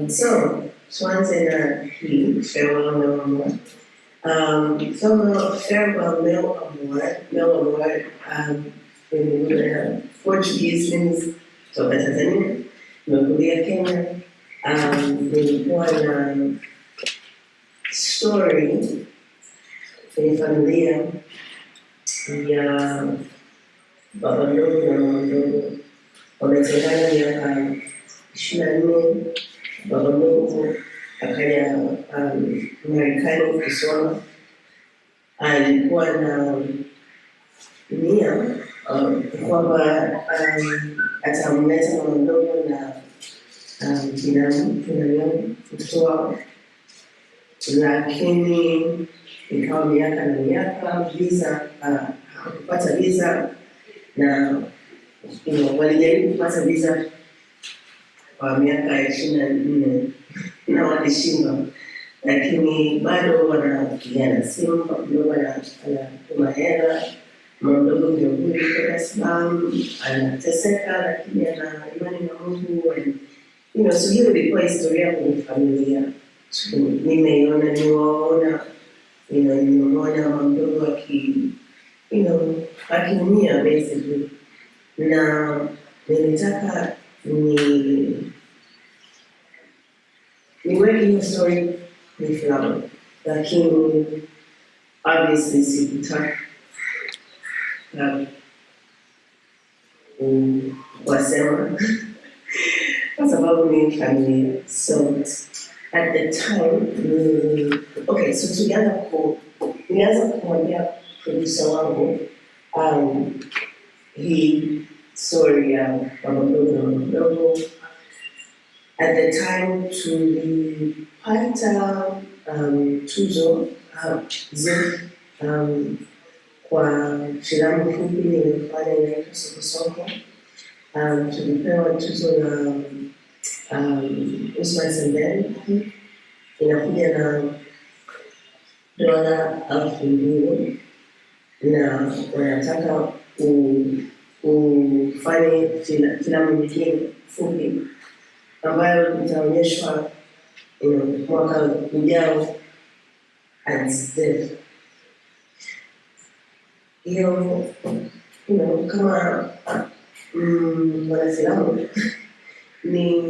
So tuanze na hii farewell Male Award. Farewell Male Award in Portuguese means toka Tanzania, nimekulia Kenya. Nilikuwa na story kwenye familia ya baba mdogo na mama mdogo. Wametengana miaka 24. Baba mdogo akaja Marekani kusoma. Alikuwa na nia kwamba atamleta mama mdogo na binamu mtoto wao, lakini ikawa miaka na miaka, visa hakupata visa, na walijaribu kupata visa kwa miaka 24 na walishindwa, lakini bado wanapigiana simu. Mdogo anatuma hela, mdogo mdogo kwa sababu anateseka, lakini ana imani na Mungu. So hiyo ilikuwa historia kwenye familia. Nimeona, nimeona mdogo akiumia basically, na nilitaka niweke hiyo story ni filamu, lakini obviously sikutaka wasema kwa sababu ni familia. So at the time, okay, so tulianza kumwambia producer wangu hii story ya baba mdogo na mama mdogo. At the time tulipata tuzo kwa filamu fupi nilifanya inaitwa Soko. Tulipewa tuzo na Usman Senderi, inakuja na $2,000 na wanataka ufanye filamu nyingine fupi ambayo itaonyeshwa mwaka ujao at ZEF. Hiyo kama mwanafilamu ni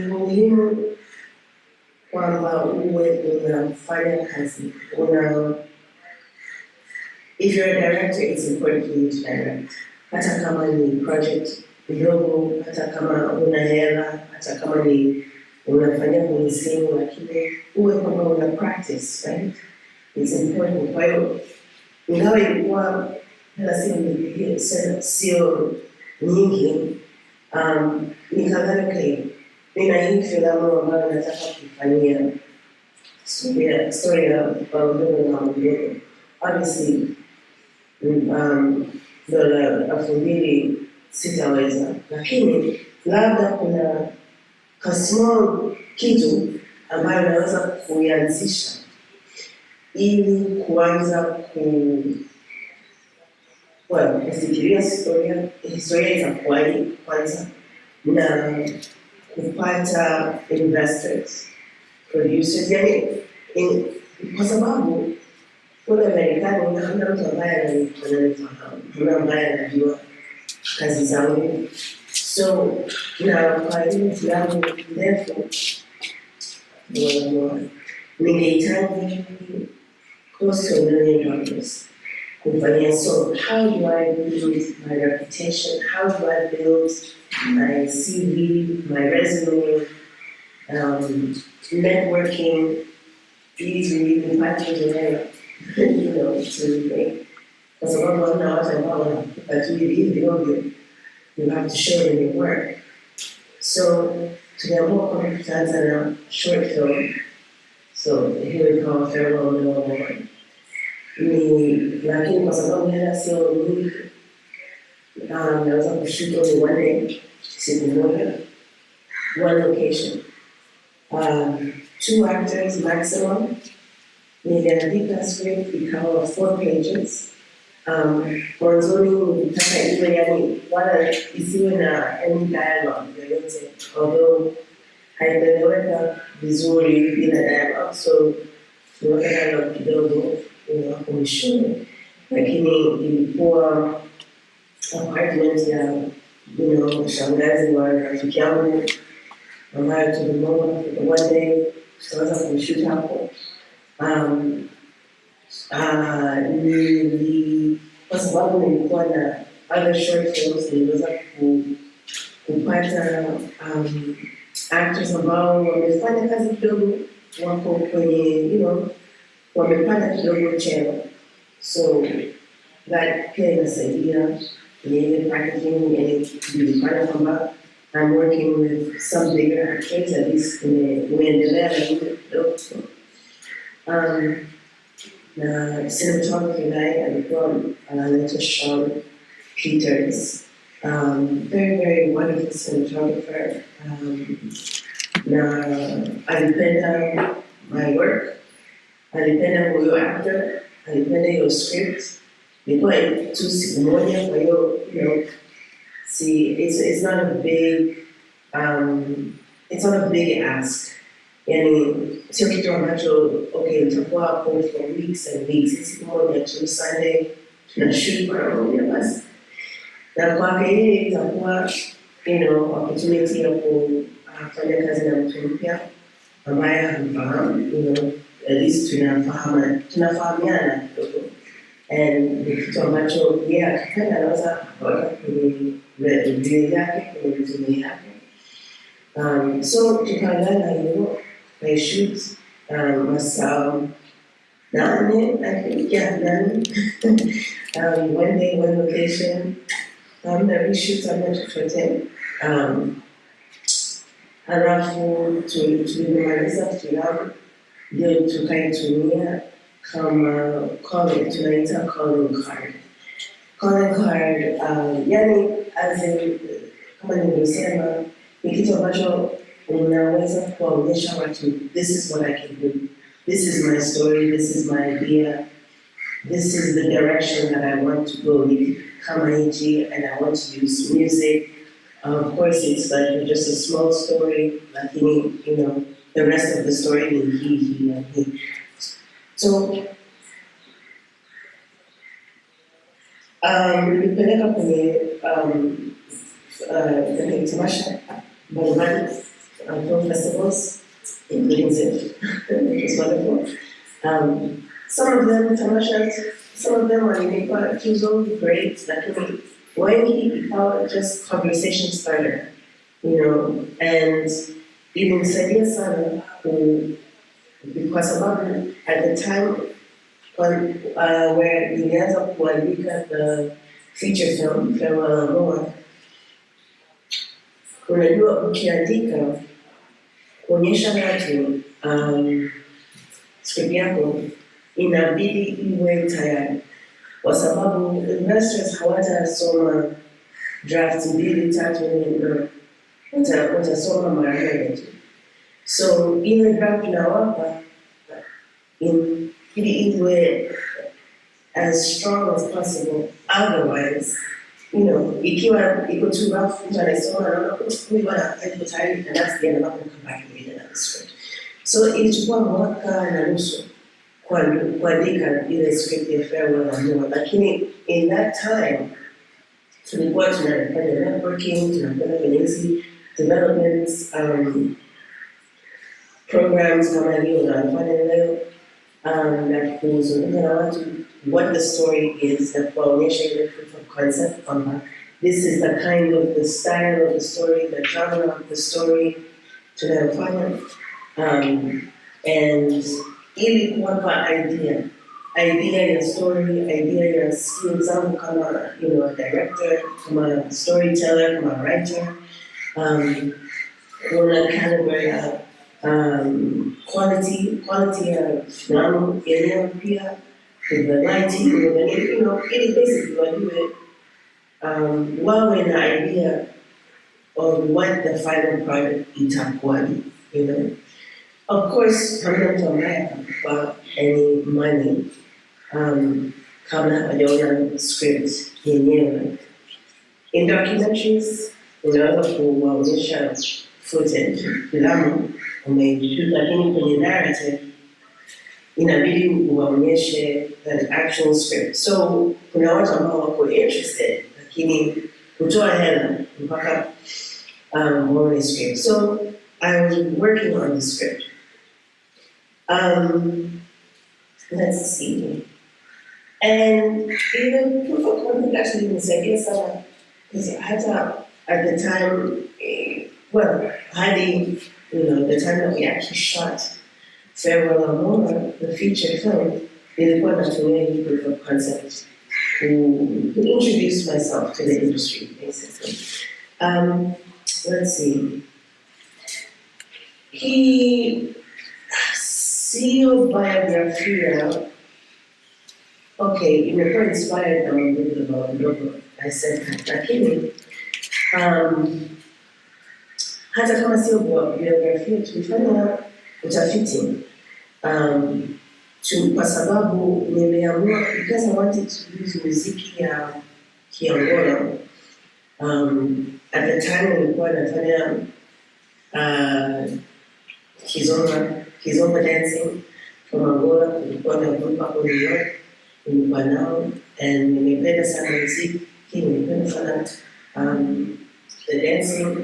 muhimu kwamba uwe unafanya kazi. If you're a director, it's important for you to direct. Hata kama ni project ndogo, hata kama una hela, hata kama ni unafanya kwenye simu, lakini uwe kwamba una practice, right? It's important. Kwa hiyo ingawa ilikuwa sio nyingi, nikadhani nina hii filamu ambayo nataka kufanyia story ya baba mdogo na mama mdogo. Obviously $2,000 sitaweza, lakini labda kuna small kitu ambayo naweza kuianzisha ili kuanza kufikiria historia itakuwaje kwanza, na kupata investors, producers, yani kwa sababu kule Marekani hakuna mtu ambaye ananifahamu, hakuna ambaye anajua kazi zangu. So na kwa hiyo filamu ndefu ningehitaji close to $1 million kufanyia. So how do I build my reputation? How do I build my CV, my resume, networking, easily nipate jenera, to make. Kwa sababu wana watu ambao wanatujui hivi ovyo, you have to show them your work. So tuliamua kwa tutaanza na short film. So here we call Farewell Male Award. Lakini kwa sababu hela sio nyingi, naweza kushuto ni one day, siku moja, one location, 2 actors maximum. Niliandika script ikawa 4 pages. Mwanzoni nilitaka iwe yani wala isiwe na any dialogue yote, although haikueleweka vizuri bila dialogue, so tuliweka dialogue kidogo hapo mwishoni, lakini ilikuwa apartment ya shangazi wa rafiki yangu ambayo tulimwona one day tutaweza kumshoot hapo. Kwa sababu nilikuwa na other short films, niliweza kupata actors ambao wamefanya kazi kidogo, wako kwenye wamepanda kidogo cheo, so that pia inasaidia kwenye packaging, yani nilipata kwamba I'm working with some bigger actors, at least umeendelea na hiyo kidogo. Na cinematography naye alikuwa anaitwa Sean Peters, very very wonderful cinematographer, na alipenda my work, alipenda huyo actor, alipenda hiyo script. Ilikuwa tu siku moja, kwa hiyo it's not a big ask. Yani sio kitu ambacho utakuwa hapo for weeks and weeks. Siku moja tu, Sunday tunashoot mara moja basi, na kwake yeye itakuwa opportunity ya kufanya kazi na mtu mpya ambaye hamfahamu, at least tunafahamiana kidogo, and ni kitu ambacho yeye akipenda anaweza kuweka kwenye video yake, kwenye resume yake. So tukaangalia hiyo I shoot masaa 8, I think, yeah, 9. One day, one location. Na reshoot ambayo tutote. Halafu tulimaliza filamu, ndio tukaitumia kama tunaita calling card. Calling card, yani kama nilivyosema, ni kitu ambacho unaweza kuwaonyesha watu, this is what I can do, this is my story, this is my idea, this is the direction that I want to go kama nchi, and I want to use music. Of course, it's like just a small story, lakini the rest of the story ni hii and hii. So nilipeleka kwenye tamasha mbalimbali, film festivals, including Jinsi, which was wonderful. Some of them tamashas, some of them were tuzo, great, lakini wengi ikawa just conversation starter, and ilinisaidia sana kwa sababu at the time where nilianza kuandika the feature film Farewell More, unajua ukiandika kuonyesha watu script yako inabidi iwe tayari, kwa sababu investors hawatasoma drafts 2-3 watasoma mara moja tu. So ile draft inawapa ili iwe as strong as possible, otherwise ikiwa iko too rough, mtu anaisoma anaona haiko tayari, and that's the end of the come back and read another script. So ilichukua mwaka na nusu kuandika ile script ya Farewell More, lakini in that time tulikuwa tunafanya networking, tunafanya kwenye hizi developments programs kama hiyo unafanya leo, na kuzungumza na watu what the story is, na kuwaonyesha ile proof of concept kwamba this is the kind of the style of the story, the genre of the story tunayofanya, and ili kuwapa idea ya story, idea ya skills zangu kama director, kama storyteller, kama writer, kuna caliber ya quality ya filamu yenyewe pia, with the lighting, ili basically wajue wawe na idea of what the final product itakuwa, Of course, hamna mtu ambaye atakupa any money kabla hajaona script yenyewe. In documentaries, unaweza kuwaonyesha footage, filamu umeishoot, lakini kwenye narrative inabidi uwaonyeshe an actual script. So kuna watu ambao wako interested, lakini kutoa hela mpaka waone script. So I was working on the script. Let's see. And even proof of concept actually nisaidia sana, because hata at the time, the time that we actually shot Farewell and More, the feature film, ilikuwa natumia hii proof of concept to introduce myself to the industry, basically. Let's see. He sio biografia. Okay, imekuwa inspired na mambo madogo, I said that. Lakini hata kama sio biografia, tulifanya utafiti kwa sababu nimeamua, because I wanted to use muziki ya Kiangola. At the time nilikuwa nafanya Kizomba dancing from Angola, kulikuwa na group hapo New York, nilikuwa nao, and nimependa sana muziki, nimependa sana the dancing.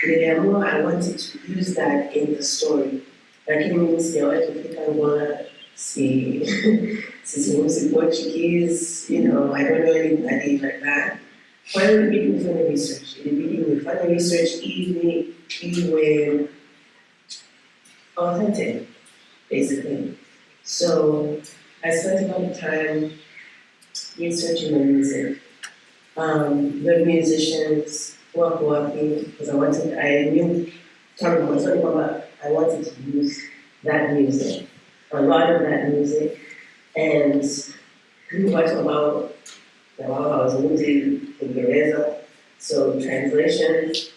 Niliamua I wanted to use that in the story. Lakini mimi sijawahi kufika Angola, sizungumzi Portuguese, I don't know anybody like that. Kwa hiyo ilibidi nifanye research, ili iwe authentic, basically. So I spent a lot of time researching the music, the musicians, wako wapi, because I knew I wanted to use that music, a lot of that music, and watu ambao na wao hawazungumzi Kiingereza, so translations,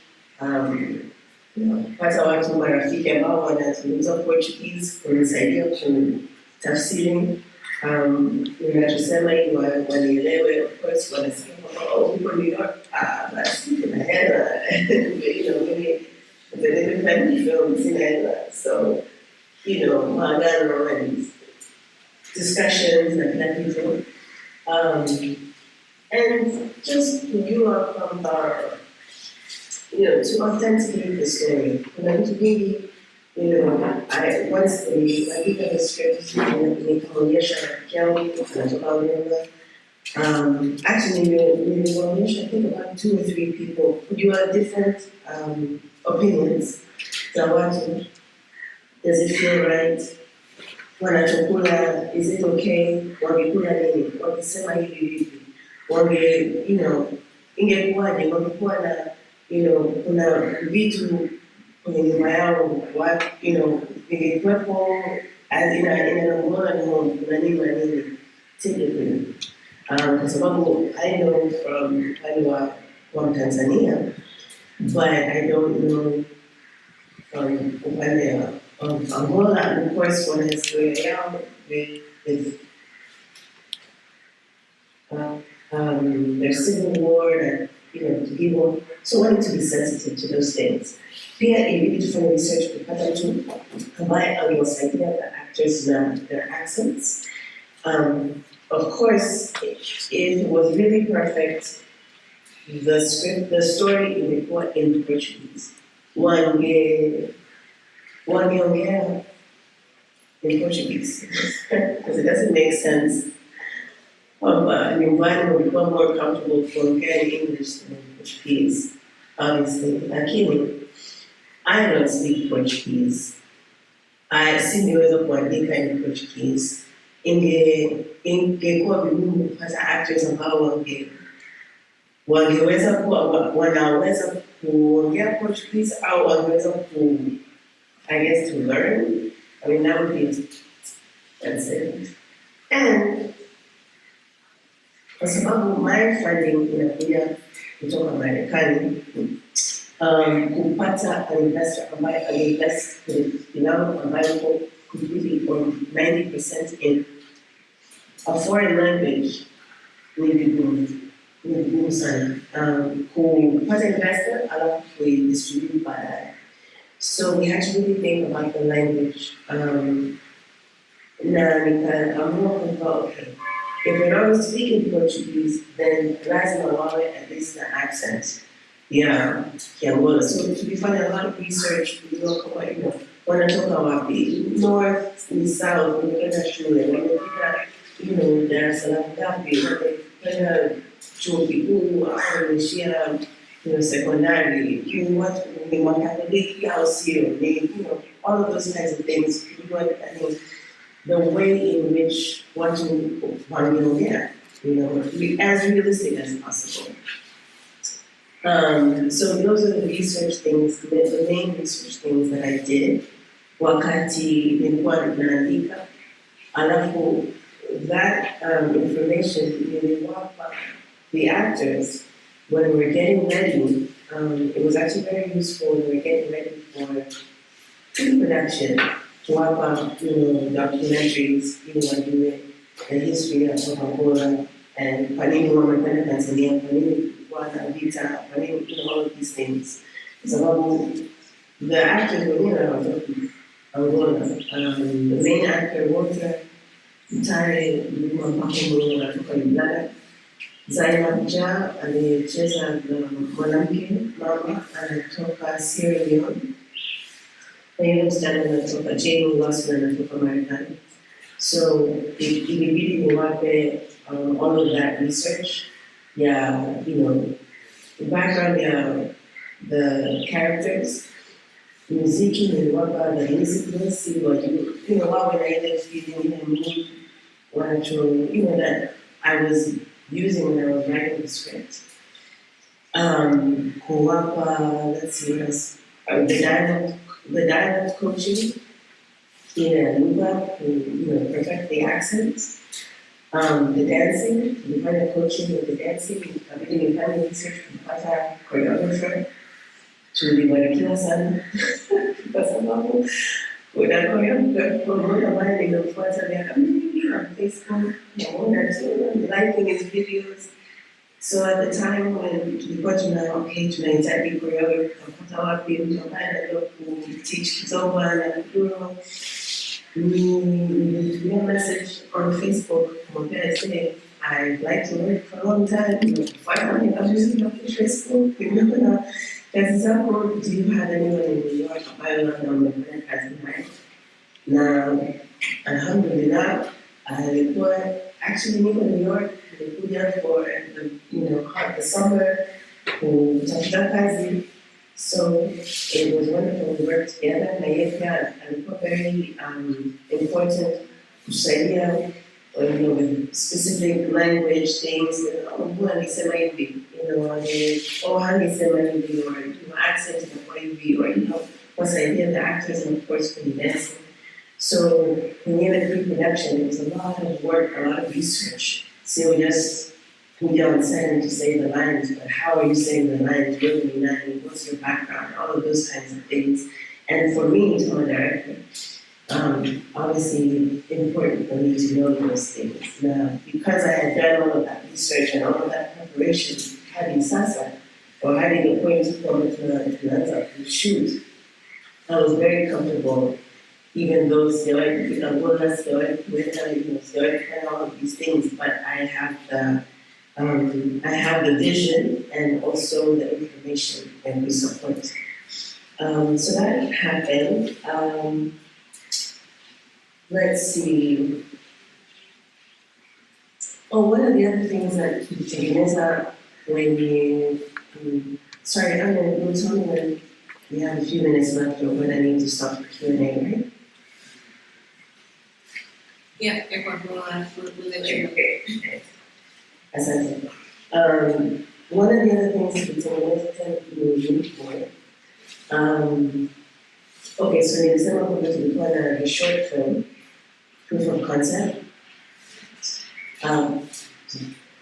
hata watu marafiki ambao wanazungumza Portuguese kunisaidia kutafsiri ninachosema ili wanielewe. Of course wanasema huko New York, basi kuna hela, mimi family film sina hela, so maagano and discussions na kila kitu, and just kujua kwamba to authenticate the story. Kuna vitu vingi, once I give them a script, nikaonyesha rafiki yangu anatoka Uingereza. Actually, nilionyesha I think about 2 or 3 people kujua different opinions za watu. Does it feel right? Wanachokula, is it okay? Wangekula nini? Wangesema hivi vipi? Ingekuwaje? Wangekuwa na, kuna vitu kwenye nyumba yao, vingekuwepo, inanongona ni home, kuna nini na nini, typically. Kwa sababu I know from from Tanzania, but I don't know from upande of Angola, and of course when it's going down with their civil war and people, so wanting to be sensitive to those things. Pia ilibidi tufanye research kupata mtu ambaye angewasaidia the actors na their accents. Of course, it was really perfect. The story ilikuwa in Portuguese. Wangeongea in Portuguese because it doesn't make sense. Nyumbani walikuwa more comfortable kuongea in English than Portuguese, obviously. Lakini I don't speak Portuguese. Singeweza kuandika in Portuguese. Ingekuwa vigumu kupata actors ambao wangeweza kuwa wanaweza kuongea Portuguese au wangeweza I guess to learn. I mean, that would be expensive. And kwa sababu my funding inakuja kutoka Marekani, kupata an investor ambaye anainvest filamu ambayo iko completely or 90% in a foreign language ni vigumu. ni vigumu sana kupata investor alafu kuidistribute baadaye. So we had to really think about the language. Na nikaamua kwamba okay, if we're not speaking Portuguese, then lazima wawe at least an accent. Yeah, Kiangola. So tulifanya a lot of research kujua kama wanatoka wapi, north ni south, wamekenda shule, wamefika Dar es Salaam ngapi, wamefanya chuo kikuu au wameishia secondary, what ni Wakatoliki au sio, all of those kinds of things. The way in which watu wanaongea, as realistic as possible. So those are the research things, the main research things that I did wakati nilikuwa naandika. Alafu that information iliwapa the actors when we were getting ready. It was actually very useful when we were getting ready for pre-production. Kuwapa documentaries wajue the history of Angola and kwa nini wamependa Tanzania, kwa nini wana vita, kwa nini all of these things. Sababu the actors wenyewe wanatoka Angola. The main actor Walter Mtare mlikuwa mpaka wanatoka Uganda. Zainab Ja aliyecheza mwanamke mama anatoka Sierra Leone. Na yule msichana anatoka Jamie Lawson anatoka Marekani. So ilibidi niwape all of that research. Yeah, the background, the characters, muziki niliwapa the musicness, wawe na ile feeling, ile mood, wanacho, that I was using when I was writing the script. Kuwapa, let's see what else, the dialect coaching in a lugha to perfect the accents. The dancing, we find a coaching with the dancing, we find research kupata choreographer. Tulibarikiwa sana kwa sababu kuna choreographer mmoja ambaye nimemfuata miaka mingi on Facebook, naona tu liking his videos. So at the time when tulikuwa tunahitaji choreographer, tukapata wapi mtu ambaye anajua kuteach Kisoma na kuduro. We message on Facebook, say, I'd like to learn for a long time. Finally, I'm using my Facebook. Do you have anyone in New York? Now, alhamdulillah, I actually live in New York. I put there for the summer, so it was wonderful to work together. And very important kusaidia, with specific language things. Hangisema hivi, hangisema hivi, or accent inakuwa hivi, or kusaidia the actors and of course for the dancing. So in the pre-production, it was a lot of work, a lot of research. So just kuja on set and to say the lines, but how are you saying the lines? What's your background? All of those kinds of things. And for me, to a director, obviously important for me to know those things. Now, because I had done all of that research and all of that preparation, having sasa, or having a point to shoot, I was very comfortable. Even though all of these things, but I have the vision and also the information and the support. So that happened. Let's see. One of the other things that Tengeneza when you, sorry, I'm going to tell me when we have a few minutes left or when I need to stop for Q&A, right? Yeah, we'll let you know. Asante. One of the other things that Tengeneza for, okay, so nilisema kwamba tulikuwa na the short film, proof of concept.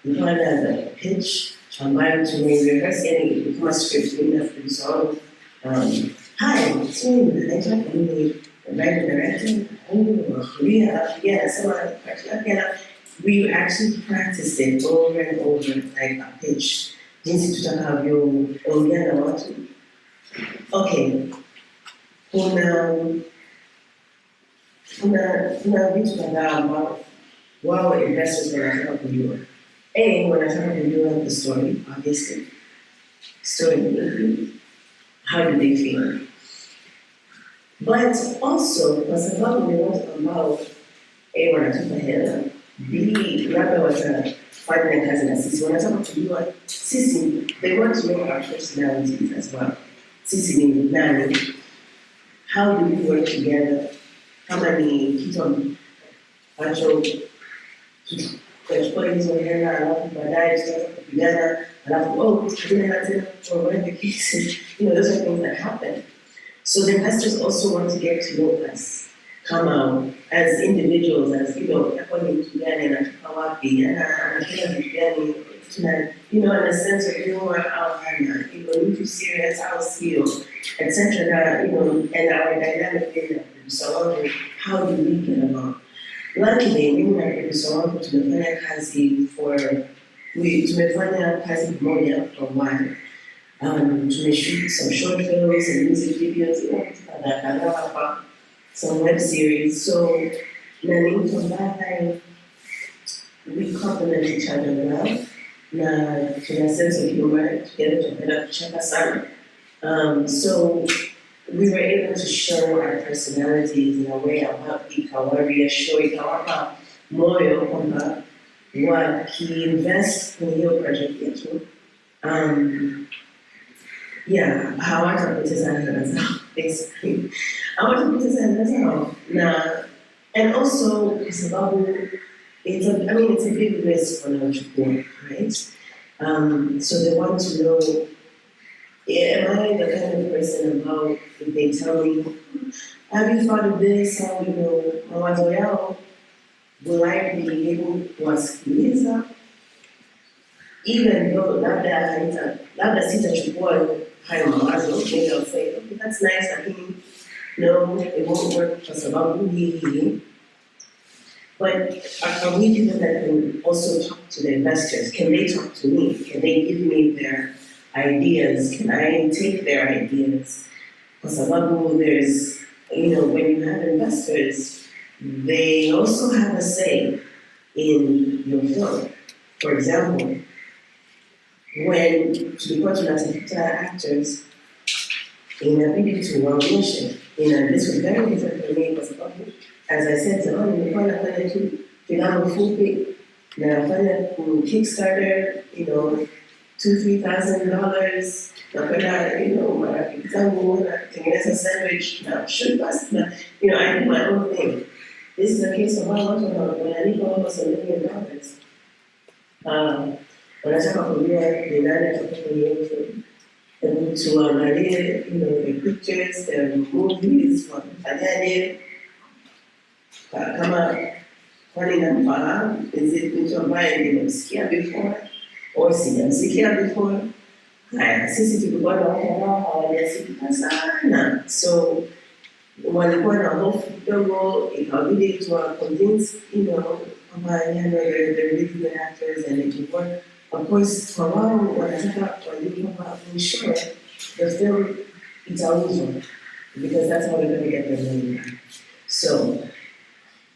Tulikuwa na the pitch, ambayo tumerehearse, yani kama script, na producer. Hi, so naitwa Kamili, writer director, Korea, nasema we actually practiced it over and over, like a pitch. Jinsi tutakavyoongea na watu. Okay, kuna vitu kadhaa ambao wao investors wanataka kujua. Wanataka kujua the story, obviously. Story, how do they feel? But also, kwa sababu ni watu ambao wanatupa hela, labda watafanya kazi na sisi, wanataka kujua sisi, they want to know our personalities as well. Sisi ni nani? How do we work together? Kama ni kitu ambacho tutachukua hizo hela, alafu baadaye tutaanza kupigana, alafu tutaenda tena kuongoza kesi. Those are things that happen. So the investors also want to get to know us. Come out as individuals, as hapa ni mtu gani, anatoka wapi, anafanya vitu gani, in a sense of humor au hana, mtu serious au sio, etc. And our dynamic in that. So how do we get along? Luckily, mimi na producer wangu tumefanya kazi pamoja for a while. Tumeshoot some short films and music videos, some web series. So, we complement each other well. To a sense of humor, together to check us out. So, we were able to show our personalities in a way about ikawareassure, ikawapa moyo kwamba wakiinvest kwenye hiyo project yetu, hawatapoteza hela zao, basically. Hawatapoteza hela zao. And also, kwa sababu it's a big risk wanaochukua, right? So they want to know, am I the kind of person about if they tell me, have you thought of this? How mawazo yao, will I be able to wasikiliza? Even though labda sitachukua hayo mawazo, maybe I'll say, okay, that's nice, lakini no, it won't work kwa sababu hii. But are we people that can also talk to the investors? Can they talk to me? Can they give me their ideas? Can I take their ideas? Kwa sababu there's, when you have investors, they also have a say in your film. For example, when tulikuwa tunatafuta actors, inabidi tuwaonyeshe. This was very different for me kwa sababu, as I said, nilikuwa nafanya tu filamu fupi, nafanya Kickstarter, $2,000-3,000, napenda, marafiki zangu, natengeneza sandwich, na shoot bus, I do my own thing. This is a case of watu wanalipa almost $1 million. Wanataka kujua ni nani atakuwa kwenye hiyo film. And tuangalie, the pictures, the movies, wanafanyaje. Kama kwani namfahamu, is it mtu ambaye nimemsikia before or sijamsikia before? Sisi tulikuwa na watu ambao hawajasikika sana, so walikuwa na hofu kidogo, ikabidi tuwa-convince, kwamba they're really good actors and it will work. Of course, kwa wao wanataka wajue kwamba mwishowe the film itauzwa, because that's how they're going to get their money back. So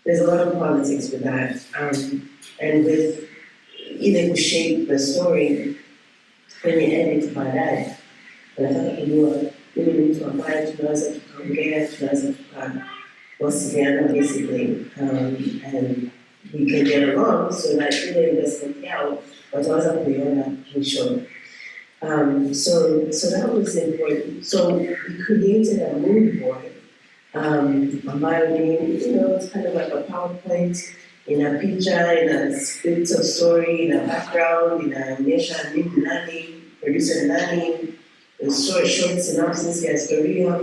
there's a lot of politics with that, and with either to shape the story kwenye edit baadaye. Wanataka kujua mimi ni mtu ambaye tunaweza tukaongea, tunaweza tukawasiliana basically, and we can get along so that ile investment yao wataweza kuiona mwisho. So that was important. So we created a mood board, ambayo ni, it's kind of like a PowerPoint, in a picture, in a script of story, in a background, inaonyesha nani, producer nani, a short synopsis ya historia,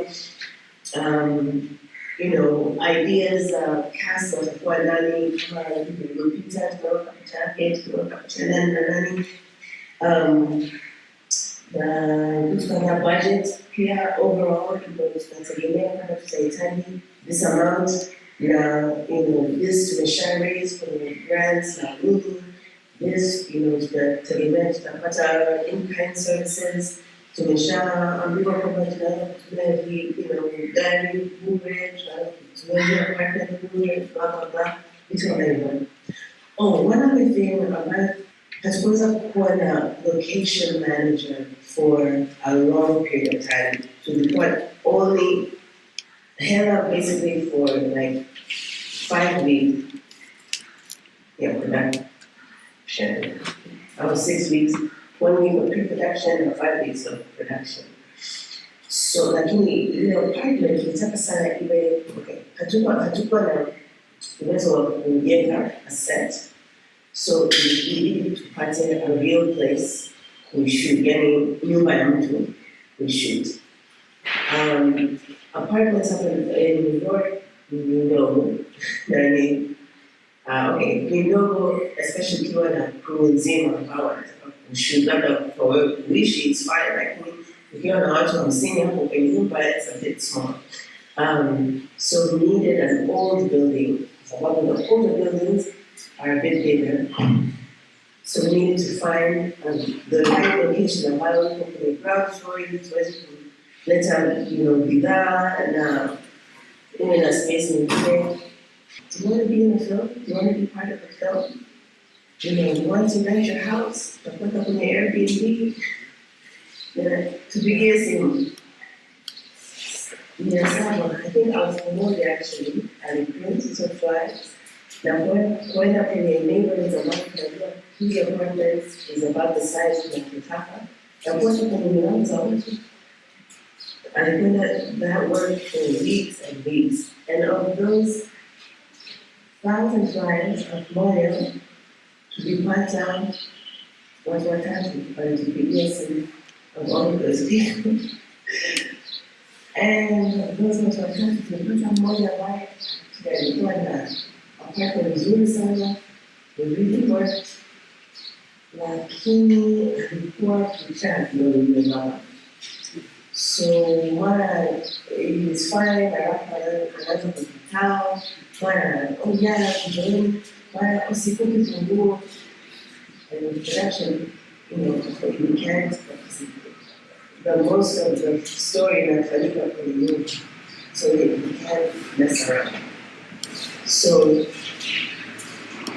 ideas, cast watakuwa nani, kama ilivyopita, tunaweka picha yake, tunaweka picha nani na nani. Tukana budget pia overall, tunategemea kama tutahitaji this amount na this tumesha raise kwenye grants na nini, this tunategemea tutapata in-kind services, tumeshaambiwa kwamba tunaweza kutumia gari bure, tunaweza kutumia apartment bure, blah blah blah, vitu kama hivyo. One other thing ambayo hatukuweza kuwa na location manager for a long period of time. Tulikuwa only hela basically for like 5 weeks. Yeah, production. I was 6 weeks, 1 week of pre-production and 5 weeks of production. So lakini ile apartment tulitaka sana iwe hatukuwa na uwezo wa kujenga a set. So we needed to purchase a real place we shoot, yani nyumba ya mtu we shoot. Apartments hapa in New York ni ndogo, ni ndogo, especially ukiwa na crew nzima ambao wanataka kushoot, labda kwa wewe kuishi it's fine, lakini ukiwa na watu 50 hapo kwenye nyumba it's a bit small. So we needed an old building. Sababu the older buildings are a bit bigger. So we needed to find the right location ambayo uko kwenye ground floor ili tuweze kuleta bidhaa na in a space nyingine. Do you want to be in the film? Do you want to be part of the film? You want to rent your house? Utakwenda kwenye Airbnb? Tupigie simu. I think I was promoted actually, and printed some flyers. Now, going up in the neighborhoods of these apartments is about the size of Katika. Now, going up in the neighborhoods I think that worked for weeks and weeks. And of those 1,000 flyers of loyal to be part time, watu watatu walitupigia simu of all those people. And those watu watatu tulipata mmoja ambaye alikuwa na apartment nzuri sana, we really worked, lakini alikuwa kichaa kidogo yule mama. So mara it was fine, alafu anaanza kukataa, mara jana kujoini, mara usiku kitunguu. And production, you can't, the most of the story inafanyika kwenye nyumba, so you can't mess around. So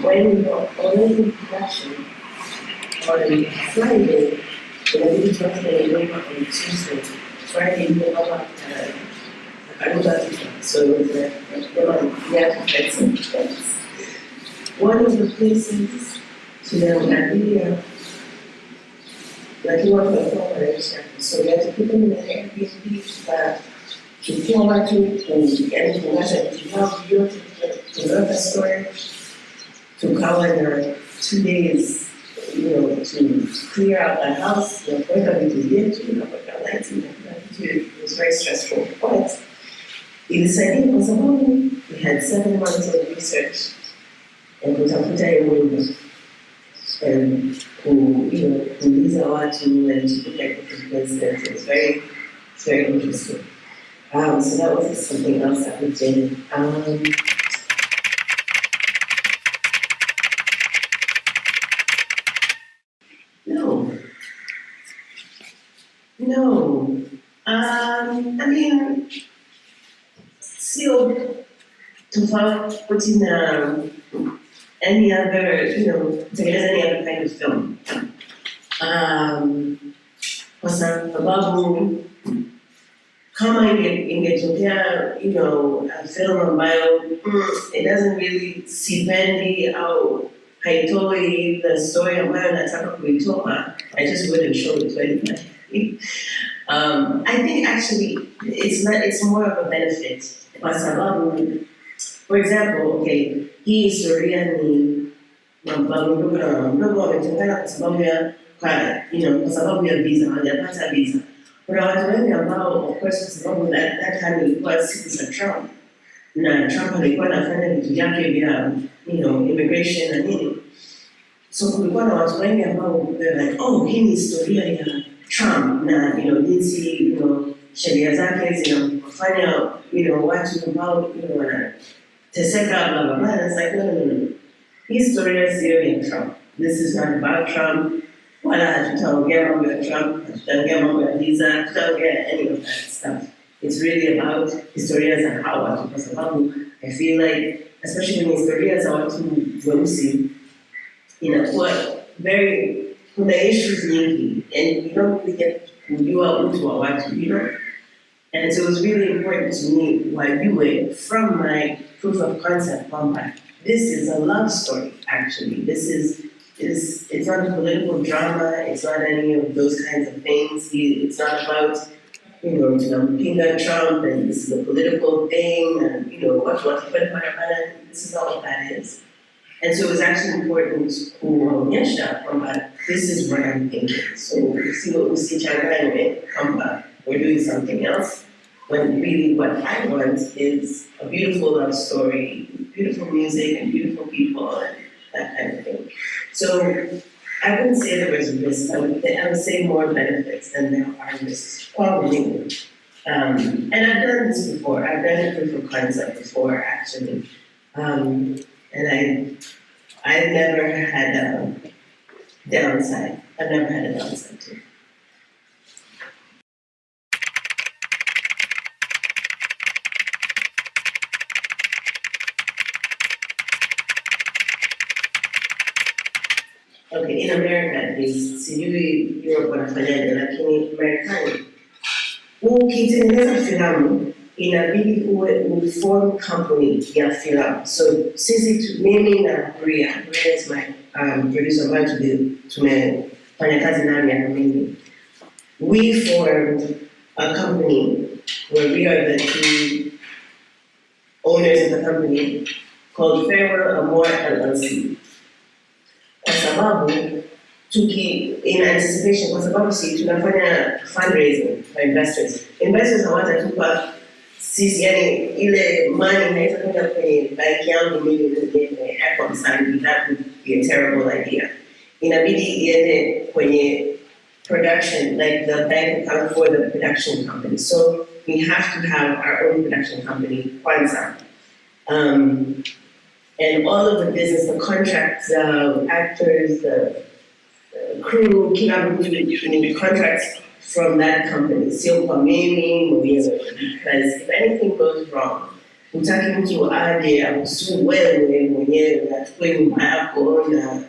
when we were already in production on Friday, inabidi tuanze kwenye nyumba on Tuesday. Friday we were so we had to get some things. One of the places tunaangalia lakini watu walikuwa wanaishi, so we had to put them in an Airbnb, tukachukua watu, yani kuungasha vitu vyao vyote, tukaweka storage, tukawa na 2 days, to clear out the house, na kuweka vitu vyetu, na kuweka lighting, na vitu. It was very stressful, but ilisaidia kwa sababu we had 7 months of research, and kutafuta hiyo window. Kuuliza watu and to look at different places. It's very interesting. So that was something else that we did. No. I mean, still tofauti na any other, any other kind of film. Kwa sababu kama ingetokea, a film ambayo it doesn't really sipendi au haitoi the story ambayo nataka kuitoa, I just wouldn't show it to anybody. I think actually it's more of a benefit. Kwa sababu, for example, hii historia ni babu mdogo na mama mdogo wametengana kwa sababu ya visa, hawajapata visa. Kuna watu wengi ambao, of course, kwa sababu that time ilikuwa siku za Trump, na Trump alikuwa anafanya vitu vyake vya immigration na nini. So kulikuwa na watu wengi ambao they're like, hii ni historia ya Trump na jinsi sheria zake zinafanya watu ambao teseka, blah, blah, blah. And it's like, no. Historia sio ya Trump. This is not about Trump. Wala hatutaongea mambo ya Trump, hatutaongea mambo ya visa, hatutaongea any of that stuff. It's really about historia za hawa watu, kwa sababu I feel like, especially when historia za watu weusi, inakuwa very, kuna issues nyingi, and you don't really get kujua utu wa watu, you know? And so it was really important to me, wajue, from my proof of concept, kwamba, this is a love story, actually. It's not a political drama, it's not any of those kinds of things. It's not about, tunampinga Trump, and this is a political thing, and, this is not what that is. And so it was actually important kuonyesha kwamba this is what I'm thinking. So usichanganye kwamba we're doing something else, when really what I want is a beautiful love story, beautiful music and beautiful people and that kind of thing. So I wouldn't say there was risks. I would say more benefits than there are risks. Probably. And I've done this before. I've done a proof of concept before, actually. And I've never had a downside. I've never had a downside to it. Okay, in America at least, sijui Europe wanafanyaje, lakini Marekani, ukitengeneza filamu, inabidi uform company ya filamu. So mimi na Maria is my producer ambayo tumefanya kazi nayo miaka mingi. We formed a company where we are the two owners of the company called Farewell Amor LLC. Kwa sababu in anticipation, kwa sababu tunafanya fundraising for investors. Investors hawatatupa sisi, yani ile money haita kwenda kwenye bank yangu mimi mwenyewe hapo msanii. That would be a terrible idea. Inabidi iende kwenye production, like the bank account for the production company. So we have to have our own production company, kwanza. And all of the business, the contracts, actors, the crew, the contracts from that company. Sio kwa mimi mwenyewe, because if anything goes wrong, hutaki mtu aje akusue wewe mwenyewe na achukue nyumba yako na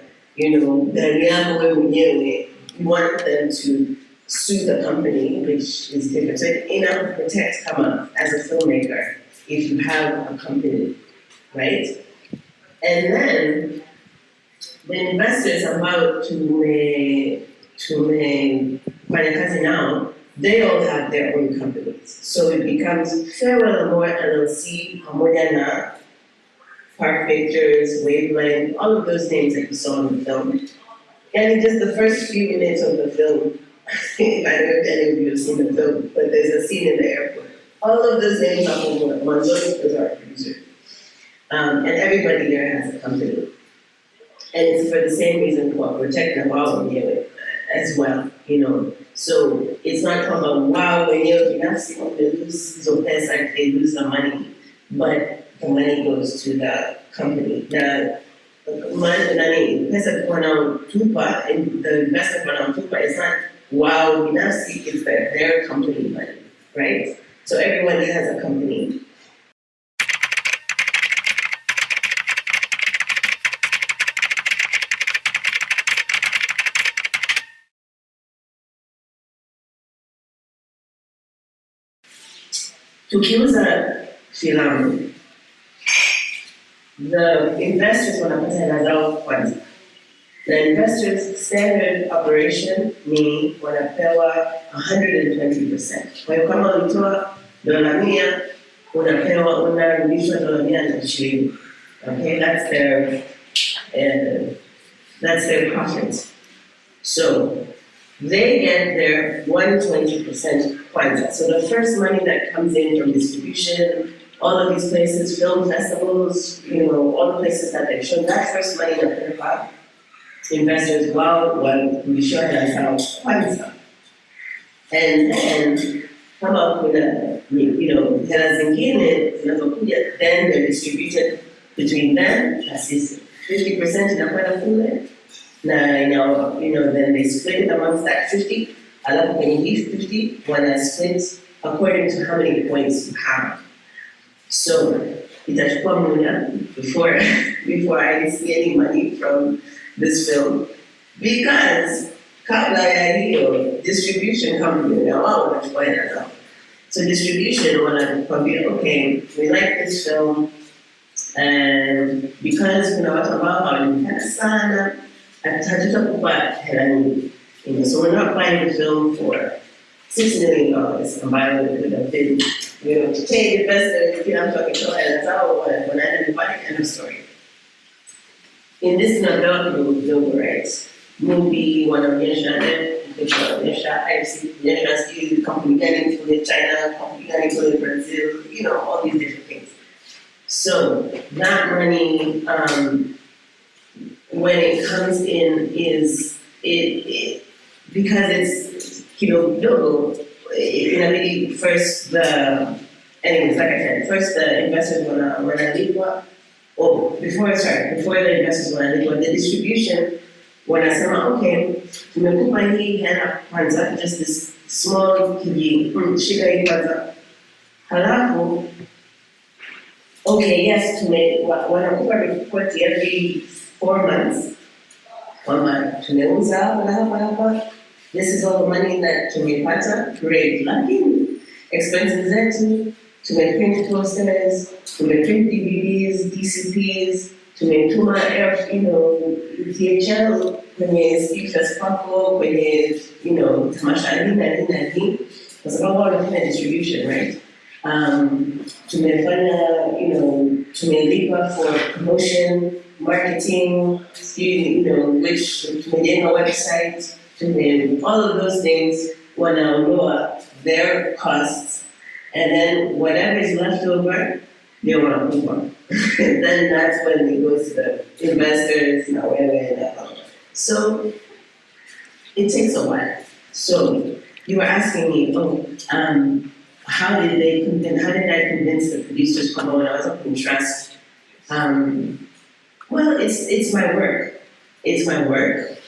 gari yako wewe mwenyewe. You want them to sue the company, which is different. So it protects kama as a filmmaker if you have a company, right? And then the investors ambao tumefanya kazi now, they all have their own companies. So it becomes Farewell Amor LLC, pamoja na Park Pictures, Wavelength, all of those names that you saw in the film. And just the first few minutes of the film, I don't know if any of you have seen the film, but there's a scene in the airport. All of those names are from Manzoni was our producer. And everybody there has a company. And it's for the same reason for protecting wow as well, So it's not from wow when you lose pesa, they lose the money, but the money goes to the company. The pesa tupa and the investment tupa is not wow it's their company money, right? So everybody has a company. Tukiuza filamu, the investors wanapata hela zao kwanza. The investors standard operation ni wanapewa 120%. Kwa hiyo kama ulitoa $100, unarudishwa $120. Okay, that's their profit. So they get their 120% kwanza. So the first money that comes in from distribution, all of these places, film festivals, all the places that they show, that first money that they have, investors we show ourselves kwanza. And then kama kuna hela zingine zinazokuja, then they're distributed between them na sisi. 50% inakwenda kule na then they split it amongst that 50, alafu kwenye hii 50 wana split according to how many points you have. So itachukua muda before I see any money from this film, because kabla ya hiyo distribution company na wao wanachukua hela zao. So distribution wanakwambia, okay, we like this film, and because kuna watu ambao hawajulikana sana, hatutakupa hela nyingi. So we're not buying the film for $6 million, ambayo would have been, to pay the investors, kila mtu akitoa hela zao, wanaenda nyumbani, end of story. In this tunapewa kidogo, right? Movie wanaonyesha company gani kule China, company gani kule Brazil, all these different things. So that money, when it comes in, is it because it's kidogo, inabidi first the investors wanalipwa, before the investors wanalipwa, the distribution wanasema, okay, tumekupa hii hela kwanza, just this small shika hii kwanza, halafu okay, yes, wanakupa report every 4 months, kwamba tumeuza hapa, this is all the money that tumepata, great, lakini expenses zetu, tumeprint posters, tumeprint DVDs, DCPs, tumetuma DHL kwenye speakers kwako, kwenye tamasha nini, kwa sababu wanafanya distribution, right? Tumefanya, tumelipa for promotion, marketing, which tumejenga website, all of those things wanaondoa their costs, and then whatever is left over, they want to move on. Then that's when it goes to the investors, So it takes a while. So you were asking me, how did I convince the producers when I was up in trust? Well, it's my work. It's my work.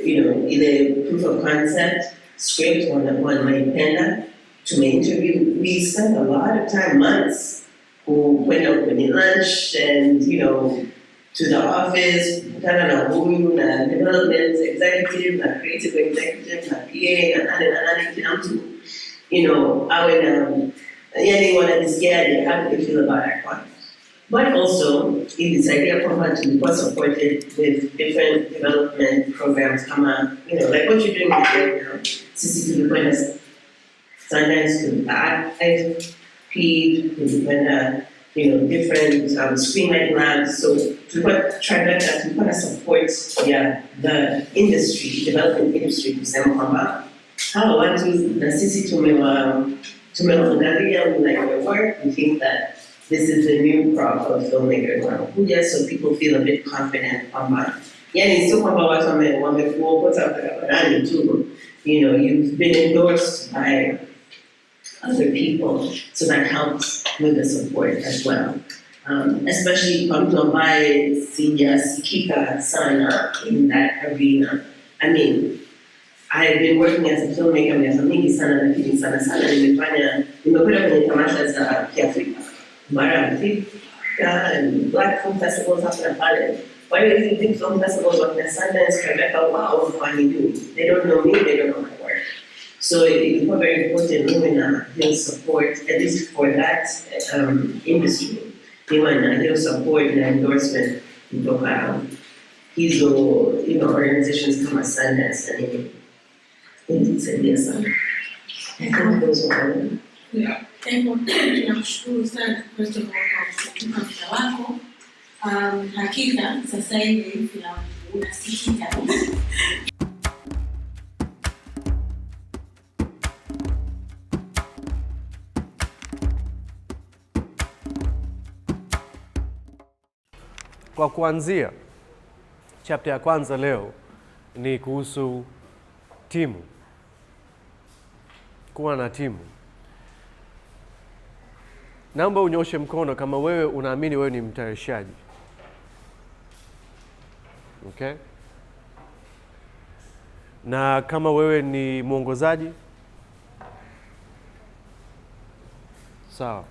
Either proof of concept, script, wanaipenda, interview. We spent a lot of time, months, who went out when you lunch and, to the office, kutana na huyu, na development executive, na creative executive, na PA, na nani, kila mtu, awe na, wanajisikiaje, how do they feel about our client? But also, this idea kwamba tulikuwa supported with different development programs, kama, like what you're doing right now, sisi tulikwenda sometimes to IFP, tulikwenda, different screenwriting labs. So tulikuwa to support the industry, development industry, kusema kwamba hawa watu na sisi tumewaangalia, we like their work, we think that this is the new crop of filmmakers wanakuja, so people feel a bit confident kwamba, sio kwamba watu wamekuokota barabarani tu, you've been endorsed by other people, so that helps with the support as well. Especially kwa mtu ambaye sijasikika sana in that arena. I mean, I've been working as a filmmaker miaka mingi sana, lakini sana nimekwenda kwenye tamasha za Kiafrika, Mara Afrika, and Black Film Festivals hapa na pale. Why do you think big film festivals like Sundance, Katika, wow, they don't know me, they don't know my work. So it's very important women he'll support, at least for that industry. He'll support and endorsement kutoka hizo organizations kama Sundance na nini. Ilisaidia sana. I think those were all. Yeah. Tunakushukuru sana first of all kwa muda wako. Hakika sasa hivi filamu unasikika. Kwa kuanzia, chapter ya kwanza leo ni kuhusu timu. Kuwa na timu. Naomba unyoshe mkono kama wewe unaamini wewe ni mtayarishaji. Okay? Na kama wewe ni mwongozaji? Sawa.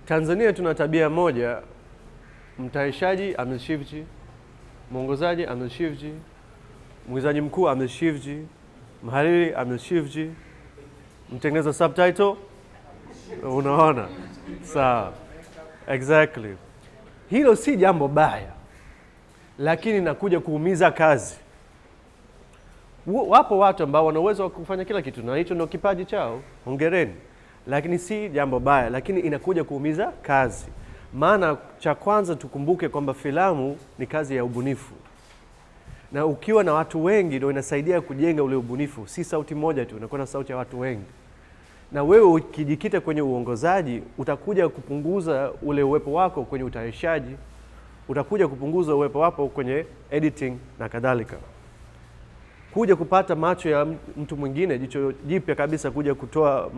Tanzania tuna tabia moja, mtayarishaji ameshifti, mwongozaji ameshifti, mwigizaji mkuu ameshifti, mhariri ameshifti, mtengeneza subtitle, unaona? Sawa. Exactly. Hilo si jambo baya, lakini nakuja kuumiza kazi. Wapo watu ambao wana uwezo wa kufanya kila kitu na hicho ndio kipaji chao, hongereni. Lakini si jambo baya, lakini inakuja kuumiza kazi. Maana cha kwanza tukumbuke kwamba filamu ni kazi ya ubunifu. Na ukiwa na watu wengi ndio inasaidia kujenga ule ubunifu, si sauti moja tu, unakuwa na sauti ya watu wengi. Na wewe ukijikita kwenye uongozaji, utakuja kupunguza ule uwepo wako kwenye utayarishaji, utakuja kupunguza uwepo wako kwenye editing na kadhalika. Kuja kupata macho ya mtu mwingine, jicho jipya kabisa, kuja kutoa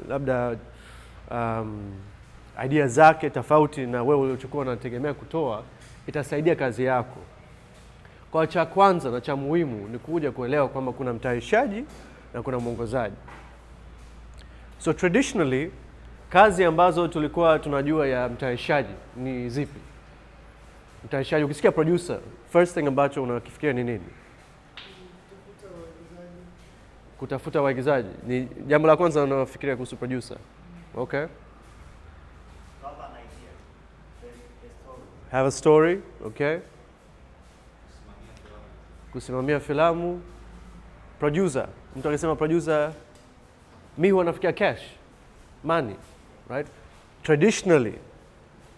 labda idea zake tofauti na wewe uliochukua unategemea kutoa, itasaidia kazi yako. Kwa cha kwanza na cha muhimu ni kuja kuelewa kwamba kuna mtayarishaji na kuna mwongozaji. So traditionally, kazi ambazo tulikuwa tunajua ya mtayarishaji ni zipi? Mtayarishaji, ukisikia producer, first thing ambacho unakifikiria ni nini? Kutafuta waigizaji. Ni jambo la kwanza unafikiria kuhusu producer. Okay. Have a story, okay. Kusimamia filamu. Producer. Mtu akisema producer, mimi huwa nafikiria cash, money, right? Traditionally,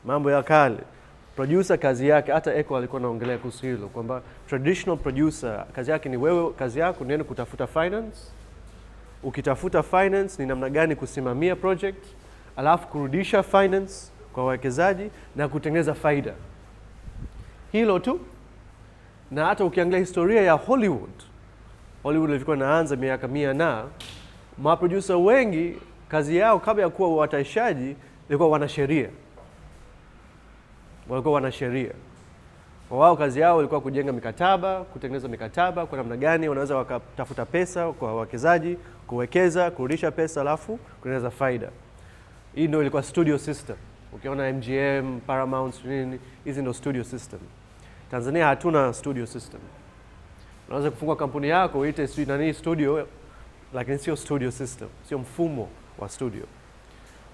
mambo ya kale, producer kazi yake, hata Eko alikuwa anaongelea kuhusu hilo, kwamba traditional producer kazi yake ni wewe, kazi yako ni kutafuta finance. Ukitafuta finance ni namna gani kusimamia project, alafu kurudisha finance kwa wawekezaji na kutengeneza faida. Hilo tu. Na hata ukiangalia historia ya Hollywood ilikuwa inaanza miaka 100 na maproducer wengi kazi yao kabla ya kuwa watayarishaji ilikuwa wanasheria. Walikuwa wanasheria. Wao kazi yao ilikuwa kujenga mikataba, kutengeneza mikataba kwa namna gani wanaweza wakatafuta pesa kwa wawekezaji, kuwekeza, kurudisha pesa, alafu kutengeneza faida. Hii ndio ilikuwa studio system. Ukiona MGM, Paramount, nini, hizi ndio studio system. Tanzania hatuna studio system. Unaweza kufungua kampuni yako uite studio, lakini sio studio system, sio mfumo wa studio.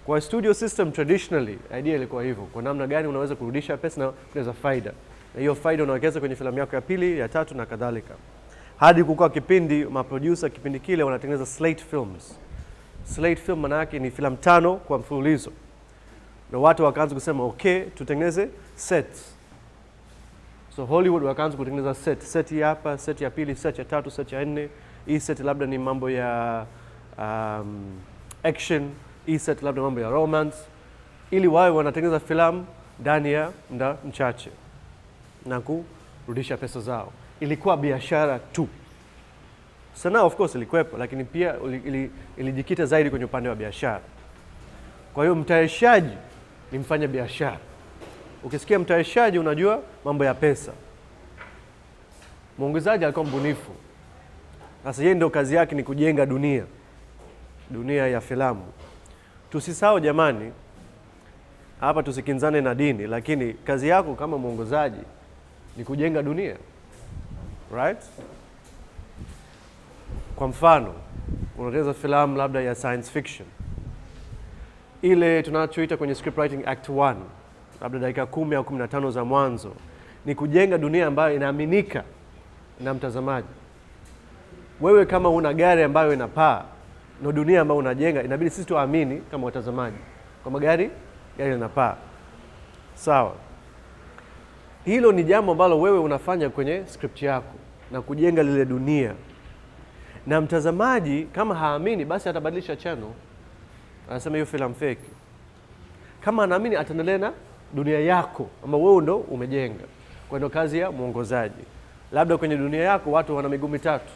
Kwa studio system traditionally, idea ilikuwa hivyo, kwa namna gani unaweza kurudisha pesa na kutengeneza faida. Na hiyo faida unawekeza kwenye filamu yako ya pili, ya tatu na kadhalika. Hadi kukua kipindi, maproducer kipindi kile wanatengeneza slate films. Slate film maana yake ni filamu 5 kwa mfululizo. Na watu wakaanza kusema okay, tutengeneze sets. So Hollywood wakaanza kutengeneza set hii hapa, set ya pili, set ya tatu, set ya 4. Hii set labda ni mambo ya action, hii set labda mambo ya romance, ili wawe wanatengeneza filamu ndani ya muda mchache na kurudisha pesa zao. Ilikuwa biashara tu. Sanaa of course ilikuwepo, lakini pia ilijikita zaidi kwenye upande wa biashara. Kwa hiyo mtayarishaji ni mfanya biashara. Ukisikia mtayarishaji unajua mambo ya pesa. Mwongozaji alikuwa mbunifu. Sasa yeye ndio kazi yake ni kujenga dunia ya filamu. Tusisahau jamani, hapa tusikinzane na dini, lakini kazi yako kama mwongozaji ni kujenga dunia. Right? Kwa mfano, unatengeneza filamu labda ya science fiction. Ile tunachoita kwenye script writing act 1, labda dakika 10 au 15 za mwanzo, ni kujenga dunia ambayo inaaminika na mtazamaji. Wewe kama una gari ambayo inapaa, na dunia ambayo unajenga, inabidi sisi tuamini kama watazamaji kwamba gari inapaa. Sawa. Hilo ni jambo ambalo wewe unafanya kwenye script yako na kujenga lile dunia. Na mtazamaji kama haamini basi atabadilisha channel. Anasema hiyo filamu fake. Kama anaamini ataendelea na dunia yako ambayo wewe ndo umejenga. Kwa ndo kazi ya mwongozaji. Labda kwenye dunia yako watu wana miguu mitatu.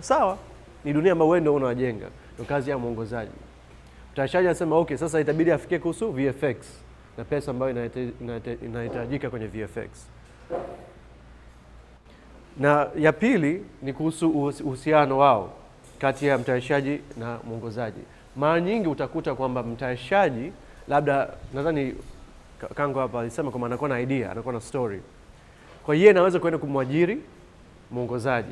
Sawa, ni dunia ambayo wewe ndo unajenga. Ndo kazi ya mwongozaji. Mtayarishaji anasema okay, sasa itabidi afikie kuhusu VFX na pesa ambayo inahitajika kwenye VFX. Na ya pili ni kuhusu uhusiano wao kati ya mtayarishaji na mwongozaji. Mara nyingi utakuta kwamba mtayarishaji, labda nadhani Kango hapa alisema kwamba anakuwa na idea, anakuwa na story. Kwa hiyo anaweza kwenda kumwajiri mwongozaji.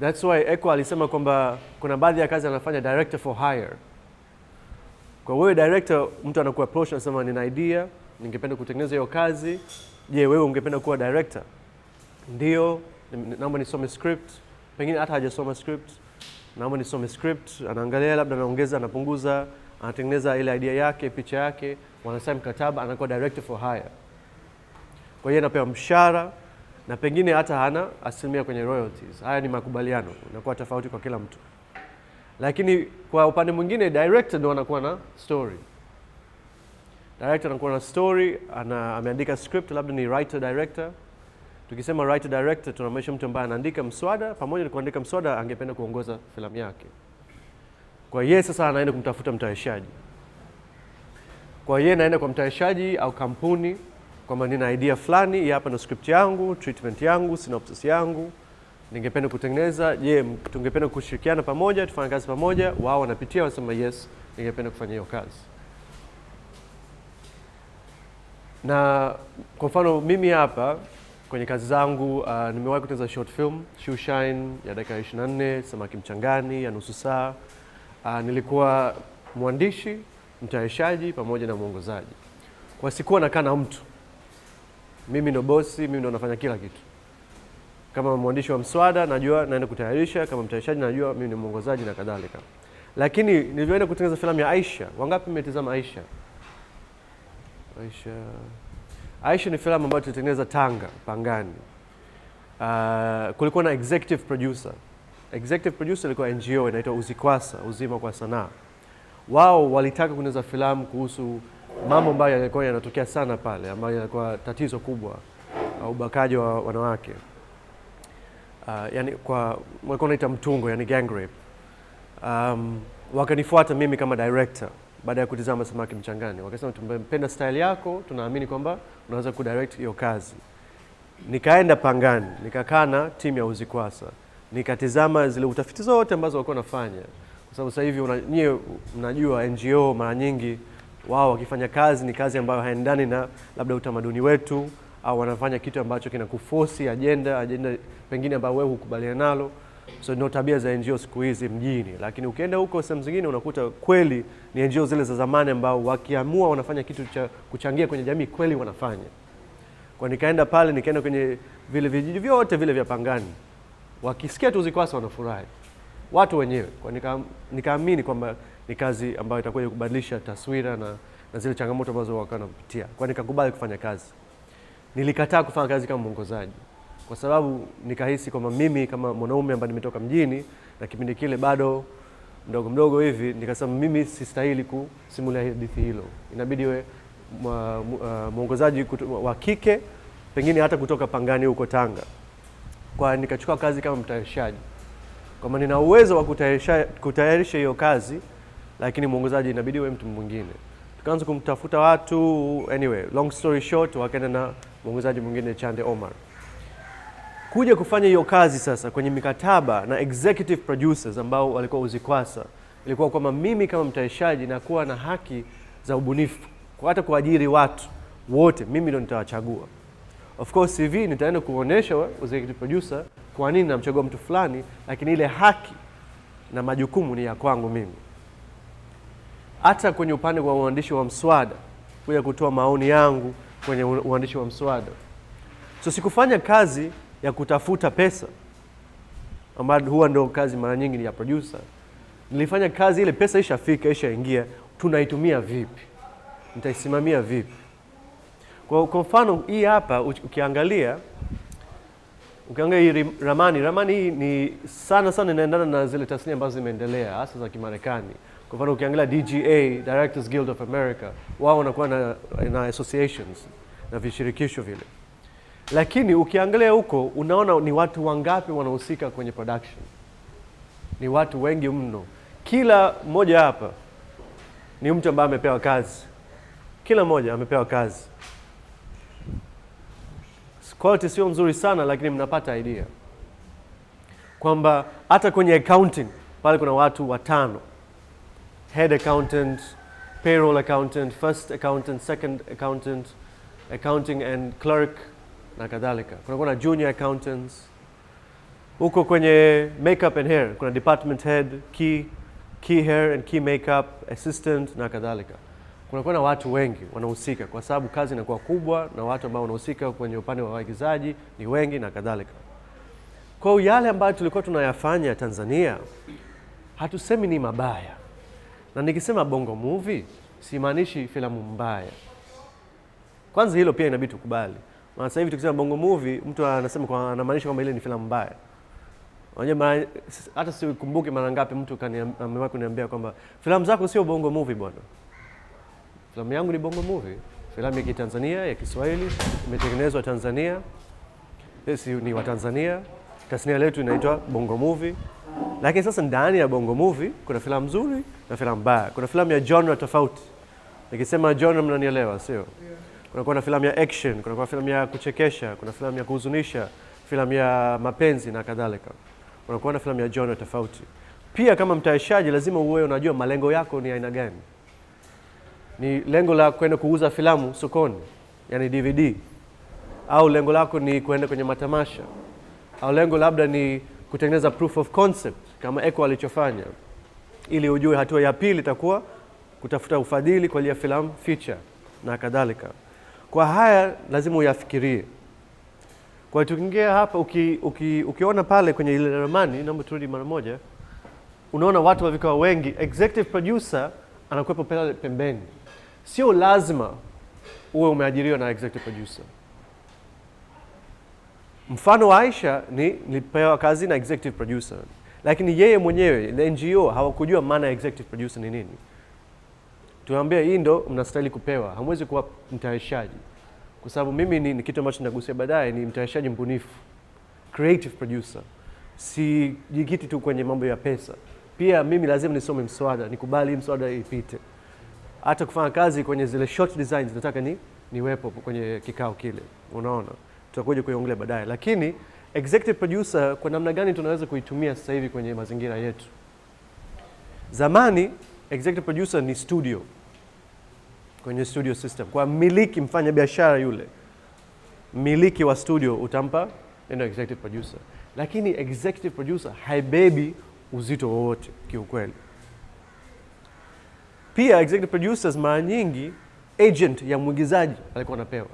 That's why Eko alisema kwamba kuna baadhi ya kazi anafanya director for hire. Kwa wewe director, mtu anakuwa approach anasema nina idea, ningependa kutengeneza hiyo kazi. Je, wewe ungependa kuwa director? Ndio, naomba nisome script. Pengine hata hajasoma script. Naomba nisome script, anaangalia labda anaongeza, anapunguza, anatengeneza ile idea yake, picha yake, wanasaini mkataba, anakuwa director for hire. Kwa hiyo anapewa mshahara na pengine hata hana asilimia kwenye royalties. Haya ni makubaliano, inakuwa tofauti kwa kila mtu. Lakini kwa upande mwingine director ndo anakuwa na story. Director anakuwa na story, ameandika script, labda ni writer director. Tukisema writer director tunamaanisha mtu ambaye anaandika mswada, pamoja na kuandika mswada angependa kuongoza filamu yake. Kwa hiyo sasa anaenda kumtafuta mtayarishaji. Kwa hiyo anaenda kwa mtayarishaji au kampuni kwamba nina idea fulani, hii hapa ndo script yangu, treatment yangu, synopsis yangu, ningependa kutengeneza. Je, tungependa kushirikiana pamoja, tufanye kazi pamoja? Wao wanapitia, wanasema yes, ningependa kufanya hiyo kazi. Na kwa mfano mimi hapa kwenye kazi zangu nimewahi kutengeneza short film, Shoe Shine ya dakika 24, Samaki Mchangani ya nusu saa. Nilikuwa mwandishi, mtayarishaji pamoja na mwongozaji. Kwa sikuwa nakaa na mtu. Mimi ndo bosi, mimi ndo nafanya kila kitu. Kama mwandishi wa mswada najua naenda kutayarisha, kama mtayarishaji najua mimi ni mwongozaji na kadhalika. Lakini nilivyoenda kutengeneza filamu ya Aisha, wangapi mmetazama Aisha? Aisha ni filamu ambayo tulitengeneza Tanga, Pangani. Kulikuwa na executive producer. Executive producer ilikuwa NGO inaitwa Uzikwasa, Uzima kwa Sanaa. Wao walitaka kutengeneza filamu kuhusu mambo ambayo yalikuwa yanatokea sana pale, ambayo yalikuwa tatizo kubwa, ubakaji wa wanawake. Yani kwa walikuwa wanaita mtungo, yani gang rape. Wakanifuata mimi kama director baada ya kutizama Samaki Mchangani. Wakasema tumependa style yako, tunaamini kwamba unaweza kudirect hiyo kazi. Nikaenda Pangani, nikakaa na timu ya Uzikwasa. Nikatizama zile utafiti zote ambazo walikuwa wanafanya. Kwa sababu sasa hivi nyie mnajua NGO mara nyingi wao wakifanya kazi ni kazi ambayo haendani na labda utamaduni wetu, au wanafanya kitu ambacho kina kuforce agenda pengine ambayo wewe hukubaliana nalo. So ndio tabia za NGO siku hizi mjini. Lakini ukienda huko sehemu zingine unakuta kweli ni NGO zile za zamani ambao wakiamua wanafanya kitu cha kuchangia kwenye jamii kweli wanafanya. Kwa nikaenda pale, nikaenda kwenye vile vijiji vyote vile vya Pangani. Wakisikia tu Uzikwasa wanafurahi. Watu wenyewe. Kwa nikaamini kwamba ni kazi ambayo itakuja kubadilisha taswira na zile changamoto ambazo wako wanapitia. Kwa nikakubali kufanya kazi. Nilikataa kufanya kazi kama mwongozaji. Kwa sababu nikahisi kwamba mimi kama mwanaume ambaye nimetoka mjini na kipindi kile bado mdogo hivi, nikasema mimi sistahili kusimulia hadithi hilo. Inabidi we mwongozaji wa kike, pengine hata kutoka Pangani huko Tanga. Kwa nikachukua kazi kama mtayarishaji. Kama nina uwezo wa kutayarisha hiyo kazi, lakini mwongozaji inabidi we mtu mwingine. Tukaanza kumtafuta watu, anyway, long story short, wakaenda na mwongozaji mwingine Chande Omar. Kuja kufanya hiyo kazi sasa kwenye mikataba na executive producers ambao walikuwa Uzikwasa, ilikuwa kwamba mimi kama mtayarishaji nakuwa na haki za ubunifu. Kwa hata kuajiri watu wote, mimi ndo nitawachagua. Of course CV nitaenda kuonesha executive producer kwa nini namchagua mtu fulani, lakini ile haki na majukumu ni ya kwangu mimi. Hata kwenye upande wa uandishi wa mswada, kuja kutoa maoni yangu kwenye uandishi wa mswada. So sikufanya kazi ya kutafuta pesa, ambayo huwa ndio kazi mara nyingi ni ya producer. Nilifanya kazi ile pesa ishafika, ishaingia, tunaitumia vipi? Nitaisimamia vipi? Kwa mfano hii hapa ukiangalia hii ramani hii ni sana inaendana na zile tasnia ambazo zimeendelea hasa za Kimarekani. Kwa mfano ukiangalia DGA, Directors Guild of America, wao wanakuwa na associations na vishirikisho vile. Lakini ukiangalia huko unaona ni watu wangapi wanahusika kwenye production. Ni watu wengi mno. Kila mmoja hapa ni mtu ambaye amepewa kazi. Kila mmoja amepewa kazi. Quality sio nzuri sana, lakini mnapata idea kwamba hata kwenye accounting pale kuna watu watano: head accountant, payroll accountant, first accountant, second accountant, accounting and clerk na kadhalika. Kuna junior accountants. Huko kwenye makeup and hair kuna department head, key hair and key makeup assistant na kadhalika. Kuna watu wengi wanahusika kwa sababu kazi inakuwa kubwa na watu ambao wanahusika kwenye upande wa waigizaji ni wengi na kadhalika. Kwa hiyo yale ambayo tulikuwa tunayafanya Tanzania hatusemi ni mabaya. Na nikisema bongo movie simaanishi filamu mbaya. Kwanza hilo pia inabidi tukubali. Maana sasa hivi tukisema bongo movie mtu anasema anamaanisha kwamba ile ni filamu mbaya. Unajua hata sikumbuki mara ngapi mtu amewahi kuniambia kwamba filamu zako sio bongo movie bwana. Filamu yangu ni bongo movie. Filamu ya Kitanzania, ya Kiswahili, imetengenezwa Tanzania. Sisi ni wa Tanzania. Tasnia letu inaitwa bongo movie. Lakini sasa ndani ya bongo movie kuna filamu nzuri na filamu mbaya. Kuna filamu ya genre tofauti. Nikisema genre mnanielewa, sio? Kuna filamu ya action, kuna filamu ya kuchekesha, kuna filamu ya kuhuzunisha, filamu ya mapenzi na kadhalika. Kuna filamu ya genre tofauti. Pia kama mtayarishaji lazima uwe unajua malengo yako ni aina gani. Ni lengo la kwenda kuuza filamu sokoni, yani DVD, au lengo lako ni kwenda kwenye matamasha, au lengo labda ni kutengeneza proof of concept kama Eko alichofanya, ili ujue hatua ya pili itakuwa kutafuta ufadhili kwa ajili ya filamu feature na kadhalika. Kwa haya lazima uyafikirie. Kwa tukiingia hapa ukiona pale kwenye ile ramani, naomba turudi mara moja, unaona watu wa vikao wengi, executive producer anakuwepo pale pembeni. Sio lazima uwe umeajiriwa na executive producer. Mfano wa Aisha nilipewa kazi na executive producer, lakini yeye mwenyewe na NGO hawakujua maana ya executive producer ni nini. Tunaambia hii ndo mnastahili kupewa, hamwezi kuwa mtayarishaji. Kwa sababu mimi ni kitu ambacho nitagusia baadaye, ni mtayarishaji mbunifu, creative producer. Si jikiti tu kwenye mambo ya pesa. Pia mimi lazima nisome mswada, nikubali mswada ipite. Hata kufanya kazi kwenye zile short designs nataka niwepo kwenye kikao kile. Unaona? Tutakuja kuiongelea baadaye. Lakini executive producer kwa namna gani tunaweza kuitumia sasa hivi kwenye mazingira yetu? Zamani executive producer ni studio. Kwenye studio system. Kwa mmiliki, mfanya biashara yule, mmiliki wa studio utampa neno executive producer. Lakini executive producer haibebi uzito wowote kiukweli. Pia executive producers mara nyingi agent ya mwigizaji alikuwa anapewa.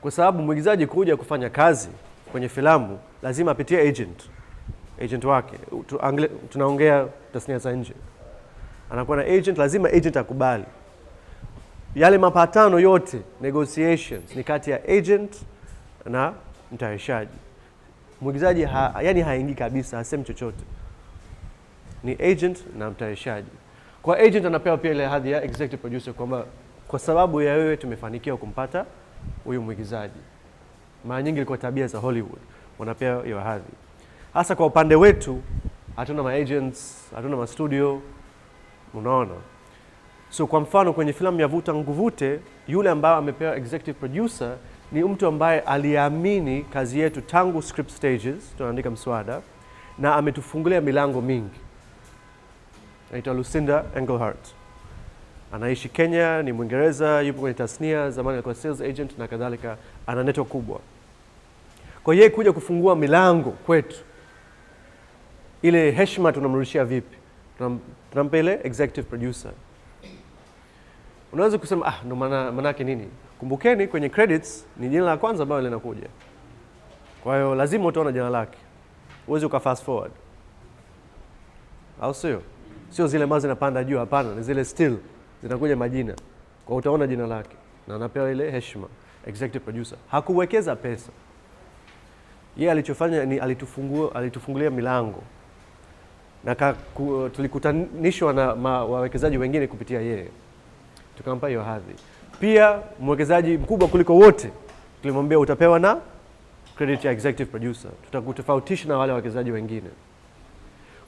Kwa sababu mwigizaji kuja kufanya kazi kwenye filamu lazima apitie agent wake. Tunaongea tasnia za nje. Anakuwa na agent, lazima agent akubali. Yale mapatano yote, negotiations, ni kati ya agent na mtayarishaji. Mwigizaji yani haingii kabisa, hasemi chochote. Ni agent na mtayarishaji. Kwa agent anapewa pia ile hadhi ya executive producer kwamba kwa sababu ya wewe tumefanikiwa kumpata huyu mwigizaji. Mara nyingi ilikuwa tabia za Hollywood, wanapewa hiyo hadhi. Hasa kwa upande wetu, hatuna ma-agents, hatuna ma-studio, unaona. So kwa mfano kwenye filamu ya Vuta Nguvute, yule ambaye amepewa executive producer ni mtu ambaye aliamini kazi yetu tangu script stages, tunaandika mswada, na ametufungulia milango mingi. Anaitwa Lucinda Engelhardt. Anaishi Kenya, ni Mwingereza, yupo kwenye tasnia, zamani alikuwa sales agent na kadhalika, ana network kubwa. Kwa yeye kuja kufungua milango kwetu, ile heshima tunamrudishia vipi? Tunampa ile executive producer. Unaweza kusema ndo manake nini? Kumbukeni kwenye credits ni jina la kwanza ambalo linakuja. Kwa hiyo lazima utaona jina lake. Uweze uka fast forward. Au sio? Sio zile mazi zinapanda juu, hapana, ni zile still zinakuja majina. Kwa utaona jina lake na anapewa ile heshima, executive producer. Hakuwekeza pesa. Yeye alichofanya ni alitufungulia milango. Na tulikutanishwa na wawekezaji wengine kupitia yeye. Tukampa hiyo hadhi. Pia mwekezaji mkubwa kuliko wote tulimwambia utapewa na credit ya executive producer. Tutakutofautisha na wale wawekezaji wengine.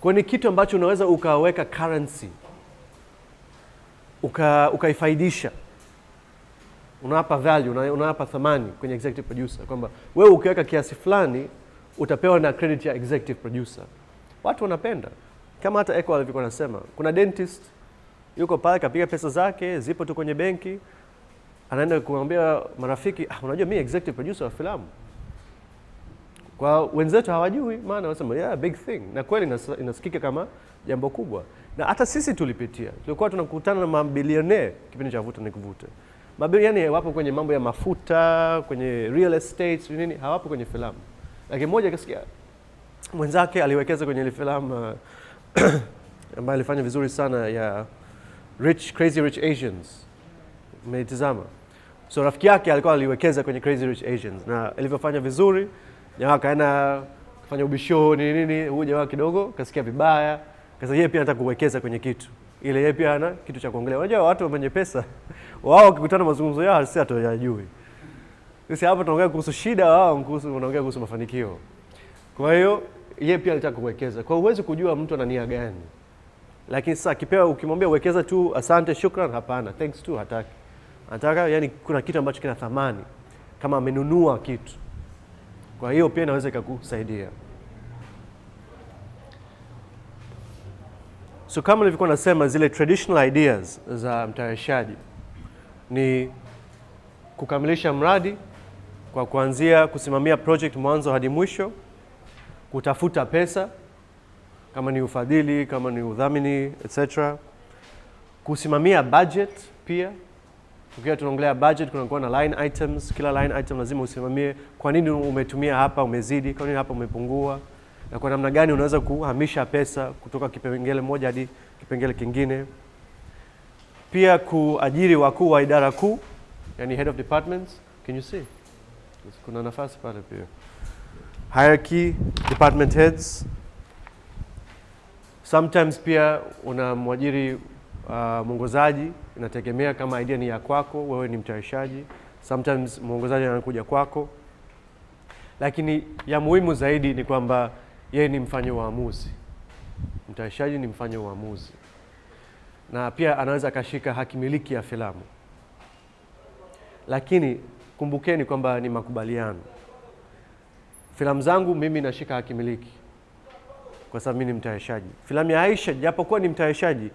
Kwa ni kitu ambacho unaweza ukaweka currency ukaifaidisha, unawapa value, unawapa thamani kwenye executive producer, kwamba wewe ukiweka kiasi fulani utapewa na credit ya executive producer. Watu wanapenda. Kama hata Eko alivyokuwa anasema, kuna dentist yuko pale kapiga pesa zake zipo tu kwenye benki, anaenda kumwambia marafiki, unajua mimi executive producer wa filamu. Kwa wenzetu hawajui, maana wanasema yeah, big thing. Na kweli inasikika kama jambo kubwa. Na hata sisi tulipitia. Tulikuwa tunakutana na mabilionea kipindi cha vuta ni kuvuta. Mabilionea wapo kwenye mambo ya mafuta, kwenye real estate, nini, hawapo kwenye filamu. Lakini mmoja akasikia mwenzake aliwekeza kwenye ile filamu ambayo alifanya vizuri sana ya Crazy Rich Asians. Umeitazama? So rafiki yake alikuwa aliwekeza kwenye Crazy Rich Asians na ilivyofanya vizuri, jamaa kaenda kufanya ubisho nini, huyu jamaa kidogo kasikia vibaya, kasa yeye pia anataka kuwekeza kwenye kitu. Ile yeye pia ana kitu cha kuongelea. Unajua watu wenye pesa wao wakikutana mazungumzo yao sisi hatuyajui. Sisi hapa tunaongea kuhusu shida, wao wanaongea kuhusu mafanikio. Kwa hiyo yeye pia alitaka kuwekeza. Kwa hiyo huwezi kujua mtu ana nia gani. Lakini sasa kipewa ukimwambia uwekeza tu asante shukran, hapana, thanks tu hataki. Anataka yani kuna kitu ambacho kina thamani kama amenunua kitu. Kwa hiyo pia inaweza ikakusaidia. So kama nilivyokuwa nasema, zile traditional ideas za mtayarishaji ni kukamilisha mradi kwa kuanzia kusimamia project mwanzo hadi mwisho, kutafuta pesa kama ni ufadhili, kama ni udhamini, etc. Kusimamia budget pia. Tukiwa tunaongelea budget, kunakuwa na line items. Kila line item lazima usimamie kwa nini umetumia hapa, umezidi, kwa nini hapa umepungua, na kwa namna gani unaweza kuhamisha pesa kutoka kipengele moja hadi kipengele kingine. Pia kuajiri wakuu wa idara kuu, yani head of departments. Can you see? Kuna nafasi pale pia. Hierarchy, department heads. Sometimes pia unamwajiri mwongozaji, inategemea kama idea ni ya kwako, wewe ni mtayarishaji. Sometimes mwongozaji anakuja kwako. Lakini ya muhimu zaidi ni kwamba yeye ni mfanya uamuzi. Mtayarishaji ni mfanya uamuzi. Na pia anaweza akashika haki miliki ya filamu. Lakini kumbukeni kwamba ni makubaliano. Filamu zangu mimi nashika haki miliki kwa sababu mimi ni mtayarishaji. Filamu ya Aisha japokuwa ni mtayarishaji,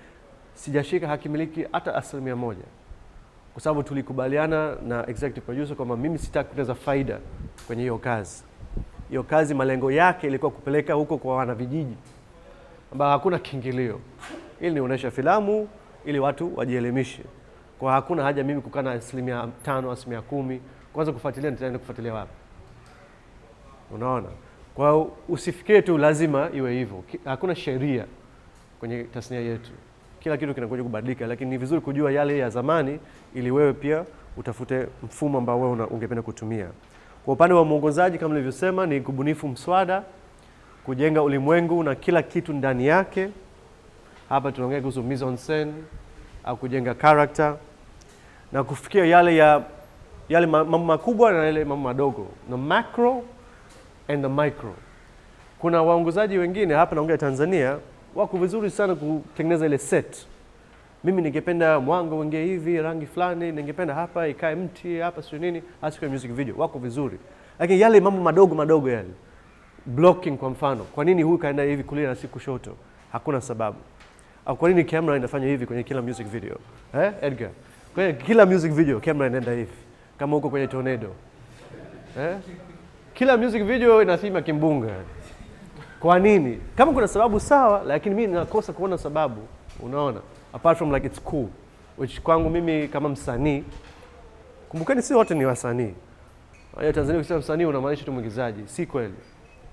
sijashika haki miliki hata 1%. Kwa sababu tulikubaliana na executive producer kwamba mimi sitaki kupoteza faida kwenye hiyo kazi. Hiyo kazi malengo yake ilikuwa kupeleka huko kwa wanavijiji ambao hakuna kiingilio. Ili nionyeshe filamu ili watu wajielimishe. Kwa hakuna haja mimi kukaa na 5%, 10%. Kwanza kufuatilia, nitaenda kufuatilia wapi? Unaona? Kwa usifikiri tu lazima iwe hivyo. Hakuna sheria kwenye tasnia yetu. Kila kitu kinakuja kubadilika, lakini ni vizuri kujua yale ya zamani ili wewe pia utafute mfumo ambao wewe ungependa kutumia. Kwa upande wa mwongozaji kama nilivyosema ni kubunifu mswada, kujenga ulimwengu na kila kitu ndani yake. Hapa tunaongea kuhusu mise en scène au kujenga character na kufikia yale mambo makubwa na yale mambo madogo, na macro and the micro. Kuna waongozaji wengine hapa naongea Tanzania wako vizuri sana kutengeneza ile set. Mimi ningependa mwanga uingie hivi, rangi fulani, ningependa hapa ikae mti, hapa sio nini, hasa kwa music video wako vizuri. Lakini yale mambo madogo yale, blocking kwa mfano, kwa nini huyu kaenda hivi kulia na si kushoto? Hakuna sababu. Au kwa nini camera inafanya hivi kwenye kila music video? Edgar. Kwenye kila music video camera inaenda hivi kama huko kwenye tornado. Kila music video ina theme kimbunga. Kwa nini? Kama kuna sababu sawa, lakini mimi nakosa kuona sababu. Unaona? Apart from like it's cool, which kwangu mimi kama msanii, kumbukeni si wote ni wasanii. Haya Tanzania ukisema msanii unamaanisha tu mwigizaji, si kweli.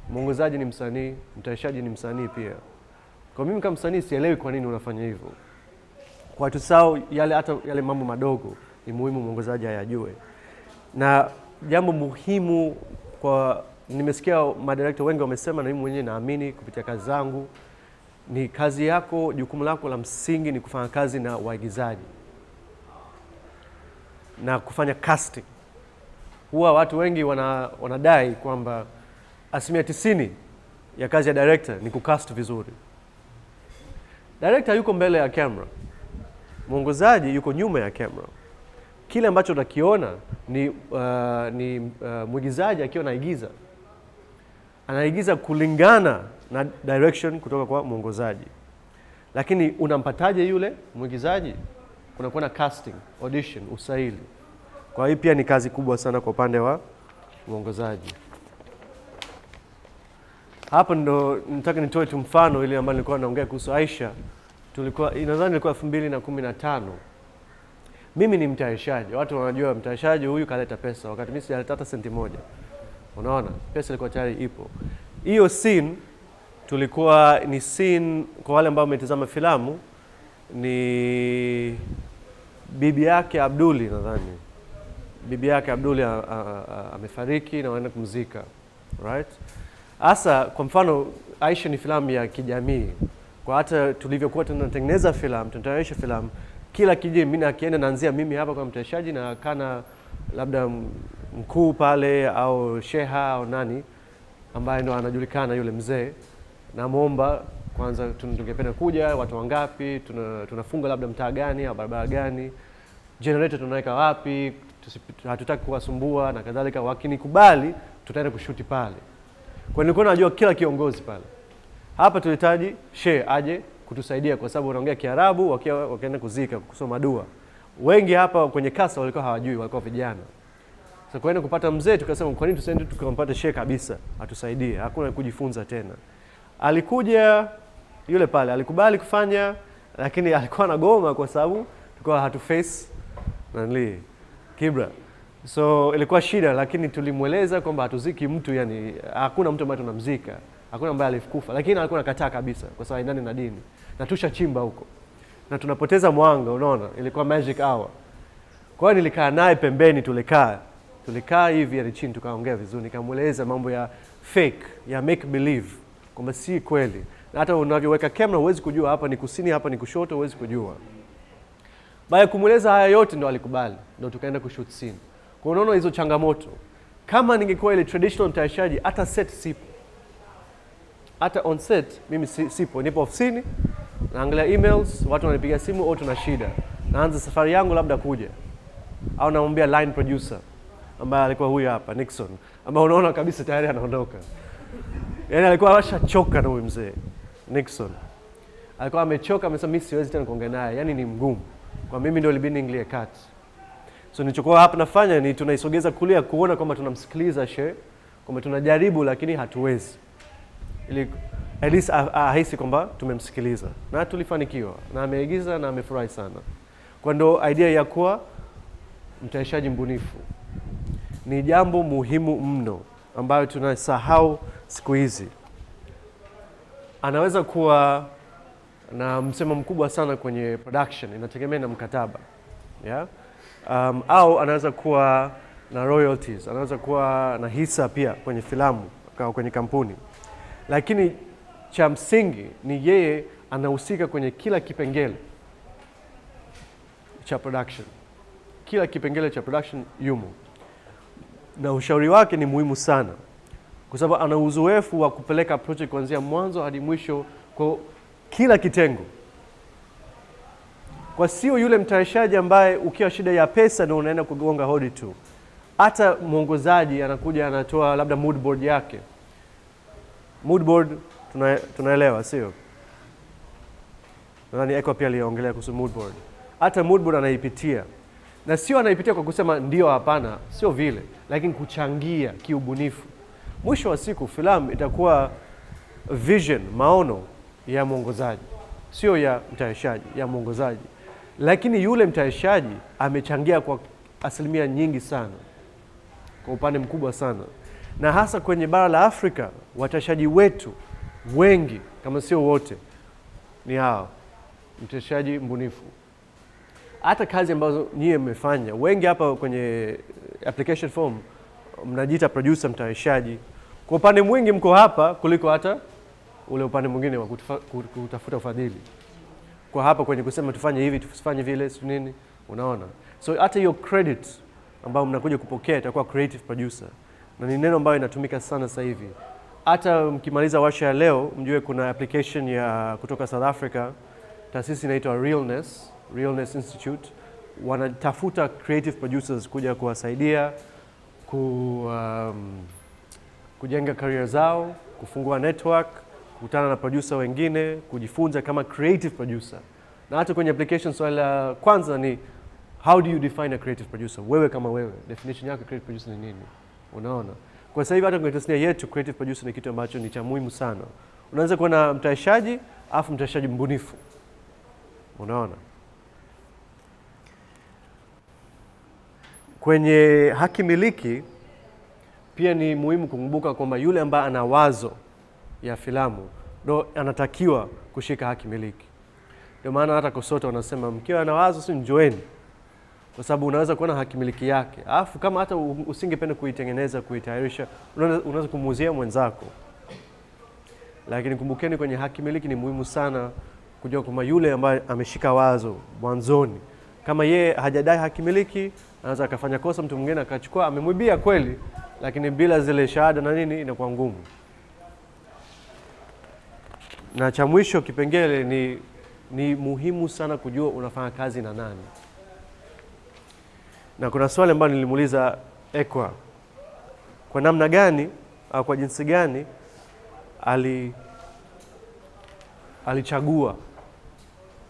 Mwongozaji ni msanii, mtayarishaji ni msanii pia. Kwa mimi kama msanii sielewi kwa nini unafanya hivyo. Kwa tusao yale mambo madogo ni muhimu mwongozaji ayajue. Na jambo muhimu kwa nimesikia madirector wengi wamesema na mimi mwenyewe naamini kupitia kazi zangu, ni kazi yako, jukumu lako la msingi ni kufanya kazi na waigizaji na kufanya casting. Huwa watu wengi wanadai kwamba 90% ya kazi ya director ni kucast vizuri. Director yuko mbele ya camera, Mwongozaji yuko nyuma ya kamera. Kile ambacho utakiona ni mwigizaji akiwa anaigiza kulingana na direction kutoka kwa mwongozaji. Lakini unampataje yule mwigizaji? Kunakuwa na casting, audition, usaili. Kwa hiyo pia ni kazi kubwa sana kwa upande wa mwongozaji. Hapa ndo nataka nitoe tu mfano ile ambayo nilikuwa naongea kuhusu Aisha. Nadhani ilikuwa 2015. Mimi ni mtayarishaji. Watu wanajua mtayarishaji huyu kaleta pesa, wakati mimi sijaleta hata senti moja. Unaona? Pesa ilikuwa tayari ipo. Hiyo scene ni scene kwa wale ambao wametazama filamu, ni bibi yake Abduli, nadhani. Bibi yake Abduli amefariki na wanaenda kumzika. Right? Asa kwa mfano Aisha ni filamu ya kijamii. Kwa hata tulivyokuwa tunatengeneza filamu, tunatayarisha filamu, kila kijiji mimi akienda naanzia mimi hapa kwa mtayarishaji na kana labda mkuu pale au sheha au nani ambaye ndo anajulikana yule mzee, namuomba kwanza tungependa kuja watu wangapi, tunafunga labda mtaa gani au barabara gani, generator tunaweka wapi, hatutaki kuwasumbua na kadhalika. Wakinikubali tutaenda kushuti pale. Kwa nilikuwa najua kila kiongozi pale. Hapa tulihitaji shehe aje kutusaidia kwa sababu wanaongea Kiarabu, wakaenda kuzika, kusoma dua. Wengi hapa kwenye kasa walikuwa hawajui, walikuwa vijana. Sasa kwenda kupata mzee tukasema kwa nini tusiende tukampata shehe kabisa atusaidie, hakuna kujifunza tena. Alikuja yule pale, alikubali kufanya, lakini alikuwa na goma kwa sababu tulikuwa hatuface kibra. So ilikuwa shida, lakini tulimweleza kwamba hatuziki mtu, yani hakuna mtu ambaye tunamzika, hakuna ambaye alikufa, lakini alikuwa anakataa kabisa kwa sababu ndani na dini. Na tushachimba huko. Na tunapoteza mwanga, unaona? Ilikuwa magic hour. Kwa hiyo nilikaa naye pembeni, tulikaa hivi yani chini tukaongea vizuri, nikamueleza mambo ya fake, ya make believe, kwamba si kweli. Na hata unavyoweka kamera huwezi kujua hapa ni kusini, hapa ni kushoto, huwezi kujua. Baada ya kumueleza haya yote ndo alikubali, ndo tukaenda kushoot scene. Kwa unaona hizo changamoto. Kama ningekuwa ile traditional mtayarishaji, hata set sipo. Hata on set mimi sipo, nipo ofisini, naangalia emails, watu wananipigia simu, au tuna shida. Naanza safari yangu labda kuja. Au namwambia line producer ambaye alikuwa huyu hapa Nixon, ambaye unaona kabisa tayari anaondoka. Yaani alikuwa ashachoka na huyu mzee Nixon. Alikuwa amechoka, amesema mimi siwezi tena kuongea naye, yani ni mgumu. Kwa mimi ndio ilibidi niingilie kati. So nilichokuwa hapa nafanya ni tunaisogeza kulia kuona kwamba tunamsikiliza shehe, kwamba tunajaribu lakini hatuwezi. Ili at least ahisi kwamba tumemsikiliza. Na tulifanikiwa. Na ameigiza na amefurahi sana. Kwa ndo idea ya kuwa mtayarishaji mbunifu ni jambo muhimu mno ambayo tunasahau siku hizi. Anaweza kuwa na msemo mkubwa sana kwenye production, inategemea na mkataba. Yeah? Au anaweza kuwa na royalties, anaweza kuwa na hisa pia kwenye filamu au kwenye kampuni. Lakini cha msingi ni yeye anahusika kwenye kila kipengele cha production. Kila kipengele cha production yumo. Na ushauri wake ni muhimu sana. Kwa sababu ana uzoefu wa kupeleka project kuanzia mwanzo hadi mwisho kwa kila kitengo. Kwa sio yule mtayarishaji ambaye ukiwa shida ya pesa ndio unaenda kugonga hodi tu. Hata mwongozaji anakuja anatoa labda mood board yake. Mood board tunaelewa, sio? Nadhani Eko pia aliongelea kuhusu mood board. Hata mood board anaipitia. Na sio anaipitia kwa kusema ndio hapana, sio vile, lakini kuchangia kiubunifu. Mwisho wa siku filamu itakuwa vision, maono ya mwongozaji, sio ya mtayarishaji, ya mwongozaji. Lakini yule mtayarishaji amechangia kwa asilimia nyingi sana, kwa upande mkubwa sana. Na hasa kwenye bara la Afrika, watayarishaji wetu wengi, kama sio wote, ni hao mtayarishaji mbunifu. Hata kazi ambazo nyie mmefanya, wengi hapa kwenye application form mnajiita producer, mtayarishaji. Kwa upande mwingi mko hapa kuliko hata ule upande mwingine wa kutafuta ufadhili. Kwa hapa kwenye kusema tufanye hivi, tufanye vile, si nini, unaona. So hata hiyo credit ambayo mnakuja kupokea itakuwa creative producer. Na ni neno ambayo inatumika sana sasa hivi. Hata mkimaliza warsha ya leo, mjue kuna application ya kutoka South Africa, taasisi inaitwa Realness, Realness Institute wanatafuta creative producers kuja kuwasaidia kujenga career zao, kufungua network, kukutana na producer wengine, kujifunza kama creative producer. Na hata kwenye application swali la kwanza ni how do you define a creative producer? Wewe kama wewe, definition yako creative producer ni nini? Unaona? Kwa sasa hivi hata kwenye tasnia yetu creative producer ni kitu ambacho ni cha muhimu sana. Unaweza kuwa na mtayarishaji, afu mtayarishaji mbunifu. Unaona? Kwenye haki miliki pia ni muhimu kukumbuka kwamba yule ambaye ana wazo ya filamu ndo anatakiwa kushika haki miliki. Ndio maana hata KOSOTA wanasema mkiwa na wazo si njoeni, kwa sababu unaweza kuona haki miliki yake. Alafu kama hata usingependa kuitengeneza, kuitayarisha, unaweza kumuuzia mwenzako. Lakini kumbukeni kwenye haki miliki ni muhimu sana kujua kwamba yule ambaye ameshika wazo mwanzoni, kama yeye hajadai haki miliki, anaweza akafanya kosa, mtu mwingine akachukua, amemwibia kweli, lakini bila zile shahada na nini inakuwa ngumu. Na cha mwisho kipengele ni muhimu sana kujua unafanya kazi na nani. Na kuna swali ambalo nilimuuliza Ekwa, kwa namna gani au kwa jinsi gani alichagua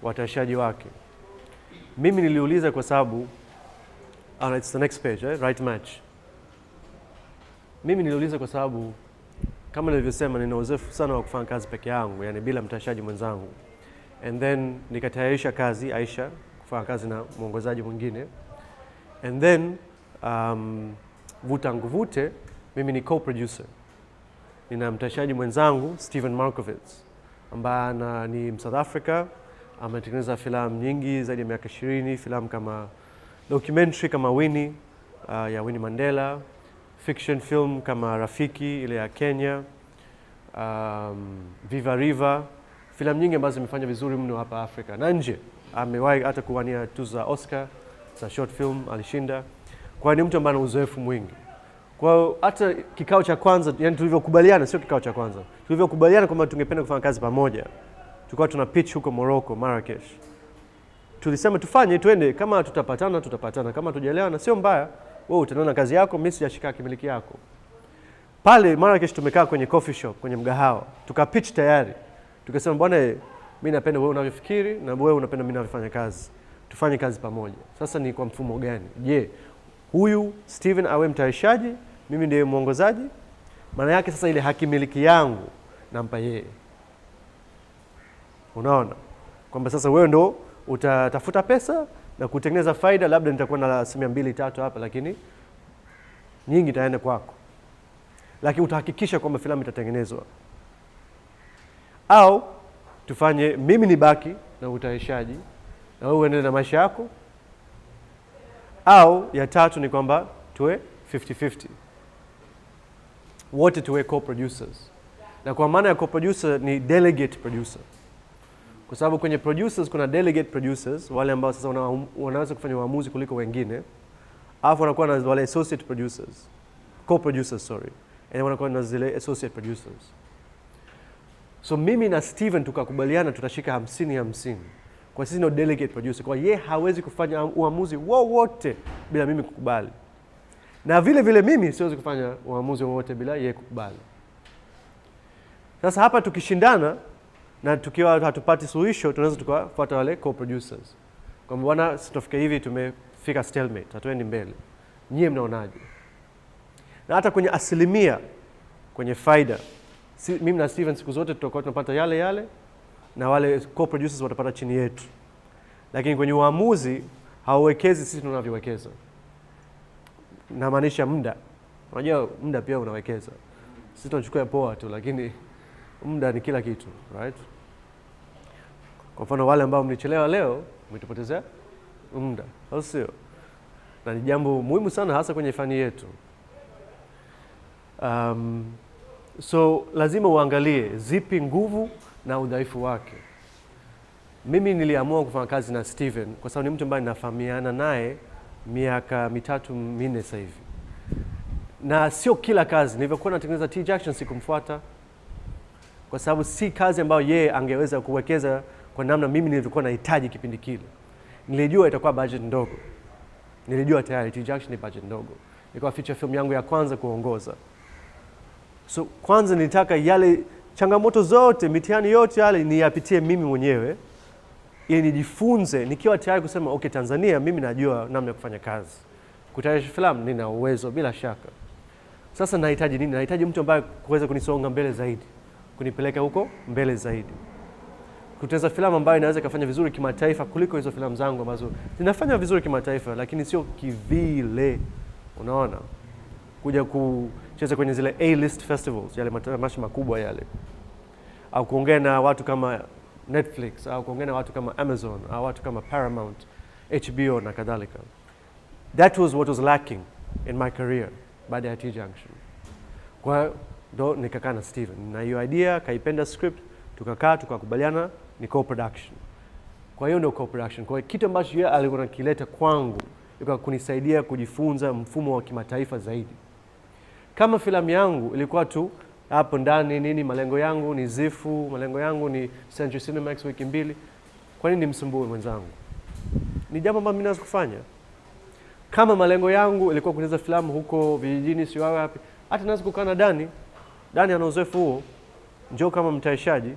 watayarishaji wake. Mimi niliuliza kwa sababu it's the next page, right match. Mimi niliuliza kwa sababu kama nilivyosema nina uzoefu sana wa kufanya kazi peke yangu, yani bila mtayarishaji mwenzangu. And then nikatayarisha kazi Aisha kufanya kazi na mwongozaji mwingine. And then vuta nguvute mimi ni co-producer. Nina mtayarishaji mwenzangu Steven Markovitz ambaye ni South Africa, ametengeneza filamu nyingi zaidi ya miaka 20, filamu kama documentary kama Winnie ya Winnie Mandela, fiction film kama Rafiki ile ya Kenya, Viva River, filamu nyingi ambazo zimefanya vizuri mno hapa Afrika na nje. Amewahi hata kuwania tuzo za Oscar za short film, alishinda. Kwa ni mtu ambaye ana uzoefu mwingi. Kwa hata kikao cha kwanza, yani tulivyokubaliana, sio kikao cha kwanza, tulivyokubaliana kwamba tungependa kufanya kazi pamoja, tulikuwa tuna pitch huko Morocco, Marrakesh. Tulisema tufanye, twende, kama tutapatana, kama tujaelewana sio mbaya, wewe utaona kazi yako, mimi sijashika kimiliki yako. Pale Marrakesh tumekaa kwenye coffee shop, kwenye mgahawa, tukapitch tayari. Tukasema bwana, mimi napenda wewe unavyofikiri na wewe unapenda mimi ninavyofanya kazi. Tufanye kazi pamoja. Sasa ni kwa mfumo gani? Je, huyu Steven awe mtayarishaji, mimi ndiye mwongozaji? Maana yake sasa ile haki miliki yangu nampa yeye. Unaona? Kwamba sasa wewe ndo utatafuta pesa na kutengeneza faida, labda nitakuwa na 200-300 hapa, lakini nyingi itaenda kwako. Lakini utahakikisha kwamba filamu itatengenezwa. Au tufanye mimi nibaki na utayarishaji na wewe uendelee na maisha yako. Au ya tatu ni kwamba tuwe 50-50. Wote tuwe co-producers. Na kwa maana ya co-producer ni delegate producer. Kwa sababu kwenye producers kuna delegate producers, wale ambao sasa wanaweza kufanya uamuzi kuliko wengine. Alafu wanakuwa na wale associate producers. Co-producers, sorry. Na wanakuwa na zile associate producers. So mimi na Steven tukakubaliana tutashika 50-50. Kwa sisi ndio delegate producer. Kwa yeye hawezi kufanya uamuzi wowote bila mimi kukubali. Na vile vile mimi siwezi kufanya uamuzi wowote bila yeye kukubali. Sasa hapa tukishindana na tukiwa hatupati suluhisho, tunaweza tukafuata wale co-producers. Kwa bwana, sitofika hivi, tumefika stalemate, hatuendi mbele. Nyie mnaonaje? Na hata kwenye asilimia, kwenye faida, mimi na Steven siku zote tutakuwa tunapata yale na wale co-producers watapata chini yetu. Lakini kwenye uamuzi hauwekezi sisi tunavyowekeza. Namaanisha muda. Unajua muda pia unawekeza. Sisi tunachukua poa tu, lakini muda ni kila kitu, right? Kwa mfano wale ambao mlichelewa leo, mmetupotezea muda, au sio? Na ni jambo muhimu sana hasa kwenye fani yetu. So lazima uangalie zipi nguvu na udhaifu wake. Mimi niliamua kufanya kazi na Steven kwa sababu ni mtu ambaye nafahamiana naye miaka 3-4 sasa hivi. Na sio kila kazi, nilivyokuwa natengeneza T Jackson sikumfuata. Kwa sababu si kazi ambayo yeye angeweza kuwekeza kwa namna mimi nilivyokuwa nahitaji kipindi kile. nilijua itakuwa budget ndogo. Nilijua tayari TUZUNGUMZE ni budget ndogo. Ilikuwa feature film yangu ya kwanza kuongoza. So kwanza nilitaka yale changamoto zote, mitihani yote yale niyapitie mimi mwenyewe ili nijifunze nikiwa tayari kusema okay, Tanzania mimi najua namna ya kufanya kazi. Kutayarisha filamu nina uwezo bila shaka. Sasa nahitaji nini? Nahitaji mtu ambaye kuweza kunisonga mbele zaidi, kunipeleka huko mbele zaidi. Kutengeneza filamu ambayo inaweza kufanya vizuri kimataifa kuliko hizo filamu zangu ambazo zinafanya vizuri kimataifa lakini sio kivile. Unaona? Kuja kucheza kwenye zile A-list festivals, yale matamasha makubwa yale. Au kuongea na watu kama Netflix, au kuongea na watu kama Amazon, au watu kama Paramount, HBO na kadhalika. That was what was lacking in my career baada ya TUZUNGUMZE. Kwa ndo nikakaa na Steven na hiyo idea, kaipenda script, tukakaa tukakubaliana ni co-production. Kwa hiyo ndio co-production. Kwa hiyo kitu ambacho yeye alikuwa anakileta kwangu ilikuwa kunisaidia kujifunza mfumo wa kimataifa zaidi. Kama filamu yangu ilikuwa tu hapo ndani nini, malengo yangu ni zifu, malengo yangu ni Century Cinemax wiki 2, kwa nini nimsumbue mwenzangu? Ni jambo ambalo mimi naweza kufanya. Kama malengo yangu ilikuwa kutengeneza filamu huko vijijini si wapi, hata naweza kukaa na Dani. Dani ana uzoefu huo. Njoo kama mtayarishaji,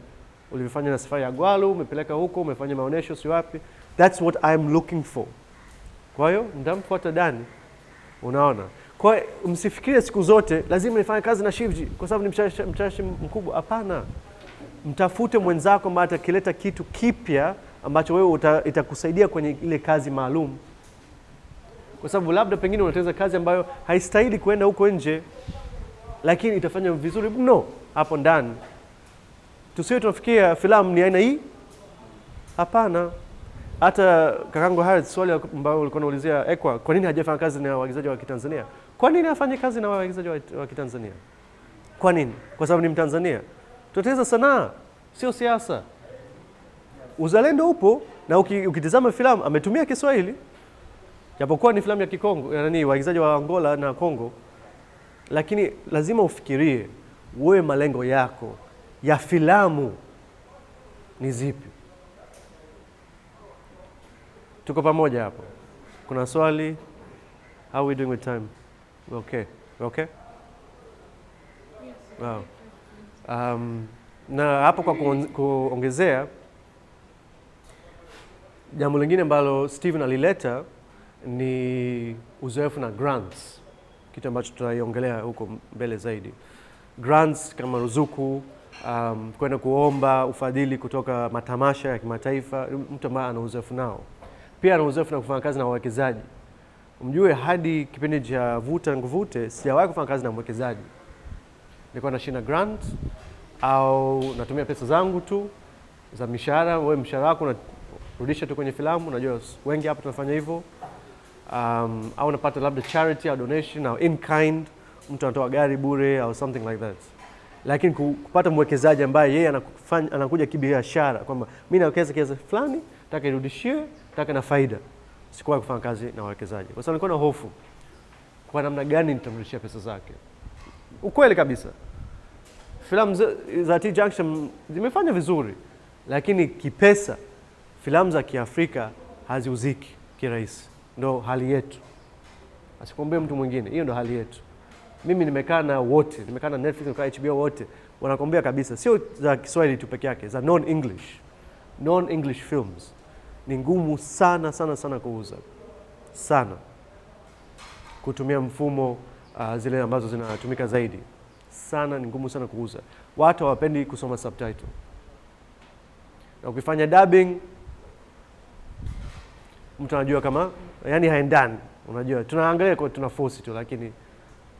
ulifanya na safari ya Gwalu, umepeleka huko, umefanya maonesho si wapi. That's what I'm looking for. Kwa hiyo ndamfuata Dani. Unaona? Kwa hiyo msifikirie siku zote lazima nifanye kazi na Shivji kwa sababu ni mtayarishaji mkubwa. Hapana. Mtafute mwenzako ambaye atakileta kitu kipya ambacho wewe itakusaidia kwenye ile kazi maalum. Kwa sababu labda pengine unatengeneza kazi ambayo haistahili kwenda huko nje lakini itafanya vizuri mno hapo ndani. Tusiwe tunafikia filamu ni aina hii. Hapana. Hata kakangu Harith, swali ambalo ulikuwa unaulizia Ekwa, kwa nini hajafanya kazi na waigizaji wa Kitanzania? Kwa nini afanye kazi na waigizaji wa Kitanzania? Kwa nini? Kwa sababu ni Mtanzania. Tunatengeneza sanaa, sio siasa. Uzalendo upo na ukitizama filamu ametumia Kiswahili. Japokuwa ni filamu ya Kikongo, yani waigizaji wa Angola na Kongo. Lakini lazima ufikirie wewe malengo yako ya filamu ni zipi? Tuko pamoja hapo. Kuna swali? How are we doing with time? Okay. Okay? Wow. Na hapo kwa kuongezea jambo lingine ambalo Steven alileta ni uzoefu na grants. Kitu ambacho tutaiongelea huko mbele zaidi. Grants kama ruzuku, kwenda kuomba ufadhili kutoka matamasha ya kimataifa, mtu ambaye ana uzoefu nao. Pia ana uzoefu na kufanya kazi na wawekezaji. Mjue hadi kipindi cha vuta nguvute sijawahi kufanya kazi na mwekezaji. Nilikuwa nashinda grant au natumia pesa zangu tu za mishahara. Wewe mshahara wako unarudisha tu kwenye filamu, unajua wengi hapa tunafanya hivyo. Au unapata labda charity au donation au in kind, mtu anatoa gari bure au something like that. Lakini kupata mwekezaji ambaye yeye anakuja kibiashara kwamba mimi nawekeza kiasi fulani, nataka irudishie, nataka na faida. Sikuwahi kufanya kazi na wawekezaji. Kwa sababu nilikuwa na hofu kwa namna gani nitamrudishia pesa zake. Ukweli kabisa. Filamu za TUZUNGUMZE zimefanya vizuri, lakini kipesa filamu za Kiafrika haziuziki kirahisi. Ndo hali yetu. Asikwambie mtu mwingine, hiyo ndo hali yetu. Mimi nimekaa na wote, nimekaa na Netflix, nimekaa HBO wote, wanakwambia kabisa sio za Kiswahili tu peke yake, za non-English films ni ngumu sana sana sana kuuza. Sana. Kutumia mfumo zile ambazo zinatumika zaidi. Sana ni ngumu sana kuuza. Watu hawapendi kusoma subtitle. Na ukifanya dubbing mtu anajua kama yani haendani. Unajua tunaangalia kwa tuna force tu, lakini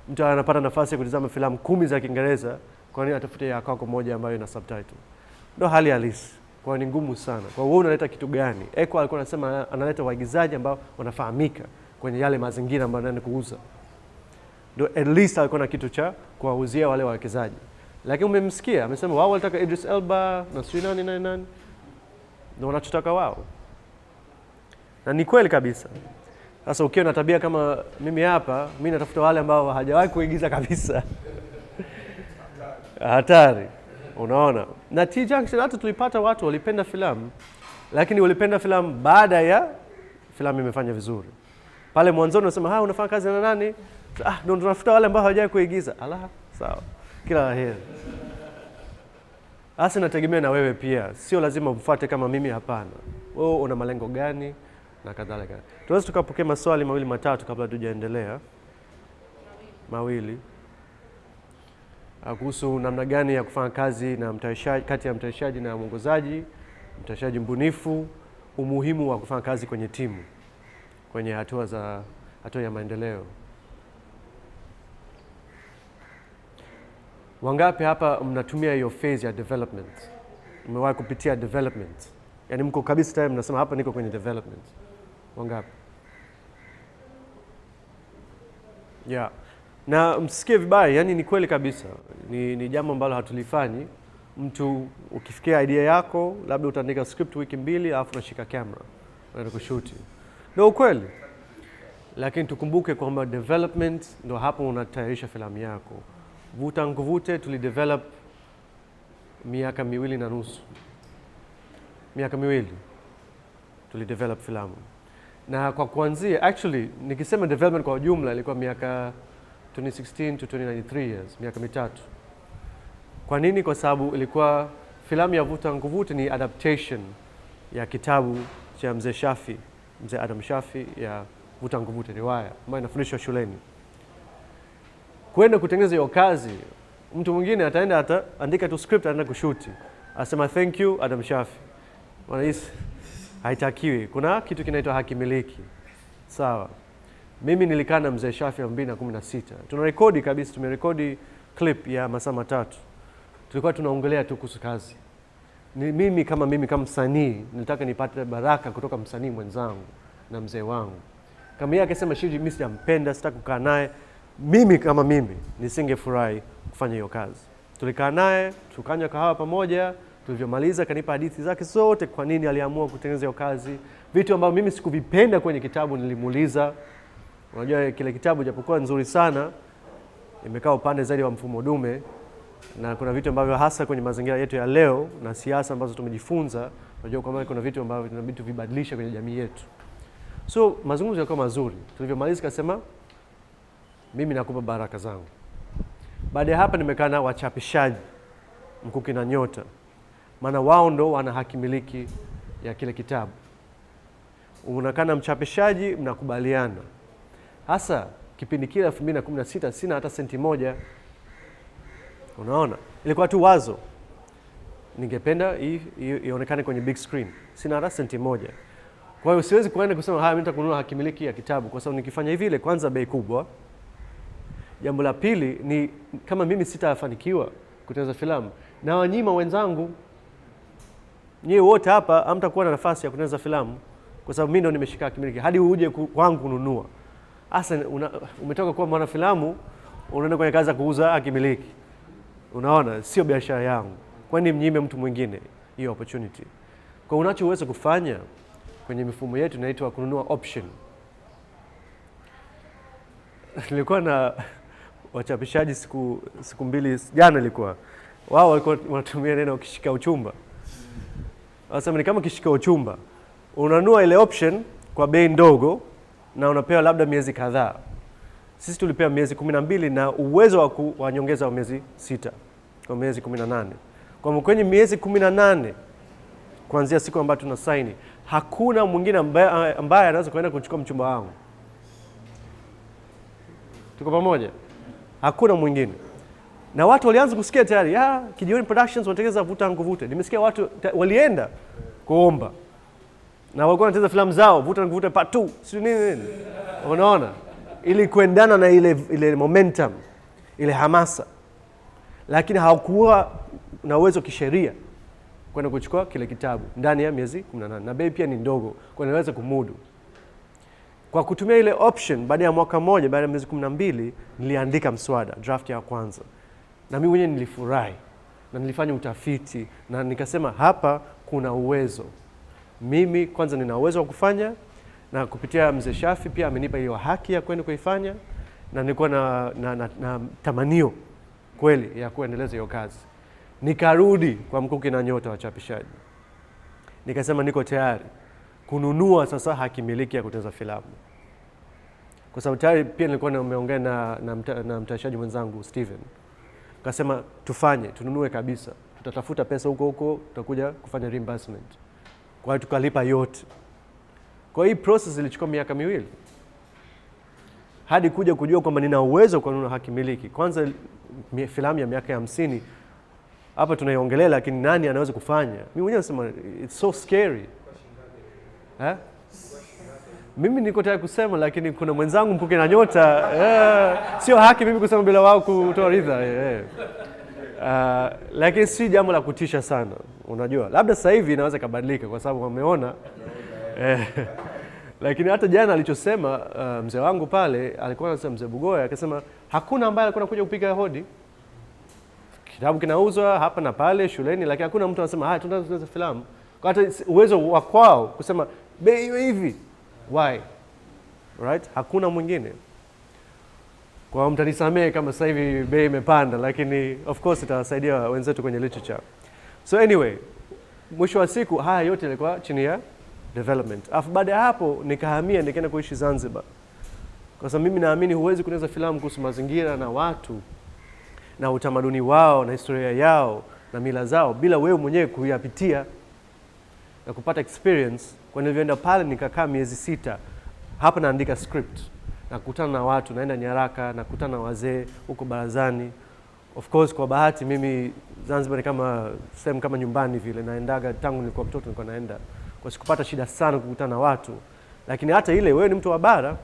mtu anapata nafasi ya kutazama filamu 10 za Kiingereza, kwa nini atafute ya kwako moja ambayo ina subtitle? Ndio hali halisi. Kwa ni ngumu sana. Kwa wewe unaleta kitu gani? Eko alikuwa anasema analeta waigizaji ambao wanafahamika kwenye yale mazingira ambayo anaenda kuuza. Ndio at least alikuwa na kitu cha kuwauzia wale wawekezaji. Lakini umemsikia amesema wao wanataka Idris Elba na sio nani. Ndio wanachotaka wao. Na ni kweli kabisa. Sasa ukiwa na tabia kama mimi hapa, mimi natafuta wale ambao hajawahi kuigiza kabisa. Hatari. Unaona? Na TUZUNGUMZE hata tulipata watu walipenda filamu, lakini walipenda filamu baada ya filamu imefanya vizuri. Pale mwanzoni unasema unafanya kazi na nani? Ndio tunafuta wale ambao hawajawahi kuigiza. Sawa. Kila la heri. Hasa nategemea na wewe pia. Sio lazima ufuate kama mimi, hapana. Wewe una malengo gani na kadhalika. Tunaweza tukapokea maswali mawili matatu kabla tujaendelea. Mawili. Kuhusu namna gani ya kufanya kazi na mtayarishaji, kati ya mtayarishaji na mwongozaji, mtayarishaji mbunifu, umuhimu wa kufanya kazi kwenye timu, kwenye hatua ya maendeleo. Wangapi hapa mnatumia hiyo phase ya development? Mmewahi kupitia development? Yaani mko kabisa tayari mnasema hapa niko kwenye development. Wangapi? Yeah. Na msisikie vibaya, yani ni kweli kabisa. Ni jambo ambalo hatulifanyi. Mtu ukifikia idea yako, labda utaandika script wiki 2 alafu unashika camera, unaenda kushoot. Ndio ukweli. Lakini tukumbuke kwamba development ndio hapo unatayarisha filamu yako. Vuta nkuvute tulidevelop miaka 2.5. Miaka 2 tulidevelop filamu. Na kwa kuanzia, actually nikisema development kwa ujumla ilikuwa miaka 2016 to 2093 years, miaka 3. Kwa nini? Kwa sababu ilikuwa filamu ya Vuta Nkuvute ni adaptation ya kitabu cha mzee Adam Shafi ya Vuta Nkuvute, riwaya ambayo inafundishwa shuleni. Kwenda kutengeneza hiyo kazi, mtu mwingine ataandika tu script, anaenda kushuti, asema thank you Adam Shafi. Wanahisi haitakiwi. Kuna kitu kinaitwa haki miliki. Sawa. Mimi nilikaa na mzee Shafi 2016. Tunarekodi kabisa, tumerekodi clip ya masaa 3. Tulikuwa tunaongelea tu kuhusu kazi. Mimi kama msanii, nilitaka nipate baraka kutoka msanii mwenzangu na mzee wangu. Kama yeye akisema Shiji mimi sijampenda, sitaki kukaa naye, mimi nisingefurahi kufanya hiyo kazi. Tulikaa naye, tukanywa kahawa pamoja, tulivyomaliza kanipa hadithi zake zote kwa nini aliamua kutengeneza hiyo kazi. Vitu ambavyo mimi sikuvipenda kwenye kitabu nilimuuliza. Unajua kile kitabu japokuwa nzuri sana, imekaa upande zaidi wa mfumo dume, na kuna vitu ambavyo hasa kwenye mazingira yetu ya leo na siasa ambazo tumejifunza, unajua kwamba kuna vitu ambavyo tunabidi tuvibadilishe kwenye jamii yetu. So mazungumzo yalikuwa mazuri. Tulivyomaliza kasema mimi nakupa baraka zangu. Baada ya hapa nimekaa na wachapishaji Mkuki na Nyota. Maana wao ndo wana haki miliki ya kile kitabu. Unakaa na mchapishaji, mnakubaliana. Hasa kipindi kile 2016 sina hata senti moja. Unaona? Ilikuwa tu wazo. Ningependa ionekane kwenye big screen. Sina hata senti moja. Kwa hiyo siwezi kuenda kusema mimi nitakununua haki miliki ya kitabu, kwa sababu nikifanya hivi ile kwanza bei kubwa. Jambo la pili ni kama mimi sitafanikiwa kutengeneza filamu na wanyima wenzangu, nyie wote hapa hamtakuwa na nafasi ya kutengeneza filamu kwa sababu mimi ndo nimeshika haki miliki hadi uje kwangu kununua. Hasa umetoka kuwa mwana filamu unaenda kwenye kazi ya kuuza haki miliki. Unaona, sio biashara yangu. Kwani mnyime mtu mwingine hiyo opportunity. Kwa unachoweza kufanya kwenye mifumo yetu inaitwa kununua option. Nilikuwa na wachapishaji siku 2 jana ilikuwa. Wao walikuwa wanatumia neno kishika uchumba. Wasema ni kama kishika uchumba. Unanunua ile option kwa bei ndogo na unapewa labda miezi kadhaa. Sisi tulipewa miezi 12 na uwezo wa nyongeza wa miezi 6 kwa miezi 18. Kwa kwenye miezi 18 kuanzia siku ambayo tuna saini, hakuna mwingine ambaye anaweza kwenda kuchukua mchumba wangu. Tuko pamoja? Hakuna mwingine. Na watu walianza kusikia tayari, Kijiweni Productions wanatengeneza Vuta Nkuvute. Nimesikia watu walienda kuomba. Na walikuwa wanatengeneza filamu zao, Vuta Nkuvute part 2, sio nini. Unaona? Ili kuendana na ile momentum, ile hamasa. Lakini hawakuwa na uwezo kisheria kwenda kuchukua kile kitabu ndani ya miezi 18. Na bei pia ni ndogo, kwa naweza kumudu. Kwa kutumia ile option, baada ya mwaka mmoja, baada ya miezi 12, niliandika mswada, draft ya kwanza. Na mimi mwenyewe nilifurahi, na nilifanya utafiti, na nikasema hapa kuna uwezo. Mimi kwanza nina uwezo wa kufanya, na kupitia mzee Shafi pia amenipa hiyo haki ya kwenda kuifanya, na nilikuwa na tamanio kweli ya kuendeleza hiyo kazi. Nikarudi kwa Mkuki na Nyota wachapishaji. Nikasema niko tayari kununua sasa haki miliki ya kutengeneza filamu. Kwa sababu tayari pia nilikuwa nimeongea na mtayarishaji mwenzangu Steven. Akasema tununue kabisa. Tutatafuta pesa huko tutakuja kufanya reimbursement. Kwa hiyo tukalipa yote. Kwa hiyo hii process ilichukua miaka 2. Hadi kuja kujua kwamba nina uwezo kununua haki miliki. Kwanza filamu ya miaka 50 hapa tunaiongelea, lakini nani anaweza kufanya? Mimi mwenyewe nasema it's so scary. Mimi niko tayari kusema, lakini kuna mwenzangu mkuke na nyota. Sio haki mimi kusema bila wao kutoa ridha. Lakini si jambo la kutisha sana. Unajua, labda sasa hivi inaweza kubadilika kwa sababu wameona. Lakini hata jana alichosema mzee wangu pale, alikuwa anasema mzee Bugoya, akasema hakuna ambaye alikuwa anakuja kupiga hodi. Kitabu kinauzwa hapa na pale shuleni, lakini hakuna mtu anasema tunataka kutengeneza filamu. Kwa hata uwezo wa kwao kusema bei iwe hivi. Why? Right? Hakuna mwingine. Kwa mtanisamee kama sasa hivi bei imepanda, lakini of course itawasaidia wenzetu kwenye literature. So anyway, mwisho wa siku haya yote yalikuwa chini ya development. Alafu baada ya hapo nikahamia nikaenda kuishi Zanzibar. Kwa sababu mimi naamini huwezi kutengeneza filamu kuhusu mazingira na watu na utamaduni wao na historia yao na mila zao bila wewe mwenyewe kuyapitia na kupata experience. Kwa nilivyoenda pale nikakaa miezi 6. Hapa naandika script. Nakutana na watu, naenda nyaraka, nakutana na wazee huko barazani. Of course kwa bahati mimi Zanzibar ni kama sehemu kama nyumbani vile, naendaga tangu nilikuwa mtoto nilikuwa naenda. Kwa sikupata shida sana kukutana na watu. Lakini hata ile wewe ni mtu wa bara,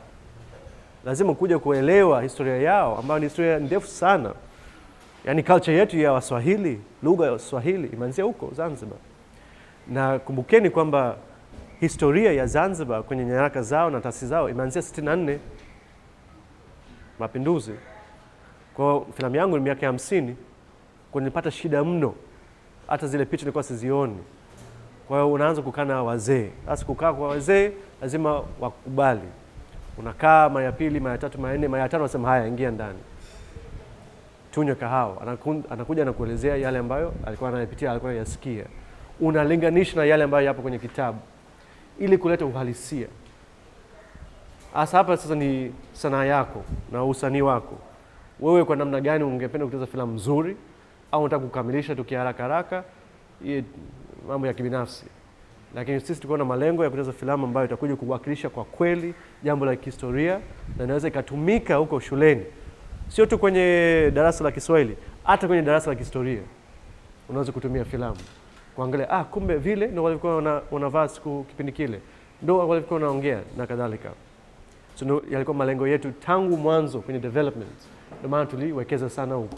lazima kuja kuelewa historia yao ambayo ni historia ndefu sana. Yaani culture yetu ya Waswahili, lugha ya Waswahili imeanzia huko Zanzibar. Na kumbukeni kwamba historia ya Zanzibar kwenye nyaraka zao na taasisi zao imeanzia 64 mapinduzi. Kwa filamu yangu ni miaka 50, kwa nilipata shida mno. Hata zile picha nilikuwa sizioni. Kwa hiyo unaanza kukaa na wazee. Sasa kukaa kwa wazee lazima wakubali. Unakaa mara ya pili, mara ya tatu, mara ya nne, mara ya tano unasema haya ingia ndani. Tunywe kahawa. Anakuja na kuelezea yale ambayo alikuwa anayapitia, alikuwa anayasikia. Unalinganisha na yale ambayo yapo kwenye kitabu ili kuleta uhalisia. Hasa hapa sasa ni sanaa yako na usanii wako. Wewe kwa namna gani ungependa kutengeneza filamu nzuri au unataka kukamilisha tu kiharaka haraka? Hii mambo ya kibinafsi. Lakini sisi tuko na malengo ya kutengeneza filamu ambayo itakuja kuwakilisha kwa kweli jambo la historia na inaweza ikatumika huko shuleni. Sio tu kwenye darasa la Kiswahili, hata kwenye darasa la historia. Unaweza kutumia filamu kuangalia kumbe vile ndio walikuwa wanavaa siku kipindi kile. Ndio walikuwa wanaongea na kadhalika. So yalikuwa malengo yetu tangu mwanzo kwenye development. Ndio maana tuliwekeza sana huko.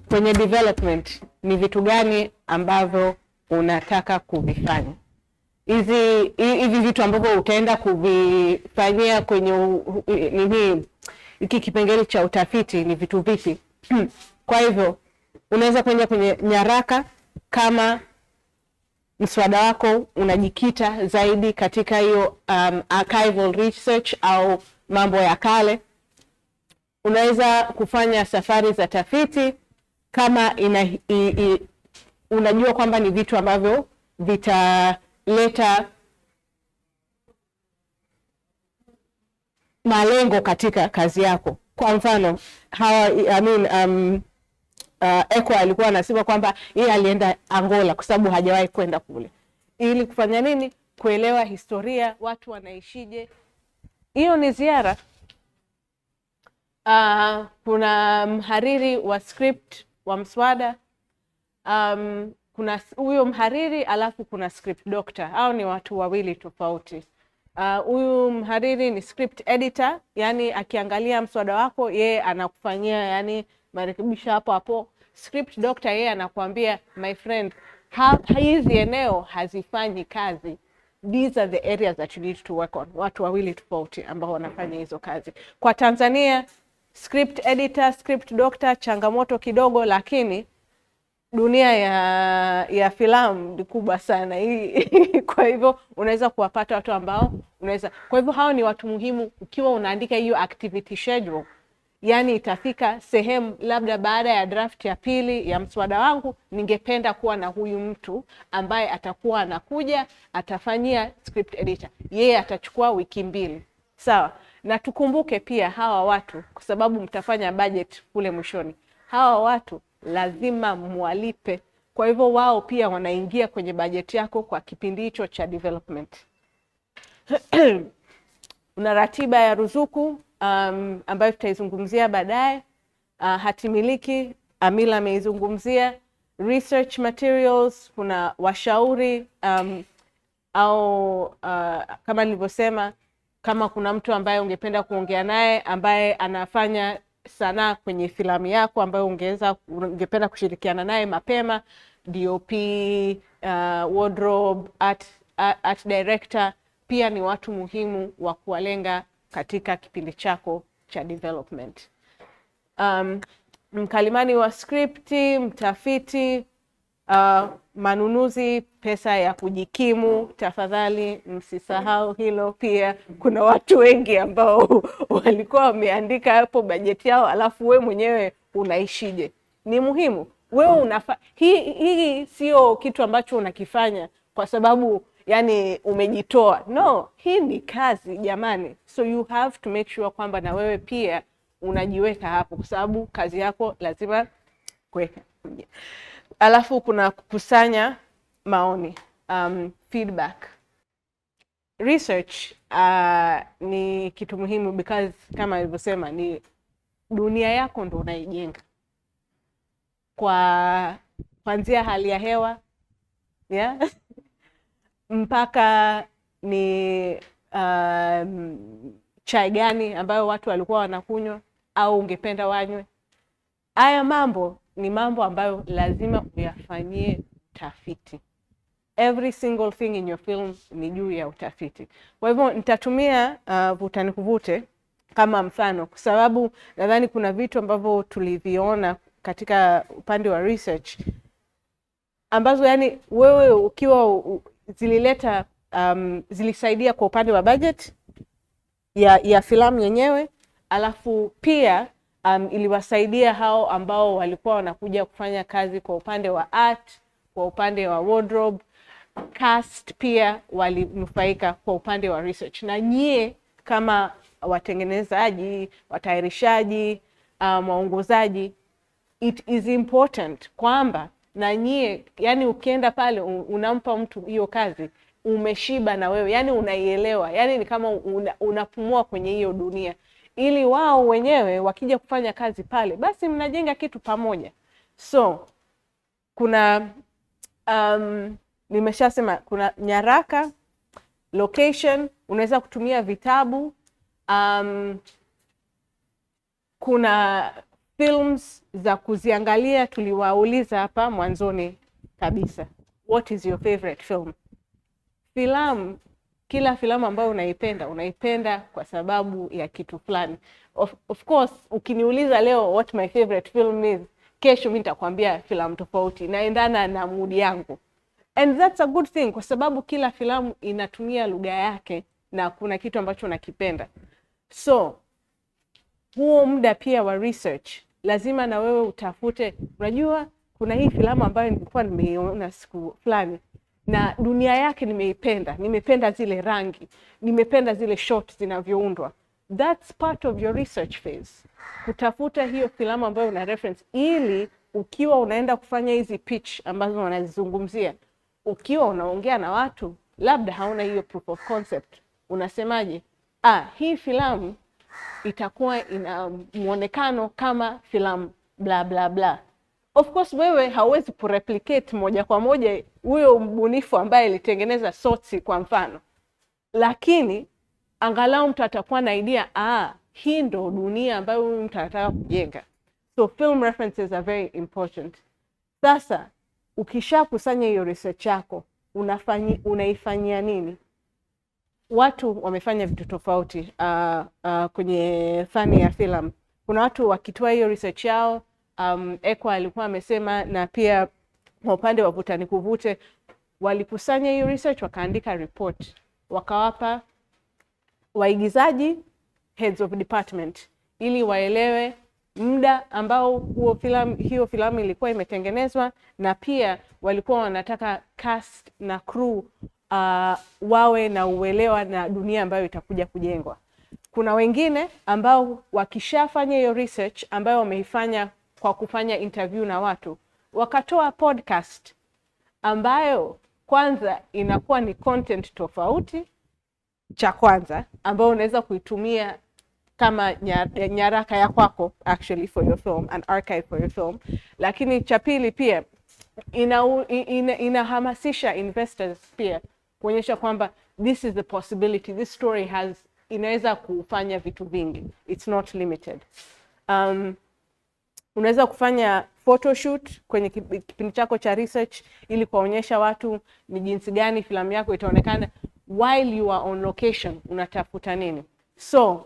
Kwenye development ni vitu gani ambavyo unataka kuvifanya? Hivi vitu ambavyo utaenda kuvifanyia kwenye hiki kipengele cha utafiti ni vitu vipi? Kwa hivyo unaweza kwenda kwenye nyaraka kama mswada wako unajikita zaidi katika hiyo archival research au mambo ya kale. Unaweza kufanya safari za tafiti kama unajua kwamba ni vitu ambavyo vitaleta malengo katika kazi yako. Kwa mfano, Eko alikuwa anasema kwamba yeye alienda Angola kwa sababu hajawahi kwenda kule. Ili kufanya nini? Kuelewa historia, watu wanaishije. Hiyo ni ziara. Kuna mhariri wa script wa mswada. Kuna huyo mhariri alafu kuna script doctor. Hao ni watu wawili tofauti. Huyu mhariri ni script editor, yani akiangalia mswada wako yeye anakufanyia yani marekebisho hapo hapo. Script doctor yeye anakuambia my friend, hizi eneo hazifanyi kazi. These are the areas that you need to work on. Watu wawili tofauti ambao wanafanya hizo kazi. Kwa Tanzania, script editor, script doctor, changamoto kidogo, lakini dunia ya filamu ni kubwa sana. Kwa hivyo unaweza kuwapata watu ambao unaweza. Kwa hivyo hao ni watu muhimu ukiwa unaandika hiyo activity schedule. Yani itafika sehemu labda baada ya draft ya pili ya mswada wangu, ningependa kuwa na huyu mtu ambaye atakuwa anakuja atafanyia script editor. Yeye atachukua wiki 2. Sawa. Na tukumbuke pia hawa watu, kwa sababu mtafanya budget kule mwishoni, hawa watu lazima mwalipe. Kwa hivyo wao pia wanaingia kwenye budget yako kwa kipindi hicho cha development. Una ratiba ya ruzuku ambayo tutaizungumzia baadaye. Hatimiliki Amila ameizungumzia. Research materials, kuna washauri au kama nilivyosema, kama kuna mtu ambaye ungependa kuongea naye ambaye anafanya sanaa kwenye filamu yako ambayo ungependa kushirikiana naye mapema, DOP, wardrobe, art director, pia ni watu muhimu wa kuwalenga katika kipindi chako cha development. Mkalimani wa skripti, mtafiti, manunuzi, pesa ya kujikimu, tafadhali msisahau hilo pia. Kuna watu wengi ambao walikuwa wameandika hapo bajeti yao, alafu we mwenyewe unaishije. Ni muhimu wewe hii sio kitu ambacho unakifanya kwa sababu yani umejitoa. No, hii ni kazi jamani. So you have to make sure kwamba na wewe pia unajiweka hapo, kwa sababu kazi yako lazima kuweka. Alafu kuna kukusanya maoni, feedback. Research ni kitu muhimu because kama nilivyosema, ni dunia yako ndo unaijenga. Kuanzia hali ya hewa, yeah? Mpaka ni chai gani ambayo watu walikuwa wanakunywa au ungependa wanywe. Haya mambo ni mambo ambayo lazima uyafanyie utafiti. Every single thing in your film ni juu ya utafiti. Kwa hivyo nitatumia vuta nikuvute kama mfano, kwa sababu nadhani kuna vitu ambavyo tuliviona katika upande wa research ambazo yani wewe ukiwa zilileta zilisaidia kwa upande wa budget ya filamu yenyewe, alafu pia iliwasaidia hao ambao walikuwa wanakuja kufanya kazi kwa upande wa art, kwa upande wa wardrobe, cast pia walinufaika kwa upande wa research. Na nyie kama watengenezaji, watayarishaji, waongozaji, it is important kwamba na nyie, yani ukienda pale unampa mtu hiyo kazi, umeshiba na wewe, yani unaielewa, yani ni kama unapumua kwenye hiyo dunia, ili wao wenyewe wakija kufanya kazi pale, basi mnajenga kitu pamoja. So kuna nimeshasema kuna nyaraka, location, unaweza kutumia vitabu, kuna films za kuziangalia. Tuliwauliza hapa mwanzoni kabisa, what is your favorite film? Filamu, kila filamu ambayo unaipenda kwa sababu ya kitu fulani. Of course, ukiniuliza leo what my favorite film is, kesho mimi nitakwambia filamu tofauti, naendana na mood yangu. And that's a good thing, kwa sababu kila filamu inatumia lugha yake na kuna kitu ambacho nakipenda. So huo muda pia wa research lazima na wewe utafute. Unajua kuna hii filamu ambayo nilikuwa nimeiona siku fulani na dunia yake nimependa zile rangi, nimependa zile shots zinavyoundwa. That's part of your research phase. Kutafuta hiyo filamu ambayo una reference, ili ukiwa unaenda kufanya hizi pitch ambazo wanazizungumzia, ukiwa unaongea na watu labda hauna hiyo proof of concept, unasemaje? Hii filamu itakuwa ina muonekano kama filamu bla bla bla. Of course wewe hauwezi kureplicate moja kwa moja huyo mbunifu ambaye alitengeneza Sotsi kwa mfano, lakini angalau mtu atakuwa na idea, hii ndo dunia ambayo huyu mtu anataka kujenga. So film references are very important. Sasa ukishakusanya hiyo research yako, unaifanyia nini? Watu wamefanya vitu tofauti kwenye fani ya filamu. Kuna watu wakitoa hiyo research yao, Ekwa alikuwa amesema, na pia kwa upande wa vuta nikuvute walikusanya hiyo research, wakaandika report, wakawapa waigizaji, heads of department, ili waelewe muda ambao hiyo filamu ilikuwa imetengenezwa, na pia walikuwa wanataka cast na crew wawe na uelewa na dunia ambayo itakuja kujengwa. Kuna wengine ambao wakishafanya hiyo research ambayo wameifanya kwa kufanya interview na watu, wakatoa podcast ambayo kwanza inakuwa ni content tofauti, cha kwanza ambayo unaweza kuitumia kama nyaraka ya kwako actually for your film, an archive for your film. Lakini cha pili pia inahamasisha investors pia kuonyesha kwamba this is the possibility, this story inaweza kufanya vitu vingi, it's not limited. Unaweza kufanya photoshoot kwenye kipindi chako cha research ili kuwaonyesha watu ni jinsi gani filamu yako itaonekana while you are on location, unatafuta nini. So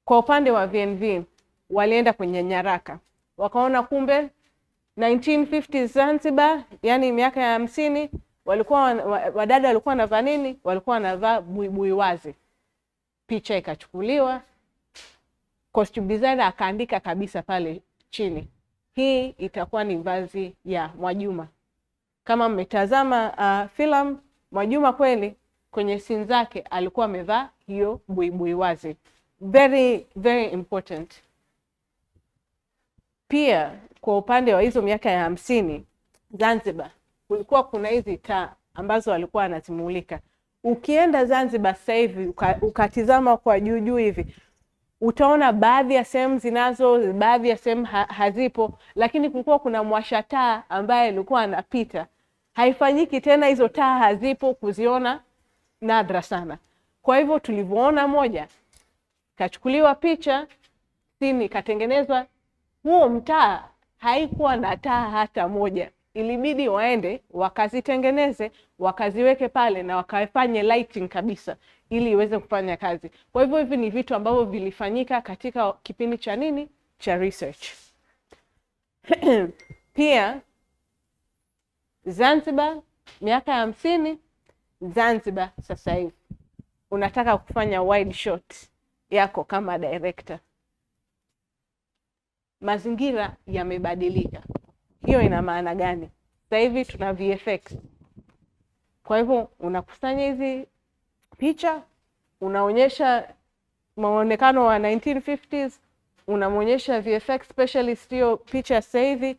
kwa upande wa VNV walienda kwenye nyaraka, wakaona kumbe 1950s Zanzibar, yani miaka ya 50, walikuwa wadada walikuwa wanavaa nini? Walikuwa wanavaa buibui wazi. Picha ikachukuliwa, costume designer akaandika kabisa pale chini, hii itakuwa ni vazi ya Mwajuma. Kama mmetazama film, Mwajuma kweli kwenye scene zake alikuwa amevaa hiyo buibui wazi. Very very important. Pia kwa upande wa hizo miaka ya 50 Zanzibar kulikuwa kuna hizi taa ambazo walikuwa wanazimulika. Ukienda Zanzibar sasa hivi ukatizama kwa juu hivi, utaona baadhi ya sehemu zinazo, baadhi ya sehemu hazipo, lakini kulikuwa kuna mwasha taa ambaye alikuwa anapita. Haifanyiki tena, hizo taa hazipo, kuziona nadra sana. Kwa hivyo tulivyoona moja, kachukuliwa picha, sini katengenezwa, huo mtaa haikuwa na taa hata moja. Ilibidi waende wakazitengeneze, wakaziweke pale na wakafanye lighting kabisa ili iweze kufanya kazi. Kwa hivyo hivi ni vitu ambavyo vilifanyika katika kipindi cha nini? Cha research. Pia Zanzibar miaka ya 50, Zanzibar sasa hivi unataka kufanya wide shot yako kama director, mazingira yamebadilika. Hiyo ina maana gani? Sasa hivi tuna VFX. Kwa hivyo unakusanya hizi picha, unaonyesha maonekano wa 1950s, unamonyesha VFX specialist hiyo picha sasa hivi,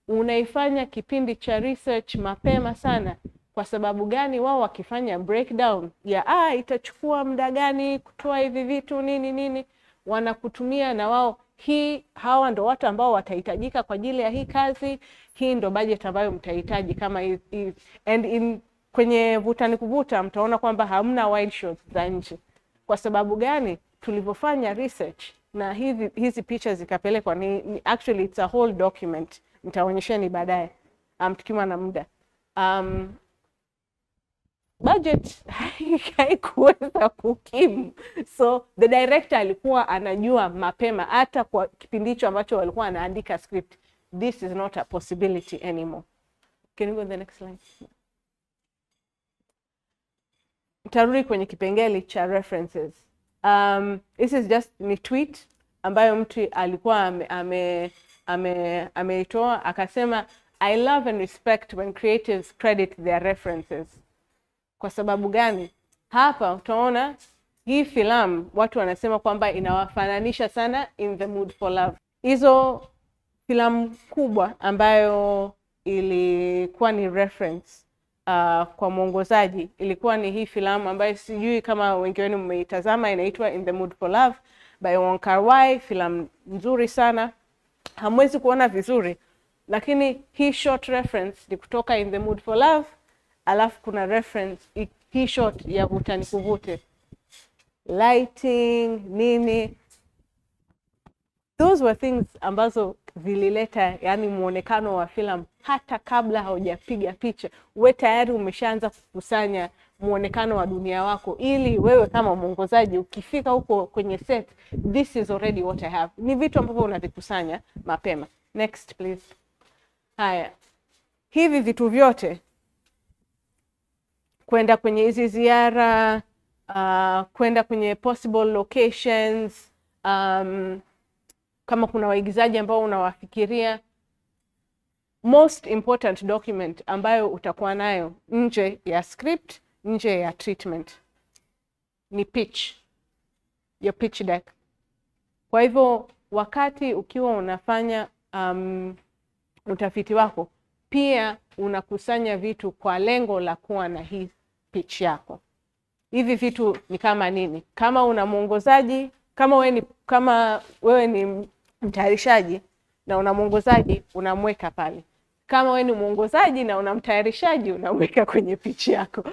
unaifanya kipindi cha research mapema sana. Kwa sababu gani? Wao wakifanya breakdown ya itachukua muda gani kutoa hivi vitu nini, wanakutumia na wao hawa ndo watu ambao watahitajika kwa ajili ya hii kazi, hii ndo budget ambayo mtahitaji kama hii. And kwenye vuta ni kuvuta mtaona kwamba hamna wide shots za nje. Kwa sababu gani? Tulivyofanya research na hizi picha zikapelekwa, ni actually it's a whole document, nitaonyesheni baadaye tukiwa na muda. Budget haikuweza kukimu, so the director alikuwa anajua mapema, hata kwa kipindi hicho ambacho walikuwa wanaandika script, this is not a possibility anymore. Can you go to the next slide? Tarudi kwenye kipengele cha references. This is just ni tweet ambayo mtu alikuwa ameitoa, akasema I love and respect when creatives credit their references. Kwa sababu gani? Hapa utaona hii filamu watu wanasema kwamba inawafananisha sana In the Mood for Love. Hizo filamu kubwa ambayo ilikuwa ni reference kwa mwongozaji ilikuwa ni hii filamu ambayo sijui kama wengi wenu mmeitazama, inaitwa In the Mood for Love by Wong Kar-wai. Filamu nzuri sana, hamwezi kuona vizuri, lakini hii short reference ni kutoka In the Mood for Love, alafu kuna reference hii short ya vuta ni kuvute, lighting nini. Those were things ambazo zilileta yani muonekano wa filamu hata kabla haujapiga picha. Wewe tayari umeshaanza kukusanya muonekano wa dunia wako, ili wewe kama mwongozaji ukifika huko kwenye set, this is already what I have. Ni vitu ambavyo unavikusanya mapema. Next please. Haya, hivi vitu vyote, kwenda kwenye hizi ziara, kwenda kwenye possible locations, kama kuna waigizaji ambao unawafikiria, most important document ambayo utakuwa nayo nje ya script, nje ya treatment, ni pitch, your pitch deck. Kwa hivyo wakati ukiwa unafanya utafiti wako, pia unakusanya vitu kwa lengo la kuwa na hii pitch yako. Hivi vitu ni kama nini? Kama una mwongozaji, kama wewe ni mtayarishaji na una mwongozaji, unamweka pale. Kama wewe ni mwongozaji na una mtayarishaji, unamweka kwenye pitch yako.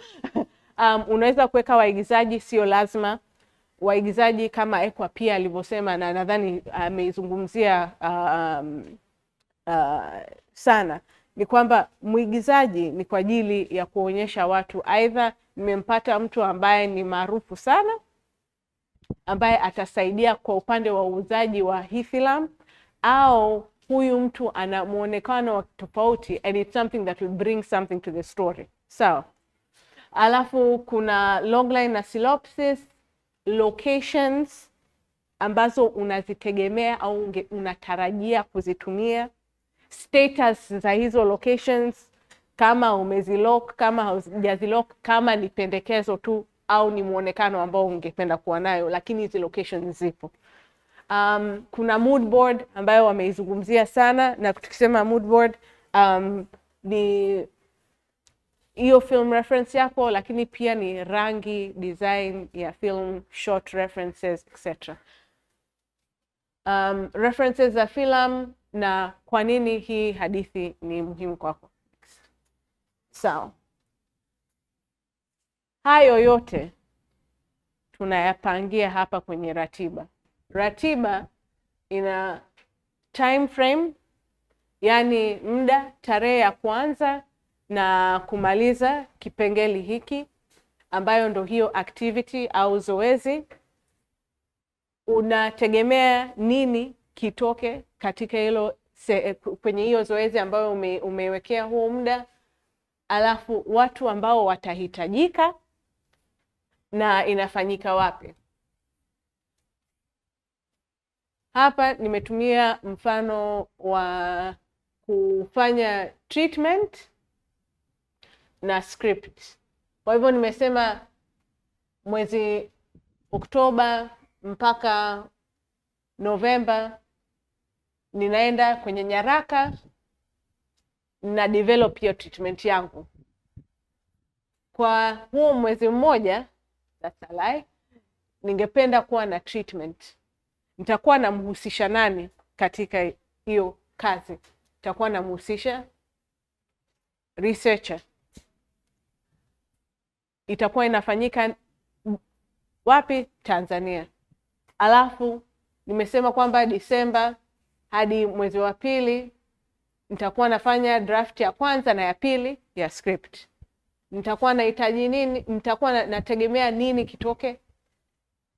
Unaweza kuweka waigizaji, sio lazima. Waigizaji kama Ekwa pia alivyosema, na nadhani ameizungumzia sana, ni kwamba mwigizaji ni kwa ajili ya kuonyesha watu, aidha nimempata mtu ambaye ni maarufu sana, ambaye atasaidia kwa upande wa uuzaji wa hii filamu, au huyu mtu ana muonekano wa tofauti and it's something that will bring something to the story. So, alafu kuna logline na synopsis, locations ambazo unazitegemea au unatarajia kuzitumia, status za hizo locations, kama umezilock, kama hujazilock, kama ni pendekezo tu au ni muonekano ambao ungependa kuwa nayo, lakini hizi locations zipo. Kuna mood board ambayo wameizungumzia sana, na tukisema mood board ni hiyo film reference yako, lakini pia ni rangi, design ya film, short references, etc. References za film na kwa nini hii hadithi ni muhimu kwako. Sawa. Hayo yote tunayapangia hapa kwenye ratiba. Ratiba ina time frame, yani muda, tarehe ya kuanza na kumaliza kipengele hiki, ambayo ndo hiyo activity au zoezi. Unategemea nini kitoke katika hilo kwenye hiyo zoezi ambayo umewekea huo muda, alafu watu ambao watahitajika na inafanyika wapi. Hapa nimetumia mfano wa kufanya treatment na script. Kwa hivyo nimesema mwezi Oktoba mpaka Novemba ninaenda kwenye nyaraka na develop hiyo treatment yangu. Kwa huo mwezi mmoja, that's a lie, ningependa kuwa na treatment. Nitakuwa namhusisha nani katika hiyo kazi? Nitakuwa namhusisha researcher. Itakuwa inafanyika wapi? Tanzania. Alafu nimesema kwamba Disemba hadi mwezi wa pili nitakuwa nafanya draft ya kwanza na ya pili ya script. Nitakuwa nahitaji nini? Nitakuwa nategemea nini kitoke?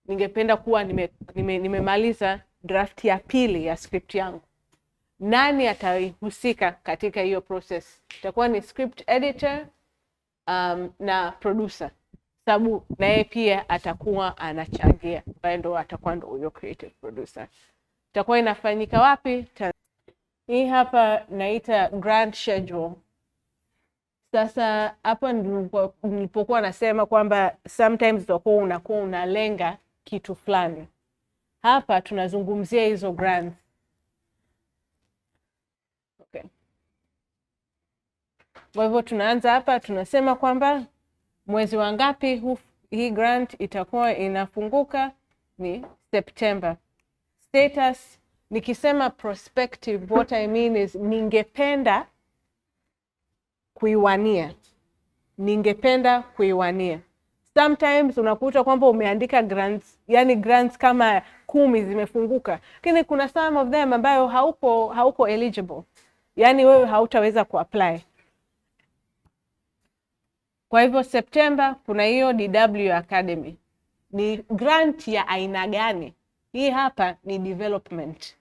Ningependa kuwa nimemaliza draft ya pili ya script yangu. Nani atahusika katika hiyo process? Itakuwa ni script editor na producer, sababu na yeye pia atakuwa anachangia, ndo atakuwa ndo huyo creative producer. Itakuwa inafanyika wapi? Hii hapa naita grand schedule. Sasa hapa nilipokuwa nasema kwamba sometimes unakuwa unalenga kitu fulani. Hapa tunazungumzia hizo grants. Okay. Kwa hivyo tunaanza hapa, tunasema kwamba mwezi wa ngapi hii grant itakuwa inafunguka? Ni September. Status, nikisema prospective, what I mean is ningependa kuiwania. Ningependa kuiwania. Sometimes unakuta kwamba umeandika grants, yani grants kama 10 zimefunguka, lakini kuna some of them ambayo hauko eligible. Yani wewe hautaweza kuapply. Kwa hivyo September kuna hiyo DW Akademie. Ni grant ya aina gani? Hii hapa ni development.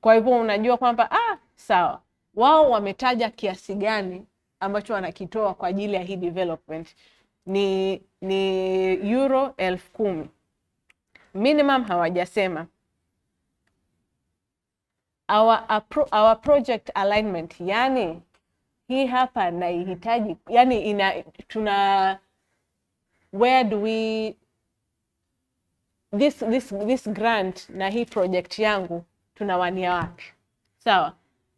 Kwa hivyo unajua kwamba sawa, wao wametaja kiasi gani ambacho wanakitoa kwa ajili ya hii development. Ni euro 10,000. minimum hawajasema. Our project alignment, yani hii hapa naihitaji, yani where do we this grant na hii project yangu tunawania wapi? Sawa.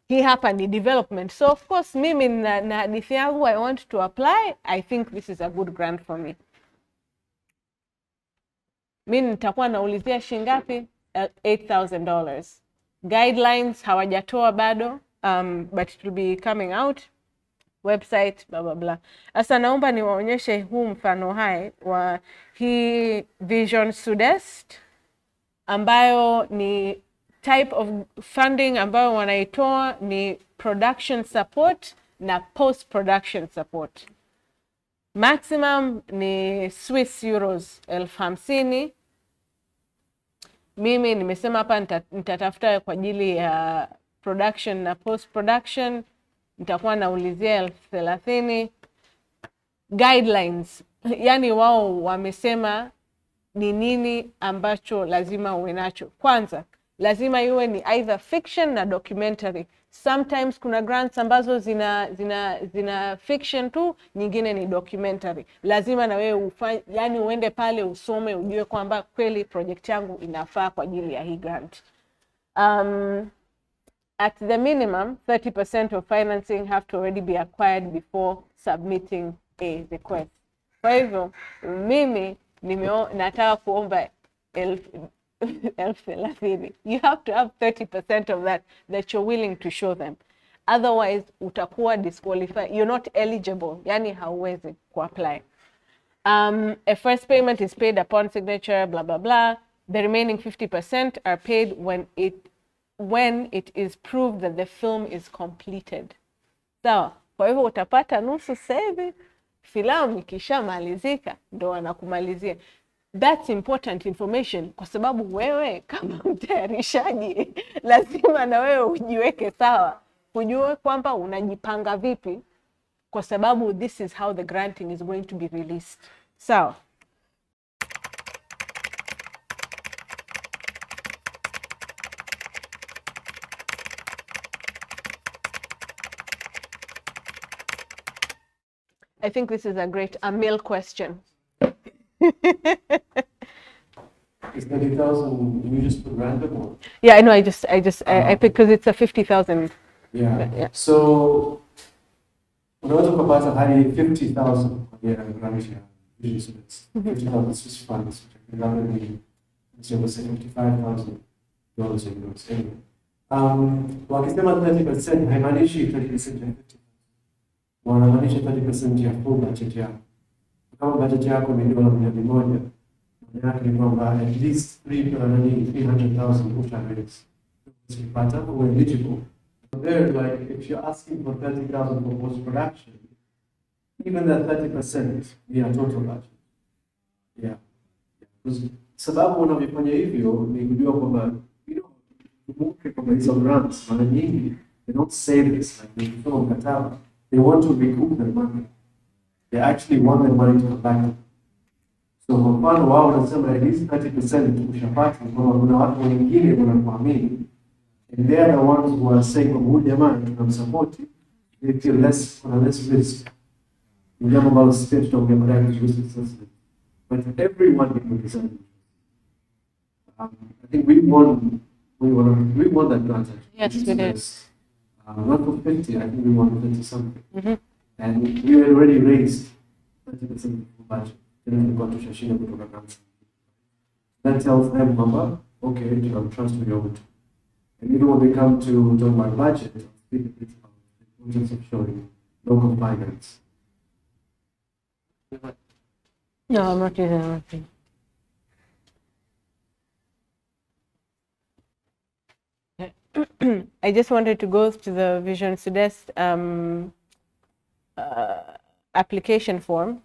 Hii hapa ni development. So of course mimi na hadithi yangu I want to apply. I think this is a good grant for me. Mimi nitakuwa naulizia shingapi? $8,000. Guidelines hawajatoa bado, but it will be coming out. Website blah blah blah. Sasa naomba niwaonyeshe huu mfano hai wa hii Vision Sudest ambayo ni type of funding ambayo wanaitoa ni production support na post production support. Maximum ni Swiss euros 50,000. Mimi nimesema hapa nitatafuta kwa ajili ya production na post production nitakuwa naulizia 30,000. Guidelines, yani wao wamesema ni nini ambacho lazima uwe nacho. Kwanza lazima iwe ni either fiction na documentary. Sometimes kuna grants ambazo zina fiction tu, nyingine ni documentary. Lazima na wewe yani uende pale usome ujue kwamba kweli project yangu inafaa kwa ajili ya hii grant. At the minimum, 30% of financing have to already be acquired before submitting a request. Kwa hivyo, mimi nataka kuomba 30,000. You have to have 30% of that you're willing to show them. Otherwise, utakuwa disqualified. You're not eligible. Yani hauwezi kuapply. A first payment is paid upon signature, blah, blah, blah. The remaining 50% are paid when it is proved that the film is completed. Sawa. Kwa hivyo utapata nusu sasa hivi, filamu ikishamalizika ndo wanakumalizia. That's important information kwa sababu wewe kama mtayarishaji lazima na wewe ujiweke sawa. Ujue kwamba unajipanga vipi kwa sababu this is how the granting is going to be released. Sawa. I think this is a male question. Is 30,000, you just put random or? Yeah, I know, I picked because it's a 50,000. Yeah. So, unaweza kupata hadi 50,000 kwa grant ya Vision Sudest. 50,000 Swiss francs, which I think that would be $55,000 anyway. Wakisema 30% haimaanishi 30% ya 50,000. Wanamaanisha 30% ya full budget yako. Kama budget yako ni dola 100, maana yake ni kwamba at least 300,000 utaweza kupata kwa eligible. So there, like if you're asking for 30,000 for post production, even that 30% ni a total budget. Yeah. Sababu unavyofanya hivyo ni kujua kwamba kwa hizo grants mara nyingi they don't say this like they don't mkataba. They want to recoup their money. They actually want their money to come back. So kwa mfano wao wanasema at least 30% ushapata kwa kuna watu wengine wanakuamini. And they are the ones who are saying kwa huyu jamaa tunamsupport. They feel less risk. Ni jambo ambalo sisi tutaongea baadaye kuhusu sasa. But everyone can design. I think we won that grant. Yes, we did. Not for 50, I think we won 20 something. And we had already raised 30% of the budget. Then we got to Shashina kutoka grants. That tells them, Mama, okay, I'll transfer you over to. And even when they come to talk about budget, I'll speak a bit about the importance of showing local finance. No, I'm not using anything. I just wanted to go to the Vision Sudest application form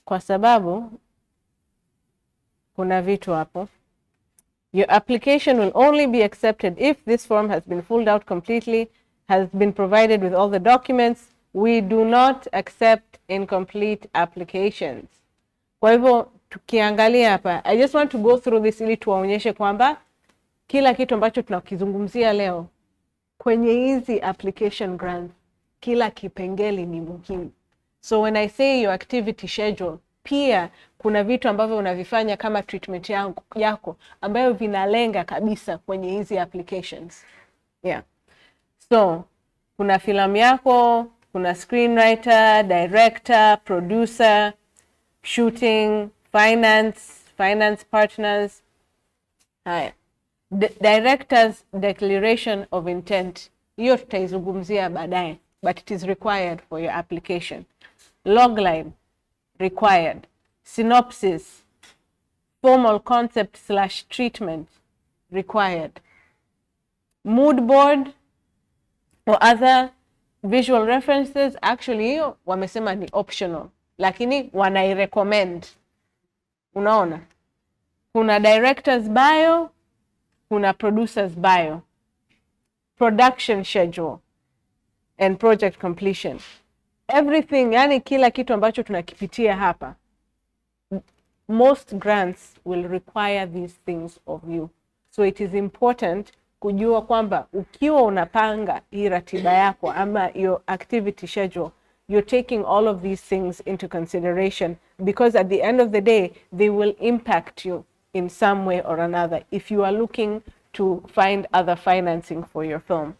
kwa sababu kuna vitu hapo. Your application will only be accepted if this form has been filled out completely, has been provided with all the documents. We do not accept incomplete applications. Kwa hivyo tukiangalia hapa, I just want to go through this ili tuwaonyeshe kwamba kila kitu ambacho tunakizungumzia leo kwenye hizi application grants, kila kipengele ni muhimu. So when I say your activity schedule, pia kuna vitu ambavyo unavifanya kama treatment yako ambayo vinalenga kabisa kwenye hizi applications. Yeah. So kuna filamu yako, kuna screenwriter, director, producer, shooting, finance partners. Haya. Director's declaration of intent. Hiyo tutaizungumzia baadaye, but it is required for your application. Logline, required. Synopsis, formal concept/treatment, required. Mood board or other visual references, actually hiyo wamesema ni optional, lakini wanairecommend. Unaona? Kuna director's bio, kuna producer's bio. Production schedule and project completion. Everything, yani kila kitu ambacho tunakipitia hapa, most grants will require these things of you. So it is important kujua kwamba ukiwa unapanga hii ratiba yako ama your activity schedule, you're taking all of these things into consideration, because at the end of the day, they will impact you in some way or another if you are looking to find other financing for your film.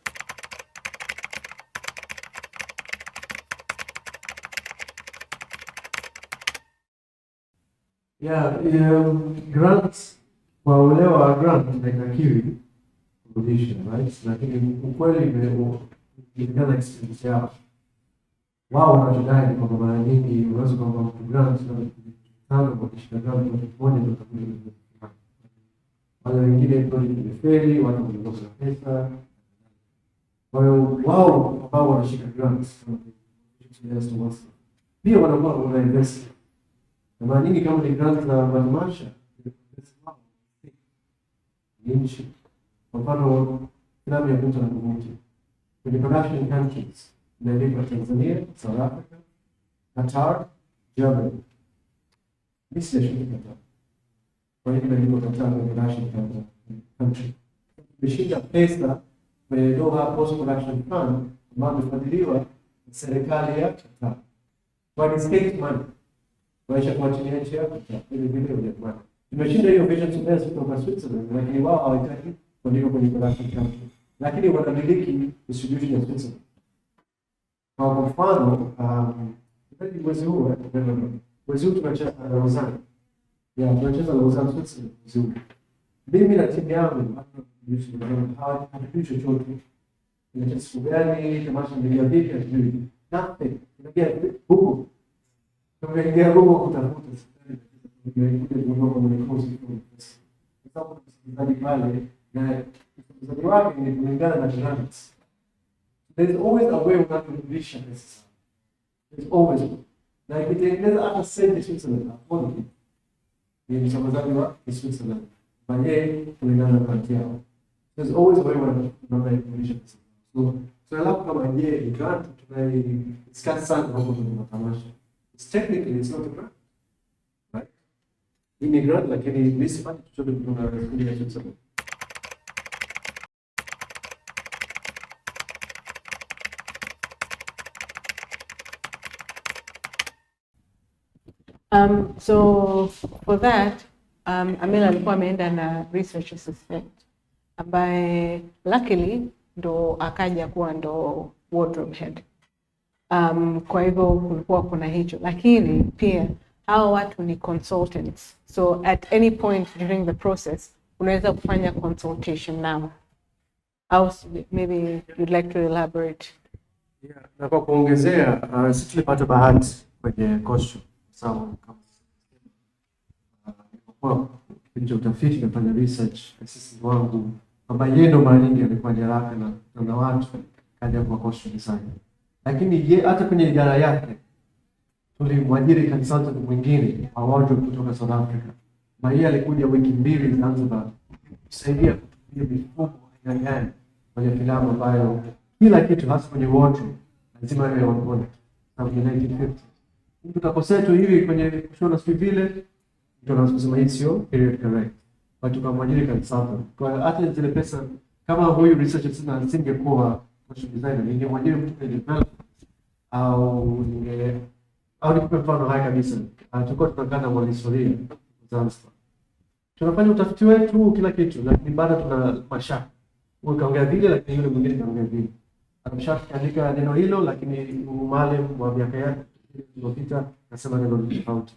Grants, kwa ulewa wa grant haitakiwi kurudisha, right? Lakini ukweli kulingana na experience yao, wao wanachodai kwamba mara nyingi unaweza kwamba mtu grant na kushika grant kwa moja ndio utakuja. Wale wengine project imefeli, watu wanakosa pesa. Kwa hiyo wao ambao wanashika grants pia wanakuwa wanainvest. Na mara nyingi kama ni grant za Warsha, nchini, kwa mfano filamu ya mtu na kuvutia kwenye production countries iliyoitwa Tanzania, South Africa, Qatar, Germany. This is Katika. Kwa hiyo ndio Qatar na production country. Tumeshinda pesa kwenye Doha Post Production Fund ambayo imefadhiliwa na serikali ya Qatar. Kwa state money. Waisha kwa chini ya nchi yako ili vile ujamani. Tumeshinda hiyo vision to best kutoka Switzerland, lakini wao hawataki kuandika kwenye production country. Lakini wanamiliki distribution ya Switzerland. Kwa mfano, mwezi huu tunacheza na Wasanii. Tunacheza na Wasanii Switzerland mwezi huu. Mimi na timu yangu hatujui chochote. Tunacheza siku gani, tamasha ndio vipi, hatujui. Nothing. Tunaingia huko. Tunaingia huko kutafuta There's always a way of not condition this. There's always like there's other same Switzerland quality. In Switzerland, Switzerland. But yeah, there's always a way of not condition. So I love how I grant to discuss something. It's technically it's not a grant. Right? Immigrant like any municipality should have known as Switzerland. So for that, Amela alikuwa ameenda na research assistant ambaye luckily ndo akaja kuwa ndo wardrobe head. Kwa hivyo kulikuwa kuna hicho, lakini pia hao watu ni consultants. So at any point during the process unaweza kufanya consultation nao. Maybe you'd like to elaborate. Yeah, na kwa kuongezea sisi tulipata bahati kwenye costume. Sawa kama kwa kwenye utafiti kufanya research assistant wangu kwamba yeye ndo mara nyingi alikuwa haraka na watu kaja kwa costume design. Lakini yeye hata kwenye idara yake tulimwajiri consultant mwingine awaje kutoka South Africa. Na yeye alikuja wiki mbili Zanzibar kusaidia kutumia mifumo aina gani kwenye filamu ambayo kila kitu hasa kwenye wardrobe lazima iwe on point. Na 1950 Mtu kakosea tu hivi kwenye kushona sijui vile, mtu anaanza kusema hii sio period correct. Watu kama mwajiri consultant. Kwa hata zile pesa kama huyu researcher sina asingekuwa fashion designer, ningemwajiri mtu kwenye development au nikupe mfano hai kabisa. Tulikuwa tunakaa na mwanahistoria Zanzibar. Tunafanya utafiti wetu kila kitu, lakini bado tuna mashaka. Huyu kaongea vile, lakini yule mwingine kaongea vile. Anamshaka kaandika neno hilo, lakini mwalimu wa miaka yake iliyopita nasema neno tofauti.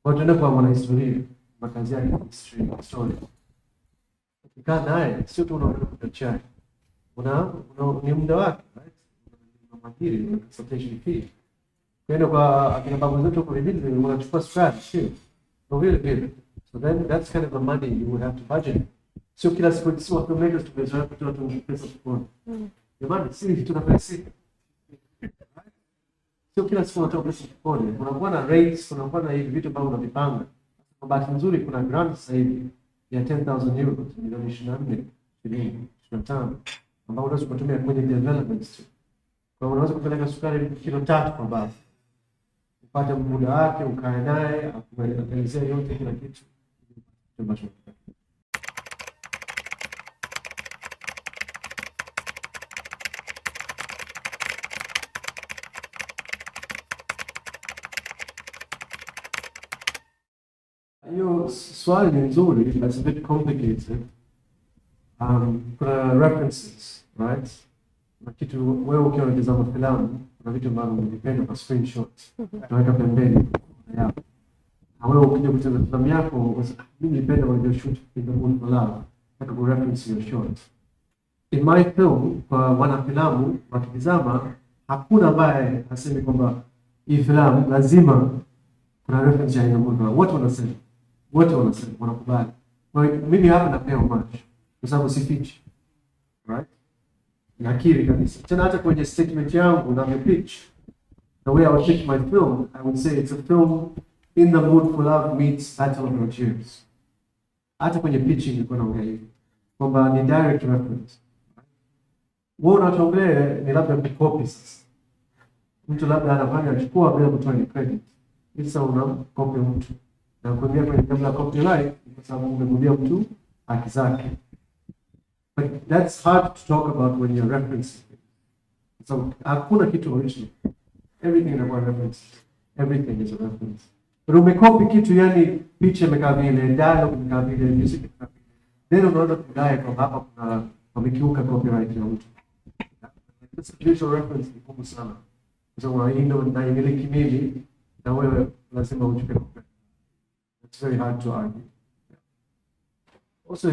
Kwa hiyo tunaenda kwa mwanahistoria, makazi yake history. Ukikaa naye sio tu unaona kuchai. Ni muda wake, right? Unamwajiri, una consultation fee. Kwenda kwa akina babu zetu kwa vile wanachukua sukari, sio? Ndio vile. So then that's kind of the money you would have to budget. Sio kila siku sio filmmakers tumezoea kutoa tu pesa sokoni. Jamani, si tunafanya si. Sio kila siku unatoa pesa sokoni. Unakuwa na rates, unakuwa na hivi vitu ambavyo unavipanga. Kwa bahati nzuri kuna grant sasa hivi ya 10,000 euros, milioni 24, 25, ambao unaweza kutumia kwenye developments tu. Kwa hiyo unaweza kupeleka sukari kilo 3 kwa babu. Upate muda wake, ukae naye, akuelezea yote kila kitu. Hiyo swali ni nzuri, but it's a bit complicated. Kuna references, right? Na kitu wewe ukiwa unatazama filamu, kuna vitu ambavyo unavipenda kwa screenshots. Tunaweka pembeni. Yeah. Na wewe ukija kutazama filamu yako, mimi nilipenda walivyoshoot in the mood for love, hata ku reference your short. In my film, kwa wanafilamu wakitazama, hakuna ambaye aseme kwamba hii filamu lazima kuna reference ya in the mood for love. Wote wanasema wanakubali. Kwa hiyo mimi hapa napewa match kwa sababu sifichi. Right? Nakiri kabisa. Tena hata kwenye statement yangu na pitch, the way I would pitch my film, I would say it's a film in the mood for love meets Battle of Algiers. Hata kwenye pitching nilikuwa naongea hivi kwamba ni direct reference. Wewe unatongea ni labda copy sasa. Mtu labda anafanya achukua bila kutoa ni credit. Sasa unamcopy mtu. Na kuingia kwenye kabla copyright kwa sababu umegudia mtu haki zake. But that's hard to talk about when you're referencing. So hakuna kitu original. Everything is a reference. Everything is a reference. But umekopi kitu, yani picha imekaa vile, dialogue imekaa vile, music imekaa vile. Then unaona kudai kwamba hapa kuna wamekiuka copyright ya mtu. That's a visual reference ni kubwa sana. Kwa sababu hii ndio naimiliki mimi na wewe lazima uchukue copyright. It's very hard to argue. Also,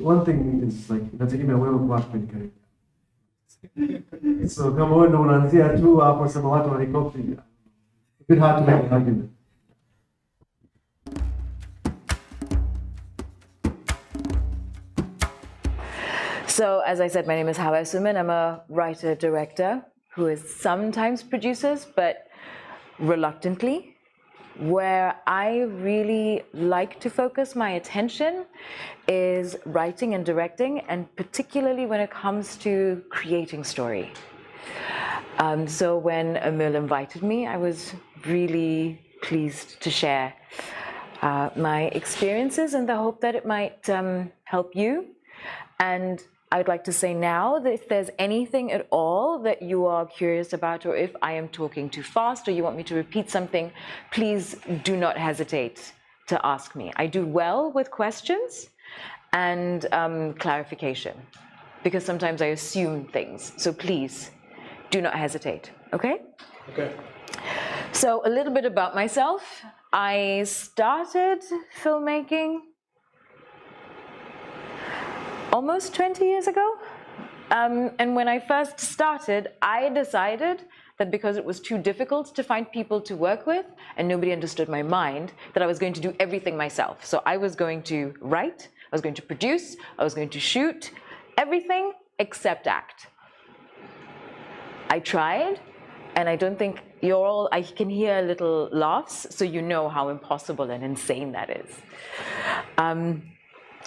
one thing is like inategemea wewe kwa kwenye career. So kama wewe ndo unaanzia tu hapo sema watu wanikopi, it's a bit hard to make an argument. So, as I said, my name is Hawa Suman. I'm a writer-director who is sometimes produces, but reluctantly. Where I really like to focus my attention is writing and directing, and particularly when it comes to creating story. So when Emil invited me, I was really pleased to share my experiences in the hope that it might help you. And I would like to say now that if there's anything at all that you are curious about, or if I am talking too fast or you want me to repeat something, please do not hesitate to ask me. I do well with questions and clarification, because sometimes I assume things. So please do not hesitate, okay? Okay. So a little bit about myself. I started filmmaking almost 20 years ago. And when I first started, I decided that because it was too difficult to find people to work with and nobody understood my mind, that I was going to do everything myself. So I was going to write, I was going to produce, I was going to shoot, everything except act. I tried, and I don't think you're all, I can hear little laughs, so you know how impossible and insane that is.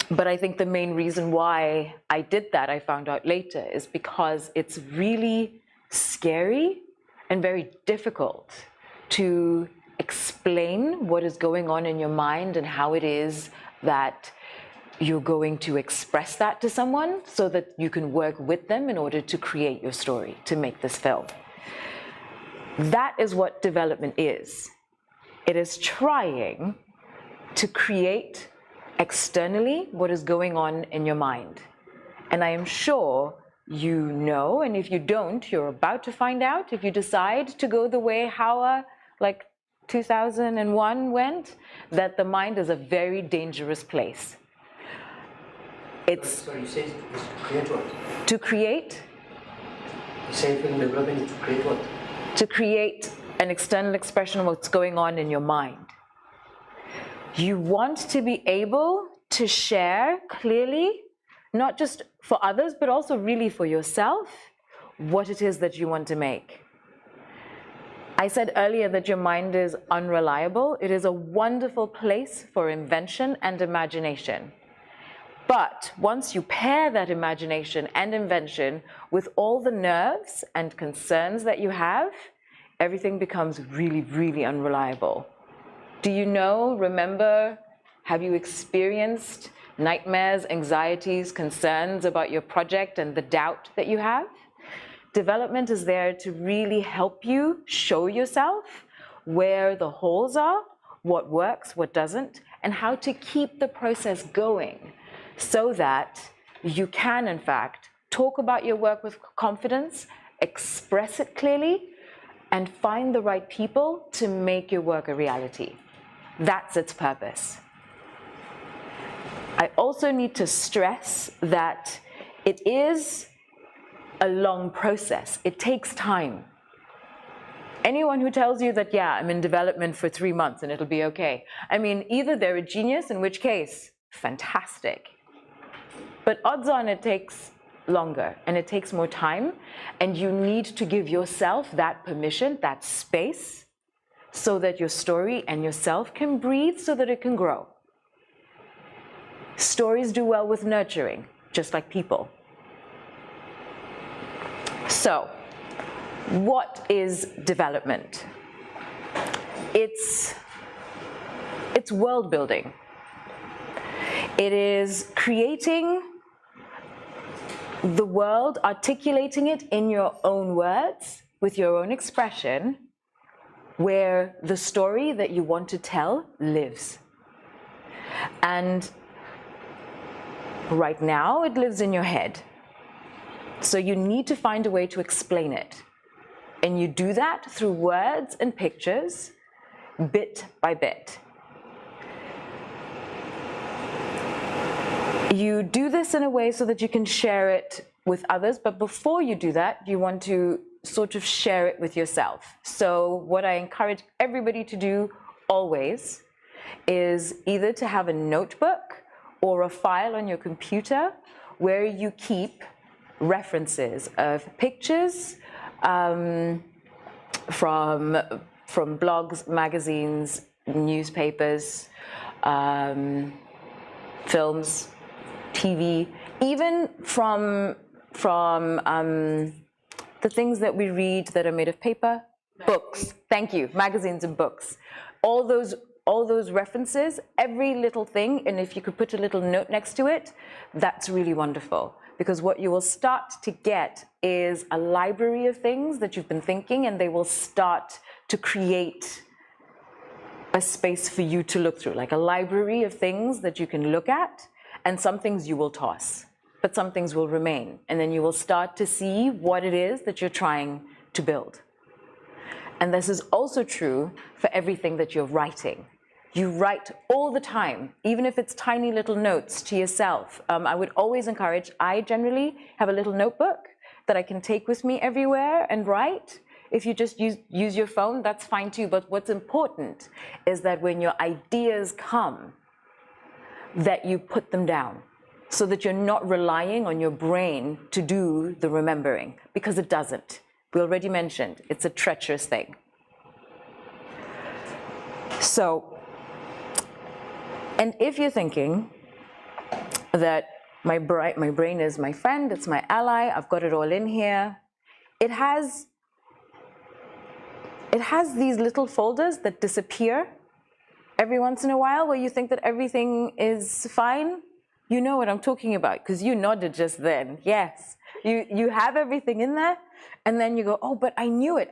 But I think the main reason why I did that, I found out later, is because it's really scary and very difficult to explain what is going on in your mind and how it is that you're going to express that to someone so that you can work with them in order to create your story, to make this film. That is what development is. It is trying to create externally what is going on in your mind. And I am sure you know, and if you don't, you're about to find out if you decide to go the way HATUA, like 2001 went, that the mind is a very dangerous place. So you say to create what? To create? You say film development to create what? To create an external expression of what's going on in your mind. You want to be able to share clearly, not just for others, but also really for yourself, what it is that you want to make. I said earlier that your mind is unreliable. It is a wonderful place for invention and imagination. But once you pair that imagination and invention with all the nerves and concerns that you have, everything becomes really, really unreliable. Do you know, remember, have you experienced nightmares, anxieties, concerns about your project and the doubt that you have? Development is there to really help you show yourself where the holes are, what works, what doesn't, and how to keep the process going so that you can, in fact, talk about your work with confidence, express it clearly, and find the right people to make your work a reality. That's its purpose. I also need to stress that it is a long process. It takes time. Anyone who tells you that, yeah, I'm in development for 3 months and it'll be okay, I mean, either they're a genius, in which case, fantastic. But odds on it takes longer and it takes more time, and you need to give yourself that permission, that space, so that your story and yourself can breathe, so that it can grow. Stories do well with nurturing, just like people. So, what is development? It's world building. It is creating the world, articulating it in your own words, with your own expression, where the story that you want to tell lives. And right now, it lives in your head. So you need to find a way to explain it. And you do that through words and pictures, bit by bit. You do this in a way so that you can share it with others, but before you do that, you want to sort of share it with yourself. So what I encourage everybody to do always is either to have a notebook or a file on your computer where you keep references of pictures from blogs, magazines, newspapers, films, TV, even from the things that we read that are made of paper, books. Thank you, magazines and books. All those references, every little thing, and if you could put a little note next to it, that's really wonderful. Because what you will start to get is a library of things that you've been thinking, and they will start to create a space for you to look through, like a library of things that you can look at, and some things you will toss, but some things will remain. And then you will start to see what it is that you're trying to build. And this is also true for everything that you're writing. You write all the time, even if it's tiny little notes to yourself. I would always encourage, I generally have a little notebook that I can take with me everywhere and write. If you just use your phone, that's fine too. But what's important is that when your ideas come, that you put them down so that you're not relying on your brain to do the remembering, because it doesn't. We already mentioned, it's a treacherous thing. So, and if you're thinking that my brain is my friend, it's my ally, I've got it all in here, it has it has these little folders that disappear every once in a while where you think that everything is fine. You know what I'm talking about because you nodded just then. Yes, you have everything in there and then you go, oh, but I knew it.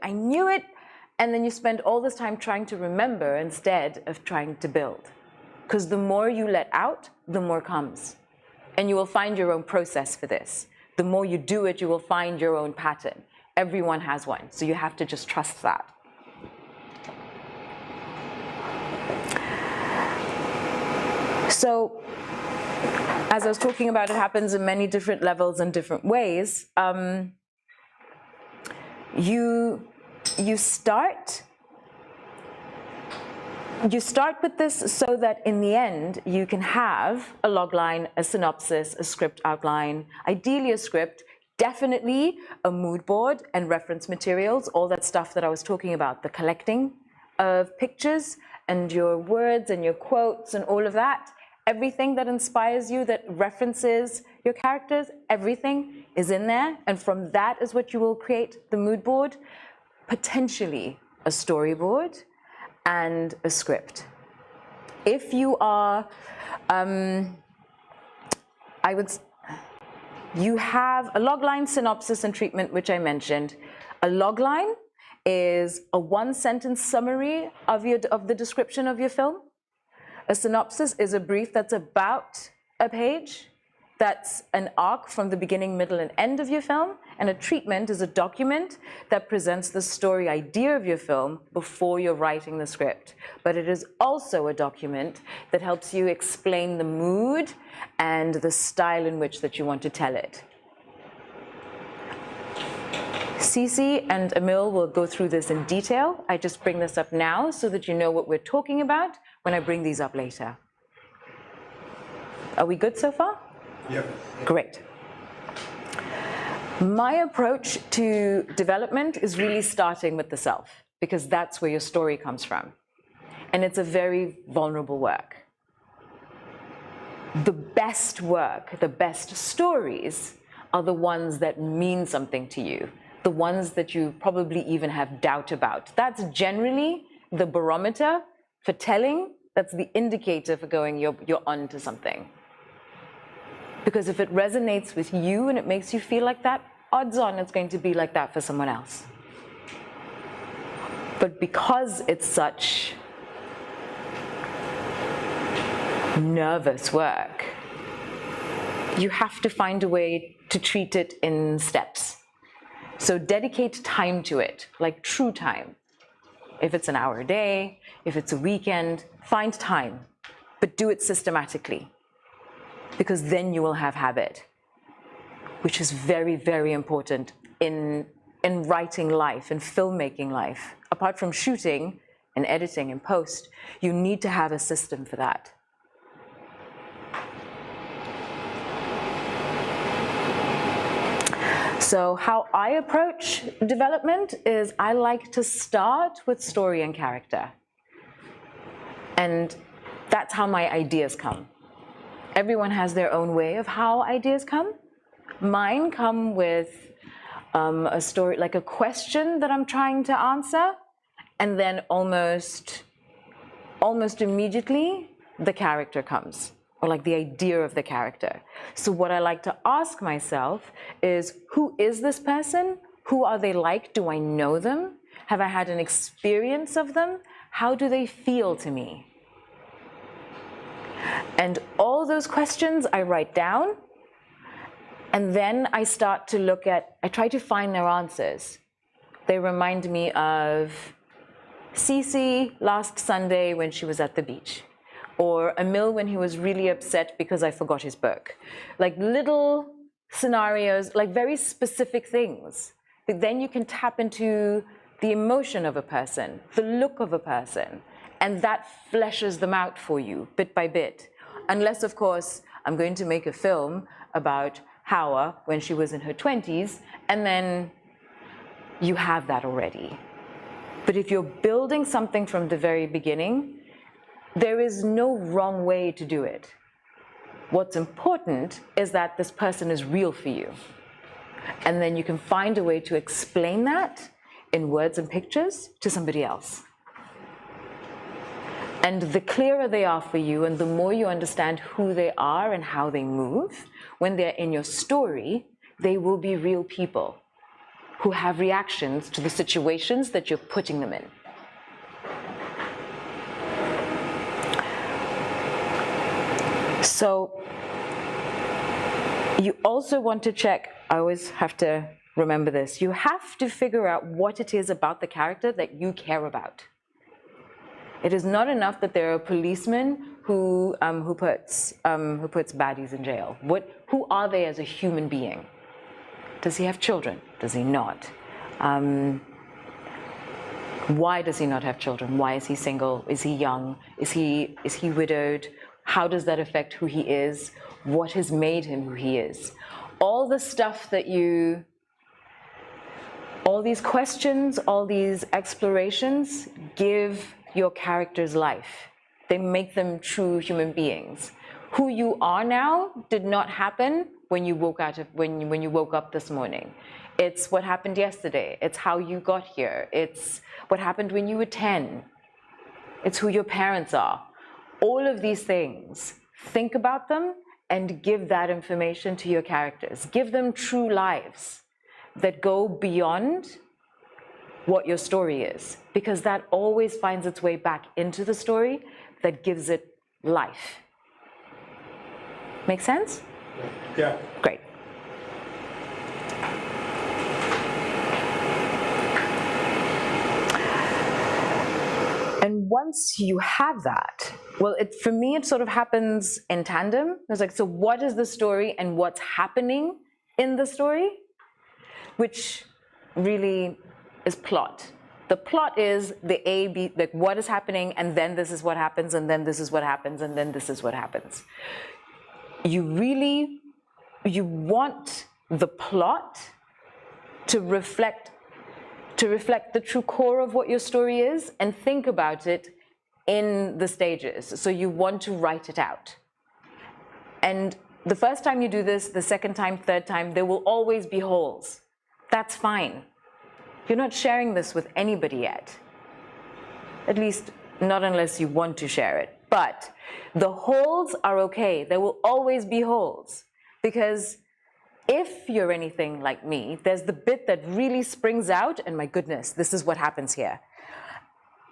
And then you spend all this time trying to remember instead of trying to build. Because the more you let out, the more comes. And you will find your own process for this. The more you do it, you will find your own pattern. Everyone has one, so you have to just trust that. So, as I was talking about, it happens in many different levels and different ways. You start with this so that in the end you can have a logline, a synopsis, a script outline, ideally a script, definitely a mood board and reference materials, all that stuff that I was talking about, the collecting of pictures and your words and your quotes and all of that. Everything that inspires you, that references your characters, everything is in there. And from that is what you will create the mood board, potentially a storyboard and a script. If you are, you have a logline, synopsis, and treatment, which I mentioned. A logline is a one-sentence summary of the description of your film. A synopsis is a brief that's about a page. That's an arc from the beginning, middle, and end of your film. And a treatment is a document that presents the story idea of your film before you're writing the script. But it is also a document that helps you explain the mood and the style in which that you want to tell it. Cece and Emil will go through this in detail. I just bring this up now so that you know what we're talking about when I bring these up later. Are we good so far? Yep. Great. My approach to development is really starting with the self, because that's where your story comes from. And it's a very vulnerable work. The best work, the best stories are the ones that mean something to you, the ones that you probably even have doubt about. That's generally the barometer for telling, that's the indicator for going, you're on to something. Because if it resonates with you and it makes you feel like that, odds on it's going to be like that for someone else. But because it's such nervous work, you have to find a way to treat it in steps. So dedicate time to it, like true time. If it's an hour a day, if it's a weekend, find time, but do it systematically. Because then you will have habit, which is very, very important in writing life, in filmmaking life. Apart from shooting and editing and post, you need to have a system for that. So how I approach development is I like to start with story and character. And that's how my ideas come. Everyone has their own way of how ideas come. Mine come with a story, like a question that I'm trying to answer, and then almost immediately the character comes, or like the idea of the character. So what I like to ask myself is, who is this person? Who are they like? Do I know them? Have I had an experience of them? How do they feel to me? And all those questions I write down, and then I start to look at, I try to find their answers. They remind me of Cece last Sunday when she was at the beach, or Emil when he was really upset because I forgot his book. Like little scenarios, like very specific things. But then you can tap into the emotion of a person, the look of a person, and that fleshes them out for you bit by bit. Unless, of course, I'm going to make a film about Hawa when she was in her 20s, and then you have that already. But if you're building something from the very beginning, there is no wrong way to do it. What's important is that this person is real for you. And then you can find a way to explain that in words and pictures to somebody else. And the clearer they are for you and the more you understand who they are and how they move, when they're in your story, they will be real people who have reactions to the situations that you're putting them in. So you also want to check, I always have to remember this, you have to figure out what it is about the character that you care about. It is not enough that there are policemen who puts baddies in jail. Who are they as a human being? Does he have children? Does he not? Why does he not have children? Why is he single? Is he young? Is he widowed? How does that affect who he is? What has made him who he is? All the stuff that all these questions, all these explorations give your character's life. They make them true human beings. Who you are now did not happen when you woke up this morning. It's what happened yesterday. It's how you got here. It's what happened when you were 10. It's who your parents are. All of these things, think about them and give that information to your characters. Give them true lives that go beyond what your story is, because that always finds its way back into the story that gives it life. Make sense? Yeah. Great. And once you have that, well, for me, it sort of happens in tandem. It's like, so what is the story and what's happening in the story? Which really is plot. The plot is the A, B, like what is happening, and then this is what happens, and then this is what happens, and then this is what happens. You want the plot to reflect the true core of what your story is, and think about it in the stages. So you want to write it out. And the first time you do this, the second time, third time, there will always be holes. That's fine. You're not sharing this with anybody yet. At least not unless you want to share it. But the holes are okay. There will always be holes. Because if you're anything like me, there's the bit that really springs out, and my goodness, this is what happens here.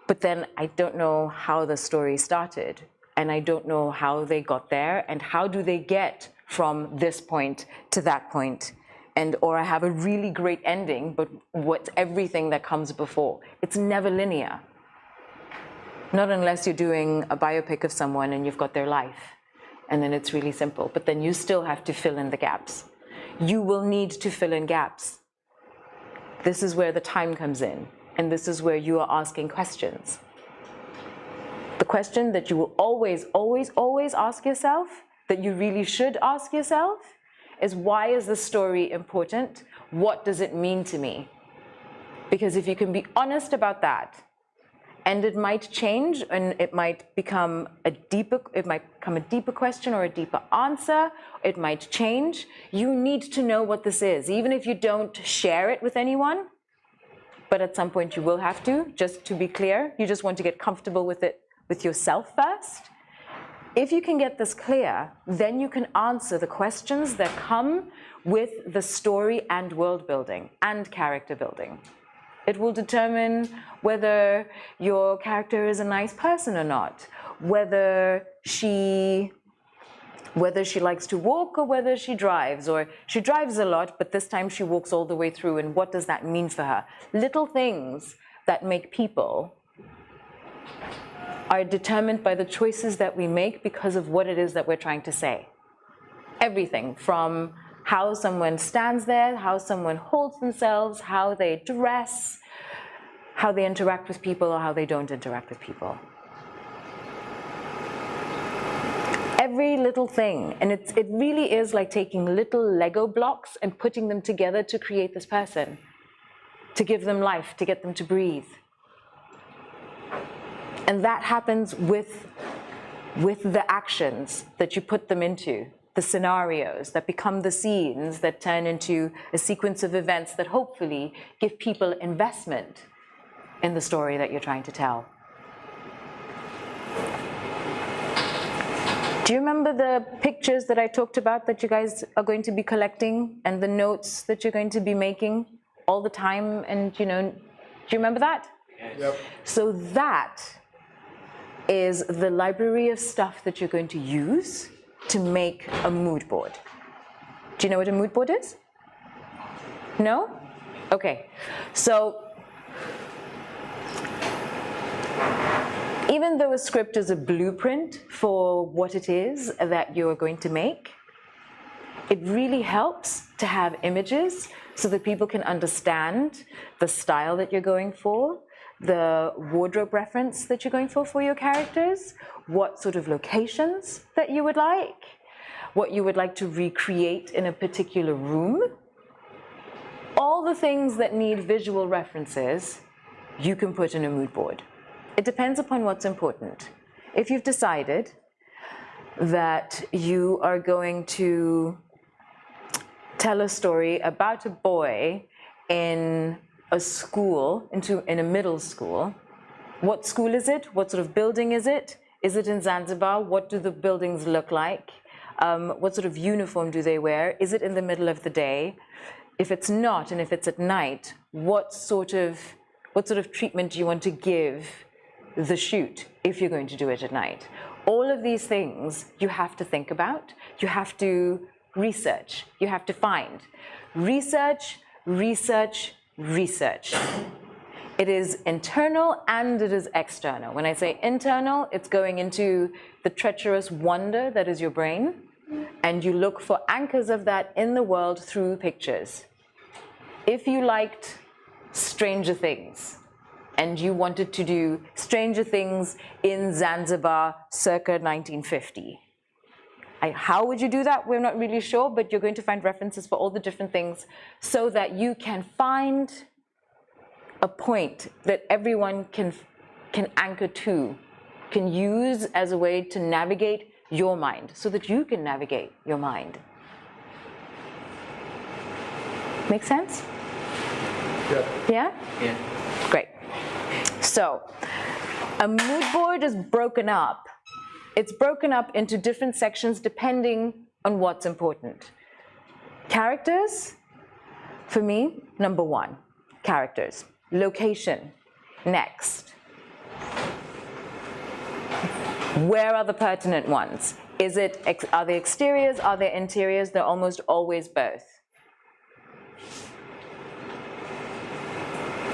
But then I don't know how the story started, and I don't know how they got there, and how do they get from this point to that point. Or I have a really great ending, but what's everything that comes before? It's never linear. Not unless you're doing a biopic of someone and you've got their life, and then it's really simple. But then you still have to fill in the gaps. You will need to fill in gaps. This is where the time comes in, and this is where you are asking questions. The question that you will always, always, always ask yourself, that you really should ask yourself, is why is this story important? What does it mean to me? Because if you can be honest about that, and it might change, and it might become a deeper question or a deeper answer, it might change. You need to know what this is, even if you don't share it with anyone, but at some point you will have to, just to be clear. You just want to get comfortable with it with yourself first. If you can get this clear, then you can answer the questions that come with the story and world building and character building. It will determine whether your character is a nice person or not, whether she likes to walk or whether she drives, or she drives a lot, but this time she walks all the way through, and what does that mean for her? Little things that make people are determined by the choices that we make because of what it is that we're trying to say. Everything from how someone stands there, how someone holds themselves, how they dress, how they interact with people or how they don't interact with people. Every little thing, and it really is like taking little Lego blocks and putting them together to create this person, to give them life, to get them to breathe. And that happens with the actions that you put them into. the scenarios that become the scenes that turn into a sequence of events that hopefully give people investment in the story that you're trying to tell. Do you remember the pictures that I talked about that you guys are going to be collecting and the notes that you're going to be making all the time? And, you know, do you remember that? Yes. Yep. So that is the library of stuff that you're going to use to make a mood board. Do you know what a mood board is? No? Okay. So even though a script is a blueprint for what it is that you're going to make, it really helps to have images so that people can understand the style that you're going for, the wardrobe reference that you're going for your characters, what sort of locations that you would like, what you would like to recreate in a particular room. All the things that need visual references, you can put in a mood board. It depends upon what's important. If you've decided that you are going to tell a story about a boy in a school, in a middle school, what school is it? What sort of building is it? Is it in Zanzibar? What do the buildings look like? What sort of uniform do they wear? Is it in the middle of the day? If it's not, and if it's at night, what sort of treatment do you want to give the shoot if you're going to do it at night? All of these things you have to think about. You have to research. You have to find. Research, research, research. It is internal and it is external. When I say internal, it's going into the treacherous wonder that is your brain, and you look for anchors of that in the world through pictures. If you liked Stranger Things, and you wanted to do Stranger Things in Zanzibar circa 1950. How would you do that? We're not really sure, but you're going to find references for all the different things so that you can find a point that everyone can anchor to, can use as a way to navigate your mind, so that you can navigate your mind. Make sense? Yep. Yeah? Yeah. Great. So, a mood board is broken up. It's broken up into different sections depending on what's important. Characters, for me, number one, characters. Location, next. Where are the pertinent ones? Are they exteriors, are they interiors? They're almost always both.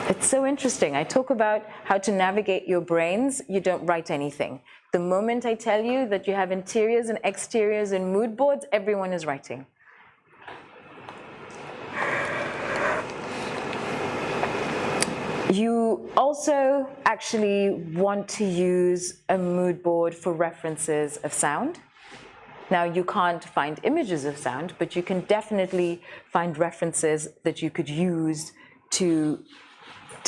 It's so interesting. I talk about how to navigate your brains. You don't write anything. The moment I tell you that you have interiors and exteriors and mood boards, everyone is writing. You also actually want to use a mood board for references of sound. Now, you can't find images of sound, but you can definitely find references that you could use to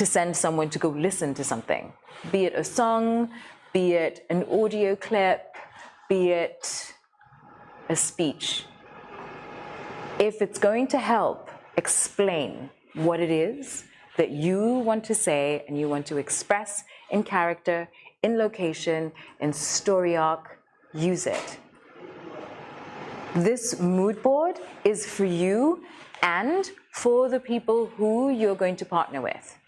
send someone to go listen to something, be it a song, be it an audio clip, be it a speech. If it's going to help explain what it is that you want to say and you want to express in character, in location, in story arc, use it. This mood board is for you and for the people who you're going to partner with.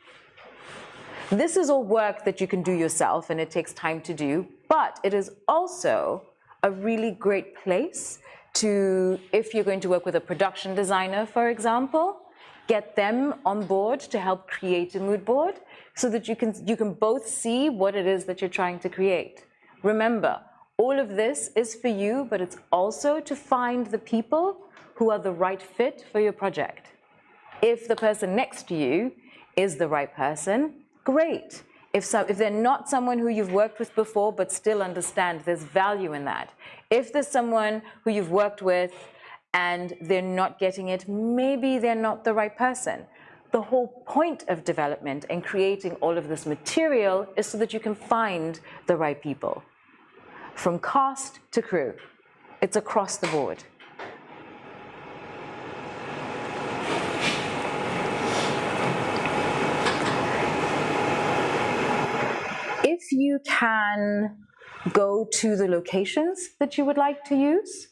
This is all work that you can do yourself and it takes time to do, but it is also a really great place to, if you're going to work with a production designer, for example, get them on board to help create a mood board so that you can both see what it is that you're trying to create. Remember, all of this is for you, but it's also to find the people who are the right fit for your project. If the person next to you is the right person, great. If they're not someone who you've worked with before but still understand there's value in that. If there's someone who you've worked with and they're not getting it, maybe they're not the right person. The whole point of development and creating all of this material is so that you can find the right people. From cast to crew, it's across the board. you can go to the locations that you would like to use.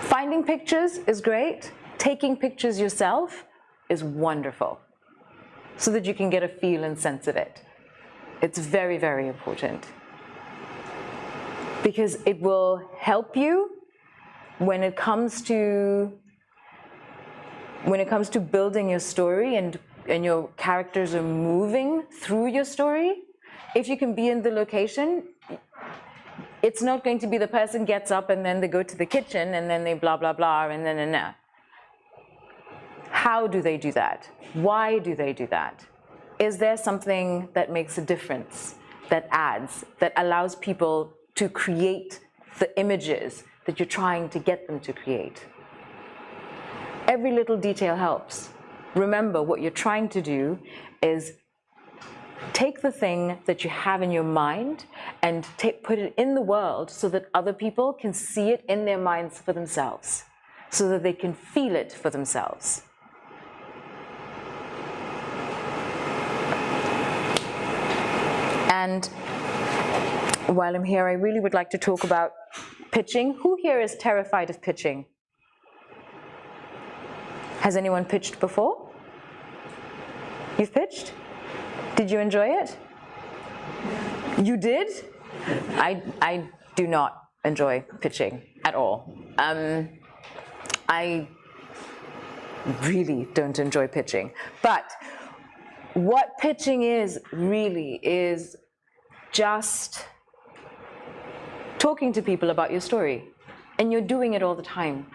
Finding pictures is great. Taking pictures yourself is wonderful, so that you can get a feel and sense of it. It's very, very important, because it will help you when it comes to building your story and your characters are moving through your story. If you can be in the location, it's not going to be the person gets up and then they go to the kitchen and then they blah, blah, blah, and then. How do they do that? Why do they do that? Is there something that makes a difference, that adds, that allows people to create the images that you're trying to get them to create? Every little detail helps. Remember, what you're trying to do is take the thing that you have in your mind and put it in the world so that other people can see it in their minds for themselves, so that they can feel it for themselves. And while I'm here, I really would like to talk about pitching. Who here is terrified of pitching? Has anyone pitched before? You've pitched? Did you enjoy it? You did? I do not enjoy pitching at all. I really don't enjoy pitching. But what pitching is really is just talking to people about your story. And you're doing it all the time.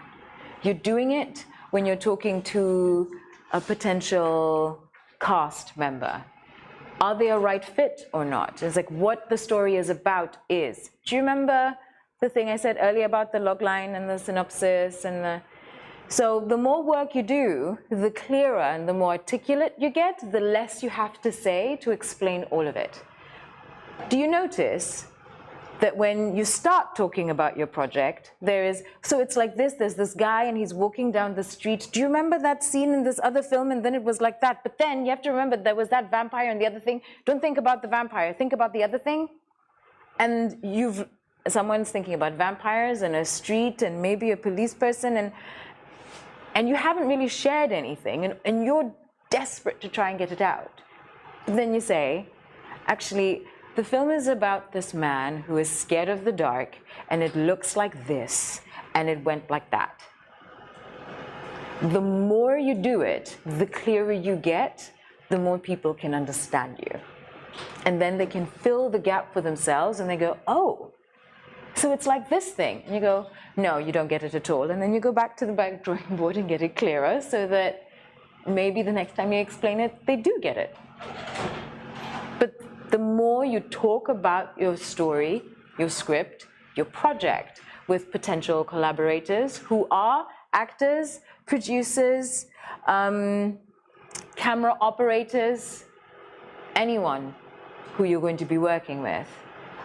You're doing it when you're talking to a potential cast member. Are they a right fit or not? It's like what the story is about is. Do you remember the thing I said earlier about the logline and the synopsis and the... So the more work you do, the clearer and the more articulate you get, the less you have to say to explain all of it. Do you notice that when you start talking about your project, so it's like this, there's this guy and he's walking down the street. Do you remember that scene in this other film? And then it was like that. But then you have to remember there was that vampire and the other thing. Don't think about the vampire, think about the other thing. And someone's thinking about vampires and a street and maybe a police person and you haven't really shared anything and you're desperate to try and get it out. But then you say, actually, the film is about this man who is scared of the dark, and it looks like this, and it went like that. The more you do it, the clearer you get, the more people can understand you. And then they can fill the gap for themselves, and they go, oh, so it's like this thing. And you go, no, you don't get it at all. And then you go back to the back drawing board and get it clearer, so that maybe the next time you explain it, they do get it. But the more you talk about your story, your script, your project with potential collaborators who are actors, producers, camera operators, anyone who you're going to be working with,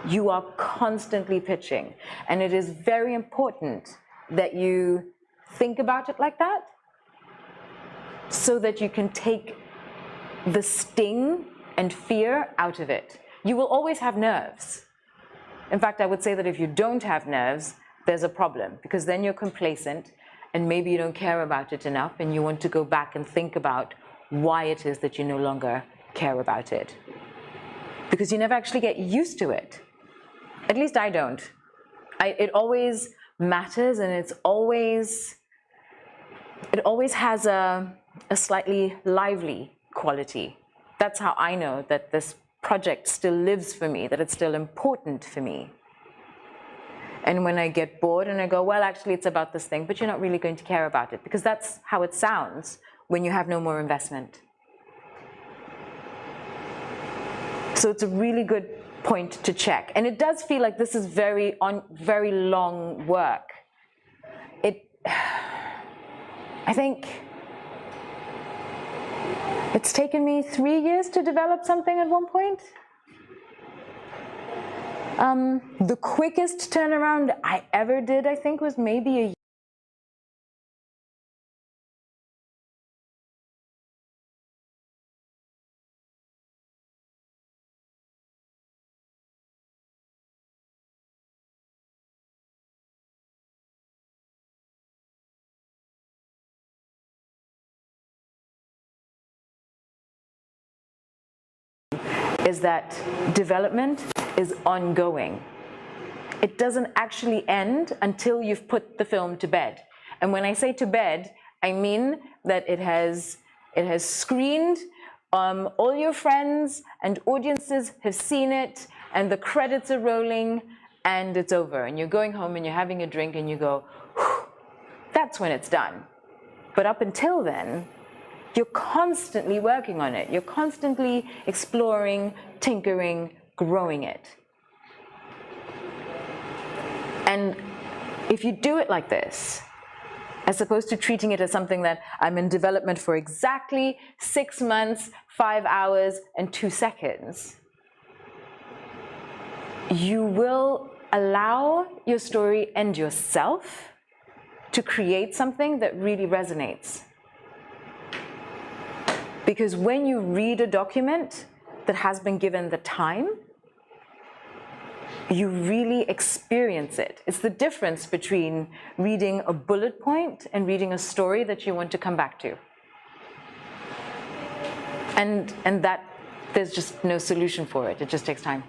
you are constantly pitching. And it is very important that you think about it like that so that you can take the sting and fear out of it. You will always have nerves. In fact, I would say that if you don't have nerves, there's a problem, because then you're complacent and maybe you don't care about it enough and you want to go back and think about why it is that you no longer care about it. Because you never actually get used to it. At least I don't. It always matters, and it always has a slightly lively quality. That's how I know that this project still lives for me, that it's still important for me. And when I get bored and I go, well, actually it's about this thing, but you're not really going to care about it, because that's how it sounds when you have no more investment. So it's a really good point to check. And it does feel like this is very long work. I think it's taken me 3 years to develop something at one point. The quickest turnaround I ever did, I think, was maybe a is that development is ongoing. It doesn't actually end until you've put the film to bed. And when I say to bed, I mean that it has screened, all your friends and audiences have seen it, and the credits are rolling, and it's over. And you're going home and you're having a drink and you go, whew, that's when it's done. But up until then, you're constantly working on it. You're constantly exploring, tinkering, growing it. And if you do it like this, as opposed to treating it as something that I'm in development for exactly 6 months, 5 hours, and 2 seconds, you will allow your story and yourself to create something that really resonates. Because when you read a document that has been given the time, you really experience it. It's the difference between reading a bullet point and reading a story that you want to come back to. And that there's just no solution for it. It just takes time.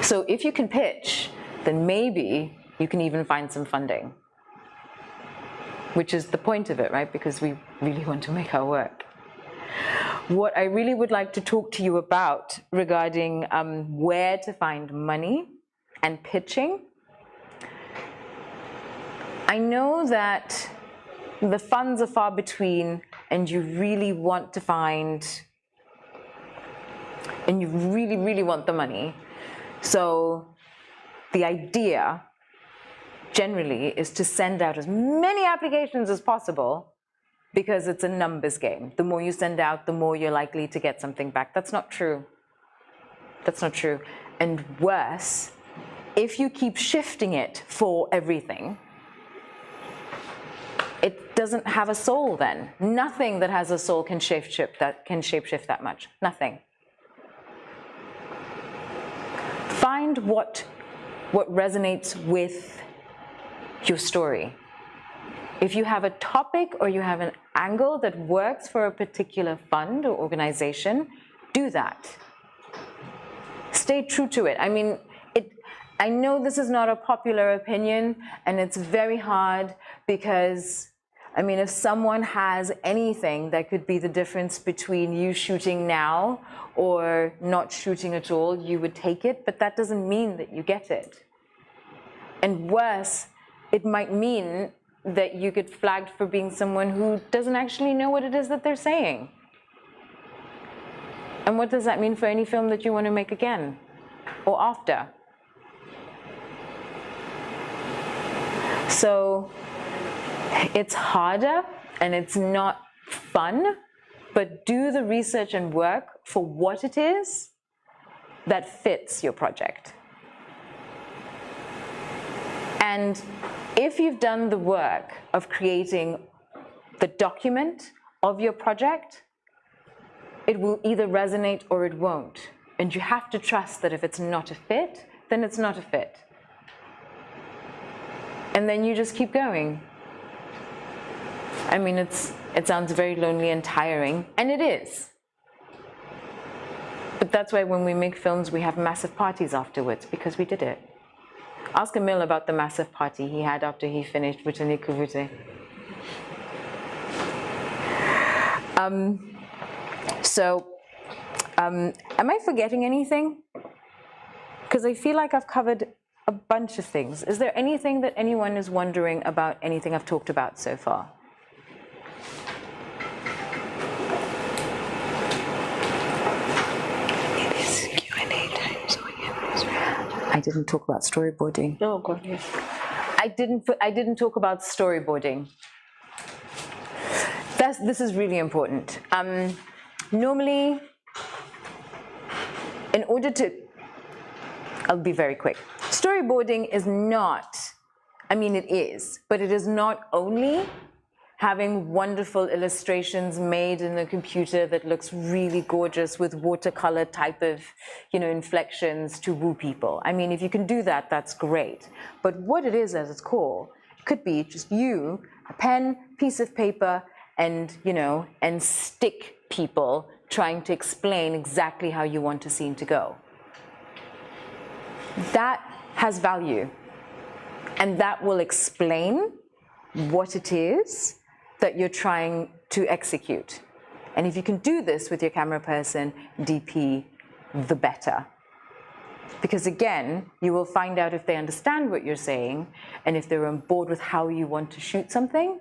So if you can pitch, then maybe you can even find some funding, which is the point of it, right? Because we really want to make our work. What I really would like to talk to you about regarding where to find money and pitching. I know that the funds are far between, and you really want to find, and you really, really want the money. So the idea generally is to send out as many applications as possible, because it's a numbers game. The more you send out, the more you're likely to get something back. That's not true. That's not true. And worse, if you keep shifting it for everything, it doesn't have a soul then. Nothing that has a soul can shapeshift that much. Nothing. Find what resonates with your story. If you have a topic or you have an angle that works for a particular fund or organization, do that. Stay true to it. I mean, I know this is not a popular opinion, and it's very hard because, I mean, if someone has anything that could be the difference between you shooting now or not shooting at all, you would take it, but that doesn't mean that you get it. And worse, it might mean that you get flagged for being someone who doesn't actually know what it is that they're saying. And what does that mean for any film that you want to make again or after? So it's harder and it's not fun, but do the research and work for what it is that fits your project. And if you've done the work of creating the document of your project, it will either resonate or it won't. And you have to trust that if it's not a fit, then it's not a fit. And then you just keep going. I mean, it sounds very lonely and tiring, and it is. But that's why when we make films, we have massive parties afterwards, because we did it. Ask Emil about the massive party he had after he finished Butani Kuvute. Am I forgetting anything? Because I feel like I've covered a bunch of things. Is there anything that anyone is wondering about anything I've talked about so far? I didn't talk about storyboarding. Oh, God, yes. I didn't talk about storyboarding. This is really important. Normally, in order to, I'll be very quick. Storyboarding is not, I mean it is, but it is not only having wonderful illustrations made in the computer that looks really gorgeous with watercolor type of, inflections to woo people. I mean, if you can do that, that's great. But what it is at its core, it could be just you, a pen, piece of paper, and, and stick people trying to explain exactly how you want a scene to go. That has value, and that will explain what it is that you're trying to execute. And if you can do this with your camera person, DP, the better. Because again, you will find out if they understand what you're saying and if they're on board with how you want to shoot something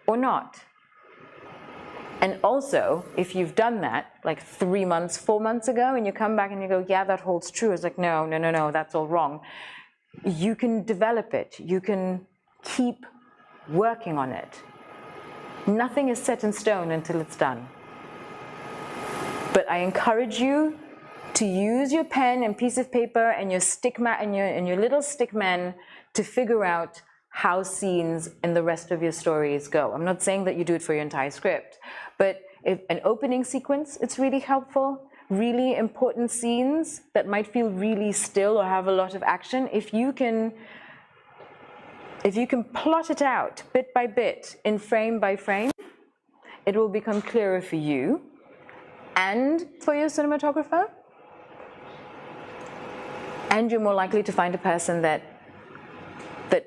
or not. And also, if you've done that like 3 months, 4 months ago, and you come back and you go, yeah, that holds true. It's like, no, that's all wrong. You can develop it. You can keep working on it. Nothing is set in stone until it's done. But I encourage you to use your pen and piece of paper and your and your little stick men to figure out how scenes in the rest of your stories go. I'm not saying that you do it for your entire script, but if an opening sequence, it's really helpful. Really important scenes that might feel really still or have a lot of action, if you can plot it out bit by bit, in frame by frame, it will become clearer for you and for your cinematographer. And you're more likely to find a person that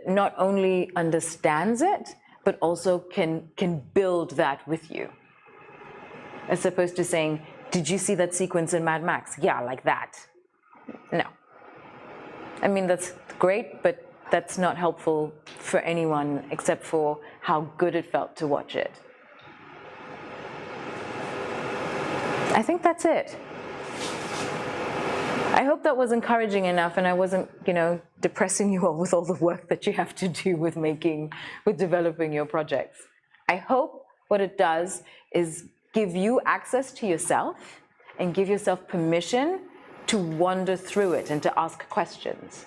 not only understands it, but also can build that with you. As opposed to saying, did you see that sequence in Mad Max? Yeah, like that. No. I mean, that's great, but that's not helpful for anyone except for how good it felt to watch it. I think that's it. I hope that was encouraging enough and I wasn't, depressing you all with all the work that you have to do with developing your projects. I hope what it does is give you access to yourself and give yourself permission to wander through it and to ask questions.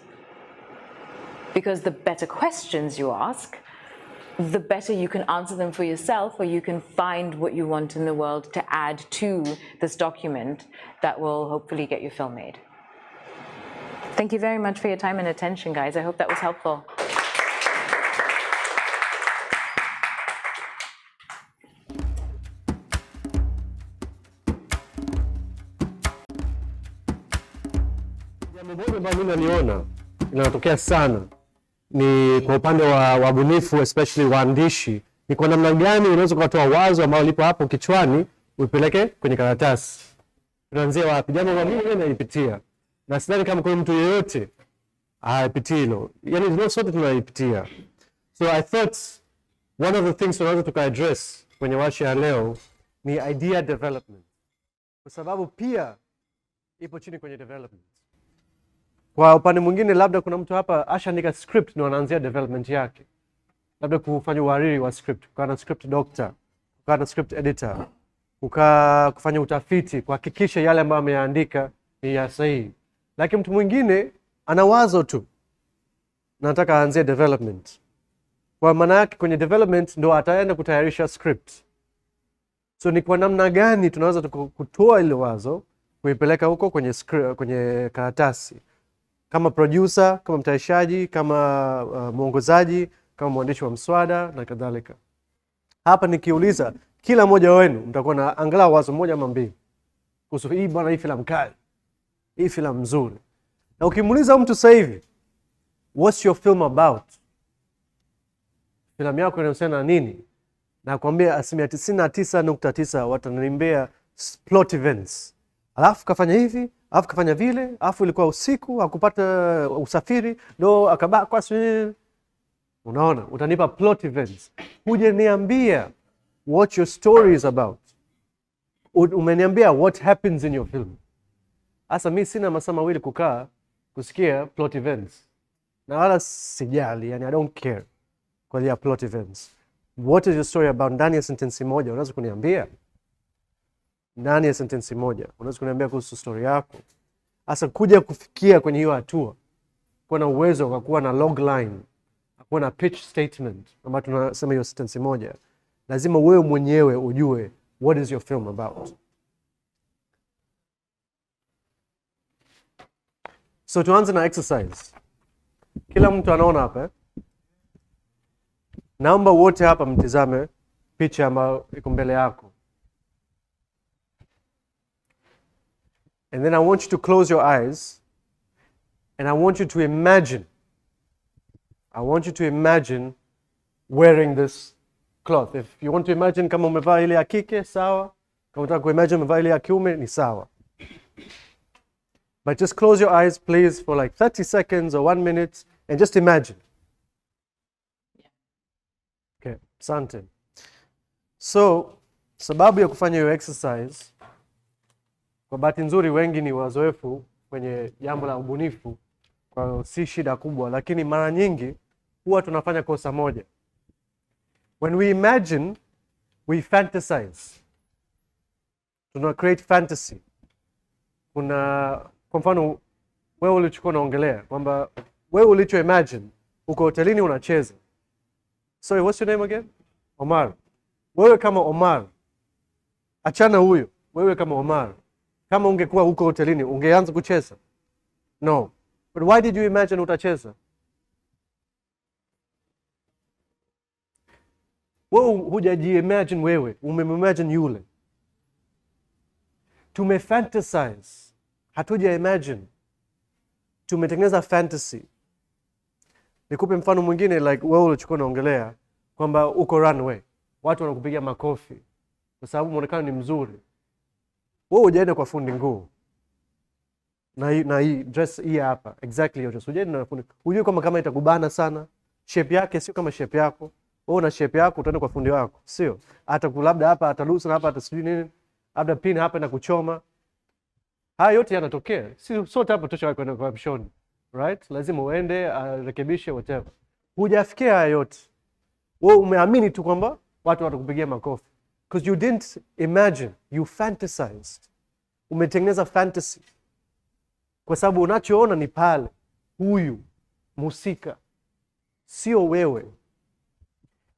Because the better questions you ask, the better you can answer them for yourself, or you can find what you want in the world to add to this document that will hopefully get your film made. Thank you very much for your time and attention, guys. I hope that was helpful. Jambo moja ambalo mimi naliona linatokea sana ni kwa upande wa wabunifu, especially waandishi, ni kwa namna gani unaweza kutoa wazo ambalo lipo hapo kichwani upeleke kwenye karatasi. Tunaanzia wapi? Jambo ambalo mimi nalipitia na sidhani kama kuna mtu yeyote haipitii hilo. Yaani ndio sote tunaipitia. So I thought one of the things tunaweza tuka-address kwenye warsha ya leo ni idea development. Kwa sababu pia ipo chini kwenye development. Kwa upande mwingine labda kuna mtu hapa ashaandika script na anaanzia development yake. Labda kufanya uhariri wa script, kukaa na script doctor, kukaa na script editor, kufanya utafiti, kuhakikisha yale ambayo ameandika ni ya sahihi. Lakini mtu mwingine ana wazo tu na anataka aanzie development. Kwa maana yake kwenye development ndo ataenda kutayarisha script. So ni kwa namna gani tunaweza kutoa ile wazo kuipeleka huko kwenye karatasi, kama producer, kama mtayarishaji, kama mwongozaji, kama mwandishi wa mswada na kadhalika. Hapa nikiuliza kila mmoja wenu mtakuwa na angalau wazo moja ama mbili kuhusu hii bwana, hii filamu kali, hii filamu nzuri. Na ukimuuliza mtu sasa hivi, what's your film about? Filamu yako inahusiana na nini? Na kuambia 99.9 wataniambia plot events. Alafu kafanya hivi, alafu kafanya vile, alafu ilikuwa usiku, hakupata usafiri, ndo akabaki kwa sisi. Unaona, utanipa plot events. Hujaniambia what your story is about. Umeniambia what happens in your film. Asa mimi sina masaa mawili kukaa kusikia plot events. Na wala sijali, yani I don't care kwa ya plot events. What is your story about? Ndani ya sentence moja unaweza kuniambia? Ndani ya sentence moja unaweza kuniambia kuhusu story yako? Asa kuja kufikia kwenye hiyo hatua, kuwa na uwezo wa kuwa na log line, kuwa na pitch statement ambayo tunasema hiyo sentence moja, lazima wewe mwenyewe ujue what is your film about. So tuanze na exercise. Kila mtu anaona hapa. Naomba wote hapa mtizame picha ambayo iko mbele yako. And then I want you to close your eyes and I want you to imagine. I want you to imagine wearing this cloth. If you want to imagine kama umevaa ile ya kike, sawa. Kama unataka kuimagine umevaa ile ya kiume, ni sawa. But just close your eyes, please, for like 30 seconds or 1 minute and just imagine. Okay, asante. So, sababu ya kufanya hiyo exercise, kwa bahati nzuri wengi ni wazoefu kwenye jambo la ubunifu, kwa hiyo si shida kubwa, lakini mara nyingi huwa tunafanya kosa moja. When we imagine, we fantasize. Tuna create fantasy. Kwa mfano, wewe ulichokuwa unaongelea kwamba wewe ulicho imagine uko hotelini unacheza. Sorry, what's your name again? Omar. Wewe kama Omar, achana huyo. Wewe kama Omar, kama ungekuwa huko hotelini ungeanza kucheza? No. But why did you imagine utacheza? Wewe hujaji-imagine wewe, umemimagine yule. Tumefantasize. Hatuja-imagine. Tumetengeneza fantasy. Nikupe mfano mwingine, like wewe ulichokuwa unaongelea kwamba uko runway, watu wanakupigia makofi kwa sababu muonekano ni mzuri. Wewe hujaenda kwa fundi nguo na hii dress hii hapa, exactly hiyo dress. Hujaenda na fundi. Hujui kama itakubana sana, shape yake sio kama shape yako. Wewe una shape yako, utaenda kwa fundi wako, sio? Hata labda hapa atalusa na hapa atasijui nini, labda pin hapa na kuchoma. Haya yote yanatokea. Si sote hapa tosha kwenda kwa option, right? Lazima uende rekebishe whatever. Hujafikia haya yote. Wewe umeamini tu kwamba watu watakupigia makofi. Because you didn't imagine, you fantasized. Umetengeneza fantasy. Kwa sababu unachoona ni pale, huyu musika, sio wewe.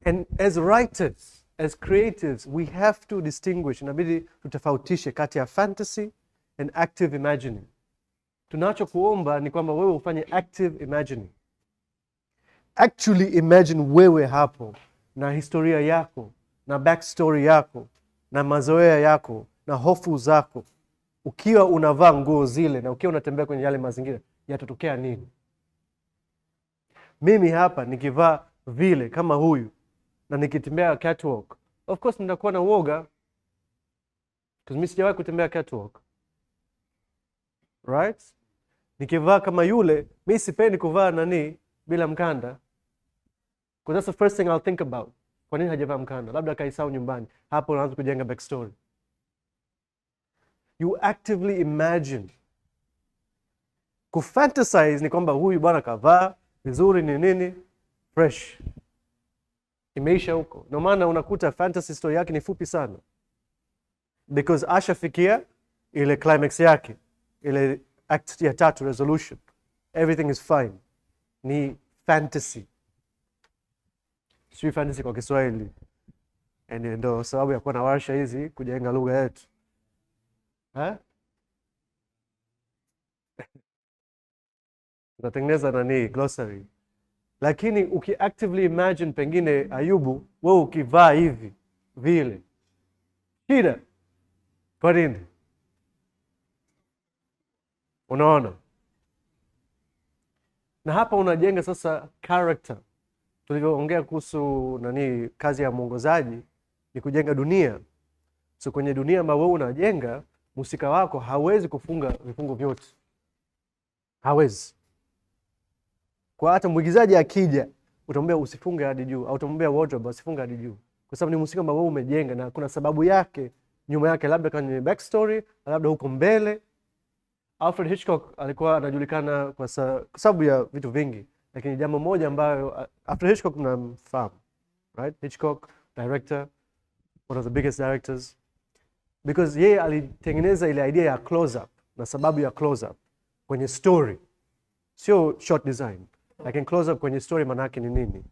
And as writers, as creatives, we have to distinguish, inabidi tutofautishe kati ya fantasy and active imagining. Tunachokuomba ni kwamba wewe ufanye active imagining. Actually imagine wewe hapo na historia yako, na backstory yako, na mazoea yako, na hofu zako. Ukiwa unavaa nguo zile na ukiwa unatembea kwenye yale mazingira, yatatokea nini? Mimi hapa nikivaa vile kama huyu na nikitembea catwalk, of course nitakuwa na uoga because mimi sijawahi kutembea catwalk. Right? Nikivaa kama yule, mimi sipendi kuvaa bila mkanda. Because that's the first thing I'll think about. Kwa nini hajavaa mkanda? Labda kaisahau nyumbani. Hapo unaanza kujenga backstory. You actively imagine. Kufantasize ni kwamba huyu bwana kavaa vizuri ni nini? Fresh. Imeisha huko. Ndio maana unakuta fantasy story yake ni fupi sana. Because ashafikia ile climax yake, ile act ya 3 resolution. Everything is fine. Ni fantasy. Sio fantasy kwa Kiswahili. Ndio sababu ya kuwa na warsha hizi kujenga lugha yetu. Tunatengeneza glossary. Lakini ukiactively imagine pengine Ayubu, wewe ukivaa hivi vile. Shida. Kwa nini? Unaona? Na hapa unajenga sasa character. Tulivyoongea kuhusu kazi ya mwongozaji ni kujenga dunia. So kwenye dunia ambayo wewe unajenga, musika wako hawezi kufunga vifungo vyote. Hawezi. Kwa hata mwigizaji akija, utamwambia usifunge hadi juu, au utamwambia wardrobe usifunge hadi juu. Kwa sababu ni musika ambao wewe umejenga na kuna sababu yake nyuma yake, labda kwenye backstory, labda huko mbele. Alfred Hitchcock alikuwa anajulikana kwa sababu ya vitu vingi, lakini jambo moja ambayo Alfred Hitchcock mnamfahamu, right? Hitchcock, director, one of the biggest directors, because yeye alitengeneza ile idea ya close up, na sababu ya close up kwenye story, sio short design, lakini close up kwenye story maana yake ni nini?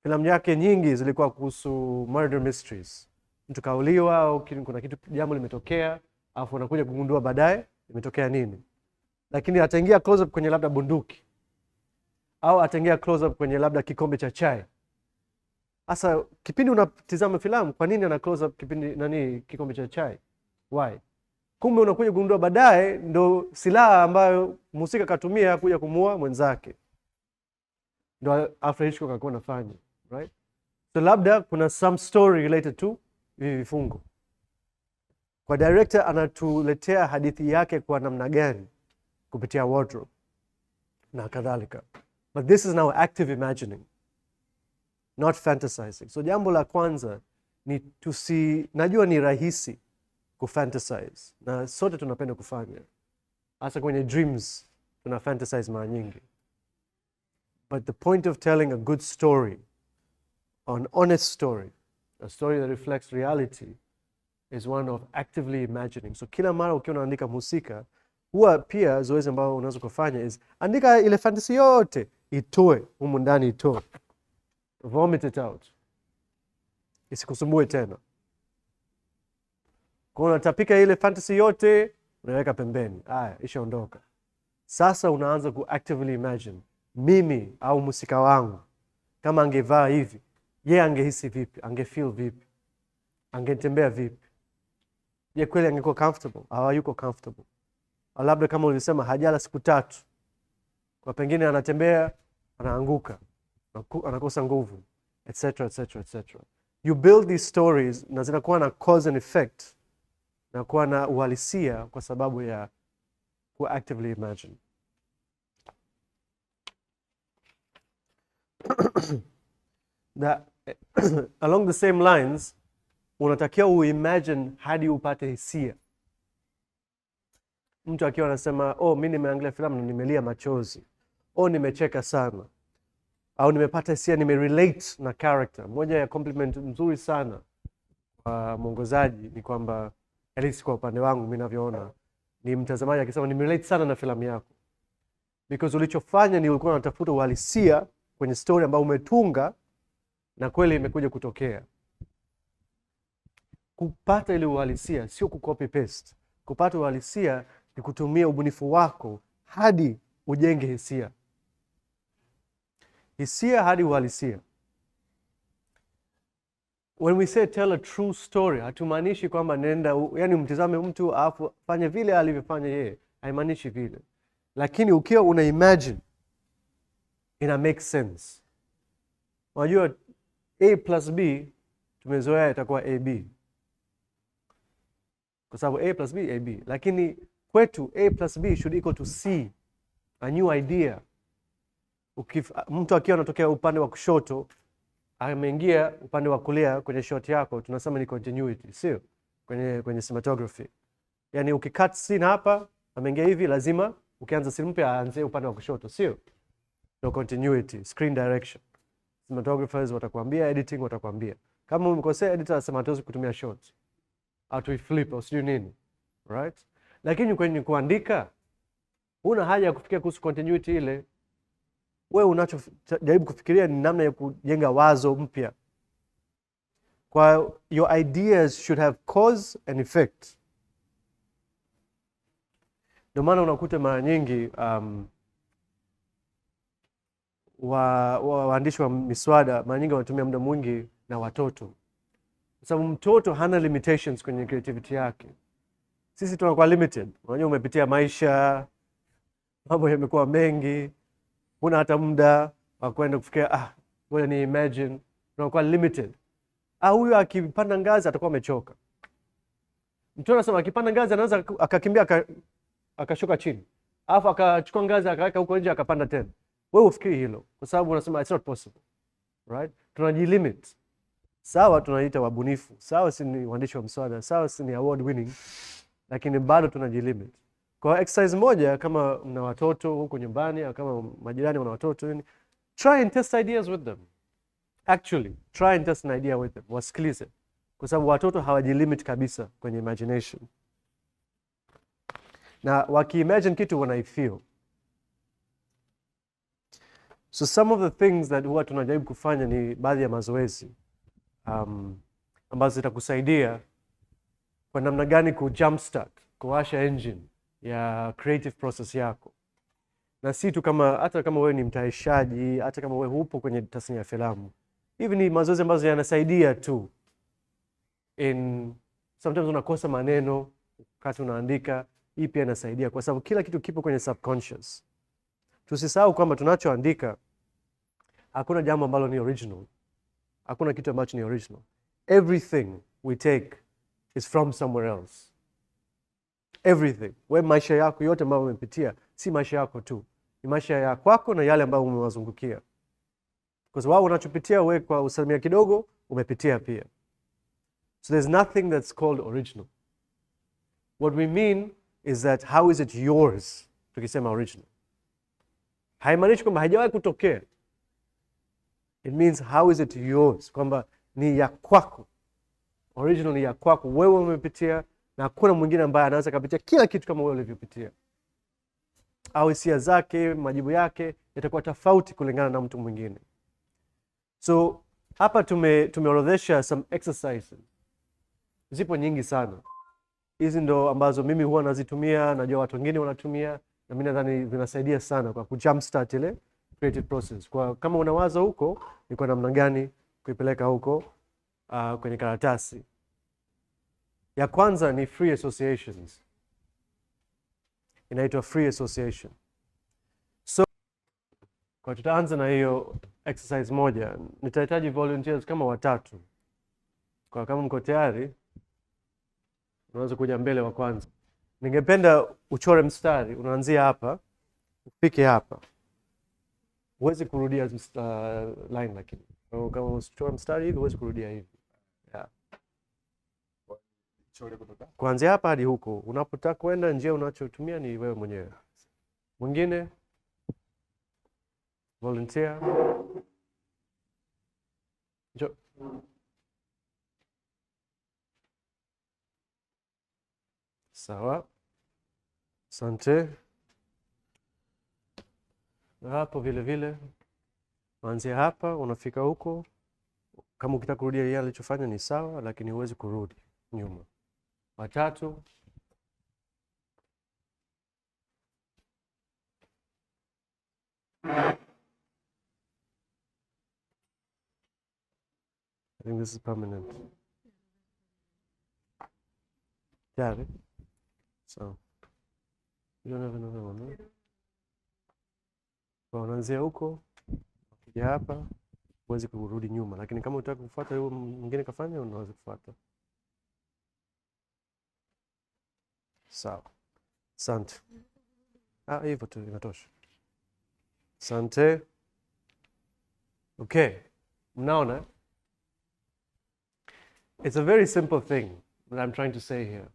Filamu yake nyingi zilikuwa kuhusu murder mysteries. Mtu kauliwa au kuna kitu jambo limetokea, afu anakuja kugundua baadaye imetokea nini. Lakini ataingia close up kwenye labda bunduki, au ataingia close up kwenye labda kikombe cha chai. Sasa kipindi unatizama filamu, kwa nini ana close up kikombe cha chai? Why? Kumbe unakuja kugundua baadaye ndo silaha ambayo mhusika katumia kuja kumuua mwenzake. Ndo Alfred Hitchcock alikuwa anafanya, right? So labda kuna some story related to hivi vifungo. Kwa director anatuletea hadithi yake kwa namna gani kupitia wardrobe na kadhalika. But this is now active imagining, not fantasizing. So jambo la kwanza ni najua ni rahisi kufantasize na sote tunapenda kufanya, hasa kwenye dreams tuna fantasize mara nyingi. But the point of telling a good story, an honest story, a story that reflects reality, is one of actively imagining. So kila mara ukiwa unaandika mhusika, huwa pia zoezi ambalo unaweza kufanya is andika ile fantasy yote, itoe humu ndani, itoe, vomit it out, isikusumbue tena. Kwa unatapika ile fantasy yote, unaweka pembeni, ishaondoka. Sasa unaanza ku actively imagine, mimi au mhusika wangu kama angevaa hivi, yeye angehisi vipi, angefeel vipi, angetembea vipi, je kweli angekuwa comfortable au hayuko comfortable, au labda kama ulisema hajala siku 3, kwa pengine anatembea anaanguka, anakosa nguvu, etc etc etc. You build these stories na zinakuwa na cause and effect na kuwa na uhalisia kwa sababu ya ku actively imagine. Along the same lines, unatakiwa uimagine hadi upate hisia. Mtu akiwa anasema, mimi nimeangalia filamu na nimelia machozi, nimecheka sana, au nimepata hisia, nimerelate na character. Moja ya compliment nzuri sana kwa mwongozaji ni kwamba, at least kwa upande wangu mimi ninavyoona, ni mtazamaji akisema nimerelate sana na filamu yako, because ulichofanya ni ulikuwa unatafuta uhalisia kwenye story ambayo umetunga na kweli imekuja kutokea. Kupata ile uhalisia sio kucopy paste. Kupata uhalisia ni kutumia ubunifu wako hadi ujenge hisia. Hisia hadi uhalisia. When we say tell a true story, hatumaanishi kwamba nenda, yani mtizame mtu afu fanye vile alivyofanya yeye. Haimaanishi vile. Lakini ukiwa una imagine, ina make sense. Unajua A plus B tumezoea itakuwa AB. Kwa sababu A plus B, AB. Lakini kwetu A plus B should equal to C. A new idea. Mtu akiwa anatokea upande wa kushoto, ameingia upande wa kulia kwenye shot yako, tunasema ni continuity, sio? Kwenye cinematography. Yani ukicut scene hapa, ameingia hivi, lazima ukianza scene mpya aanze upande wa kushoto, sio? No continuity, screen direction. Cinematographers watakwambia, editing watakwambia. Kama umekosea, editor anasema hatuwezi kutumia shot, au tuiflip au sijui nini, right? Lakini kwenye kuandika huna haja ya kufikiria kuhusu continuity ile. Wewe unachojaribu kufikiria ni namna ya kujenga wazo mpya. Kwa your ideas should have cause and effect. Ndio maana unakuta mara nyingi waandishi wa miswada mara nyingi wanatumia muda mwingi na watoto. Kwa sababu mtoto hana limitations kwenye creativity yake. Sisi tunakuwa limited. Unajua umepitia maisha, mambo yamekuwa mengi, huna hata muda wa kwenda kufikia ngoja ni imagine, tunakuwa limited. Huyu akipanda ngazi atakuwa amechoka. Mtu anasema akipanda ngazi anaweza akakimbia akashuka chini. Alafu akachukua ngazi akaweka huko nje akapanda tena. Wewe ufikiri hilo kwa sababu unasema it's not possible. Right? Tunajilimit. Sawa tunaita wabunifu. Sawa si ni waandishi wa mswada, sawa si ni award winning, lakini bado tunajilimit. Kwa exercise moja kama mna watoto huko nyumbani au kama majirani wana watoto, try and test ideas with them. Actually, try and test an idea with them. Wasikilize. Kwa sababu watoto hawajilimit kabisa kwenye imagination. Na waki-imagine kitu wanaifeel. So some of the things that huwa tunajaribu kufanya ni baadhi ya mazoezi ambazo zitakusaidia kwa namna gani jumpstart, kuwasha engine ya creative process yako. Na si tu hata kama wewe ni mtayarishaji, hata kama wewe hupo kwenye tasnia ya filamu. Hivi ni mazoezi ambazo yanasaidia tu. Sometimes unakosa maneno, wakati unaandika, hii pia inasaidia kwa sababu kila kitu kipo kwenye subconscious. Tusisahau kwamba tunachoandika hakuna jambo ambalo ni original. Hakuna kitu ambacho ni original. Everything we take is from somewhere else. Everything. Wewe maisha yako yote ambayo umepitia si maisha yako tu. Ni maisha ya kwako na yale ambayo umewazungukia. Kwa sababu unachopitia wewe kwa usalimia kidogo umepitia pia. So there's nothing that's called original. What we mean is that how is it yours? Tukisema original. Haimaanishi kwamba haijawahi kutokea. It means how is it yours? Kwamba ni ya kwako. Original ni ya kwako. Wewe umepitia na hakuna mwingine ambaye anaweza kupitia kila kitu kama wewe ulivyopitia. Au hisia zake, majibu yake yatakuwa tofauti kulingana na mtu mwingine. So hapa tumeorodhesha some exercises. Zipo nyingi sana. Hizi ndo ambazo mimi huwa nazitumia, najua watu wengine wanatumia, na mimi nadhani zinasaidia sana kwa kujumpstart ile creative process. Kwa kama unawaza huko, ni kwa namna gani kuipeleka huko kwenye karatasi. Ya kwanza ni free associations. Inaitwa free association. So kwa tutaanza na hiyo exercise moja. Nitahitaji volunteers kama 3. Kwa kama mko tayari, unaweza kuja mbele wa kwanza. Ningependa uchore mstari, unaanzia hapa, ufike hapa. Huwezi kurudia line lakini. Kama uchore mstari hivi, huwezi kurudia hivi. Yeah. Kuanzia hapa hadi huko. Unapotaka kwenda, njia unachotumia ni wewe mwenyewe. Mwingine? Volunteer? Njoo. Sawa. Asante. Na hapo vile vile. Kuanzia hapa, unafika huko. Kama ukitaka kurudia yale alichofanya ni sawa, lakini huwezi kurudi nyuma. 3. I think this is permanent. Got it? So, you don't have another one, right? Kwa unaanzia huko, kuja hapa, huwezi kurudi nyuma. Lakini kama unataka kufuata yule mwingine kafanya, unaweza kufuata. Sawa. Asante. Hivyo tu inatosha. Asante. Okay. Mnaona? It's a very simple thing that I'm trying to say here.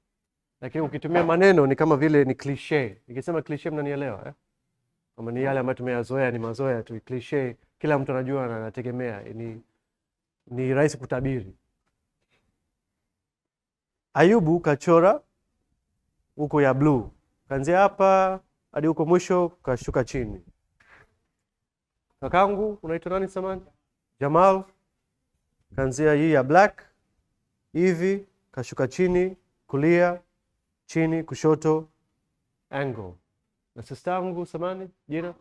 Lakini ukitumia maneno ni kama vile ni cliché. Nikisema cliché mnanielewa, eh? Kama ni yale ambayo tumeyazoea, ni mazoea tu. Cliché kila mtu anajua na anategemea. Ni rahisi kutabiri. Ayubu kachora huko ya blue. Kaanzia hapa hadi huko mwisho kashuka chini. Kakangu unaitwa nani samani? Jamal. Kaanzia hii ya black hivi kashuka chini, kulia, chini, kushoto, angle. Na sistangu samani jina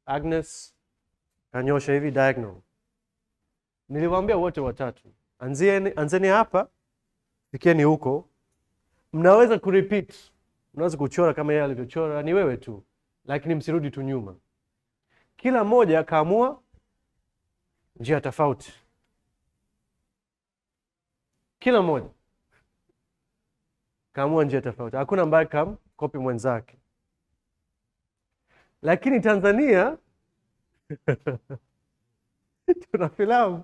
Agnes kanyosha hivi diagonal. Niliwaambia wote 3. Anzeni hapa, fikieni huko. Mnaweza kurepeat. Unaweza kuchora kama yeye alivyochora, ni wewe tu. Lakini msirudi tu nyuma. Kila mmoja kaamua njia tofauti. Kila mmoja kaamua njia tofauti. Hakuna ambaye copy mwenzake. Lakini Tanzania tuna filamu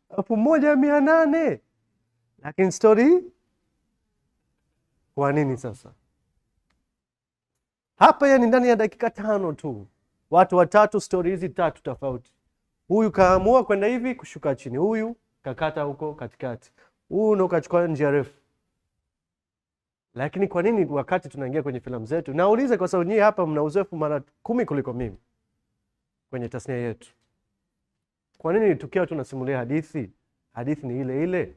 1800. Lakini story kwa nini sasa? Hapa yani ndani ya dakika 5 tu. Watu 3, story hizi 3 tofauti. Huyu kaamua kwenda hivi kushuka chini. Huyu kakata huko katikati. Huyu ndo kachukua njia refu. Lakini kwa nini wakati tunaingia kwenye filamu zetu? Nauliza kwa sababu nyinyi hapa mna uzoefu mara 10 kuliko mimi kwenye tasnia yetu. Kwa nini tukiwa tunasimulia hadithi? Hadithi ni ile ile.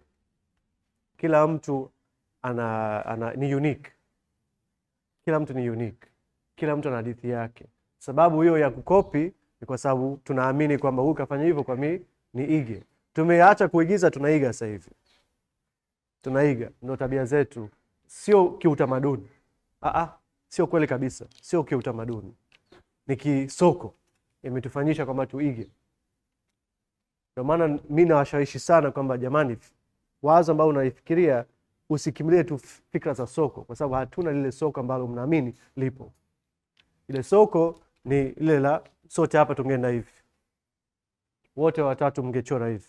Kila mtu ni unique. Kila mtu ni unique. Kila mtu ana hadithi yake. Sababu hiyo ya kukopi ni kwa sababu tunaamini kwamba huyu kafanya hivyo kwa mimi niige. Tumeacha kuigiza, tunaiga sasa hivi. Tunaiga, ndio tabia zetu. Sio kiutamaduni. Sio kweli kabisa, sio kiutamaduni, ni kisoko, imetufanyisha kwamba tuige. Ndio maana mimi nawashawishi sana kwamba jamani, wazo ambao unaifikiria usikimbilie tu fikra za soko, kwa sababu hatuna lile soko ambalo mnaamini lipo. Ile soko ni ile la sote hapa tungeenda hivi, wote watatu mngechora hivi,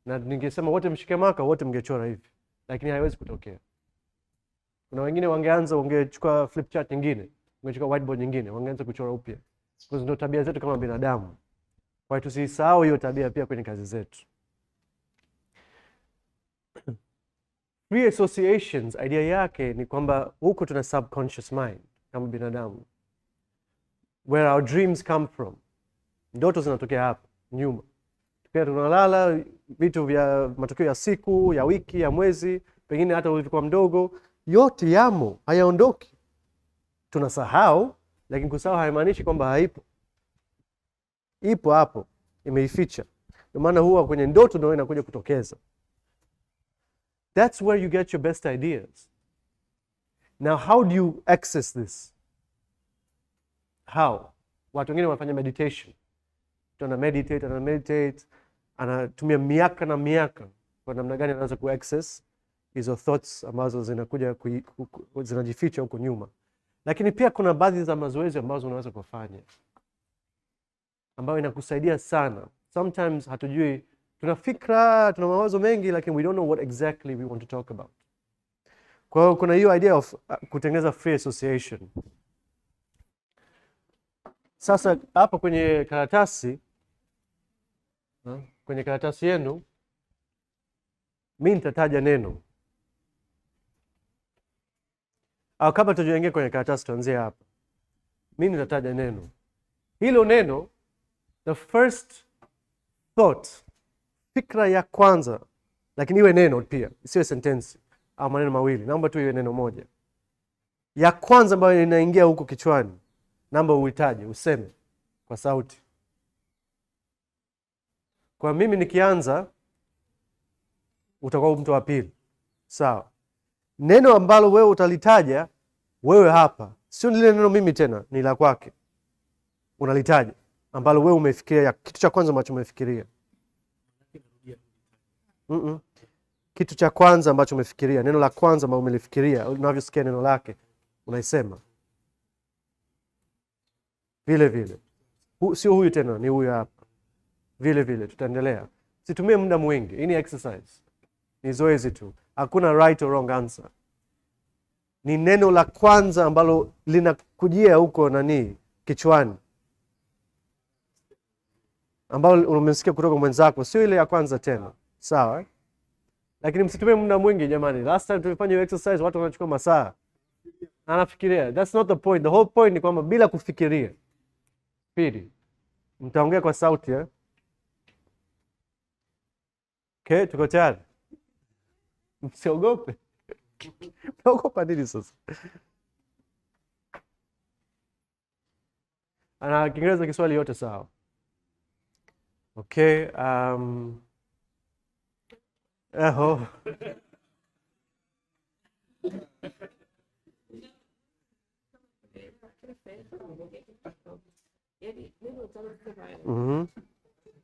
na ningesema wote mshike maka, wote mngechora hivi, lakini haiwezi kutokea. Kuna wengine wangechukua flip chart nyingine, wangechukua whiteboard nyingine, wangeanza kuchora upya. Kwa ndio tabia zetu kama binadamu. Kwa hiyo tusisahau hiyo tabia pia kwenye kazi zetu. Free associations, idea yake ni kwamba huko tuna subconscious mind kama binadamu, where our dreams come from. Ndoto zinatokea hapa nyuma, pia tunalala, vitu vya matokeo ya siku, ya wiki, ya mwezi, pengine hata ulivyokuwa mdogo, yote yamo, hayaondoki. Tunasahau, lakini kusahau haimaanishi kwamba haipo. Ipo hapo, imeificha. Ndio maana huwa kwenye ndoto ndio inakuja kutokeza. That's where you get your best ideas. Now, how do you access this? How? Watu wengine wanafanya meditation. Mtu ana meditate, anatumia miaka na miaka kwa namna gani anaweza ku-access hizo thoughts ambazo zinakuja zinajificha huko nyuma. Lakini pia kuna baadhi za mazoezi ambazo unaweza kufanya ambayo inakusaidia sana. Sometimes hatujui, tuna fikra, tuna mawazo mengi, lakini we don't know what exactly we want to talk about. Kwa hiyo kuna hiyo idea of kutengeneza free association. Sasa hapa kwenye karatasi yenu, mimi nitataja neno. Au kabla tujaingia kwenye karatasi, tuanzie hapa. Mimi nitataja neno. Hilo neno, the first thought, fikra ya kwanza, lakini iwe neno pia, isiwe sentensi au maneno mawili. Naomba tu iwe neno moja. Ya kwanza ambayo inaingia huko kichwani, naomba uhitaje, useme kwa sauti. Kwa mimi nikianza, utakuwa mtu wa pili. Sawa. Neno ambalo wewe utalitaja, wewe hapa, sio lile neno mimi tena, ni la kwake. Unalitaja ambalo wewe umefikiria, kitu cha kwanza ambacho umefikiria. Kitu cha kwanza ambacho umefikiria, neno la kwanza ambalo umelifikiria, unavyosikia neno lake, unaisema. Vile vile. Sio huyu tena, ni huyu hapa. Vile vile, tutaendelea. Situmie muda mwingi, hii ni exercise. Ni zoezi tu. Hakuna right or wrong answer. Ni neno la kwanza ambalo linakujia huko kichwani, ambalo umesikia kutoka mwenzako, sio ile ya kwanza tena. Sawa, eh? Lakini msitumie muda mwingi jamani. Last time tulifanya hiyo exercise watu wanachukua masaa. Anafikiria. That's not the point. The whole point ni kwamba bila kufikiria. Pili, mtaongea kwa sauti, eh? Okay, tuko tayari? Msiogope. Msiogopa nini sasa? Ana Kiingereza Kiswahili yote sawa. Okay,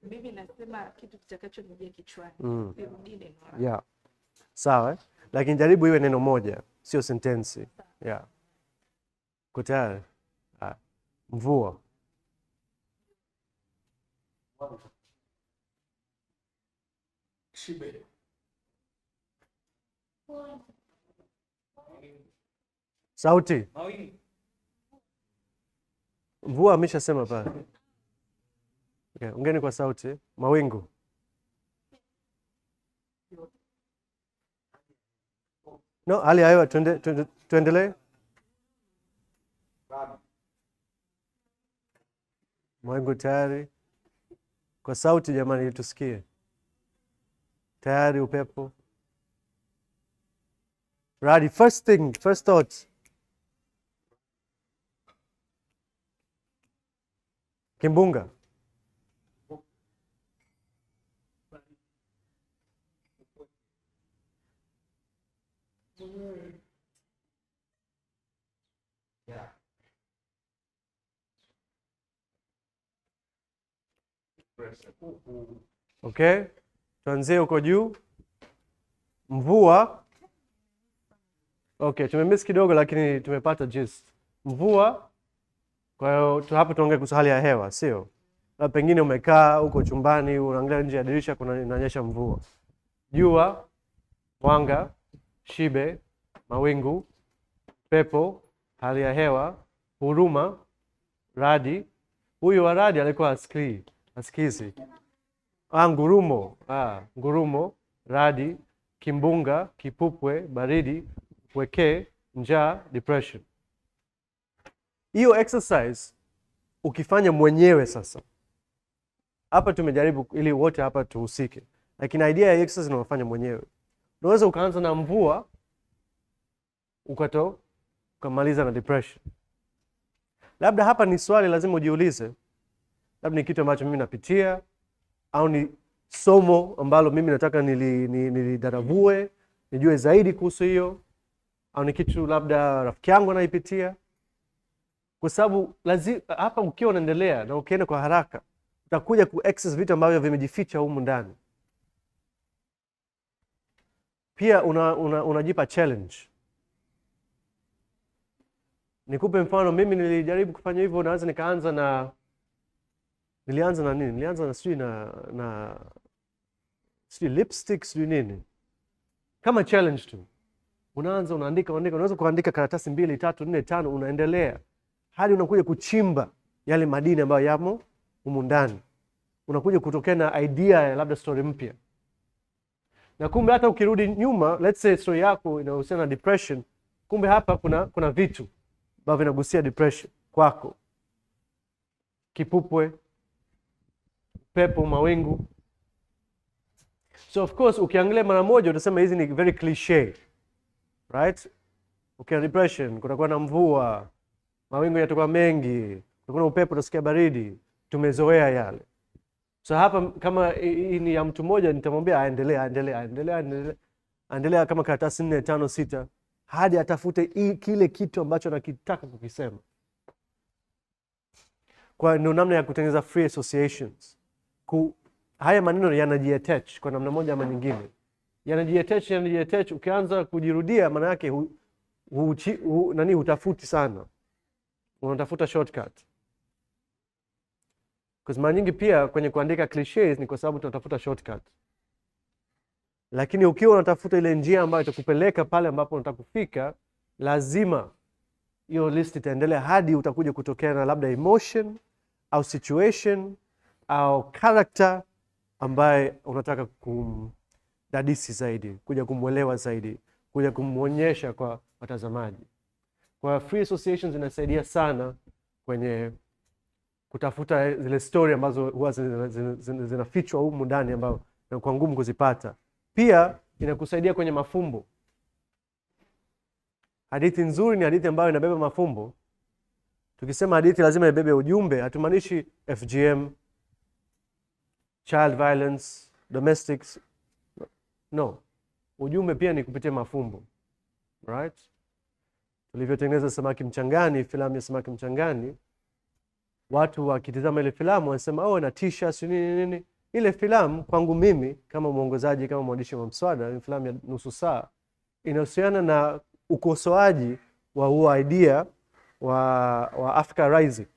Mimi nasema kitu kitakachonijia kichwani. Yeah. Sawa, eh? Lakini jaribu iwe neno moja, sio sentensi. Yeah. Uko tayari? Mvua. Shibe. Sauti. Mvua ameshasema pale. Okay, ongeni kwa sauti. Mawingu. No, hali ya hewa, tuendelee. Mawingu tayari. Kwa sauti jamani, ili tusikie. Tayari, upepo. Ready, first thought. Kimbunga. Okay, tuanzie huko juu. Mvua. Okay, tumemiss kidogo lakini tumepata gist. Mvua. Kwa hiyo hapo tuongee kuhusu hali ya hewa, sio? Na pengine umekaa huko chumbani unaangalia nje ya dirisha kuna inanyesha mvua. Jua, mwanga, shibe, mawingu, pepo, hali ya hewa, huruma, radi. Huyu wa radi alikuwa asikizi. Ngurumo, ngurumo, radi, kimbunga, kipupwe, baridi, weke, njaa, depression. Hiyo exercise ukifanya mwenyewe sasa. Hapa tumejaribu ili wote hapa tuhusike. Lakini idea ya exercise unafanya mwenyewe. Unaweza ukaanza na mvua ukamaliza na depression. Labda hapa ni swali lazima ujiulize. Labda ni kitu ambacho mimi napitia au ni somo ambalo mimi nataka nilidaravue, nijue zaidi kuhusu hiyo, au ni kitu labda rafiki yangu anaipitia. Kwa sababu hapa ukiwa unaendelea na ukienda kwa haraka utakuja ku-access vitu ambavyo vimejificha humu ndani. Pia unajipa challenge. Nikupe mfano, mimi nilijaribu kufanya hivyo, naweza nilianza na nini? Nilianza na sijui lipstick, sijui nini. Kama challenge tu. Unaanza unaandika, unaweza kuandika karatasi 2, 3, 4, 5, unaendelea. Hadi unakuja kuchimba yale madini ambayo yamo humu ndani. Unakuja kutokea na idea ya labda story mpya. Na kumbe hata ukirudi nyuma, let's say story yako inahusiana na depression, kumbe hapa kuna vitu ambavyo vinagusia depression kwako. Kipupwe, pepo, mawingu. So of course ukiangalia mara moja utasema hizi ni very cliche. Right? Ukiwa depression, kutakuwa na mvua, mawingu yatakuwa mengi, kutakuwa na upepo, utasikia baridi. Tumezoea yale. So hapa kama hii ni ya mtu mmoja nitamwambia aendelea kama karatasi 4, 5, 6 hadi atafute kile kitu ambacho anakitaka kukisema. Kwa ndio namna ya kutengeneza free associations. Haya maneno yanajiattach kwa namna moja ama nyingine. Yanajiattach ukianza kujirudia maana yake hutafuti sana. Unatafuta shortcut. Kwa mara nyingi pia kwenye kuandika cliches ni kwa sababu tunatafuta shortcut. Lakini ukiwa unatafuta ile njia ambayo itakupeleka pale ambapo unataka kufika, lazima hiyo list itaendelea hadi utakuja kutokea na labda emotion au situation au character ambaye unataka kumdadisi zaidi, kuja kumwelewa zaidi, kuja kumuonyesha kwa watazamaji. Kwa free associations inasaidia sana kwenye kutafuta zile story ambazo huwa zinafichwa humu ndani ambao inakuwa ngumu kuzipata. Pia inakusaidia kwenye mafumbo. Hadithi nzuri ni hadithi ambayo inabeba mafumbo. Tukisema hadithi lazima ibebe ujumbe, hatumaanishi FGM, child violence, domestics. No. Ujumbe pia ni kupitia mafumbo. Right? Tulivyotengeneza Samaki Mchangani, filamu ya Samaki Mchangani, watu wakitizama ile filamu wanasema inatisha, si nini. Ile filamu kwangu mimi kama mwongozaji, kama mwandishi wa mswada, ni filamu ya nusu saa, inahusiana na ukosoaji wa huo idea wa Africa Rising.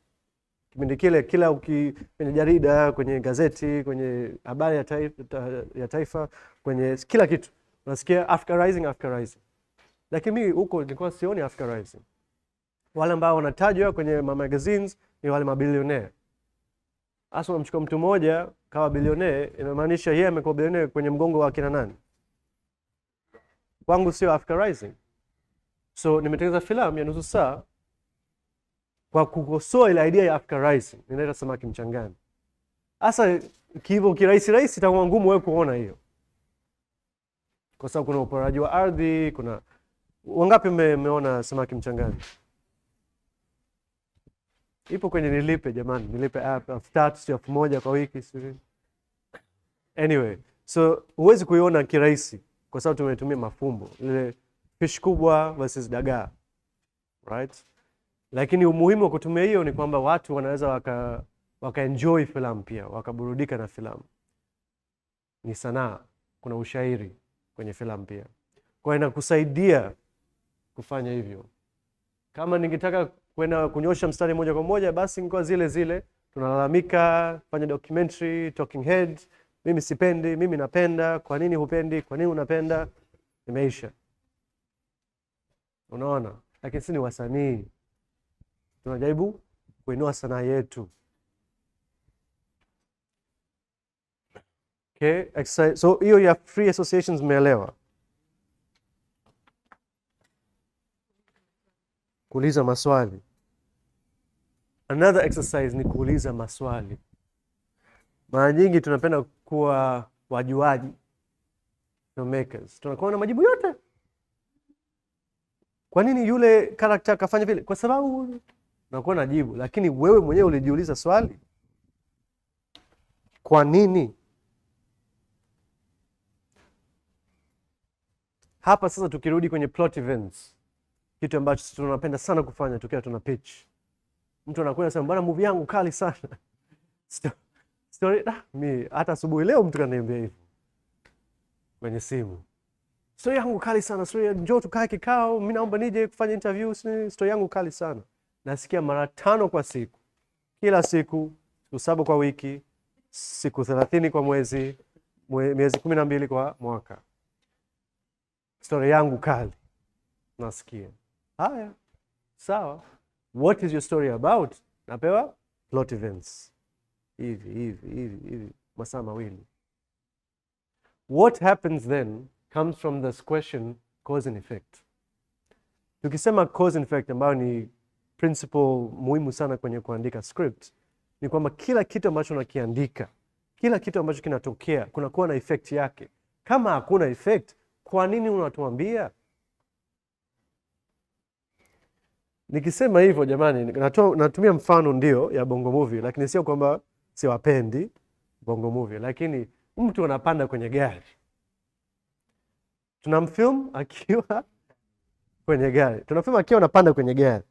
Kipindi kile kila kwenye jarida, kwenye gazeti, kwenye habari ya taifa, kwenye kila kitu unasikia Africa Rising. Lakini mimi huko nilikuwa sioni Africa Rising. Wale ambao wanatajwa kwenye magazines ni wale mabilionea. Hasa unamchukua mtu mmoja kawa bilionea, inamaanisha yeye amekuwa bilionea kwenye mgongo wa kina nani? Kwangu sio Africa Rising. So nimetengeneza filamu ya nusu saa kwa kukosoa ile idea ya Africa Rising. Ninaita Samaki Mchangani. Hasa hivyo kirahisi itakuwa ngumu wewe kuona hiyo. Kwa sababu kuna uporaji wa ardhi, kuna wangapi mmeona Samaki Mchangani? Ipo kwenye Nilipe jamani, Nilipe app 3 au 1 kwa wiki sio. Anyway, so huwezi kuiona kirahisi kwa sababu tumetumia mafumbo. Ile fish kubwa versus dagaa. Right? Lakini umuhimu wa kutumia hiyo ni kwamba watu wanaweza wakaenjoy filamu pia, wakaburudika na filamu. Ni sanaa, kuna ushairi kwenye filamu pia. Kwa hiyo inakusaidia kufanya hivyo. Kama ningetaka kwenda kunyosha mstari moja kwa moja, basi ngoma zile zile tunalalamika, fanya documentary, talking head, mimi sipendi, mimi napenda, kwa nini hupendi, kwa nini unapenda, imeisha. Unaona? Lakini sisi ni wasanii, tunajaribu kuinua sanaa yetu. Okay, exercise. So hiyo ya free associations umeelewa? Kuuliza maswali. Another exercise ni kuuliza maswali. Mara nyingi tunapenda kuwa wajuaji, filmmakers. Tunakuwa na majibu yote. Kwa nini yule character kafanya vile? Kwa sababu unakuwa na jibu, lakini wewe mwenyewe ulijiuliza swali. Kwa nini? Hapa sasa tukirudi kwenye plot events, kitu ambacho tunapenda sana kufanya tukiwa tuna pitch. Mtu anakuja anasema bwana, movie yangu kali sana. Story mi hata asubuhi leo mtu kaniambia hivyo kwenye simu. Story yangu kali sana, story njoo tukae kikao, mimi naomba nije kufanya interview, story yangu kali sana. Nasikia mara 5 kwa siku. Kila siku, siku 7 kwa wiki, siku 30 kwa mwezi, miezi 12 kwa mwaka. Story yangu kali. Nasikia. Haya. Sawa. What is your story about? Napewa plot events. Hivi. Masaa mawili. What happens then comes from this question, cause and effect. Tukisema cause and effect, ambayo ni principle muhimu sana kwenye kuandika script, ni kwamba kila kitu ambacho unakiandika, kila kitu ambacho kinatokea, kunakuwa na effect yake. Kama hakuna effect, kwa nini unatuambia? Nikisema hivyo jamani, natumia mfano ndio ya bongo movie, lakini sio kwamba siwapendi bongo movie, lakini mtu anapanda kwenye gari. Tunamfilm akiwa kwenye gari. Tunamfilm akiwa anapanda kwenye gari.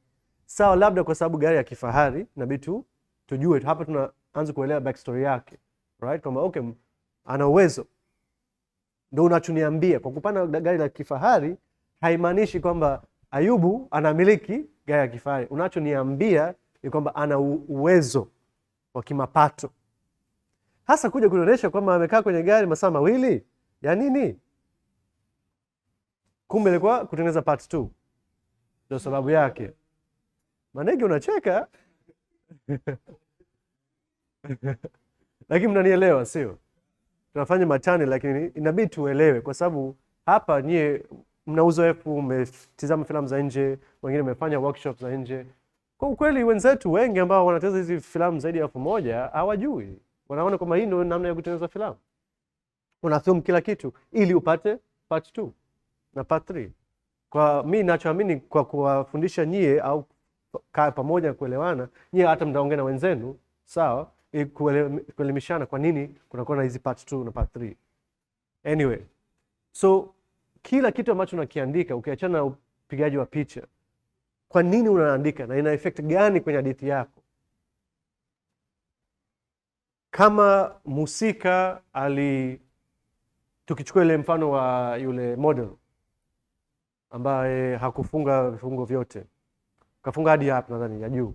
Sawa, labda kwa sababu gari ya kifahari, inabidi tujue hapa, tunaanza kuelewa backstory yake. Right? Kwamba okay, ana uwezo. Ndio unachoniambia. Kwa kupanda gari la kifahari haimaanishi kwamba Ayubu anamiliki gari ya kifahari. Unachoniambia ni kwamba ana uwezo wa kimapato. Hasa kuja kunionyesha kwamba amekaa kwenye gari masaa mawili ya nini? Kumbe ilikuwa kutengeneza part 2. Ndio sababu yake. Manegi unacheka. Lakini mnanielewa sio? Tunafanya matani, lakini inabidi tuelewe kwa sababu hapa nyie mna uzoefu, umetizama filamu za nje, wengine wamefanya workshops za nje. Kwa ukweli wenzetu wengi ambao wanateza hizi filamu zaidi ya 1000 hawajui. Wanaona kama hii ndio namna ya kutengeneza filamu. Unafilm kila kitu ili upate part 2 na part 3. Kwa mimi ninachoamini, kwa kuwafundisha nyie au kaa pamoja kuelewana, nyie hata mtaongea na wenzenu, sawa, ili kuelimishana kwa nini kunakuwa na hizi part 2 na part 3. Anyway, so kila kitu ambacho unakiandika, ukiachana na upigaji wa picha, kwa nini unaandika na ina effect gani kwenye hadithi yako? Kama musika tukichukua ile mfano wa yule model ambaye hakufunga vifungo vyote, kafunga hadi hapa nadhani ya juu.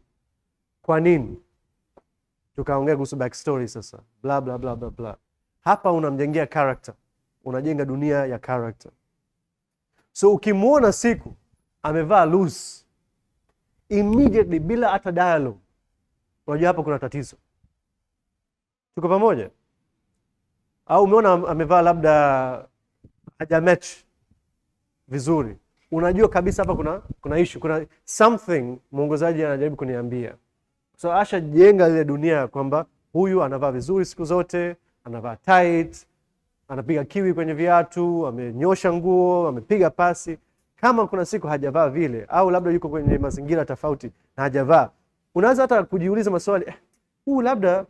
Kwa nini? Tukaongea kuhusu backstory sasa, bla bla bla bla bla. Hapa unamjengea character, unajenga dunia ya character. So ukimuona siku amevaa loose, immediately bila hata dialogue, unajua hapa kuna tatizo. Tuko pamoja? Au umeona amevaa labda hajamatch vizuri, unajua kabisa hapa kuna issue, kuna something mwongozaji anajaribu kuniambia. So Asha jenga ile dunia kwamba huyu anavaa vizuri siku zote, anavaa tight, anapiga kiwi kwenye viatu, amenyosha nguo, amepiga pasi. Kama kuna siku hajavaa vile, au labda yuko kwenye mazingira tofauti na hajavaa, unaweza hata kujiuliza maswali, labda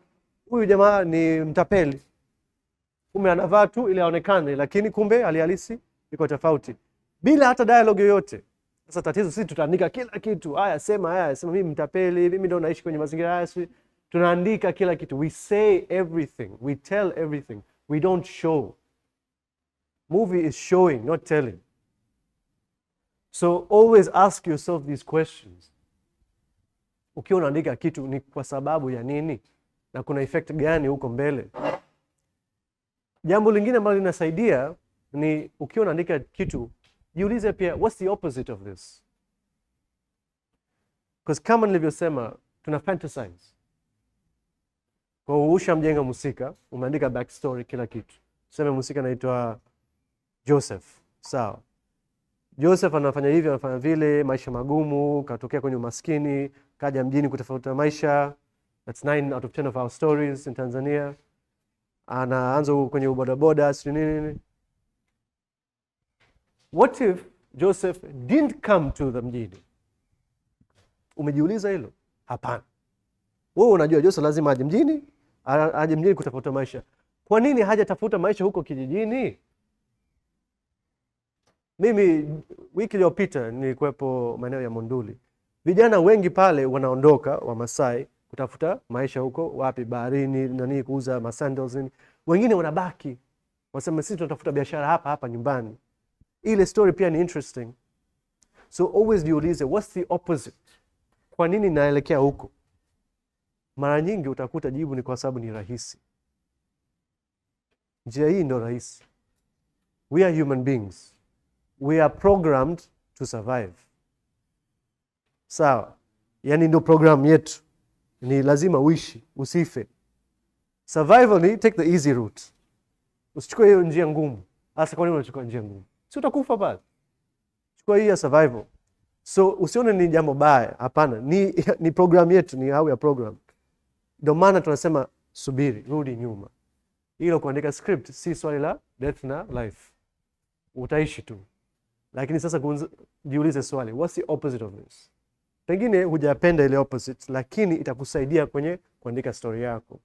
huyu jamaa ni mtapeli. Kumbe anavaa tu ili aonekane, lakini kumbe hali halisi iko tofauti. Bila hata dialogue yoyote. Sasa tatizo sisi tutaandika kila kitu. Haya sema mimi mtapeli, mimi ndo naishi kwenye mazingira haya. Tunaandika kila kitu. We say everything. We tell everything. We don't show. Movie is showing, not telling. So always ask yourself these questions. Ukiwa unaandika kitu ni kwa sababu ya nini? Na kuna effect gani huko mbele? Jambo lingine ambalo linasaidia ni ukiwa unaandika kitu, jiulize pia, what's the opposite of this? Because kama nilivyosema, tuna fantasize. Kwa ushamjenga mhusika, umeandika backstory kila kitu. Tuseme mhusika anaitwa Joseph, sawa. Joseph anafanya hivi, anafanya vile, maisha magumu, katokea kwenye umaskini, kaja mjini kutafuta maisha. That's 9 out of 10 of our stories in Tanzania. Anaanza kwenye bodaboda, si nini. What if Joseph didn't come to the mjini? Umejiuliza hilo? Hapana. Wewe unajua Joseph lazima aje mjini kutafuta maisha. Kwa nini hajatafuta maisha huko kijijini? Mimi wiki iliyopita nilikuwepo maeneo ya Monduli. Vijana wengi pale wanaondoka wa Masai kutafuta maisha huko wapi, baharini, kuuza masandals. Wengine wanabaki. Wasema sisi tunatafuta biashara hapa nyumbani. Ile story pia ni interesting. So always jiulize, what's the opposite? Kwa nini naelekea huko? Mara nyingi utakuta jibu ni kwa sababu ni rahisi. Njia hii ndio rahisi. We are human beings. We are programmed to survive. Sawa. Yani ndio program yetu. Ni lazima uishi, usife. Survival ni take the easy route. Usichukue hiyo njia ngumu. Hasa kwa nini unachukua njia ngumu? Si utakufa pale. Chukua hii ya survival. So usione ni jambo baya, hapana. Ni program yetu, ni how we are programmed. Ndio maana tunasema subiri, rudi nyuma. Hilo kuandika script si swali la death na life. Utaishi tu. Lakini sasa jiulize swali, what's the opposite of this? Pengine hujapenda ile opposite, lakini itakusaidia kwenye kuandika story yako.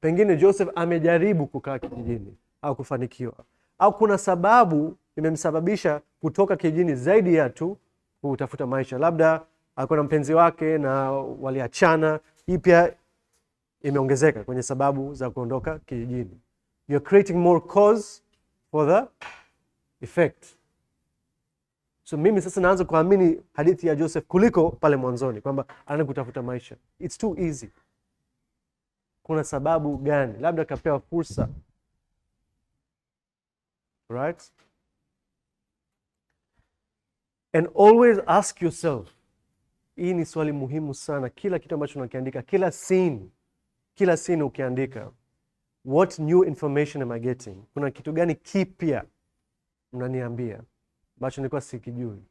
Pengine Joseph amejaribu kukaa kijijini au kufanikiwa, au kuna sababu imemsababisha kutoka kijijini zaidi ya tu kutafuta maisha. Labda alikuwa na mpenzi wake na waliachana. Hii pia imeongezeka kwenye sababu za kuondoka kijijini. You're creating more cause for the effect. So mimi sasa naanza kuamini hadithi ya Joseph kuliko pale mwanzoni kwamba anaenda kutafuta maisha. It's too easy. Kuna sababu gani? Labda kapewa fursa. Right? And always ask yourself. Hii ni swali muhimu sana. Kila kitu ambacho unakiandika, kila scene ukiandika, what new information am I getting? Kuna kitu gani kipya unaniambia ambacho nilikuwa sikijui?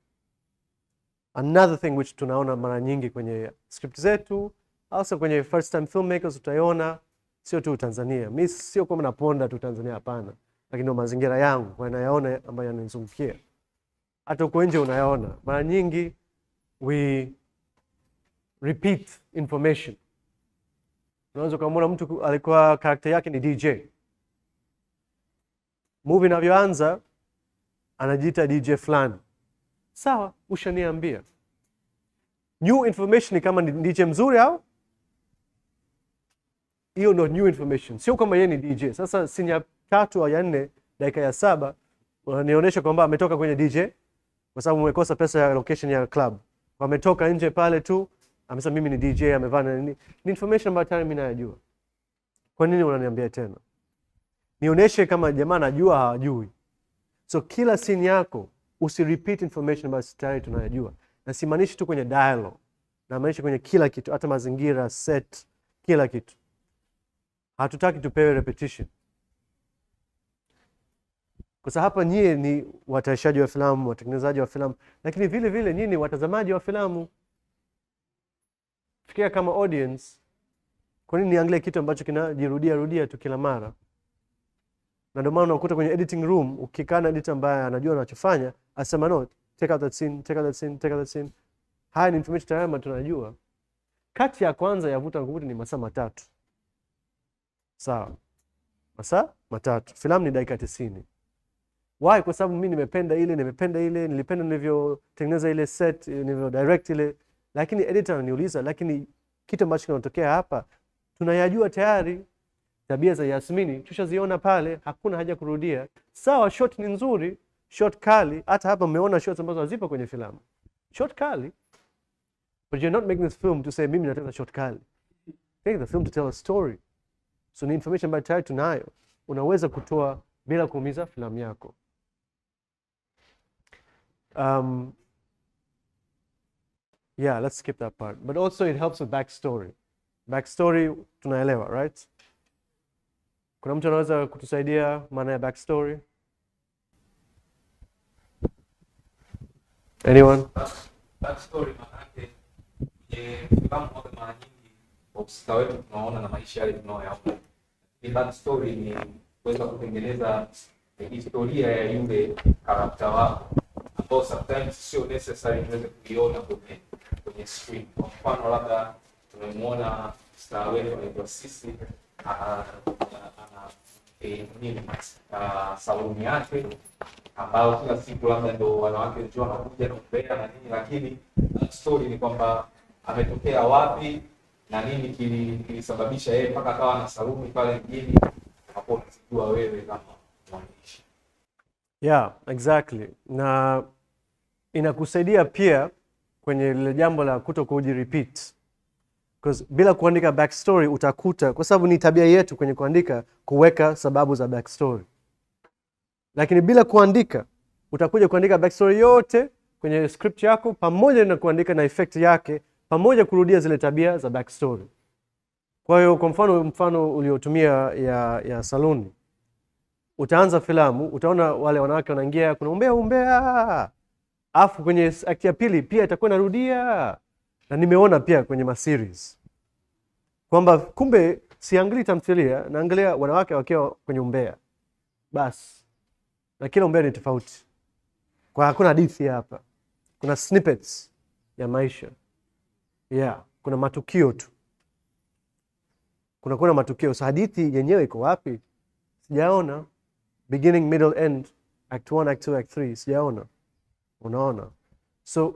Another thing which tunaona mara nyingi kwenye script zetu, hasa kwenye first time filmmakers, utaiona sio tu Tanzania. Mimi sio kama naponda tu Tanzania, hapana. Lakini ndio mazingira yangu wanayaona ambayo yananizungukia. Hata huko nje unayaona. Mara nyingi we repeat information. Unaweza kumwona mtu alikuwa character yake ni DJ. Movie inavyoanza anajiita DJ fulani. Sawa, ushaniambia. New information ni kama ni DJ mzuri au? Hiyo ndio new information. Sio kama yeye ni DJ. Sasa scene ya 3 au ya 4 dakika ya 7 wananionyesha kwamba ametoka kwenye DJ kwa sababu umekosa pesa ya location ya club. Wametoka nje pale tu, amesema mimi ni DJ, amevaa nini. Ni information ambayo tayari mimi najua. Kwa nini unaniambia tena? Nionyeshe kama jamaa anajua hawajui. So kila scene yako usirepeat information ambayo tayari tunayajua. Na simaanishi tu kwenye dialogue. Na maanisha kwenye kila kitu, hata mazingira, set, kila kitu. Hatutaki tupewe repetition. Kwa sababu hapa nyie ni watayarishaji wa filamu, watengenezaji wa filamu, lakini vile vile nyie ni watazamaji wa filamu. Fikiria kama audience, kwa nini niangalie kitu ambacho kinajirudia tu kila mara? Na ndio maana unakuta kwenye editing room, ukikaa na editor ambaye anajua anachofanya, asema no, take out that scene, take out that scene, take out that scene. Haya ni information tayari tunajua. Kati ya kwanza ya vuta nguvuta ni masaa 3. Sawa. Masaa 3. Filamu ni dakika 90. Why? Kwa sababu mimi nimependa ile, nilipenda nilivyotengeneza ile set, nilivyo direct ile, lakini editor ananiuliza, lakini kitu ambacho kinatokea hapa tunayajua tayari. Tabia za Yasmini tushaziona pale, hakuna haja kurudia. Sawa, shot ni nzuri, shot kali. Hata hapa mmeona shots ambazo hazipo kwenye filamu, shot kali. But you're not making this film to say mimi nataka shot kali. Make the film to tell a story. So ni information ambayo tayari tunayo, unaweza kutoa bila kuumiza filamu yako. Yeah, let's skip that part. But also it helps with backstory. Backstory tunaelewa, right? Kuna mtu anaweza kutusaidia maana ya backstory? Anyone? Backstory maana yake filamu kwa mara nyingi wahusika wetu tunaona na maisha yale tunayoyaona. Ni backstory ni kuweza kutengeneza historia ya yule karakta wako, ambao sometimes sio necessary tuweze kuiona kwenye screen. Kwa mfano labda tunamuona star wetu anaitwa Sisi ana saluni yake ambao kila siku labda ndio wanawake ndio wanakuja na kupea na nini, lakini story ni kwamba ametokea wapi na nini kilisababisha yeye mpaka akawa na saluni pale mjini, hapo unajua wewe kama mwandishi. Yeah, exactly. Na inakusaidia pia kwenye lile jambo la kutokujirepeat. Because bila kuandika backstory utakuta, kwa sababu ni tabia yetu kwenye kuandika kuweka sababu za backstory. Lakini bila kuandika utakuja kuandika backstory yote kwenye script yako pamoja na kuandika na effect yake pamoja kurudia zile tabia za backstory. Kwa hiyo kwa mfano uliotumia ya saluni, utaanza filamu, utaona wale wanawake wanaingia kuna umbea. Afu kwenye act ya pili pia itakuwa inarudia. Na nimeona pia kwenye ma-series kwamba kumbe siangalii tamthilia, naangalia wanawake wakiwa kwenye umbea. Bas. Na kila umbea ni tofauti. Kwa hakuna hadithi hapa. Kuna snippets ya maisha. Yeah, kuna matukio tu. Kuna matukio. So hadithi yenyewe iko wapi? Sijaona. Beginning, middle, end. Act 1, act 2, act 3. Sijaona. Unaona? So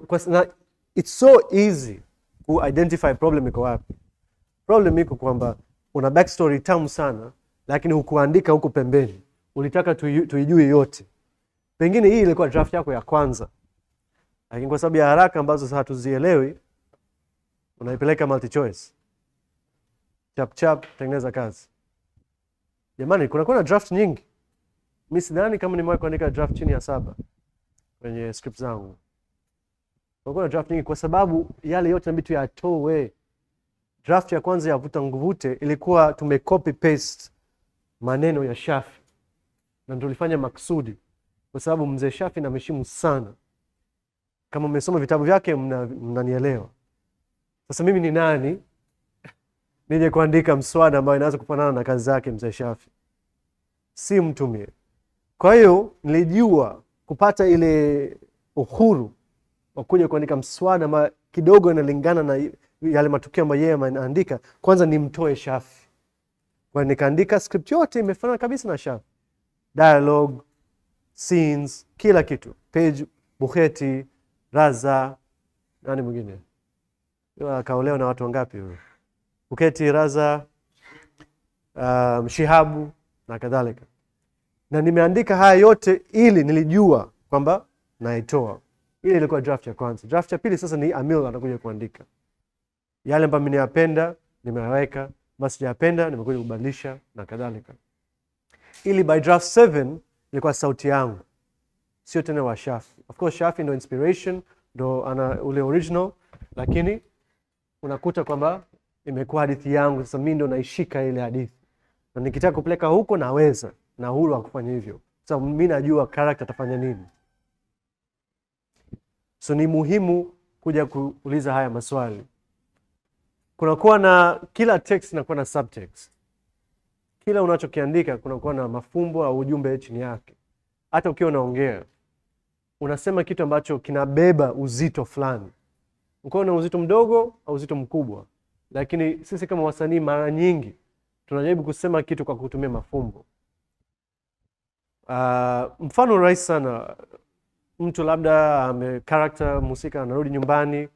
it's so easy to identify problem iko wapi. Problem iko kwamba una backstory tamu sana, lakini hukuandika huko pembeni. Ulitaka tuijue yote. Pengine hii ilikuwa draft yako ya kwanza. Lakini kwa sababu ya haraka ambazo sasa hatuzielewi, unaipeleka multi choice. Chap, tengeneza kazi. Jamani, kuna draft nyingi. Mimi sidhani kama nimewahi kuandika draft chini ya 7 kwenye script zangu. Kuna draft nyingi kwa sababu yale yote inabidi tuyatoe. Draft ya kwanza ya vuta nguvute ilikuwa tumecopy paste maneno ya Shafi. Na tulifanya maksudi kwa sababu mzee Shafi namheshimu sana. Kama mmesoma vitabu vyake mnanielewa. Sasa mimi ni nani nije kuandika mswada ambao inaweza kufanana na kazi zake mzee Shafi? Si mtumie. Kwa hiyo nilijua kupata ile uhuru wa kuja kuandika mswada ambao kidogo inalingana na yale matukio ambayo yeye anaandika. Kwanza nimtoe Shafi. Kwa nikaandika script yote imefanana kabisa na Shafi. Dialogue, scenes, kila kitu. Page, Bukheti, Raza, nani mwingine? Kaolewa na watu wangapi huyo? Bukheti, Raza, Shihabu na kadhalika. Na nimeandika haya yote ili nilijua kwamba naitoa. Ile ilikuwa draft ya kwanza. Draft ya pili sasa ni Amil anakuja kuandika. Yale ambayo nimeyapenda, nimeweka, basi sijapenda, nimekuja kubadilisha na kadhalika. Ili by draft 7 ilikuwa sauti yangu. Sio tena wa Shafi. Of course Shafi ndo inspiration, ndo ana ule original, lakini unakuta kwamba imekuwa hadithi yangu, sasa mimi ndo naishika ile hadithi. Na nikitaka kupeleka huko naweza, na huru wa kufanya hivyo. Sasa mimi najua character atafanya nini. So ni muhimu kuja kuuliza haya maswali. Kunakuwa na kila text inakuwa na subtext. Kila unachokiandika kunakuwa na mafumbo au ujumbe chini yake. Hata ukiwa unaongea unasema kitu ambacho kinabeba uzito fulani. Uko na uzito mdogo au uzito mkubwa. Lakini sisi kama wasanii mara nyingi tunajaribu kusema kitu kwa kutumia mafumbo. Mfano rahisi sana, mtu labda character musika anarudi nyumbani,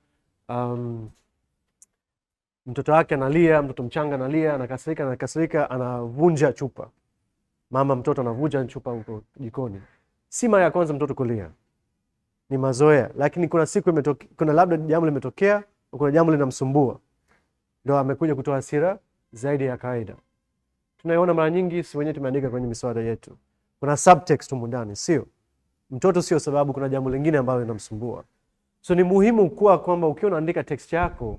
Mtoto wake analia, mtoto mchanga analia, anakasirika, anavunja chupa. Mama mtoto anavunja chupa huko jikoni. Si mara ya kwanza mtoto kulia. Ni mazoea, lakini kuna siku imetokea, kuna labda jambo limetokea, kuna jambo linamsumbua. Ndio amekuja kutoa hasira zaidi ya kawaida. Tunaiona mara nyingi, si wenyewe tumeandika kwenye miswada yetu. Kuna subtext humu ndani, sio? Mtoto sio sababu, kuna jambo lingine ambalo linamsumbua. So ni muhimu kuwa kwamba ukiwa unaandika text yako,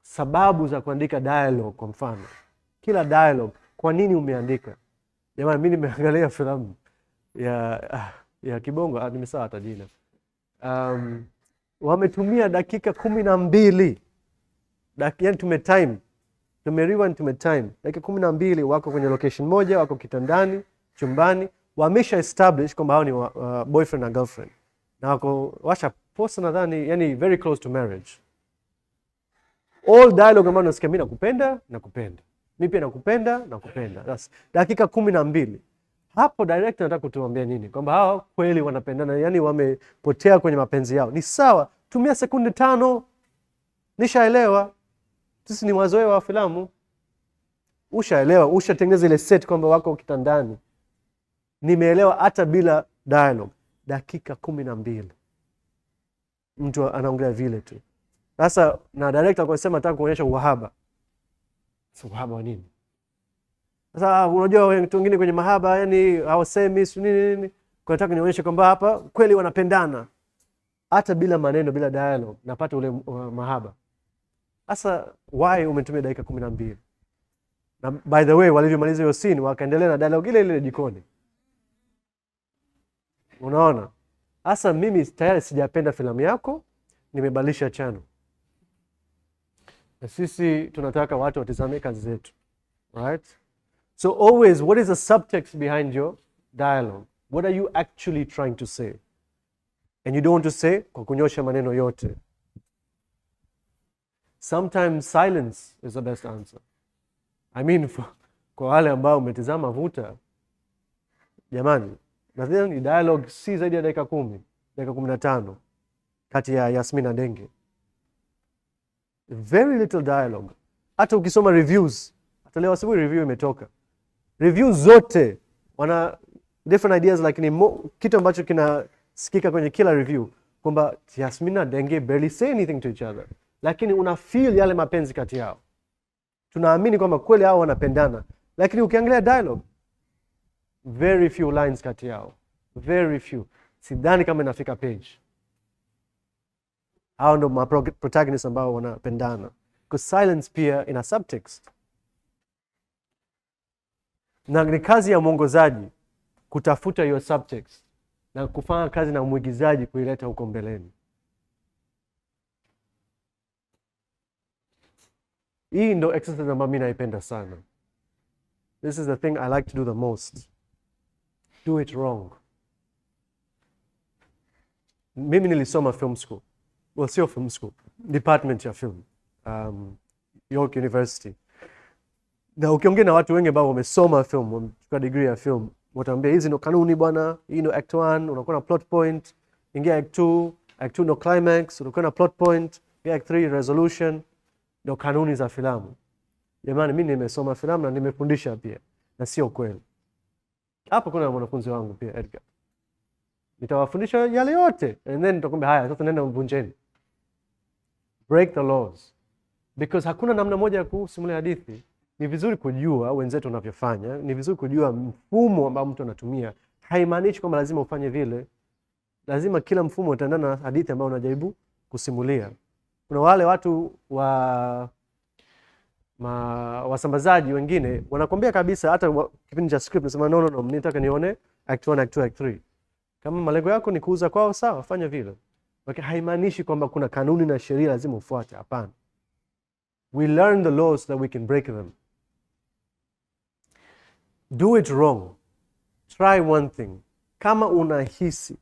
sababu za kuandika dialogue kwa mfano. Kila dialogue, kwa nini umeandika? Jamani, mimi nimeangalia filamu ya Kibongo, nimesahau hata jina. Wametumia dakika 12. Yani tumerewind tumetime. Dakika 12 wako kwenye location moja, wako kitandani, chumbani, wamesha establish kwamba hao ni boyfriend na girlfriend. Na wako washa posta nadhani, yani very close to marriage. All dialogue ambayo nasikia, mimi nakupenda. Mimi pia nakupenda. That's dakika 12. Hapo director anataka kutuambia nini? Kwamba hao kweli wanapendana, yani wamepotea kwenye mapenzi yao. Ni sawa, tumia sekunde 5. Nishaelewa. Sisi ni wazoea wa filamu. Ushaelewa, ushatengeneza ile set kwamba wako kitandani. Nimeelewa hata bila dialogue. Dakika 12. Mtu anaongea vile tu. Sasa na director akasema nataka kuonyesha uhaba. Sasa uhaba wa nini? Sasa unajua watu wengine kwenye mahaba yani hawasemi nini. Kwa nataka nionyeshe kwamba hapa kweli wanapendana. Hata bila maneno, bila dialogue, napata ule mahaba. Sasa why umetumia dakika 12? Na by the way, walivyomaliza hiyo scene wakaendelea na dialogue ile jikoni. Unaona? Sasa mimi tayari sijapenda filamu yako, nimebadilisha channel. Na sisi tunataka watu watazame kazi zetu. Right? So always, what is the subtext behind your dialogue? What are you actually trying to say? And you don't want to say kwa kunyosha maneno yote. Sometimes silence is the best answer. I mean, kwa wale ambao umetazama Vuta, jamani, nadhani dialogue si zaidi ya dakika 10, dakika 15 kati ya Yasmin na Denge. Very little dialogue. Hata ukisoma reviews, hata leo asubuhi review imetoka. Reviews zote wana different ideas, lakini kitu ambacho kinasikika kwenye kila review kwamba Yasmin na Denge barely say anything to each other, lakini una feel yale mapenzi kati yao. Tunaamini kwamba kweli hao wanapendana, lakini ukiangalia dialogue, very few lines kati yao, very few. Sidhani kama inafika page. Hao ndo protagonists ambao wanapendana. Because silence pia ina subtext. Na ni kazi ya mwongozaji kutafuta hiyo subtext na kufanya kazi na mwigizaji kuileta huko mbeleni. Hii ndo exercise ambayo mimi naipenda sana. This is the thing I like to do the most. Do it wrong. Mimi nilisoma film school. Well, sio film school. Department ya film. York University. Na ukiongea na watu wengi ambao wamesoma film, wamechukua degree ya film, wataambia hizi ndo kanuni bwana, hii ndo act 1, unakuwa na plot point, ingia act 2 ndo climax, unakuwa na plot point, ingia act 3 resolution, ndo kanuni za filamu. Jamani, mimi nimesoma filamu na nimefundisha pia, na sio kweli. Hapo kuna mwanafunzi wangu pia, Edgar. Nitawafundisha yale yote, and then nitakwambia haya, sasa nenda mvunjeni. Break the laws. Because hakuna namna moja ya kusimulia hadithi. Ni vizuri kujua wenzetu wanavyofanya, ni vizuri kujua mfumo ambao mtu anatumia. Haimaanishi kwamba lazima ufanye vile. Lazima kila mfumo utaendana na hadithi ambayo unajaribu kusimulia. Kuna wale watu wasambazaji wengine wanakwambia kabisa, hata kipindi cha script nasema no, nitaka nione act 1, act 2, act 3. Kama malengo yako ni kuuza kwao, sawa, fanya vile. Okay, haimaanishi kwamba kuna kanuni na sheria lazima ufuate, hapana. We learn the laws so that we can break them. Do it wrong. Try one thing. Kama unahisi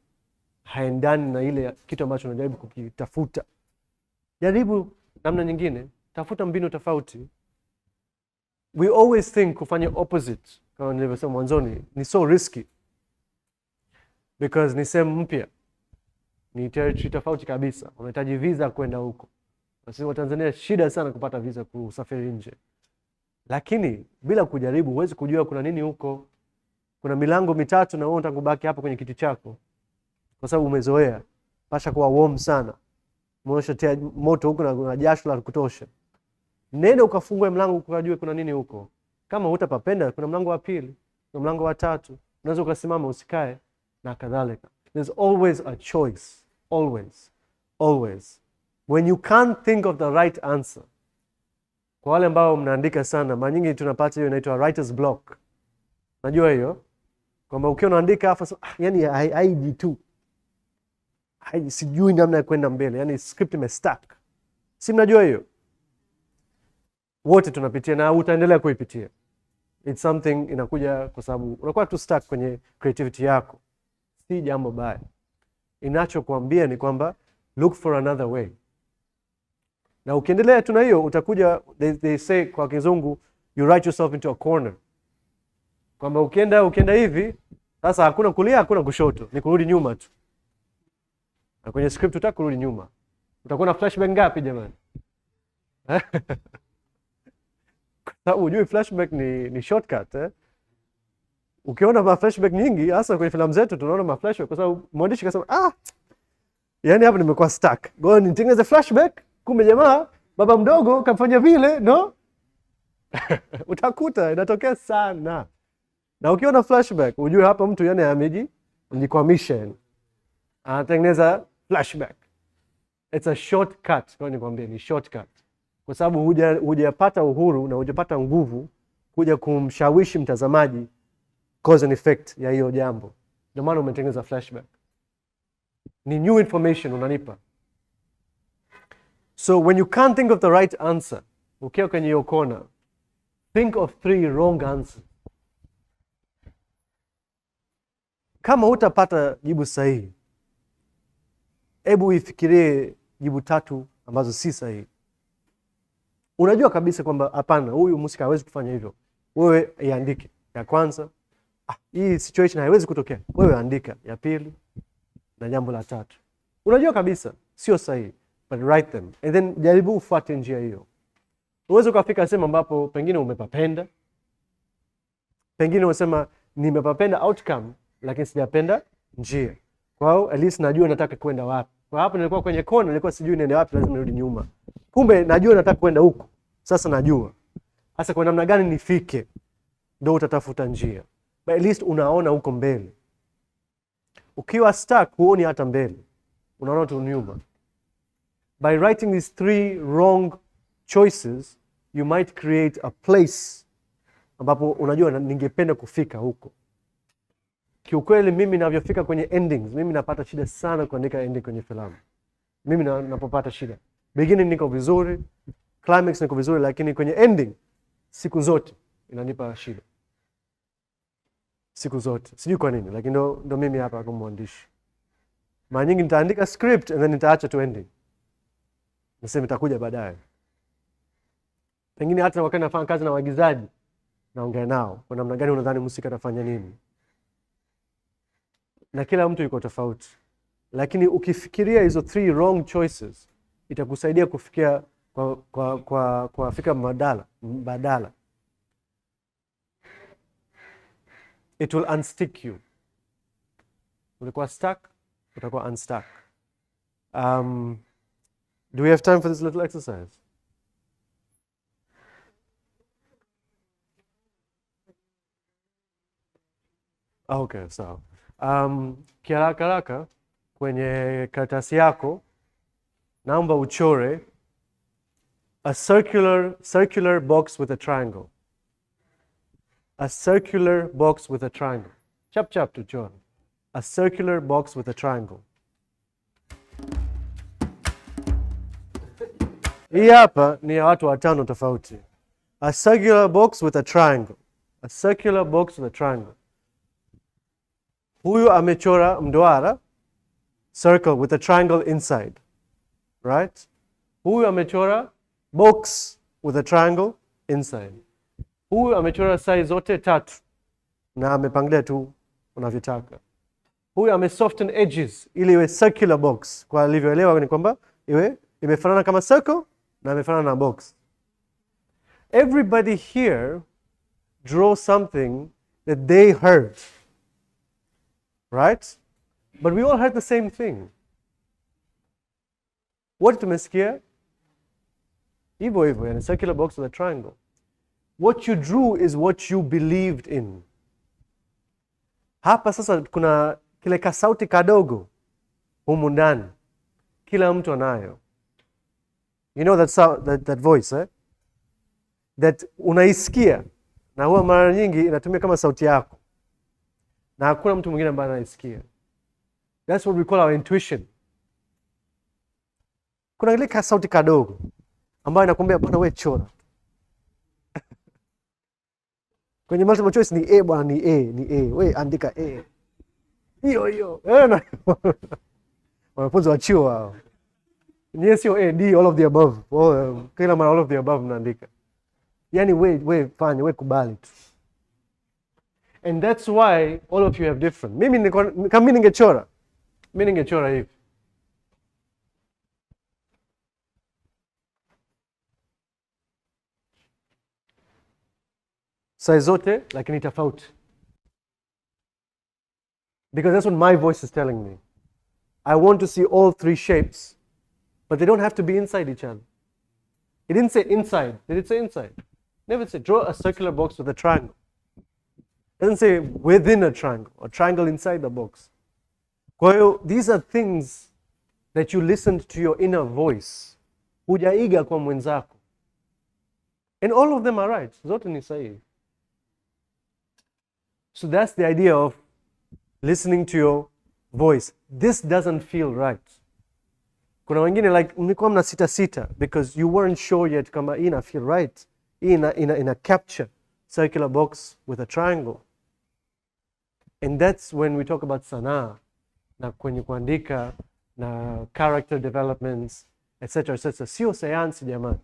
haendani na ile kitu ambacho unajaribu kukitafuta, jaribu namna nyingine, tafuta mbinu tofauti. We always think kufanya opposite, kama nilivyosema mwanzoni, ni so risky. Because ni sehemu mpya. Ni territory tofauti kabisa. Unahitaji visa kwenda huko. Sisi wa Tanzania shida sana kupata visa kusafiri nje. Lakini bila kujaribu huwezi kujua kuna nini huko. Kuna milango mitatu na wewe unataka kubaki hapo kwenye kiti chako. Kwa sababu umezoea. Pasha kuwa warm sana. Mwisho moto huko na jasho la kutosha. Nenda ukafungua mlango ukajue kuna nini huko. Kama hutapapenda kuna mlango wa pili, kuna mlango wa tatu. Unaweza ukasimama usikae na kadhalika. There's always a choice. Always. Always. When you can't think of the right answer. Kwa wale ambao mnaandika sana, mara nyingi tunapata hiyo inaitwa writer's block. Unajua hiyo? Kwamba ukiwa unaandika afa yani haiji tu. Sijui namna ya kwenda mbele, yani script imestuck. Si mnajua hiyo? Wote tunapitia na utaendelea kuipitia. It's something inakuja kwa sababu unakuwa tu stuck kwenye creativity yako. Si jambo baya. Inachokuambia ni kwamba look for another way. Na ukiendelea tu na hiyo utakuja, they say kwa Kizungu, you write yourself into a corner. Kwamba ukienda hivi, sasa hakuna kulia, hakuna kushoto, ni kurudi nyuma tu. Na kwenye script utaka kurudi nyuma. Utakuwa na flashback ngapi jamani? Kwa sababu ujui flashback ni shortcut Ukiona ma flashback nyingi, hasa kwenye filamu zetu tunaona ma flashback kwa sababu mwandishi kasema yani hapa nimekuwa stuck. Ngoja nitengeneze flashback, kumbe jamaa baba mdogo kamfanya vile, no? Utakuta inatokea sana. Na ukiona flashback, ujue hapa mtu yani amejikwamisha yani. Anatengeneza flashback. It's a shortcut. Kwa nikwambie ni shortcut. Kwa sababu hujapata uhuru na hujapata nguvu kuja kumshawishi mtazamaji cause and effect ya hiyo jambo. Ndio maana umetengeneza flashback. Ni new information unanipa. So when you can't think of the right answer, ukiwa kwenye hiyo kona, think of 3 wrong answers. Kama hutapata jibu sahihi, hebu ifikirie jibu 3 ambazo si sahihi. Unajua kabisa kwamba hapana, huyu mhusika hawezi kufanya hivyo. Wewe iandike ya kwanza. Hii situation haiwezi kutokea. Wewe andika ya pili na jambo la 3. Unajua kabisa sio sahihi, but write them and then jaribu ufuate njia hiyo. Uweze ukafika sehemu ambapo pengine umepapenda. Pengine unasema nimepapenda outcome lakini sijapenda njia. Kwa hiyo at least najua nataka kwenda wapi. Kwa hapo nilikuwa kwenye kona, nilikuwa sijui niende wapi, lazima nirudi nyuma. Kumbe najua nataka kwenda huko. Sasa najua. Sasa kwa namna gani nifike? Ndio utatafuta njia. But at least unaona huko mbele. Ukiwa stuck huoni hata mbele. Unaona tu nyuma. By writing these 3 wrong choices, you might create a place ambapo unajua ningependa kufika huko. Kiukweli mimi ninavyofika kwenye endings, mimi napata shida sana kuandika ending kwenye filamu. Mimi napopata shida. Beginning niko vizuri, climax niko vizuri, lakini kwenye ending siku zote inanipa shida. Siku zote. Sijui kwa nini, lakini ndo mimi hapa kama mwandishi. Mara nyingi nitaandika script and then nitaacha tu ending. Niseme nitakuja baadaye. Pengine hata wakati nafanya kazi na waigizaji, naongea nao kwa namna gani unadhani mhusika atafanya nini. Na kila mtu yuko tofauti. Lakini ukifikiria hizo 3 wrong choices, itakusaidia kufikia kwa fika badala. It will unstick you. Ulikuwa stuck, utakuwa unstuck. Do we have time for this little exercise? Okay, sawa. Kiharaka kwenye karatasi yako naomba uchore a circular box with a triangle. A circular box with a triangle. Chap tuchore. A circular box with a triangle. Hii hapa ni ya watu 5 tofauti. A circular box with a triangle. A circular box with a triangle. Huyu amechora mduara, circle with a triangle inside. Right? Huyu amechora box with a triangle inside. Huyu amechora size zote 3 na amepangilia tu unavyotaka. Huyu amesoften edges ili iwe circular box. Kwa alivyoelewa ni kwamba iwe imefanana kama circle na amefanana na box. Everybody here draw something that they heard, right? But we all heard the same thing. What tumesikia? Hivyo hivyo, yani circular box with a triangle. What you drew is what you believed in. Hapa sasa kuna kile kasauti kadogo humu ndani. Kila mtu anayo. You know that voice, eh? That unaisikia na huwa mara nyingi inatumia kama sauti yako. Na hakuna mtu mwingine ambaye anaisikia. That's what we call our intuition. Kuna ile kasauti kadogo ambayo inakwambia bwana wewe chora. Kwenye multiple choice ni A bwana, ni A. Wewe andika A. Hiyo. Wanafunzi wa chuo hao. Ni sio A, D, all of the above. Kila mara all of the above mnaandika. Yani we fanya, we kubali tu. And that's why all of you have different. Mimi ningechora hivi. Size zote lakini tofauti. Because that's what my voice is telling me. I want to see all three shapes, but they don't have to be inside each other. It didn't say inside. Did it say inside? Never said draw a circular box with a triangle. It doesn't say within a triangle inside the box. Kwa hiyo, these are things that you listened to your inner voice. Hujaiga kwa mwenzako. And all of them are right. Zote ni sahihi. So that's the idea of listening to your voice. This doesn't feel right. Kuna wengine like mlikuwa mna sita because you weren't sure yet kama ina feel right. Ina capture circular box with a triangle. And that's when we talk about sanaa na kwenye kuandika na character developments etc. Sio sayansi jamani.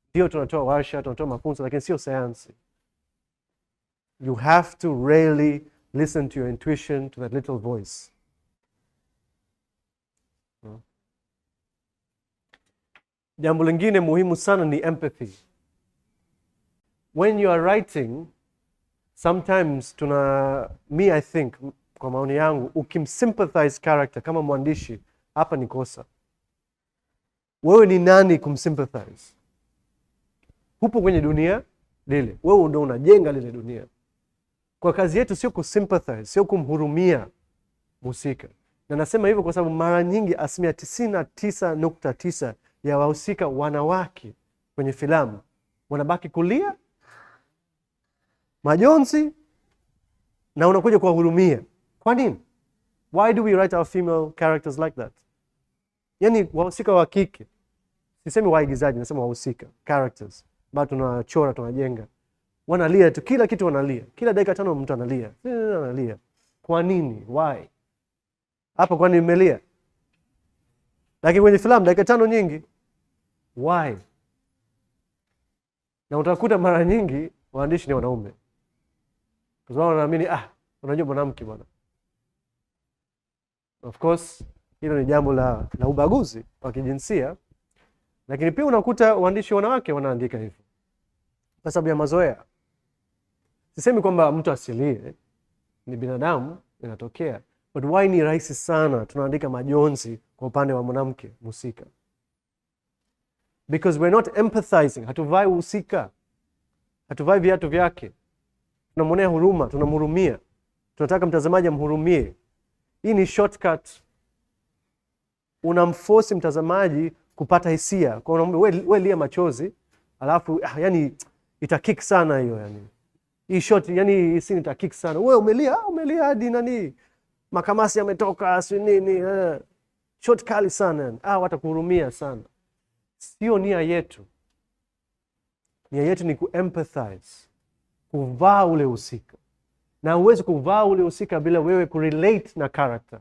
Ndio tunatoa warsha, tunatoa mafunzo lakini sio sayansi. You have to really listen to your intuition, to that little voice. Jambo lingine muhimu sana ni empathy. When you are writing, sometimes me I think, kwa maoni yangu, ukimsympathize character kama mwandishi, hapa ni kosa. Wewe ni nani kumsympathize? Hupo kwenye dunia lile. Wewe ndio unajenga lile dunia. Kwa kazi yetu sio kusympathize, sio kumhurumia mhusika. Na nasema hivyo kwa sababu mara nyingi 99.9 ya wahusika wanawake kwenye filamu wanabaki kulia, majonzi, na unakuja kuwahurumia. Kwa nini? Why do we write our female characters like that? Yani wahusika wa kike. Sisemi waigizaji, nasema wahusika, characters. Bado tunachora, tunajenga. Wanalia tu, kila kitu wanalia. Kila dakika 5 mtu analia. Kwa nini? Why? Hapa kwa nini umelia? Lakini kwenye filamu dakika 5 nyingi. Why? Na utakuta mara nyingi waandishi ni wanaume. Kwa sababu wanaamini unajua mwanamke bwana. Of course, hilo ni jambo la ubaguzi wa kijinsia. Lakini pia unakuta waandishi wanawake wanaandika hivyo. Kwa sababu ya mazoea. Sisemi kwamba mtu asilie, ni binadamu, inatokea. But why ni rahisi sana tunaandika majonzi kwa upande wa mwanamke mhusika? Because we're not empathizing. Hatuvai uhusika. Hatuvai viatu vyake. Tunamwonea huruma, tunamhurumia. Tunataka mtazamaji amhurumie. Hii ni shortcut. Unamforce mtazamaji kupata hisia. Kwa unamwambia wewe lia machozi, alafu yani itakick sana hiyo yani. Hii short yani hii scene itakick sana. Wewe umelia hadi nani? Makamasi yametoka, si nini? Short kali sana. Watakuhurumia sana. Sio nia yetu. Nia yetu ni kuempathize. Kuvaa ule husika. Na huwezi kuvaa ule husika bila wewe kurelate na character.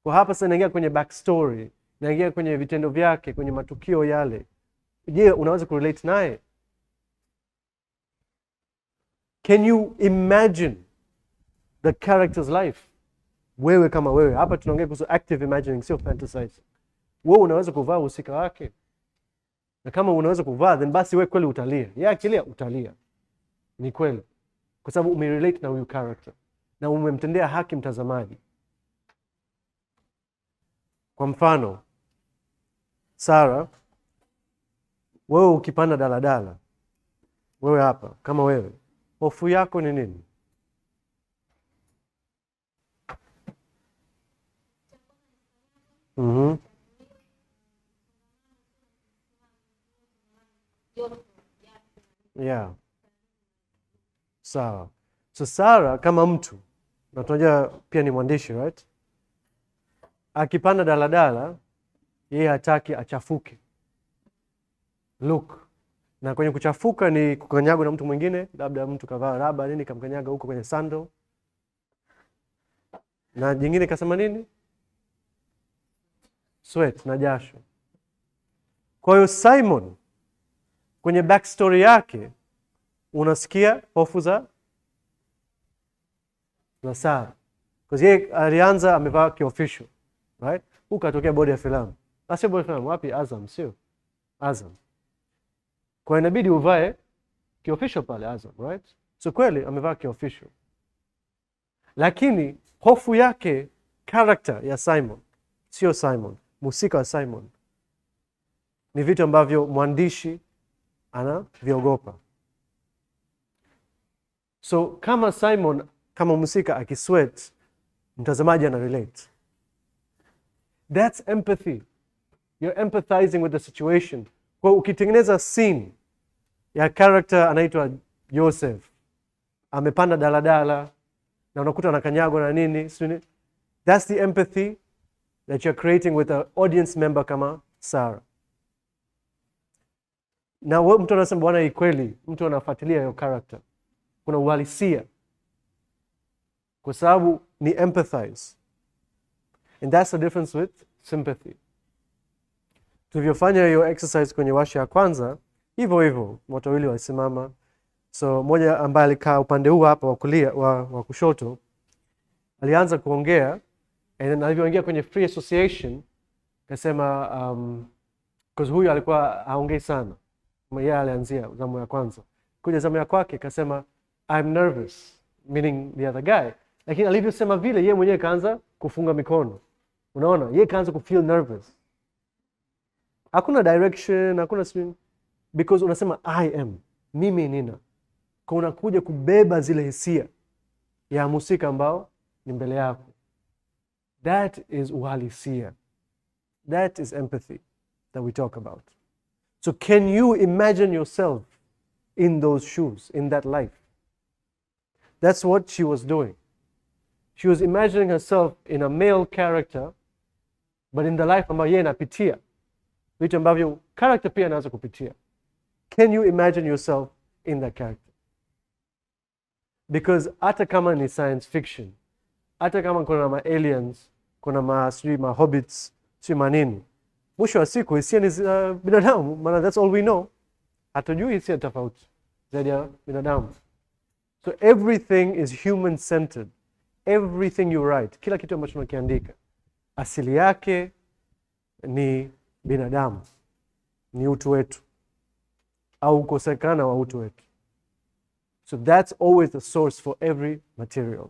Kwa hapa sasa naingia kwenye backstory, naingia kwenye vitendo vyake, kwenye matukio yale. Je, unaweza kurelate naye? Can you imagine the character's life? Wewe kama wewe. Hapa tunaongea kuhusu active imagining, sio fantasizing. Wewe unaweza kuvaa husika wake? Na kama unaweza kuvaa, then basi wewe kweli utalia. Yeye akilia utalia. Ni kweli. Kwa sababu umerelate na huyu character na umemtendea haki mtazamaji. Kwa mfano, Sara, wewe ukipanda daladala, wewe hapa, kama wewe, hofu yako ni nini? Yeah. Sawa. So Sara kama mtu, na tunajua pia ni mwandishi, right? Akipanda daladala, yeye hataki achafuke. Look. Na kwenye kuchafuka ni kukanyagwa na mtu mwingine, labda mtu kavaa raba nini kamkanyaga huko kwenye sando. Na jingine kasema nini? Sweat na jasho. Kwa hiyo Simon kwenye backstory yake unasikia hofu za Sara. Because yeye alianza amevaa kiofficial, right? Huko atokea bodi ya filamu. Sio bodi ya filamu, wapi? Azam, sio? Azam. Kwa inabidi uvae kiofficial pale Azam, right? So kweli amevaa kiofficial. Lakini hofu yake, character ya Simon, sio Simon, mhusika wa Simon, ni vitu ambavyo mwandishi anaviogopa. So kama Simon kama mhusika akisweat, mtazamaji ana relate. That's empathy. You're empathizing with the situation. Kwa ukitengeneza scene ya character anaitwa Joseph, amepanda daladala na unakuta anakanyagwa na nini, that's the empathy that you're creating with an audience member kama Sarah. Na mtu anasema bwana, kweli mtu anafuatilia hiyo character, kuna uhalisia, kwa sababu ni empathize. And that's the difference with sympathy. Tulivyofanya hiyo exercise kwenye warsha ya kwanza, hivyo watu wawili walisimama. So mmoja ambaye alikaa upande huu hapa wa kulia wa kushoto alianza kuongea, and then alivyoingia kwenye free association akasema because huyu alikuwa haongei sana. Yeye alianzia zamu ya kwanza. Kuja zamu ya kwake akasema I'm nervous, meaning the other guy. Lakini alivyosema vile yeye mwenyewe kaanza kufunga mikono. Unaona? Yeye kaanza kufeel nervous. Hakuna direction, hakuna swing, because unasema I am, mimi nina. Kwa unakuja kubeba zile hisia ya mhusika ambao ni mbele yako. That is uhalisia. That is empathy that we talk about. So can you imagine yourself in those shoes, in that life? That's what she was doing. She was imagining herself in a male character, but in the life ambayo yeye anapitia, vitu ambavyo character pia anaanza kupitia. Can you imagine yourself in that character? Because hata kama ni science fiction, hata kama kuna ma aliens, kuna ma hobbits, manini, mwisho wa siku hisia ni binadamu, maana that's all we know. Hatujui hisia tofauti zaidi ya binadamu. So everything is human centered. Everything you write, kila kitu ambacho unakiandika, asili yake ni binadamu, ni utu wetu au ukosekana wa utu wetu. So that's always the source for every material.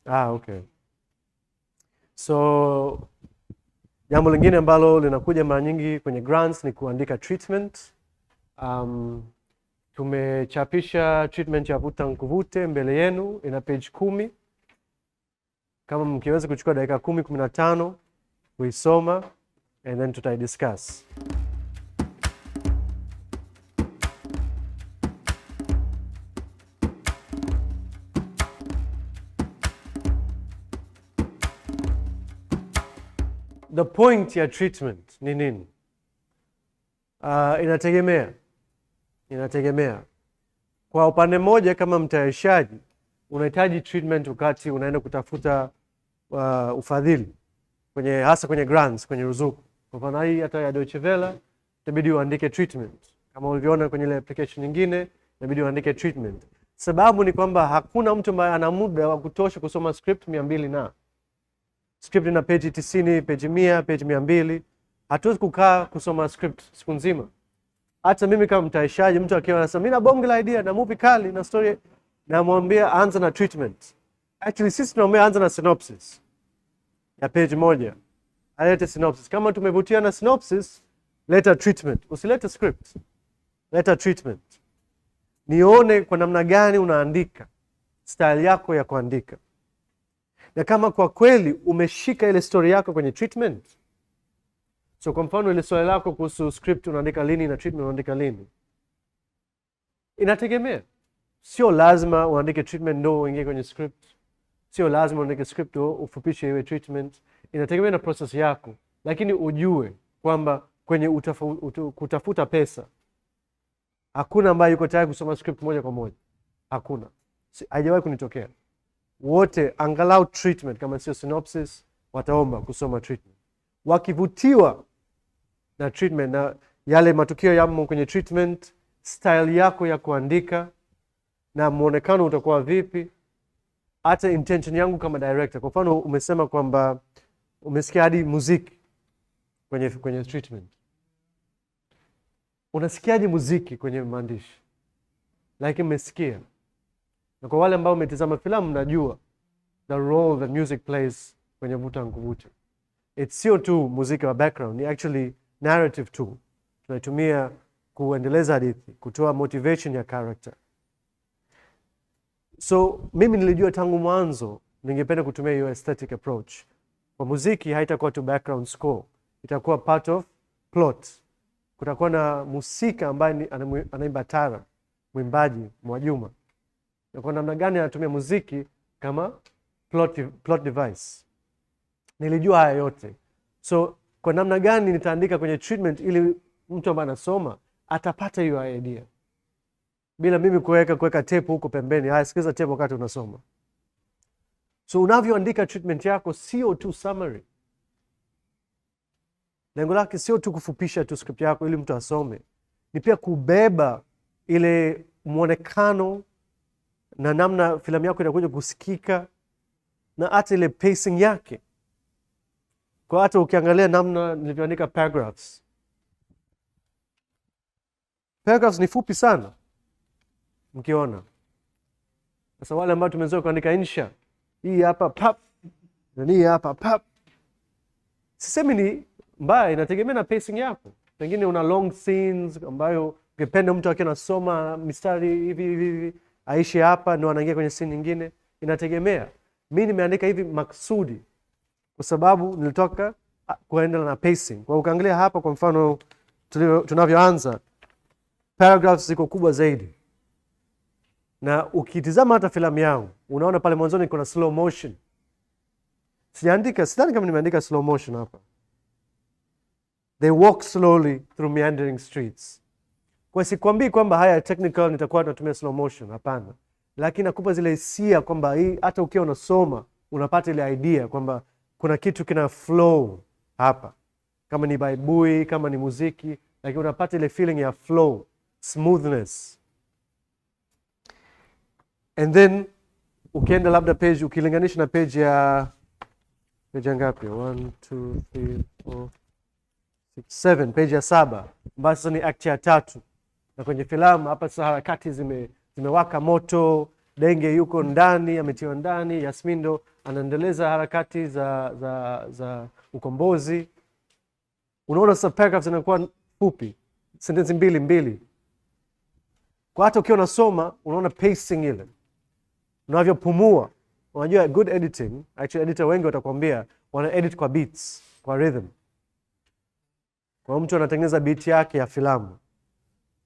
Okay. So jambo lingine ambalo linakuja mara nyingi kwenye grants ni kuandika treatment. Tumechapisha treatment ya vuta nikuvute mbele yenu, ina page 10. Kama mkiweza kuchukua dakika 10-15 kuisoma, and then tutaidiscuss. The point ya treatment ni nini? Inategemea. Kwa upande mmoja, kama mtayarishaji, unahitaji treatment wakati unaenda kutafuta ufadhili, hasa kwenye grants, kwenye ruzuku. Kwa mfano hii hata ya Deutsche Welle, itabidi uandike treatment. Kama ulivyoona kwenye ile application nyingine, itabidi uandike treatment. Sababu ni kwamba hakuna mtu ambaye ana muda wa kutosha kusoma script 200 na. Script ina page 90, page 100, page 200. Hatuwezi kukaa kusoma script siku nzima. Hata mimi kama mtayarishaji, mtu akiwa anasema mimi na bonge la idea na movie kali na story, namwambia anza na treatment. Actually sisi tunaomba anza na synopsis ya page moja. Alete synopsis. Kama tumevutia na synopsis, leta treatment. Usilete script. Leta treatment. Nione kwa namna gani unaandika, style yako ya kuandika. Na kama kwa kweli umeshika ile story yako kwenye treatment. So kwa mfano ile swali lako kuhusu script unaandika lini na treatment unaandika lini. Inategemea. Sio lazima uandike treatment ndio uingie kwenye script. Sio lazima uandike script ndio ufupishe iwe treatment. Inategemea na process yako. Lakini ujue kwamba kwenye kutafuta pesa hakuna ambaye yuko tayari kusoma script moja kwa moja. Hakuna. Haijawahi kunitokea. Wote angalau treatment kama sio synopsis wataomba kusoma treatment. Wakivutiwa na treatment na yale matukio yamo kwenye treatment, style yako ya kuandika na muonekano utakuwa vipi, hata intention yangu kama director. Kwa mfano umesema kwamba umesikia hadi muziki kwenye treatment. Unasikiaje muziki kwenye maandishi? Lakini umesikia. Na kwa wale ambao umetazama filamu mnajua the role that music plays kwenye vuta nikuvute. It's sio tu muziki wa background, ni actually narrative too. Tunaitumia kuendeleza hadithi, kutoa motivation ya character. So mimi nilijua tangu mwanzo ningependa kutumia hiyo aesthetic approach. Kwa muziki haitakuwa tu background score, itakuwa part of plot. Kutakuwa na musika ambaye anaimba tara, mwimbaji Mwajuma. Na kwa namna gani anatumia muziki kama plot device. Nilijua haya yote. So kwa namna gani nitaandika kwenye treatment ili mtu ambaye anasoma atapata hiyo idea. Bila mimi kuweka tape huko pembeni, haya sikiza tape wakati unasoma. So unavyoandika treatment yako sio tu summary. Lengo lake sio tu kufupisha tu script yako ili mtu asome. Ni pia kubeba ile muonekano na namna filamu yako inakuja kusikika na hata ile pacing yake. Kwa hata ukiangalia namna nilivyoandika paragraphs. Paragraphs ni fupi sana. Mkiona. Sasa wale ambao tumezoea kuandika insha, hii hapa pap, na hii hapa pap. Sisemi ni mbaya, inategemea na pacing yako. Pengine una long scenes ambayo ungependa mtu akiwa anasoma mistari hivi aishi hapa ndio anaingia kwenye scene nyingine. Inategemea. Mimi nimeandika hivi maksudi kwa sababu nilitoka kuendelea na pacing. Kwa ukaangalia hapa kwa mfano tunavyoanza, paragraphs ziko kubwa zaidi. Na ukitizama hata filamu yangu, unaona pale mwanzoni kuna slow motion. Sidhani kama nimeandika slow motion hapa. They walk slowly through meandering streets. Kwa sikwambii kwamba haya technical nitakuwa natumia slow motion, hapana. Lakini nakupa zile hisia kwamba hii hata ukiwa unasoma unapata ile idea kwamba kuna kitu kina flow hapa. Kama ni baibui, kama ni muziki, lakini unapata ile feeling ya flow, smoothness. And then ukienda labda page, ukilinganisha na page ya ngapi? 1 2 3 4 6 7, page ya 7. Basi ni act ya 3. Na kwenye filamu hapa sasa harakati zimewaka moto, Denge yuko ndani, ametiwa ndani, Yasmindo anaendeleza harakati za ukombozi. Unaona sasa paragraphs zinakuwa fupi, sentensi mbili. Kwa hata ukiwa unasoma, unaona pacing ile. Unavyopumua. Unajua good editing, actually editor wengi watakwambia wana edit kwa beats, kwa rhythm. Kwa mtu anatengeneza beat yake ya filamu.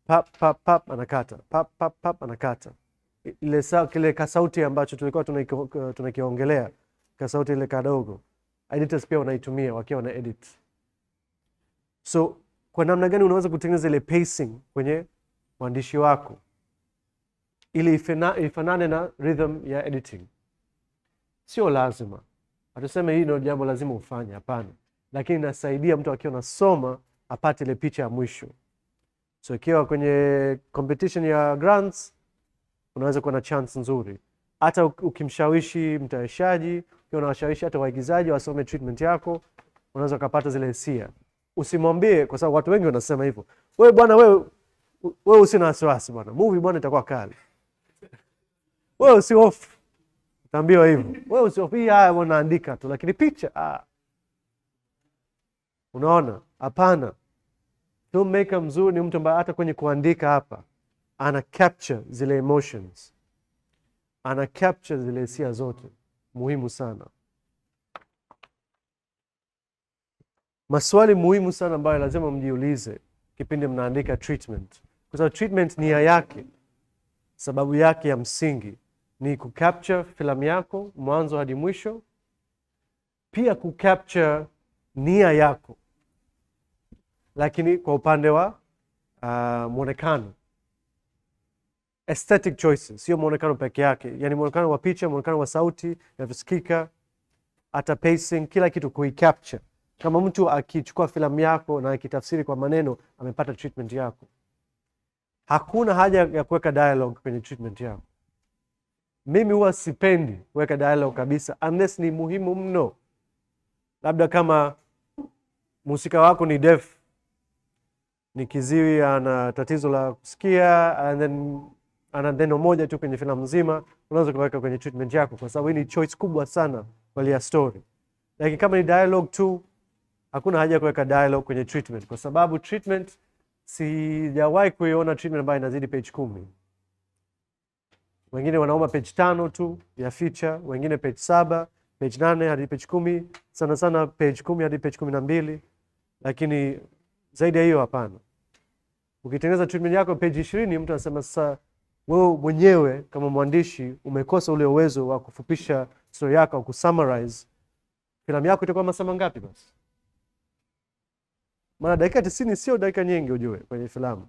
Pap pap pap anakata, pap pap pap anakata. Kile kasauti ambacho tulikuwa tunakiongelea, kasauti ile kadogo. Editors pia wanaitumia wakiwa wana edit. So kwa namna gani unaweza kutengeneza ile pacing kwenye mwandishi wako ili ifanane na rhythm ya editing? Sio lazima. Hatuseme hii ndio jambo lazima ufanye, hapana. Lakini inasaidia mtu akiwa anasoma apate ile picha ya mwisho. So ikiwa kwenye competition ya grants unaweza kuwa na chance nzuri. Hata ukimshawishi mtayarishaji, Kwa unawashawishi hata waigizaji wasome treatment yako, unaweza kupata zile hisia. Usimwambie, kwa sababu watu wengi wanasema hivyo. Wewe bwana, wewe usina wasiwasi bwana. Movie bwana itakuwa kali. Wewe usihofu. Utaambiwa hivyo. Wewe usihofu, haya wanaandika tu, lakini picha unaona? Hapana. Filmmaker mzuri ni mtu ambaye hata kwenye kuandika hapa ana capture zile emotions. Ana capture zile hisia zote. Muhimu sana. Maswali muhimu sana ambayo lazima mjiulize kipindi mnaandika treatment. Kwa sababu treatment nia yake, sababu yake ya msingi ni kucapture filamu yako mwanzo hadi mwisho, pia kucapture nia yako, lakini kwa upande wa muonekano, aesthetic choices, sio muonekano peke yake, yani muonekano wa picha, muonekano wa sauti, inavyosikika, hata pacing, kila kitu kuicapture. Kama mtu akichukua filamu yako na akitafsiri kwa maneno, amepata treatment yako. Hakuna haja ya kuweka dialogue kwenye treatment yako. Mimi huwa sipendi kuweka dialogue kabisa, unless ni muhimu mno. Labda kama mhusika wako ni deaf, ni kiziwi, ana tatizo la kusikia, and then ana neno moja tu kwenye filamu nzima, unaweza kuweka kwenye treatment yako, kwa sababu hii ni choice kubwa sana kwa ya story. Lakini kama ni dialogue tu, hakuna haja ya kuweka dialogue kwenye treatment, kwa sababu treatment, sijawahi kuiona treatment ambayo inazidi page 10. Wengine wanaomba page 5 tu ya feature, wengine page 7, page 8 hadi page 10, sana sana page 10 hadi page 12, lakini zaidi ya hiyo hapana. Ukitengeneza treatment yako page 20, mtu anasema sasa wewe mwenyewe kama mwandishi umekosa ule uwezo wa kufupisha story yako au kusummarize. Filamu yako itakuwa masaa ngapi basi? Maana dakika 90 sio dakika nyingi ujue kwenye filamu.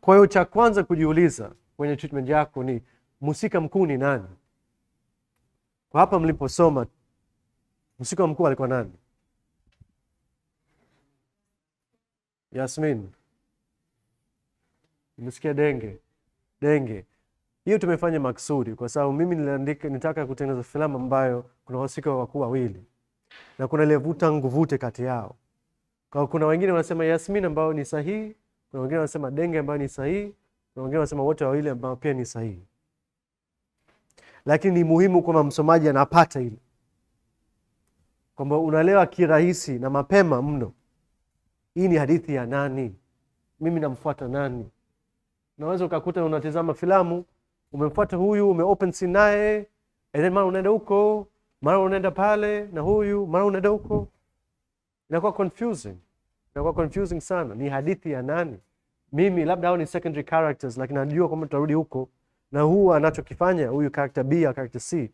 Kwa hiyo cha kwanza kujiuliza kwenye treatment yako ni mhusika mkuu ni nani? Kwa hapa mliposoma, mhusika mkuu alikuwa nani? Yasmin. Nimesikia Denge. Hiyo tumefanya maksudi kwa sababu mimi nitaka kutengeneza filamu ambayo kuna wahusika wakuu wawili na kuna ile vuta nguvute kati yao. Kwa kuna wengine wanasema Yasmin ambao ni sahihi, kuna wengine wanasema Denge ambao ni sahihi, kuna wengine wanasema wote wawili ambao pia ni sahihi. Lakini ni muhimu kwamba msomaji anapata ile, kwamba unaelewa kirahisi na mapema mno, hii ni hadithi ya nani, mimi namfuata nani. Unaweza ukakuta unatazama filamu, umemfuata huyu, umeopen scene naye, and then mara unaenda huko, mara unaenda pale na huyu, mara unaenda huko. Inakuwa confusing sana. Ni hadithi ya nani? Mimi labda hao ni secondary characters, lakini najua kwamba tutarudi huko, na huu anachokifanya huyu character B au character C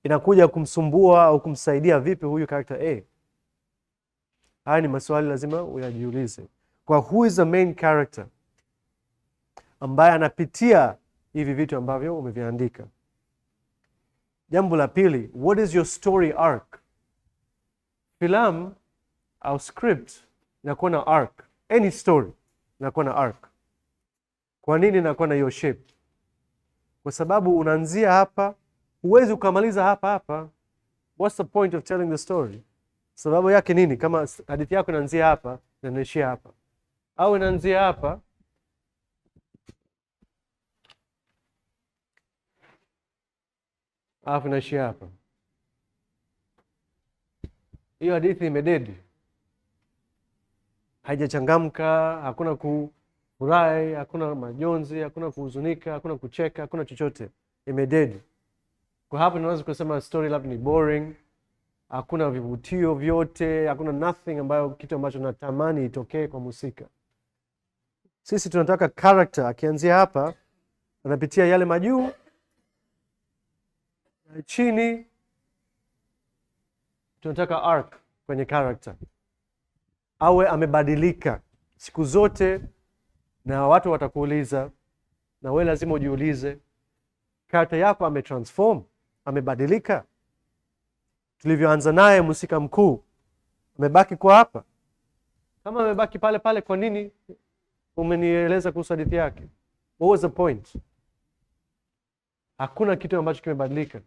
inakuja kumsumbua au kumsaidia vipi huyu character A. Haya ni maswali lazima uyajiulize. Kwa who is the main character ambaye anapitia hivi vitu ambavyo umeviandika. Jambo la pili, what is your story arc? Filamu au script inakuwa na arc. Any story inakuwa na arc. Kwa nini inakuwa na hiyo shape? Kwa sababu unaanzia hapa, huwezi ukamaliza hapa. What's the point of telling the story? Sababu yake nini? Kama hadithi yako inaanzia hapa na inaishia hapa, au inaanzia hapa alafu inaishia hapa, hiyo hadithi imededi, haijachangamka, hakuna kufurahi, hakuna majonzi, hakuna kuhuzunika, hakuna kucheka, hakuna chochote, imededi. Kwa hapo naweza kusema story labda ni boring, hakuna vivutio vyote, hakuna nothing ambayo kitu ambacho natamani itokee kwa mhusika. Sisi tunataka character akianzia hapa anapitia yale majuu chini, tunataka arc kwenye character, awe amebadilika siku zote, na watu watakuuliza na wewe lazima ujiulize, character yako ametransform, amebadilika? Tulivyoanza naye mhusika mkuu amebaki kwa hapa? Kama amebaki pale pale, kwa nini umenieleza kuhusu hadithi yake? What was the point? Hakuna kitu ambacho kimebadilika.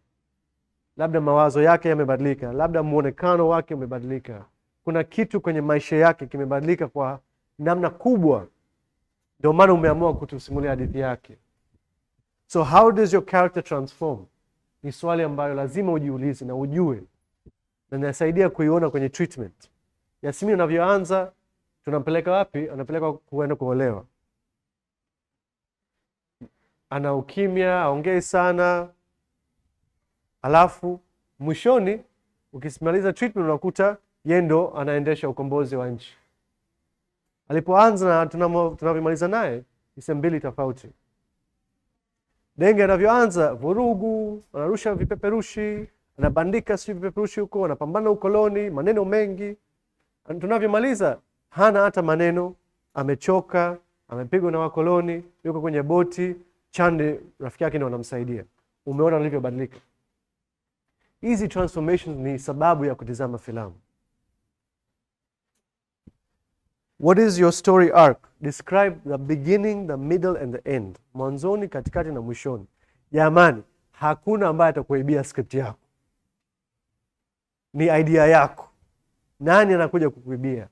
labda mawazo yake yamebadilika, labda muonekano wake umebadilika, kuna kitu kwenye maisha yake kimebadilika kwa namna kubwa, ndio maana umeamua kutusimulia hadithi yake. So how does your character transform? Ni swali ambayo lazima ujiulize na ujue, na inasaidia kuiona kwenye treatment. Yasmini anavyoanza, tunampeleka wapi? Anapeleka kuenda kuolewa. Ana ukimya, aongei sana. Alafu mwishoni ukisimaliza treatment unakuta yeye ndo anaendesha ukombozi wa nchi. Alipoanza na tunavyomaliza naye ni sehemu mbili tofauti. Denge anavyoanza vurugu, anarusha vipeperushi, anabandika si vipeperushi huko, anapambana ukoloni, maneno mengi. Tunavyomaliza hana hata maneno, amechoka, amepigwa na wakoloni, yuko kwenye boti, Chande rafiki yake ndio anamsaidia. Umeona alivyobadilika. Hizi transformations ni sababu ya kutizama filamu. What is your story arc? Describe the beginning, the middle and the end. Mwanzoni, katikati na mwishoni. Jamani, hakuna ambaye atakuibia script yako. Ni idea yako. Nani anakuja kukuibia?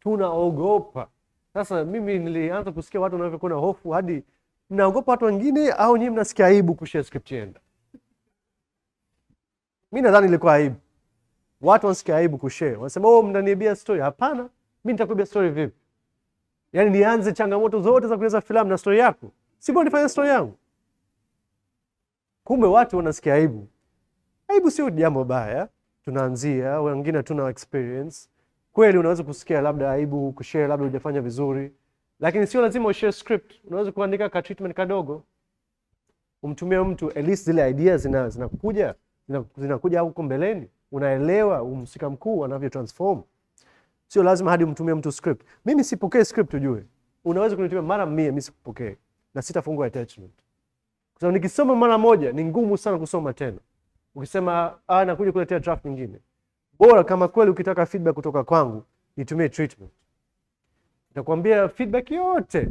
Tunaogopa. Sasa mimi nilianza kusikia watu wanavyokuwa na hofu hadi mnaogopa watu wengine au nyinyi mnasikia aibu kushare script yenu? Mimi nadhani ilikuwa aibu. Watu wanasikia aibu kushare. Wanasema mnaniibia story. Hapana, mimi nitakuibia story vipi? Yaani nianze changamoto zote za kueleza filamu na story yako? Sipo nifanye story yangu. Kumbe watu wanasikia aibu. Aibu sio jambo baya. Tunaanzia, wengine tuna experience. Kweli unaweza kusikia labda aibu kushare, labda hujafanya vizuri. Lakini sio lazima ushare script. Unaweza kuandika ka treatment kadogo. Umtumie mtu, at least zile ideas zinakuja huko mbeleni. Unaelewa mhusika mkuu anavyo transform. Sio lazima hadi umtumie mtu script. Mimi sipokee script ujue. Unaweza kunitumia mara 100 mimi sipokee. Na sitafungua attachment. Kwa sababu nikisoma mara moja ni ngumu sana kusoma tena. Ukisema nakuja kuletea draft nyingine. Bora kama kweli ukitaka feedback kutoka kwangu, nitumie treatment. Nitakwambia feedback yote.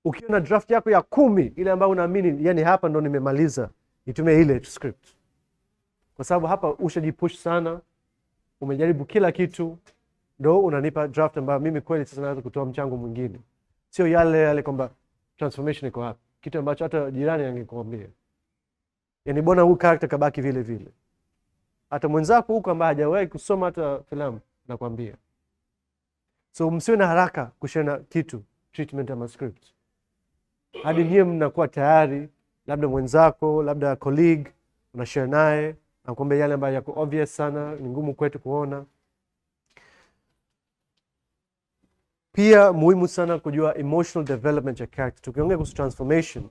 Ukiona draft yako ya 10 ile ambayo unaamini yani hapa ndo nimemaliza, nitumie ile script. Kwa sababu hapa ushajipush sana, umejaribu kila kitu, ndo unanipa draft ambayo mimi kweli sasa naweza kutoa mchango mwingine. Sio yale kwamba transformation iko hapa. Kitu ambacho hata jirani angekuambia. Yaani bwana huyu character kabaki vile vile. Hata mwenzako huko ambaye hajawahi kusoma hata filamu nakwambia. So msiwe na haraka kushare kitu, treatment ama script. Hadi nyie mnakuwa tayari, labda mwenzako, labda colleague, unashare naye, anakuambia yale ambayo yako obvious sana, ni ngumu kwetu kuona. Pia muhimu sana kujua emotional development ya character. Tukiongea kuhusu transformation,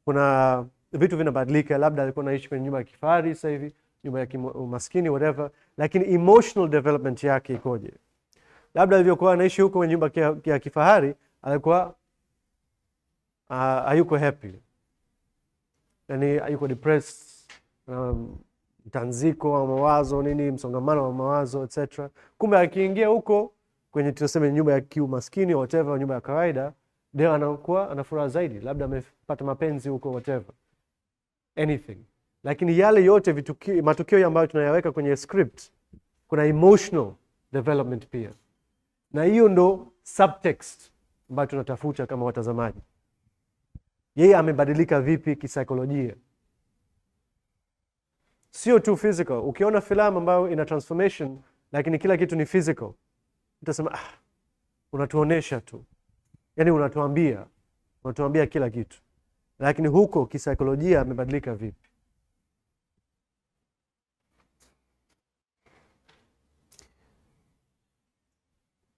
kuna vitu vinabadilika, labda alikuwa anaishi kwenye nyumba ya kifahari sasa hivi, nyumba ya umaskini whatever, lakini emotional development yake ikoje? Labda alivyokuwa anaishi huko kwenye nyumba ya kifahari, alikuwa hayuko happy. Yaani hayuko depressed, mtanziko wa mawazo, msongamano wa mawazo etc. Kumbe akiingia huko kwenye tuseme nyumba ya kiumaskini whatever, nyumba ya kawaida, ndio anakuwa ana furaha zaidi, labda amepata mapenzi huko whatever. Anything. Lakini yale yote matukio ambayo tunayaweka kwenye script, kuna emotional development pia. Na hiyo ndo subtext ambayo tunatafuta kama watazamaji. Yeye amebadilika vipi kisaikolojia? Sio tu physical. Ukiona filamu ambayo ina transformation lakini kila kitu ni physical, utasema unatuonesha tu. Yaani unatuambia kila kitu. Lakini huko kisaikolojia amebadilika vipi?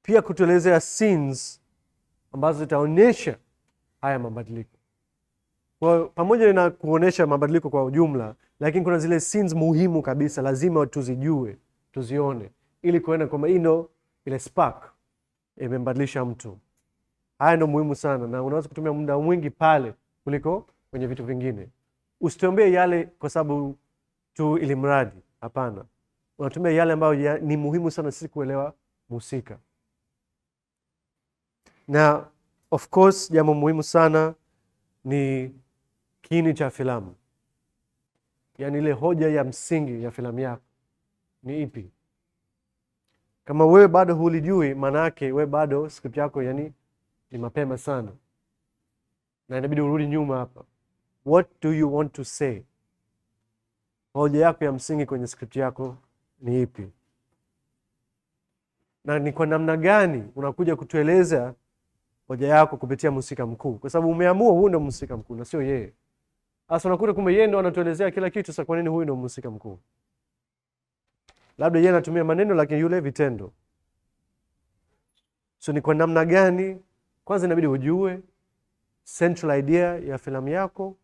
Pia kutuelezea scenes ambazo zitaonyesha haya mabadiliko. Kwa pamoja na kuonesha mabadiliko kwa ujumla, lakini kuna zile scenes muhimu kabisa lazima tuzijue, tuzione ili kuona kwamba ile spark imembadilisha mtu. Haya ndio muhimu sana na unaweza kutumia muda mwingi pale kuliko kwenye vitu vingine. Usituambie yale kwa sababu tu ili mradi, hapana. Unatumia yale ambayo ni muhimu sana sisi kuelewa mhusika. Na of course jambo muhimu sana ni kiini cha filamu. yani ile hoja ya msingi ya filamu yako ni ipi. Kama wewe bado hulijui, maana yake wewe bado script yako yani ni mapema sana, na inabidi urudi nyuma hapa. What do you want to say? Hoja yako ya msingi kwenye script yako ni ipi, na ni kwa namna gani unakuja kutueleza hoja yako kupitia mhusika mkuu, kwa sababu umeamua huyu ndio mhusika mkuu na sio yeye. Sasa unakuta kumbe yeye ndio anatuelezea kila kitu. Sasa kwa nini huyu ndio mhusika mkuu? Labda yeye anatumia maneno lakini yule vitendo. So ni kwa namna gani, kwanza inabidi ujue central idea ya filamu yako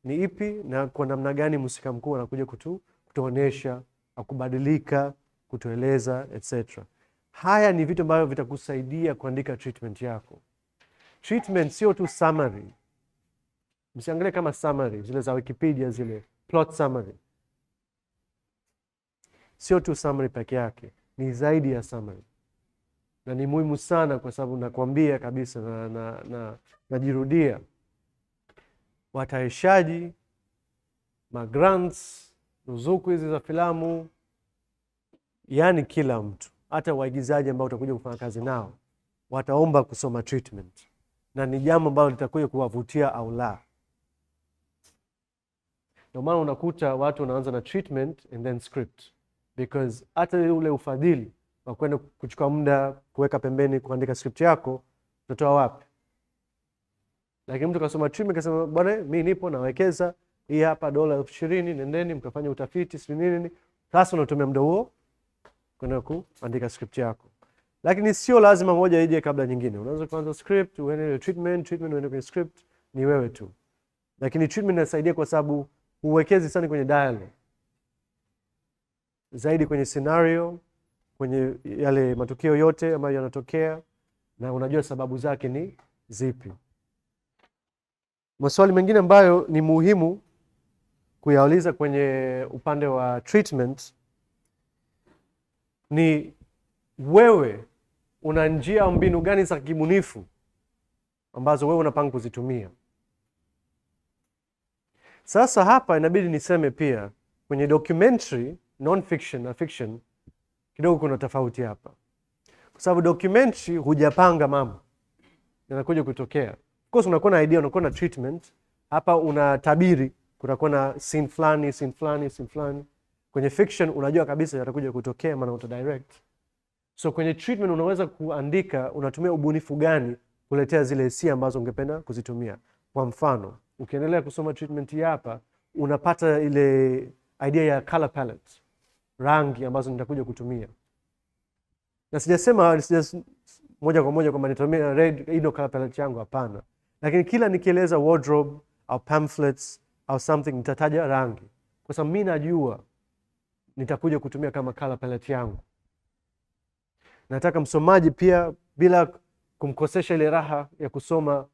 ni ipi, na kwa namna gani mhusika mkuu anakuja kutuonesha, akubadilika, kutueleza etc. Haya ni vitu ambavyo vitakusaidia kuandika treatment yako. Treatment sio tu summary. Msiangalie kama summary zile za Wikipedia, zile plot summary. Sio tu summary peke yake, ni zaidi ya summary. Na ni muhimu sana, kwa sababu nakwambia kabisa najirudia, watayarishaji, magrants, ruzuku hizi za filamu, yani kila mtu, hata waigizaji ambao utakuja kufanya kazi nao, wataomba kusoma treatment, na ni jambo ambalo litakuja kuwavutia au la. Ndio maana unakuta watu wanaanza na treatment and then script, because hata ule ufadhili wa kwenda kuchukua muda kuweka pembeni kuandika script yako utatoa wapi? Lakini mtu kasoma treatment kasema, bwana mimi nipo nawekeza hii hapa $20,000, nendeni mkafanya utafiti si nini. Sasa unatumia muda huo kwenda kuandika script yako. Lakini sio lazima moja ije kabla nyingine. Unaweza kuanza script, uende treatment uende kwenye script, ni wewe tu. Lakini treatment inasaidia kwa sababu huwekezi sana kwenye dialogue, zaidi kwenye scenario, kwenye yale matukio yote ambayo yanatokea, na unajua sababu zake ni zipi. Maswali mengine ambayo ni muhimu kuyauliza kwenye upande wa treatment ni, wewe una njia au mbinu gani za kibunifu ambazo wewe unapanga kuzitumia? Sasa hapa inabidi niseme pia, kwenye documentary, non-fiction na fiction, kidogo kuna tofauti hapa. Kwa sababu documentary hujapanga mambo, yanakuja kutokea. Of course unakuwa na idea, unakuwa na treatment. Hapa unatabiri kutakuwa na scene fulani, scene fulani, scene fulani. Kwenye fiction unajua kabisa yatakuja kutokea, maana utadirect. So kwenye treatment unaweza kuandika, unatumia ubunifu gani kuletea zile hisia ambazo ungependa kuzitumia. Kwa mfano, ukiendelea kusoma treatment hapa, unapata ile idea ya color palette, rangi ambazo nitakuja kutumia. Na sijasema moja kwa moja kwamba nitumia red, hii ndio color palette yangu, hapana. Lakini kila nikieleza wardrobe au pamphlets au something, nitataja rangi, kwa sababu mimi najua nitakuja kutumia kama color palette yangu. Nataka msomaji pia, bila kumkosesha ile raha ya kusoma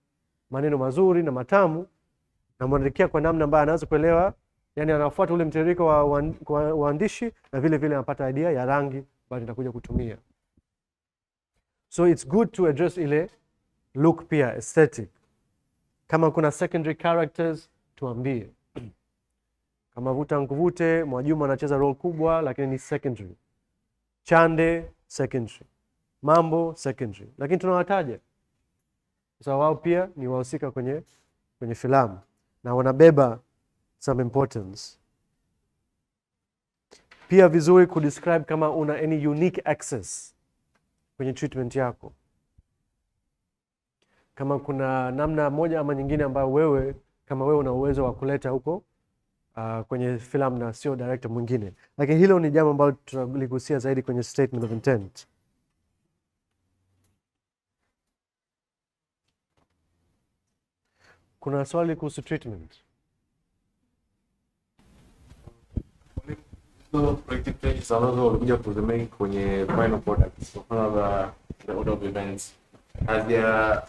maneno mazuri na matamu, na mwandikia kwa namna ambayo anaweza kuelewa, yani anafuata ule mtiririko wa uandishi, na vile vile anapata idea ya rangi ambayo nitakuja kutumia. So it's good to address ile look pia, aesthetic. Kama kuna secondary characters tuambie. Kama vuta nkuvute, Mwajuma anacheza role kubwa lakini ni secondary. Chande secondary. Mambo secondary. Lakini tunawataja. So wao pia ni wahusika kwenye filamu na wanabeba some importance. Pia vizuri kudescribe kama una any unique access kwenye treatment yako. Kama kuna namna moja ama nyingine ambayo wewe una uwezo wa kuleta huko kwenye filamu na sio director mwingine. Lakini hilo ni jambo ambalo tunaligusia zaidi kwenye statement of intent. Kuna swali kuhusu treatment? So project ambazo walikuja kuzimake kwenye final products, kwa the order of events, hazia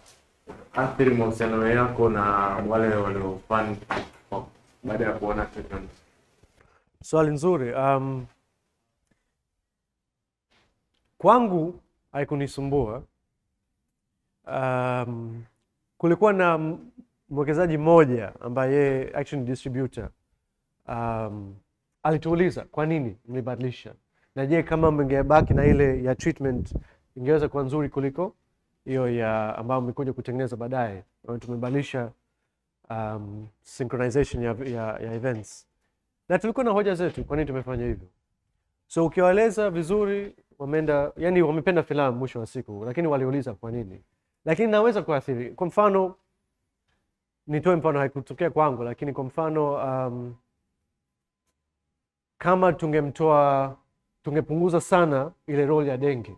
athiri mahusiano yako na wale waliofanya baada ya kuona treatment? Swali nzuri. Kwangu haikunisumbua. Kulikuwa na mwekezaji mmoja ambaye actually distributor. alituuliza kwa nini mlibadilisha, na je kama mngebaki na ile ya treatment ingeweza kuwa nzuri kuliko hiyo ya ambayo mlikuja kutengeneza baadaye. Tumebadilisha synchronization ya events, na tulikuwa na hoja zetu kwa nini tumefanya hivyo. So ukiwaeleza vizuri, wamependa filamu mwisho wa siku, lakini waliuliza kwa nini. Lakini naweza kuathiri. Kwa mfano, nitoe mfano, haikutokea kwangu, lakini kwa mfano kama tungepunguza sana ile role ya Denge.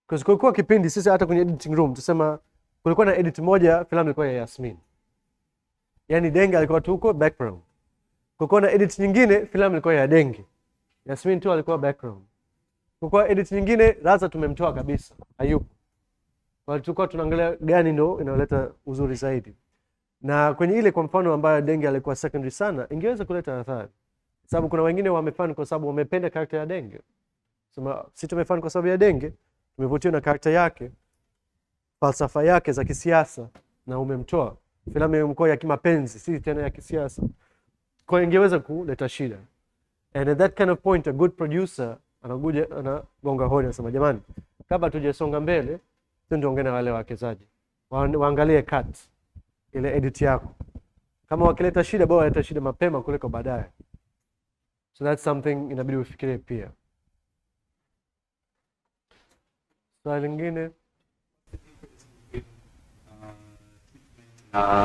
Kwa sababu kulikuwa kipindi sisi hata kwenye editing room tusema kulikuwa na edit moja filamu ilikuwa ya Yasmin. Yaani Denge alikuwa tu huko background. Kulikuwa na edit nyingine filamu ilikuwa ya Denge. Yasmin tu alikuwa background. Kulikuwa edit nyingine Raza tumemtoa kabisa, hayupo. Kwa tulikuwa tunaangalia gani ndo inaleta uzuri zaidi. Na kwenye ile kwa mfano ambayo Denge alikuwa secondary sana, ingeweza kuleta athari. Sababu kuna wengine wamefanya kwa sababu wamependa karakter ya Denge. Sema si tumefanya kwa sababu ya Denge, tumevutiwa na karakter yake, falsafa yake za kisiasa, na umemtoa. Filamu imekuwa ya kimapenzi, si tena ya kisiasa. Kwa ingeweza kuleta shida. And at that kind of point, a good producer anagonga hodi anasema jamani, kabla tujasonga mbele, tuongee na wale wawekezaji. Waangalie cut ile edit yako. Kama wakileta shida, bora waleta shida mapema kuliko baadaye. So that's something inabidi ufikirie pia. Swali lingine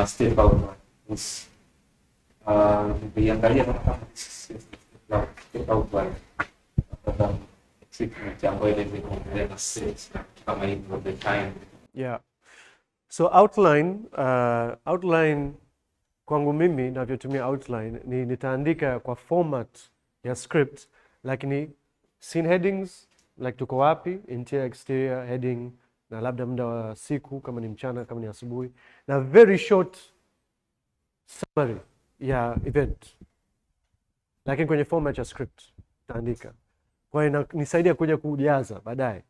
step ukiangalia kama treatment ambayo ile inaendelea na sales kama hivyo the time. Yeah. So outline kwangu mimi ninavyotumia outline ni nitaandika kwa format ya script, lakini scene headings like tuko wapi, interior exterior heading, na labda muda wa siku kama ni mchana kama ni asubuhi, na very short summary ya event, lakini kwenye format ya script taandika. Kwa hiyo nisaidia kuja kujaza baadaye.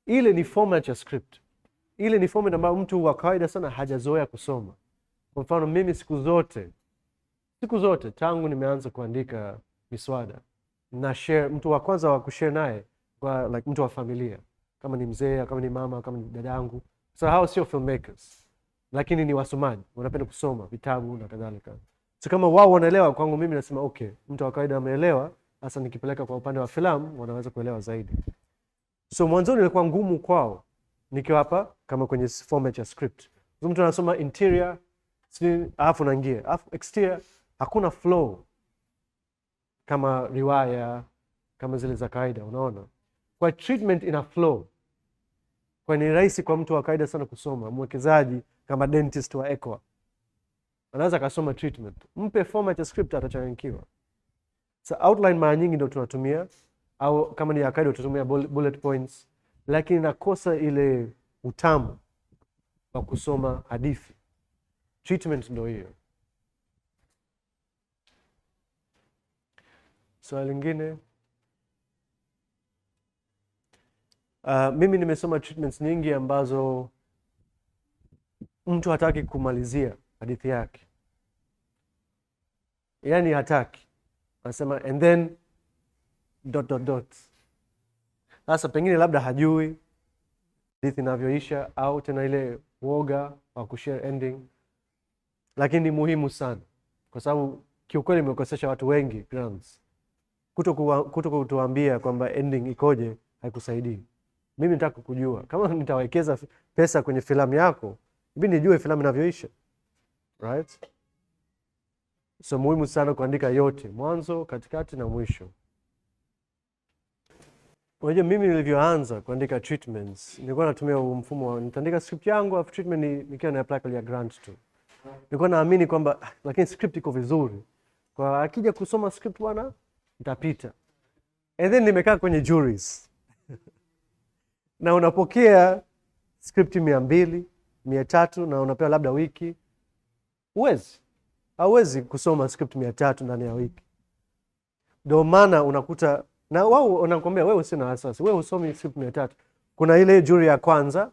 Ile ni format ya script. Ile ni format ambayo mtu wa kawaida sana hajazoea kusoma. Kwa mfano mimi siku zote tangu nimeanza kuandika miswada na share, mtu wa kwanza wa kushare naye kwa like mtu wa familia, kama ni mzee, kama ni mama, kama ni dadangu. So hao sio filmmakers, lakini ni wasomaji, wanapenda kusoma vitabu na kadhalika. So kama wao wanaelewa, kwangu mimi nasema okay, mtu wa kawaida ameelewa, sasa nikipeleka kwa upande wa filamu wanaweza kuelewa zaidi. So mwanzoni ilikuwa ngumu kwao nikiwa hapa kama kwenye format ya script. So mtu anasoma interior, alafu naingia, alafu exterior, hakuna flow kama riwaya, kama zile za kawaida, unaona. Kwa treatment ina flow. Kwa ni rahisi kwa mtu wa kawaida sana kusoma. Mwekezaji kama dentist wa Equa anaweza kasoma treatment. Mpe format ya script atachanganyikiwa. So outline mara nyingi ndio tunatumia, au kama ni ya kawaida tunatumia bullet points, lakini nakosa ile utamu wa kusoma hadithi. Treatment ndio hiyo. Swali lingine, mimi nimesoma treatments nyingi ambazo mtu hataki kumalizia hadithi yake. Yaani hataki. Anasema and then ... Sasa pengine labda hajui hadithi inavyoisha, au tena ile woga wa kushare ending. Lakini ni muhimu sana, kwa sababu kiukweli imekosesha watu wengi grounds. Kuto kutuambia kwamba ending ikoje haikusaidii. Mimi nataka kujua. Kama nitawekeza pesa kwenye filamu yako, mimi nijue filamu inavyoisha. Right? So muhimu sana kuandika yote, mwanzo, katikati na mwisho. Unajua mimi nilivyoanza kuandika treatments, nilikuwa natumia mfumo wa nitaandika script yangu, afu treatment nikiwa na apply kwa grant tu. Nilikuwa naamini kwamba lakini script iko vizuri, kwa akija kusoma script bwana nitapita. And then nimekaa kwenye juries. Na unapokea script 200, 300 na unapewa labda wiki. Hauwezi kusoma script 300 ndani ya wiki. Ndio maana unakuta na wao wanakuambia wewe usina wasiwasi, wewe usomi script 300. Kuna ile jury ya kwanza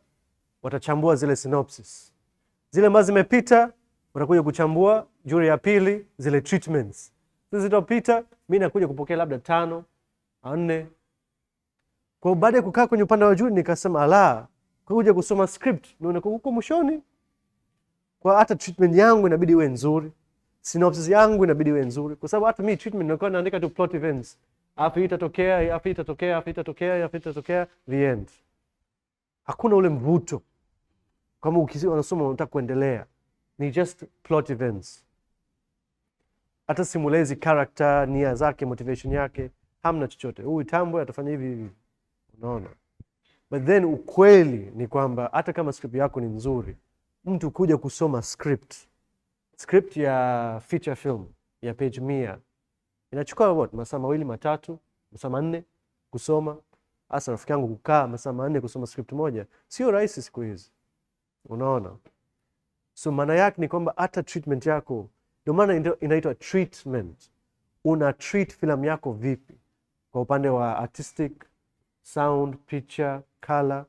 watachambua zile synopsis. Zile ambazo zimepita watakuja kuchambua jury ya pili, zile treatments. Sisi zitapita, mimi nakuja kupokea labda 5 au 4. Kwa baada ya kukaa kwenye upande wa jury nikasema kuja kusoma script ndio huko mwishoni. Kwa hata treatment yangu inabidi iwe nzuri. Synopsis yangu inabidi iwe nzuri. Kwa sababu hata mimi treatment nilikuwa naandika tu plot events. Hapa itatokea, the end. Hakuna ule mvuto. Kama ukisikia unasoma unataka kuendelea. Ni just plot events. Hata simulezi character, nia zake, motivation yake, hamna chochote. Huyu Tambo atafanya hivi. Unaona? But then ukweli ni kwamba hata kama script yako ni nzuri, mtu kuja kusoma script ya feature film ya page 100 inachukua masaa 2, 3, masaa 4 kusoma. Hasa rafiki yangu kukaa masaa 4 kusoma script moja sio rahisi siku hizi. Unaona? So maana yake ni kwamba hata treatment yako, ndio maana inaitwa treatment. Una treat filamu yako vipi? Kwa upande wa artistic, sound, picture, color.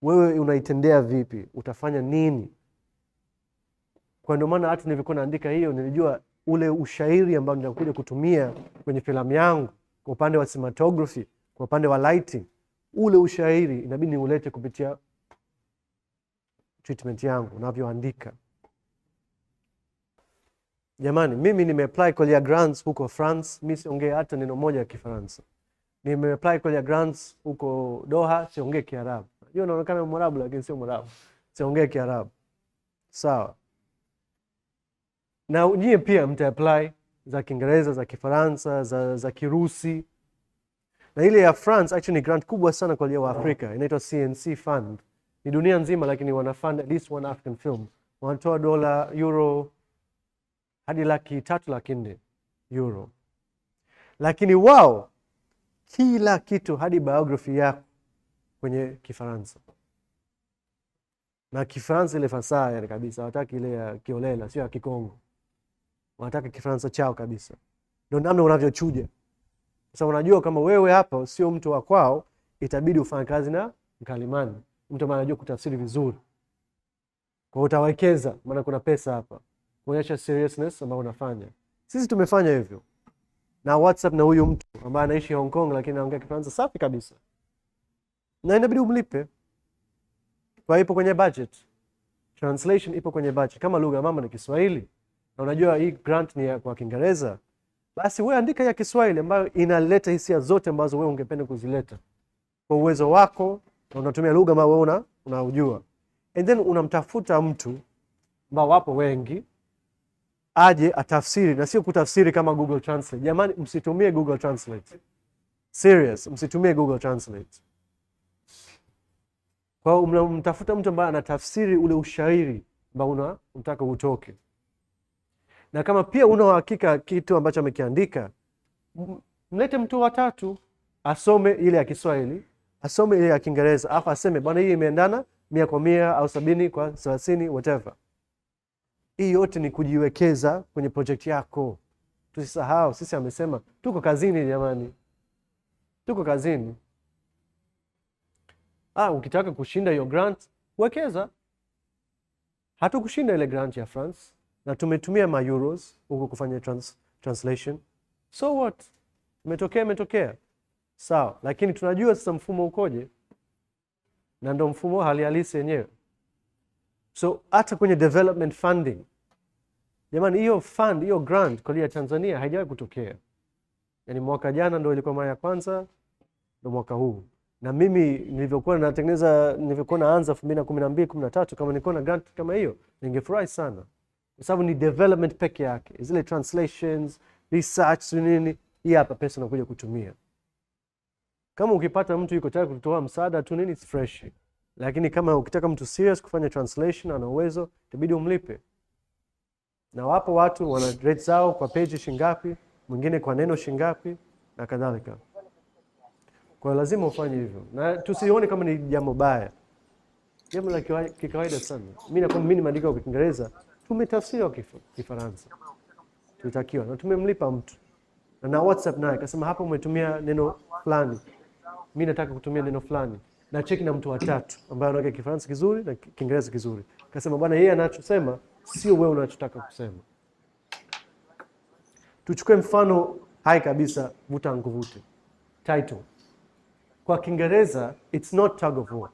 Wewe unaitendea vipi? Utafanya nini? Kwa ndio maana hata nilivyokuwa naandika hiyo nilijua ule ushairi ambao nitakuja kutumia kwenye filamu yangu, kwa upande wa cinematography, kwa upande wa lighting, ule ushairi inabidi niulete kupitia treatment yangu ninavyoandika. Jamani, mimi nimeapply kwa grants huko France, mimi siongea hata neno moja ya Kifaransa. Nimeapply kwa grants huko Doha, siongee Kiarabu. Hiyo inaonekana Mwarabu lakini sio Mwarabu. Siongee Kiarabu. Sawa. Na nyie pia mtaapply za Kiingereza, za Kifaransa, za Kirusi. Na ile ya France actually ni grant kubwa sana kwa wa Afrika. Inaitwa CNC Fund. Ni dunia nzima lakini wana fund at least one African film. Wanatoa dola, euro hadi 300,000 euro. Lakini wao kila kitu hadi biography yako kwenye Kifaransa. Na Kifaransa ile fasaha yani kabisa, hawataki ile ya kiolela, sio ya Kikongo. Wanataka Kifaransa chao kabisa. Ndio namna unavyochuja. Sasa unajua kama wewe hapa sio mtu wa kwao, itabidi ufanye kazi na mkalimani. Mtu ambaye anajua kutafsiri vizuri. Kwa utawekeza, maana kuna pesa hapa. Kuonyesha seriousness ambayo unafanya. Sisi tumefanya hivyo. Na WhatsApp na huyu mtu ambaye anaishi Hong Kong lakini anaongea Kifaransa safi kabisa. Na inabidi umlipe. Kwa ipo kwenye budget. Translation ipo kwenye budget. Kama lugha mama ni Kiswahili na unajua hii grant ni kwa Kiingereza, basi wewe andika ya Kiswahili ambayo inaleta hisia zote ambazo wewe ungependa kuzileta kwa uwezo wako, na unatumia lugha ambayo wewe unaujua. And then unamtafuta mtu ambao wapo wengi aje atafsiri, na sio kutafsiri kama Google Translate. Jamani, msitumie Google Translate. Serious, msitumie Google Translate. Kwa mtafuta mtu ambaye anatafsiri ule ushairi ambao unataka utoke. Na kama pia una uhakika kitu ambacho amekiandika, mlete mtu wa 3 asome ile ya Kiswahili, asome ile ya Kiingereza, afa aseme bwana hii imeendana 100 kwa 100 au 70 kwa 30 whatever. Hii yote ni kujiwekeza kwenye project yako. Tusisahau, sisi amesema tuko kazini jamani. Tuko kazini. Ukitaka kushinda hiyo grant, wekeza. Hatukushinda ile grant ya France na tumetumia €, huko kufanya translation. So what? Imetokea. Sawa, lakini tunajua sasa mfumo ukoje. Na ndio mfumo hali halisi yenyewe. So hata kwenye development funding, jamani, hiyo grant kwa Tanzania haijawahi kutokea. Yaani mwaka jana ndio ilikuwa mara ya kwanza, ndio mwaka huu. Na mimi nilivyokuwa naanza 2012 13 kama nilikuwa na grant kama hiyo, ningefurahi sana. Kwa sababu ni development peke yake. Zile translations, research nini, hii hapa pesa nakuja kutumia. Kama ukipata mtu yuko tayari kutoa msaada tu nini, fresh. Lakini kama ukitaka mtu serious kufanya translation ana uwezo, itabidi umlipe. Na wapo watu wana rate zao kwa page shingapi, mwingine kwa neno shingapi na kadhalika. Kwa lazima ufanye hivyo. Na tusione kama ni jambo baya. Jambo la kikawaida sana. Mimi nimeandika kwa Kiingereza, tumetafsiri kwa Kifaransa. Tutakiwa na tumemlipa mtu. Na WhatsApp naye akasema hapa umetumia neno fulani. Mimi nataka kutumia neno fulani. Na check na mtu wa 3 ambaye anaongea Kifaransa kizuri na Kiingereza kizuri. Akasema bwana yeye anachosema sio wewe unachotaka kusema. Tuchukue mfano hai kabisa, vuta nikuvute. Title. Kwa Kiingereza, it's not tug of war.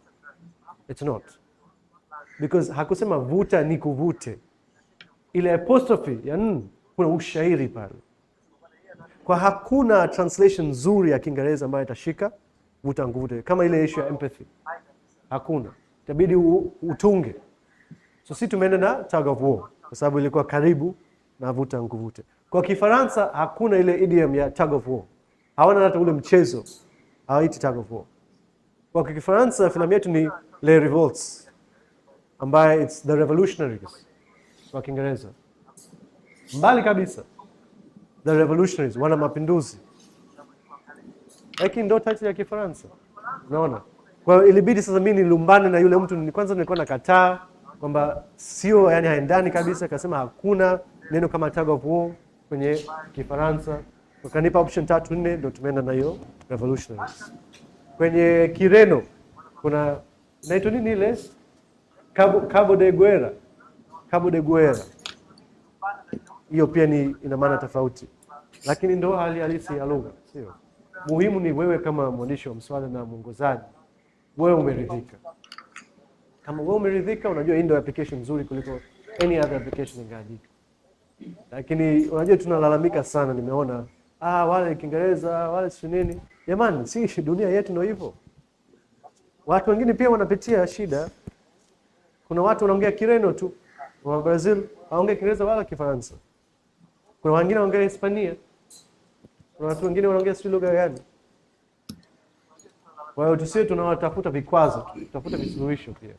It's not. Because hakusema vuta nikuvute. Ile apostrophe ya kuna ushairi pale. Kwa hakuna translation nzuri ya Kiingereza ambayo itashika vuta nikuvute. Kama ile issue ya empathy. Hakuna. Itabidi utunge. So sisi tumeenda na tug of war kwa sababu ilikuwa karibu na vuta nikuvute. Kwa Kifaransa hakuna ile idiom ya tug of war. Hawana hata ule mchezo. Hawaiti tug of war. Kwa Kifaransa filamu yetu ni Les Revolts, ambaye it's the revolutionaries kwa Kiingereza. Mbali kabisa. The revolutionaries, wana mapinduzi. Lakini ndio title ya Kifaransa. Unaona? Kwa hiyo ilibidi sasa mimi nilumbane na yule mtu, kwanza nilikuwa nakataa kwamba sio, yani haendani kabisa, akasema hakuna neno kama tug of war kwenye Kifaransa. Wakanipa option 3 4, ndio tumeenda na hiyo revolutionaries. Kwenye Kireno kuna naitwa nini ile? Cabo de Guerra. Cabo de Guerra. Hiyo pia ni ina maana tofauti. Lakini ndio hali halisi ya lugha, sio? Muhimu ni wewe kama mwandishi wa mswada na mwongozaji, wewe umeridhika. Kama wewe umeridhika, unajua hii ndio application nzuri kuliko any other application ingeandika. Lakini unajua tunalalamika sana, nimeona wale Kiingereza, wale si nini. Jamani, si dunia yetu ndio hivyo. Watu wengine pia wanapitia shida. Kuna watu wanaongea Kireno tu, wa Brazil, hawaongei Kiingereza wala Kifaransa. Kuna wengine wanaongea Hispania. Kuna watu wengine wanaongea si lugha gani. Kwa hiyo tusiwe tunawatafuta vikwazo, tutafuta visuluhisho pia.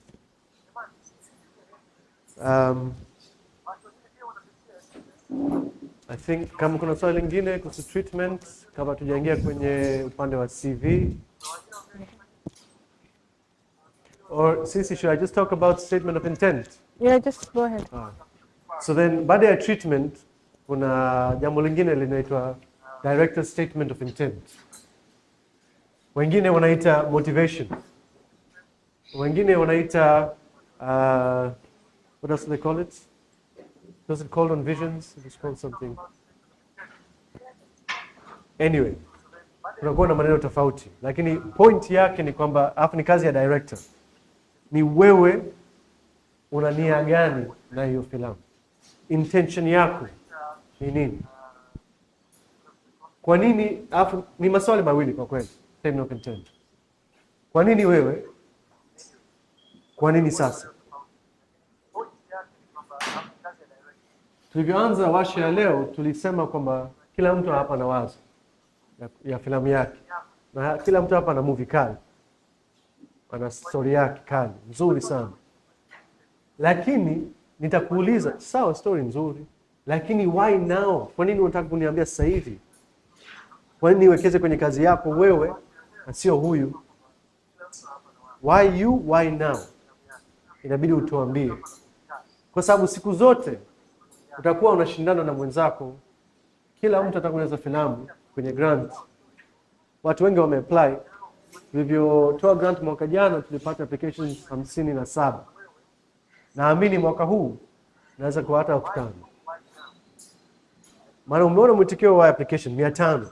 I think kama kuna swali lingine kuhusu treatment, kama tujaingia kwenye upande wa CV. Or Sisi, should I just talk about statement of intent? Yeah, just go ahead. So then, baada ya treatment, kuna jambo lingine linaitwa director's statement of intent. Wengine wanaita motivation. Wengine wanaita, what else do they call it? Does it called on visions? It's called something. Anyway, kunakuwa na maneno tofauti. Lakini point yake ni kwamba, afu ni kazi ya director. Ni wewe una nia gani na hiyo filamu? Intention yako ni nini? Kwa nini, afu ni maswali mawili kwa kweli, statement of intent. Kwa nini wewe? Kwa nini sasa? Tulivyoanza warsha ya leo, tulisema kwamba kila mtu hapa na wazo ya filamu yake. Na kila mtu hapa na movie kali. Ana story yake kali, nzuri sana. Lakini nitakuuliza, sawa, story nzuri, lakini why now? Kwa nini unataka kuniambia sasa hivi? Kwa nini niwekeze kwenye kazi yako wewe na sio huyu? Why you, why now? Inabidi utuambie. Kwa sababu siku zote utakuwa unashindana na mwenzako. Kila mtu atakueleza filamu kwenye grant. Watu wengi wameapply. Tulivyotoa grant mwaka jana tulipata applications 57. Naamini mwaka huu naweza kuwa hata 5. Maana umeona mwitikio wa application 500.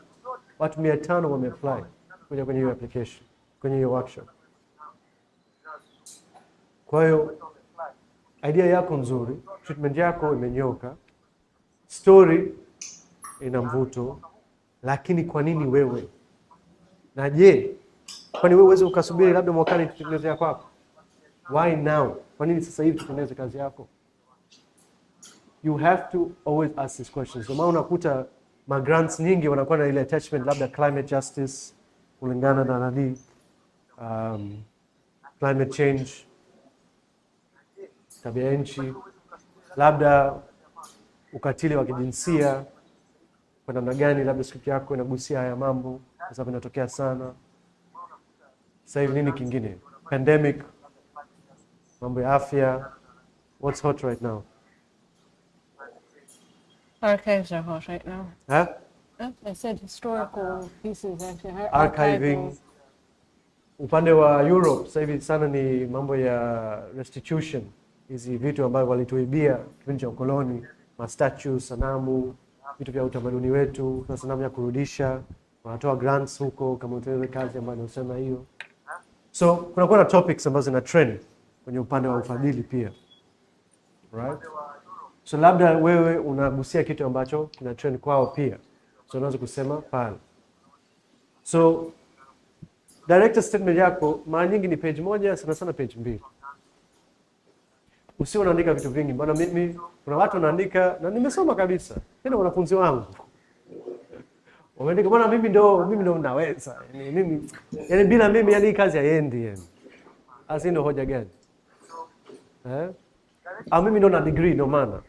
Watu 500 wameapply kwenye hiyo application, kwenye hiyo workshop. Kwa hiyo idea yako nzuri, treatment yako imenyoka, story ina mvuto, lakini kwa nini wewe? Na je, kwani wewe uweze ukasubiri labda mwakani tutengeneze yako hapo? Why now? Kwa nini sasa hivi tutengeneze kazi yako? You have to always ask these questions. Kwa maana unakuta grants nyingi wanakuwa na ile attachment labda climate justice, kulingana na nani, climate change, tabia nchi, labda ukatili wa kijinsia, kwa namna gani labda script yako inagusia haya mambo kwa sababu inatokea sana. Sasa hivi nini kingine? Pandemic, mambo ya afya. What's hot right now? Archives are hot right now. Huh? I said historical pieces actually. Archiving. Upande wa Europe sasa hivi sana ni mambo ya restitution, hizi vitu ambavyo walituibia kipindi cha ukoloni, statue, sanamu, vitu vya utamaduni wetu, na sanamu ya kurudisha, wanatoa grants huko kama utaweza kazi ambayo nasema hiyo. So kuna na topics ambazo zina trend kwenye upande wa ufadhili pia. Right? So labda wewe unagusia kitu ambacho kina trend kwao pia. So unaweza kusema pale. So director statement yako mara nyingi ni page moja, sana sana page 2. Usio unaandika vitu vingi. Bwana mimi kuna watu wanaandika na nimesoma kabisa. Tena wanafunzi wangu. Wameandika bwana mimi ndo naweza. Yani bila mimi yani kazi haiendi yani. Asi ndo hoja gani? Mimi ndo na degree ndo maana.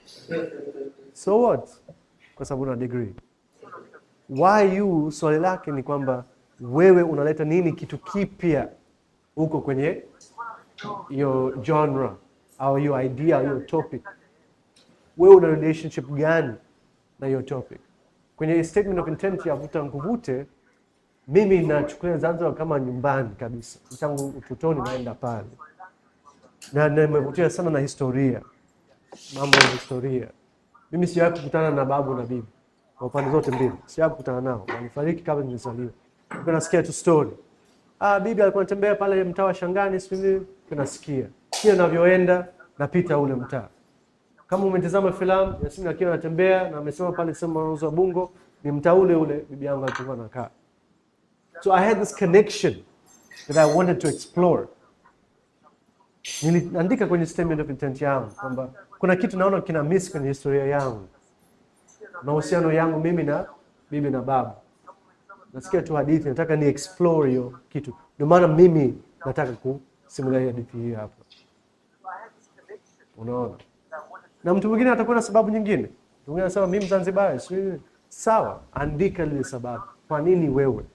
So what? Kwa sababu na degree. Why you, swali lake ni kwamba wewe unaleta nini kitu kipya huko kwenye your genre au your idea, your topic. Wewe una relationship gani na your topic? Kwenye statement of intent ya vuta nikuvute, mimi nachukulia Zanzibar kama nyumbani kabisa. Tangu utotoni naenda pale. Na nimevutia sana na historia. Mambo ya historia. Mimi sijawahi kukutana na babu na bibi. Kwa pande zote mbili. Sijawahi kukutana nao. Walifariki kabla nilizaliwa. Nasikia tu story. Bibi alikuwa anatembea pale mtaa wa Shangani, sisi tunasikia. Kile ninavyoenda napita ule mtaa. Kama umetazama filamu, Yasmin akiwa anatembea na amesema pale sema Roza Bungo, ni mtaa ule bibi yangu alikuwa anakaa. So I had this connection that I wanted to explore. Niliandika kwenye statement of intent yangu kwamba kuna kitu naona kina miss kwenye historia yangu. Mahusiano yangu mimi na bibi na babu. Nasikia tu hadithi, nataka ni explore hiyo kitu. Ndio maana mimi nataka kusimulia hadithi hii hapa. Unaona? Na mtu mwingine atakuwa na sababu nyingine. Mtu mwingine anasema mimi Mzanzibari, sawa, andika ile sababu. Kwa nini wewe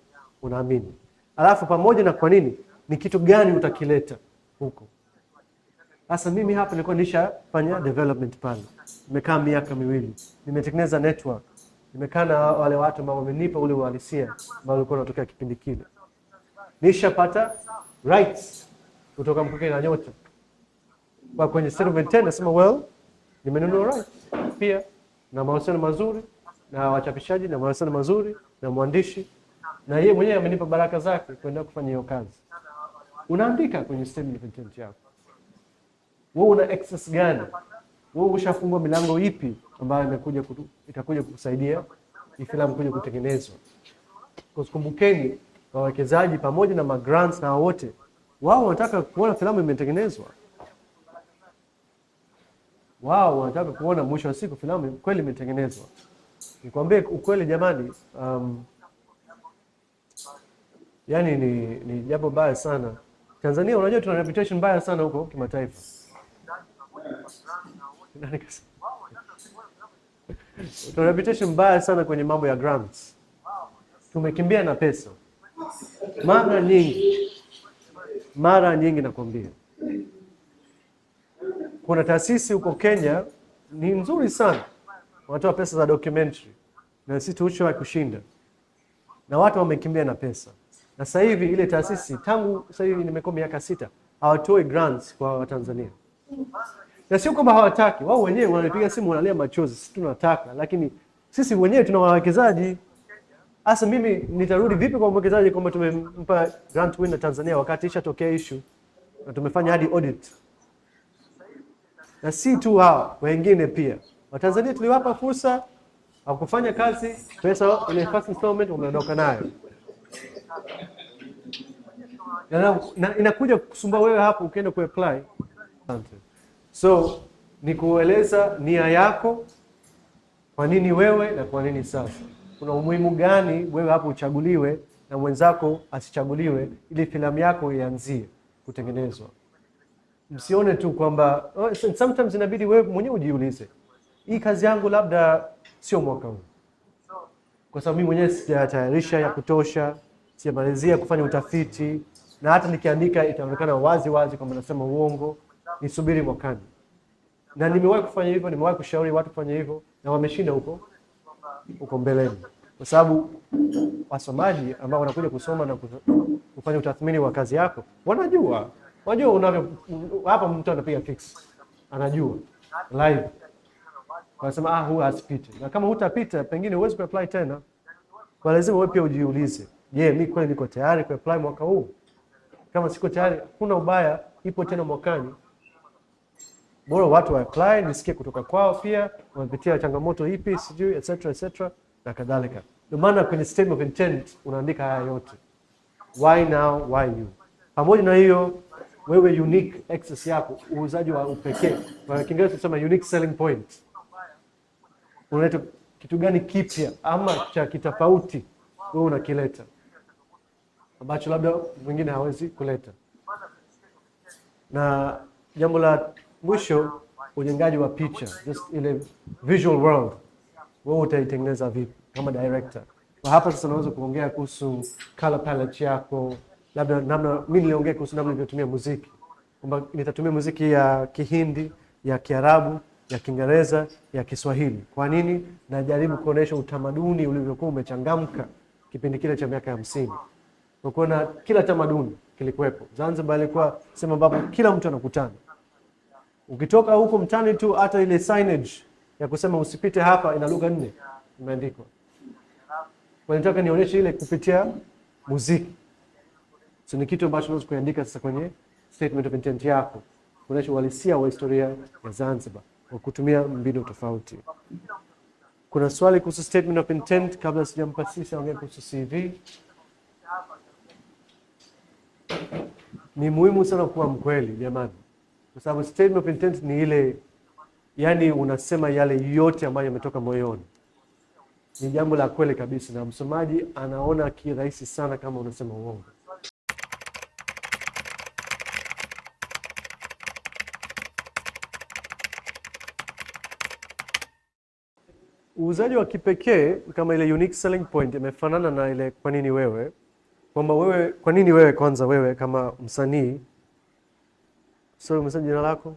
unaamini? Alafu pamoja na kwa nini, ni kitu gani utakileta huko? Sasa mimi hapa nilikuwa nishafanya development pale. Nimekaa miaka 2. Nimetengeneza network. Nimekaa na wale watu ambao wamenipa ule uhalisia ambao ulikuwa unatokea kipindi kile. Nishapata rights kutoka Mkuke na Nyota. Kwa kwenye statement tena nasema nimenunua rights pia na mahusiano mazuri na wachapishaji na mahusiano mazuri na mwandishi na yeye mwenyewe amenipa baraka zake kwenda kufanya hiyo kazi. Unaandika kwenye statement of intent yako. Wewe una access gani? Wewe ushafungua milango ipi ambayo itakuja kukusaidia hii filamu kuja kutengenezwa? Kumbukeni wawekezaji pamoja na grants na wote wao wanataka kuona filamu imetengenezwa. Wao wanataka kuona mwisho wa siku filamu kweli imetengenezwa. Nikwambie ukweli jamani, yani ni jambo baya sana. Tanzania unajua tuna reputation mbaya sana huko kimataifa. Tuna reputation mbaya sana kwenye mambo ya grants. Tumekimbia na pesa. Mara nyingi nakwambia. Kuna taasisi huko Kenya ni nzuri sana. Wanatoa pesa za documentary. Na sisi tulishowahi kushinda. Na watu wamekimbia na pesa. Na sasa hivi ile taasisi tangu sasa hivi nimekuwa miaka 6 hawatoi grants kwa Watanzania. Na sio kwamba hawataki, wao wenyewe wanapiga simu wanalia machozi, sisi tunataka, lakini sisi wenyewe tuna wawekezaji. Sasa mimi nitarudi vipi kwa mwekezaji kwamba tumempa grant winner Tanzania wakati ishatokea issue na tumefanya hadi audit? Na si tu hao, wengine pia. Watanzania tuliwapa fursa kufanya kazi, pesa ile first installment wameondoka nayo. Na inakuja kusumbua wewe hapo ukienda kuapply. Asante. So, ni kueleza nia yako, kwa nini wewe na kwa nini sasa. Kuna umuhimu gani wewe hapo uchaguliwe na mwenzako asichaguliwe ili filamu yako ianzie kutengenezwa. Msione tu kwamba sometimes inabidi wewe mwenyewe ujiulize. Hii kazi yangu labda sio mwaka huu. Kwa sababu mimi mwenyewe sijatayarisha ya kutosha, sijamalizia kufanya utafiti, na hata nikiandika itaonekana wazi kwamba nasema uongo. Nisubiri mwakani. Na nimewahi kufanya hivyo, nimewahi kushauri watu kufanya hivyo na wameshinda huko mbeleni. Kwa sababu wasomaji ambao wanakuja kusoma na kufanya utathmini wa kazi yako, wanajua unavyo hapa mtu anapiga fix. anajua live, wanasema huyu asipite, na kama hutapita pengine huwezi kuapply tena. Kwa lazima wewe pia ujiulize, je, mimi kweli niko tayari kuapply mwaka huu? Kama siko tayari, kuna ubaya, ipo tena mwakani. Bora watu wa apply, nisikie kutoka kwao pia wamepitia changamoto ipi, sijui etc na kadhalika. Ndio maana kwenye statement of intent unaandika haya yote. Why now, why you? Pamoja na hiyo, wewe unique access yako, uuzaji wa upekee. Kwa Kiingereza tunasema unique selling point. Unaleta kitu gani kipya ama cha kitofauti wewe unakileta, ambacho labda mwingine hawezi kuleta. Na jambo la mwisho, ujengaji wa picha, just ile visual world, wewe utaitengeneza vipi kama director. Kwa hapa sasa naweza kuongea kuhusu color palette yako, labda namna mimi niliongea kuhusu namna nilivyotumia muziki, kwamba nitatumia muziki ya Kihindi, ya Kiarabu, ya Kiingereza, ya Kiswahili. Kwa nini? Najaribu kuonesha utamaduni ulivyokuwa umechangamka kipindi kile cha miaka 50. Kwa kuona kila tamaduni kilikuwepo. Zanzibar ilikuwa sema ambapo kila mtu anakutana. Ukitoka huko mtani tu, hata ile signage ya kusema usipite hapa ina lugha 4 imeandikwa. Kwa nataka nionyeshe ile kupitia muziki. So ni kitu ambacho unaweza kuandika sasa kwenye statement of intent yako, kuonyesha uhalisia wa historia ya Zanzibar kwa kutumia mbinu tofauti. Kuna swali kuhusu statement of intent kabla sijampasisha ongea kuhusu CV. Ni muhimu sana kuwa mkweli jamani, kwa sababu statement of intent ni ile, yani unasema yale yote ambayo yametoka moyoni. Ni jambo la kweli kabisa, na msomaji anaona kirahisi sana kama unasema uongo. Uuzaji wa kipekee kama ile unique selling point imefanana na ile kwa nini wewe, kwamba wewe, kwa nini wewe kwanza, wewe kama msanii. So umesema jina lako?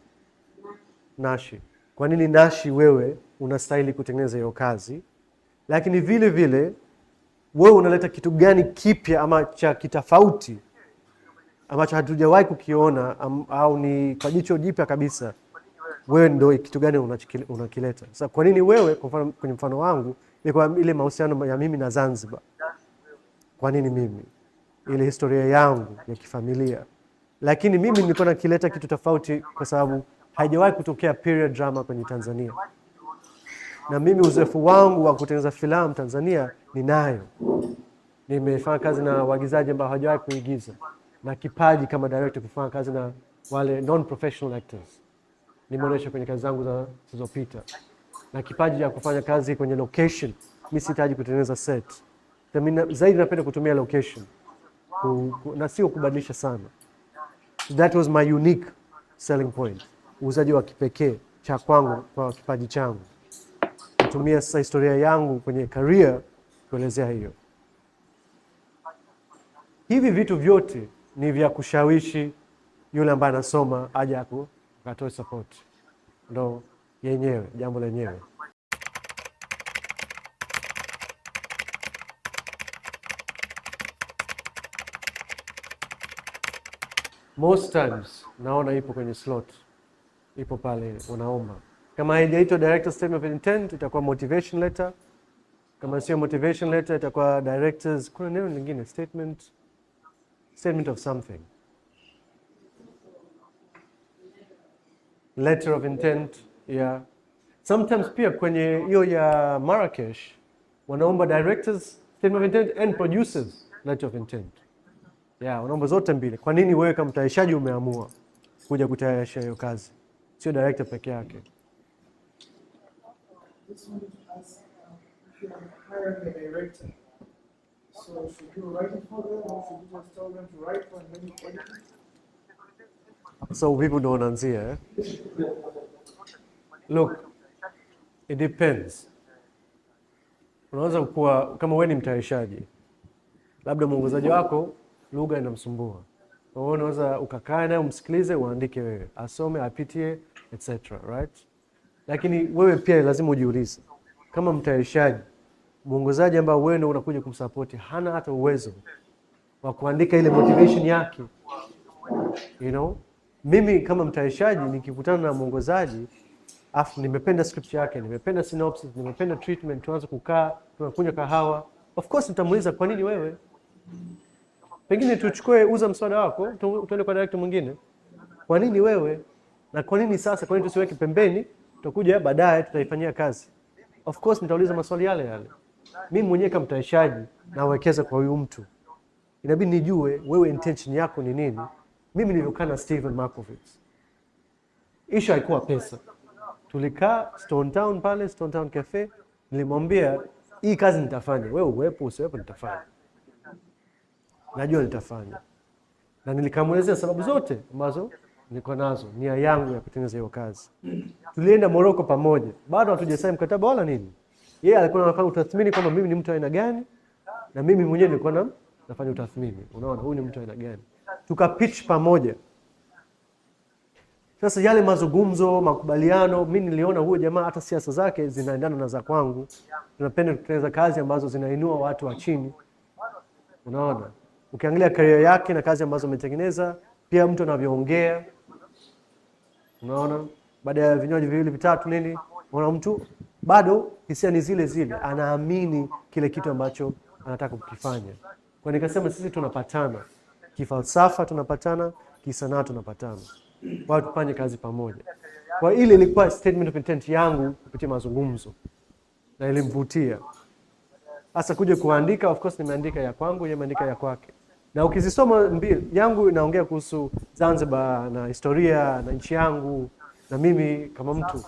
Nashi. Kwa nini Nashi wewe unastahili kutengeneza hiyo kazi? Lakini vile vile wewe unaleta kitu gani kipya ama cha kitofauti ambacho hatujawahi kukiona, au ni kwa jicho jipya kabisa. Wewe ndio kitu gani unakileta? Sasa kwa nini wewe, kwa mfano kwenye mfano wangu ilikuwa ile mahusiano ya mimi na Zanzibar. Kwa nini mimi? Ile historia yangu ya kifamilia. Lakini mimi nilikuwa nakileta kitu tofauti kwa sababu haijawahi kutokea period drama kwenye Tanzania. Na mimi uzoefu wangu wa kutengeneza filamu Tanzania ninayo. Nimefanya kazi na waigizaji ambao hawajawahi kuigiza, na kipaji kama director kufanya kazi na wale non-professional actors. Nimeonyesha kwenye kazi zangu zilizopita. Na kipaji ya kufanya kazi kwenye location. Mimi sihitaji kutengeneza set. Mimi zaidi napenda kutumia location. Na sio kubadilisha sana. So that was my unique selling point. Uuzaji wa kipekee cha kwangu kwa kipaji changu. Kutumia sasa historia yangu kwenye career kuelezea hiyo. Hivi vitu vyote ni vya kushawishi yule ambaye anasoma aje akatoe support. Ndo yenyewe, jambo lenyewe. Most times naona ipo kwenye slot. Ipo pale unaomba. Kama haijaitwa director statement of intent itakuwa motivation letter. Kama sio motivation letter itakuwa directors, kuna neno lingine, statement of something. Letter of intent, yeah. Sometimes pia kwenye hiyo ya Marrakesh wanaomba directors statement of intent and producers letter of intent. Yeah, wanaomba zote mbili. Kwa nini wewe kama mtayarishaji umeamua kuja kutayarisha hiyo kazi? Sio director peke yake. Hiring a director. So should you write it for them, or should you just tell them to write for and then you edit it? So people don't answer. Look, it depends. Unaweza kuwa kama wewe ni mtayarishaji, labda mwongozaji wako lugha inamsumbua. Wewe unaweza ukakaa naye umsikilize, uandike wewe, asome, apitie etc, right? Lakini wewe pia lazima ujiulize kama mtayarishaji, mwongozaji ambao wewe ndio unakuja kumsupport hana hata uwezo wa kuandika ile motivation yake. You know? Mimi kama mtayarishaji nikikutana na mwongozaji, afu nimependa script yake, nimependa synopsis, nimependa treatment, tuanze kukaa, tunakunywa kahawa. Of course nitamuuliza kwa nini wewe? Pengine tuchukue uza mswada wako, tuende kwa director mwingine. Kwa nini wewe? Na kwa nini sasa? Kwa nini tusiweke pembeni? Tutakuja baadaye tutaifanyia kazi. Of course nitauliza maswali yale yale. Mimi mwenyewe kama mtayarishaji nawekeza kwa huyu mtu. Inabidi nijue wewe intention yako ni nini. Mimi nilikaa na Steven Markovitz. Isha haikuwa pesa. Tulikaa Stone Town pale, Stone Town Cafe, nilimwambia hii kazi nitafanya. Wewe uwepo usiwepo nitafanya. Najua nitafanya. Na nilikamwelezea sababu zote ambazo nilikuwa nazo, nia yangu ya kutengeneza hiyo kazi. Tulienda Morocco pamoja. Bado hatujasaini mkataba wala nini. Yeye alikuwa anafanya utathmini kwamba mimi ni mtu aina gani, na mimi mwenyewe nilikuwa nafanya utathmini. Unaona huyu ni mtu aina gani? Tukapitch pamoja. Sasa yale mazungumzo, makubaliano, mimi niliona huyo jamaa hata siasa zake zinaendana na za kwangu. Tunapenda kutengeneza kazi ambazo zinainua watu wa chini. Unaona? Ukiangalia career yake na kazi ambazo ametengeneza, pia mtu anavyoongea. Unaona? Baada ya vinywaji viwili vitatu nini, unaona mtu bado hisia ni zile zile, anaamini kile kitu ambacho anataka kukifanya. Kwa nikasema sisi tunapatana. Kifalsafa tunapatana, kisanaa tunapatana. Kwa tufanye kazi pamoja. Kwa ile ilikuwa statement of intent yangu kupitia mazungumzo. Na ilimvutia. Hasa kuja kuandika, of course nimeandika ya kwangu, yeye ameandika ya kwake. Na ukizisoma mbili, yangu inaongea kuhusu Zanzibar na historia na nchi yangu na mimi kama mtu.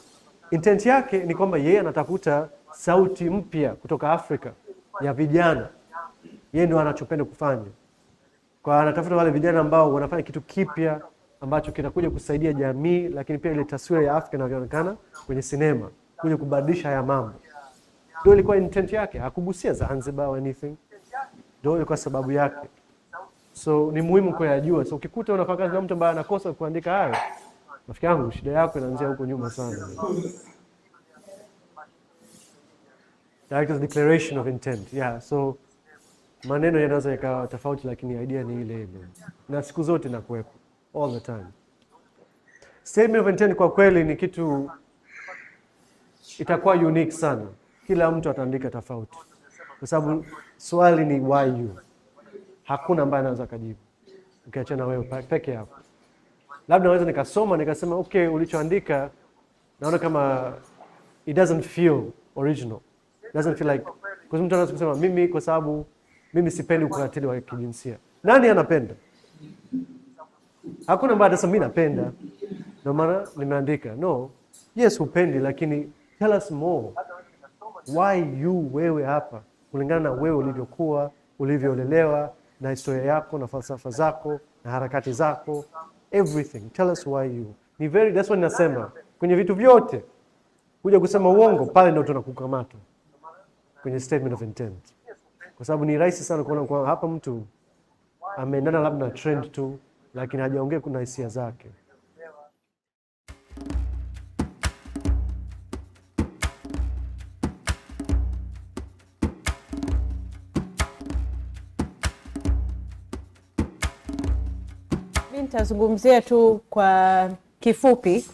Intent yake ni kwamba yeye anatafuta sauti mpya kutoka Afrika ya vijana. Yeye ndio anachopenda kufanya. Kwa anatafuta wale vijana ambao wanafanya kitu kipya ambacho kinakuja kusaidia jamii, lakini pia ile taswira ya Afrika inavyoonekana kwenye sinema, kuja kubadilisha haya mambo. Ndio ilikuwa intent yake, hakugusia Zanzibar or anything. Ndio ilikuwa sababu yake. So ni muhimu kuyajua. So ukikuta unafanya kazi na mtu ambaye anakosa kuandika hayo, rafiki yangu shida yako inaanzia huko nyuma sana. Director's declaration of intent. Yeah, so maneno yanaweza yakawa tofauti lakini idea ni ile ile. Na siku zote inakuwepo all the time. Statement of intent kwa kweli ni kitu itakuwa unique sana. Kila mtu ataandika tofauti. Kwa sababu swali ni why you. Hakuna ambaye anaweza kujibu. Ukiachana wewe peke yako. Labda naweza nikasoma nikasema okay, ulichoandika naona kama it doesn't feel original. It doesn't feel like, kwa mtu anaweza kusema mimi kwa sababu mimi sipendi ukatili wa kijinsia. Nani anapenda? Hakuna ambaye atasema mimi napenda. Ndio maana nimeandika. No. Yes, upendi lakini tell us more. Why you wewe hapa? Kulingana na wewe ulivyokuwa, ulivyoelelewa na historia yako na falsafa zako na harakati zako. Everything. Tell us why you. Ni very, that's what ninasema. Kwenye vitu vyote. Kuja kusema uongo pale ndio tunakukamata. Kwenye statement of intent. Kwa sababu ni rahisi sana kuona kwa hapa mtu ameendana labda na trend tu, lakini hajaongea kuna hisia zake. Mimi nitazungumzia tu kwa kifupi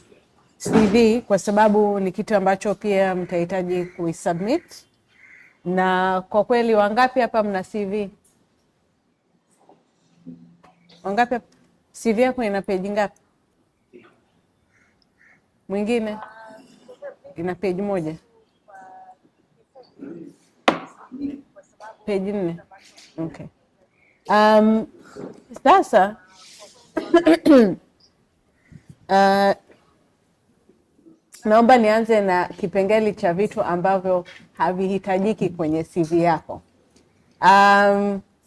CV kwa sababu ni kitu ambacho pia mtahitaji kuisubmit. Na kwa kweli wangapi hapa mna CV? Wangapi hapa? CV yako ina page ngapi? Mwingine? Ina page moja. Page 4. Okay. Sasa naomba nianze na kipengele cha vitu ambavyo havihitajiki kwenye CV yako.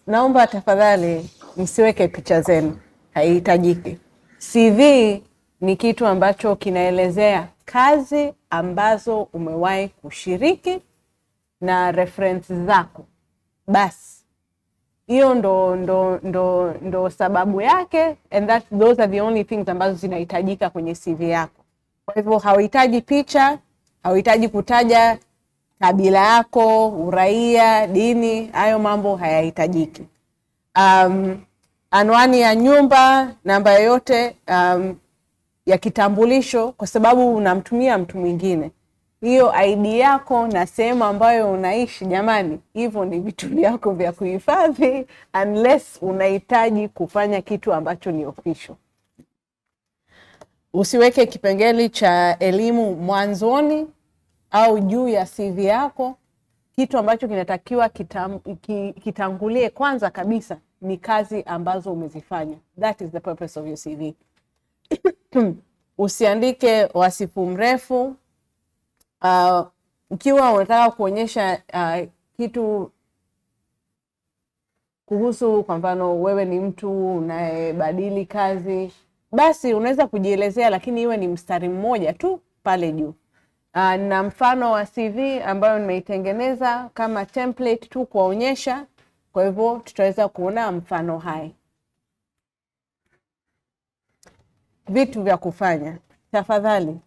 Naomba tafadhali msiweke picha zenu, haihitajiki. CV ni kitu ambacho kinaelezea kazi ambazo umewahi kushiriki na reference zako. Basi. Hiyo ndo sababu yake, and those are the only things ambazo zinahitajika kwenye CV yako. Kwa hivyo hauhitaji picha, hauhitaji kutaja kabila yako, uraia, dini, hayo mambo hayahitajiki. Anwani ya nyumba, namba yoyote, ya kitambulisho kwa sababu unamtumia mtu mwingine. Hiyo ID yako na sehemu ambayo unaishi, jamani, hivyo ni vitu vyako vya kuhifadhi unless unahitaji kufanya kitu ambacho ni official. Usiweke kipengele cha elimu mwanzoni au juu ya CV yako. Kitu ambacho kinatakiwa kitangulie kwanza kabisa ni kazi ambazo umezifanya. That is the purpose of your CV. Usiandike wasifu mrefu. Ukiwa unataka kuonyesha kitu kuhusu, kwa mfano wewe ni mtu unayebadili kazi, basi unaweza kujielezea, lakini iwe ni mstari mmoja tu pale juu. Na mfano wa CV ambayo nimeitengeneza kama template tu kuonyesha, kwa hivyo tutaweza kuona mfano hai. Vitu vya kufanya. Tafadhali,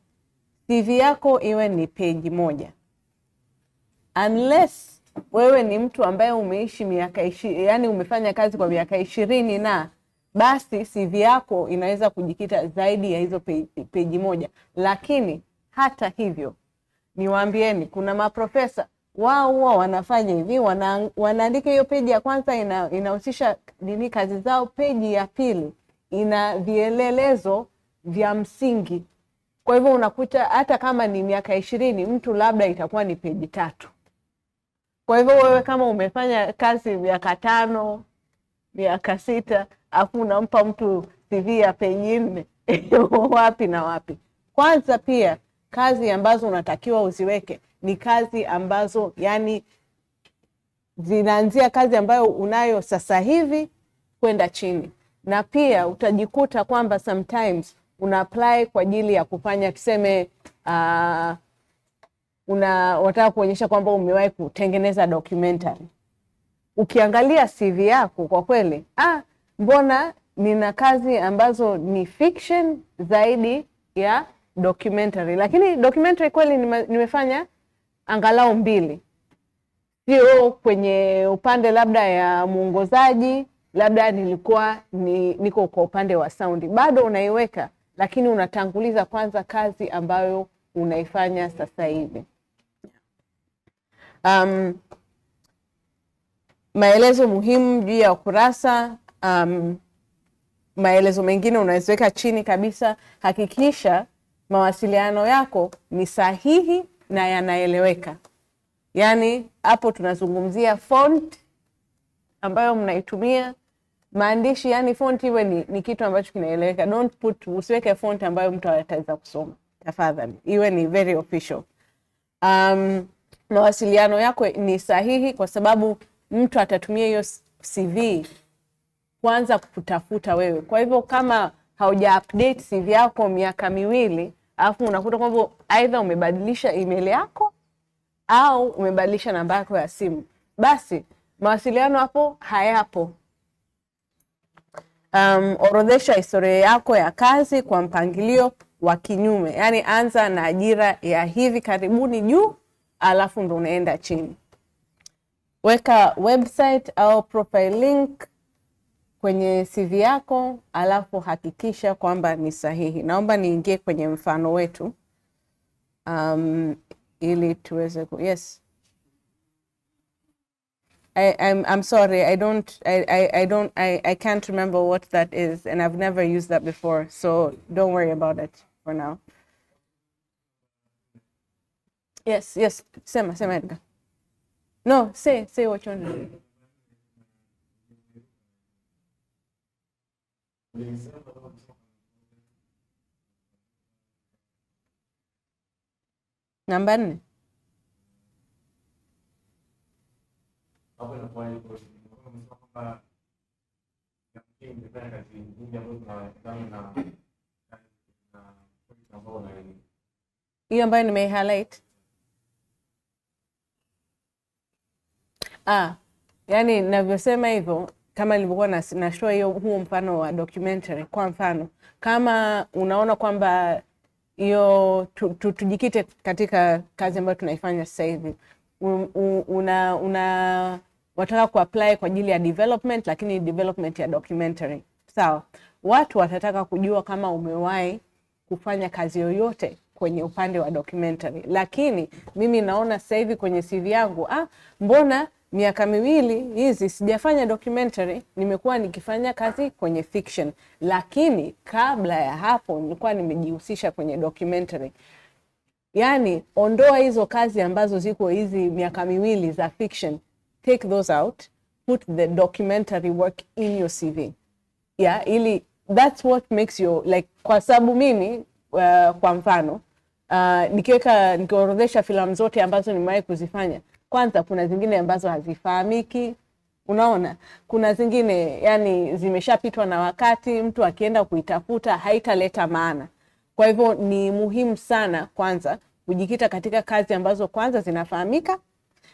CV yako iwe ni page moja. Unless wewe ni mtu ambaye umeishi miaka 20, yani umefanya kazi kwa miaka 20 na basi CV yako inaweza kujikita zaidi ya hizo page moja. Lakini hata hivyo, niwaambieni, kuna maprofesa wao wanafanya hivi, wanaandika hiyo page ya kwanza inahusisha nini kazi zao, page ya pili ina vielelezo vya msingi. Kwa hivyo unakuta hata kama ni miaka 20, mtu labda itakuwa ni page 3. Kwa hivyo wewe kama umefanya kazi miaka 5, miaka 6, afu unampa mtu CV ya page 4 wapi na wapi? Kwanza pia kazi ambazo unatakiwa uziweke ni kazi ambazo yani zinaanzia kazi ambayo unayo sasa hivi kwenda chini. Na pia utajikuta kwamba sometimes una apply kwa ajili ya kufanya tuseme unataka kuonyesha kwamba umewahi kutengeneza documentary. Ukiangalia CV yako kwa kweli, mbona nina kazi ambazo ni fiction zaidi ya documentary. Lakini documentary kweli nimefanya angalau 2. Sio kwenye upande labda ya muongozaji, labda nilikuwa niko kwa upande wa sound. Bado unaiweka, lakini unatanguliza kwanza kazi ambayo unaifanya sasa hivi. Maelezo muhimu juu ya ukurasa. Maelezo mengine unaziweka chini kabisa. Hakikisha mawasiliano yako ni sahihi na yanaeleweka. Yani hapo tunazungumzia font ambayo mnaitumia, maandishi, yani font iwe ni kitu ambacho kinaeleweka. Usiweke font ambayo mtu hataweza kusoma. Tafadhali, iwe ni very official. Mawasiliano yako ni sahihi kwa sababu mtu atatumia hiyo CV kwanza kutafuta wewe. Kwa hivyo kama hauja update CV yako miaka 2, alafu unakuta kwamba either umebadilisha email yako au umebadilisha namba yako ya simu, basi mawasiliano hapo hayapo. Orodhesha historia yako ya kazi kwa mpangilio wa kinyume. Yani anza na ajira ya hivi karibuni juu, alafu ndo unaenda chini. Weka website au profile link kwenye CV yako, alafu hakikisha kwamba ni sahihi. Naomba niingie kwenye mfano wetu ili tuweze yes. I'm sorry, I can't remember what that is, and I've never used that before, so don't worry about it for now. Yes, sema Edgar. No, say what you want to do. Namba 4. Hiyo ambayo nime-highlight. Yani ninavyosema hivyo, kama nilivyokuwa nashow huo mfano wa documentary. Kwa mfano, kama unaona kwamba hiyo tujikite katika kazi ambayo tunaifanya sasa hivi, wataka kuapply kwa ajili ya development, lakini development ya documentary. Sawa. Watu watataka kujua kama umewahi kufanya kazi yoyote kwenye upande wa documentary. Lakini mimi naona sasa hivi kwenye CV yangu, mbona miaka miwili hizi sijafanya documentary, nimekuwa nikifanya kazi kwenye fiction. Lakini kabla ya hapo nilikuwa nimejihusisha kwenye documentary. Yani ondoa hizo kazi ambazo ziko hizi miaka miwili za fiction, take those out, put the documentary work in your CV. Yeah, ili that's what makes you like, kwa sababu mimi kwa mfano nikiorodhesha filamu zote ambazo nimewahi kuzifanya, kwanza kuna zingine ambazo hazifahamiki, unaona, kuna zingine yani zimeshapitwa na wakati, mtu akienda kuitafuta haitaleta maana. Kwa hivyo ni muhimu sana kwanza kujikita katika kazi ambazo kwanza zinafahamika,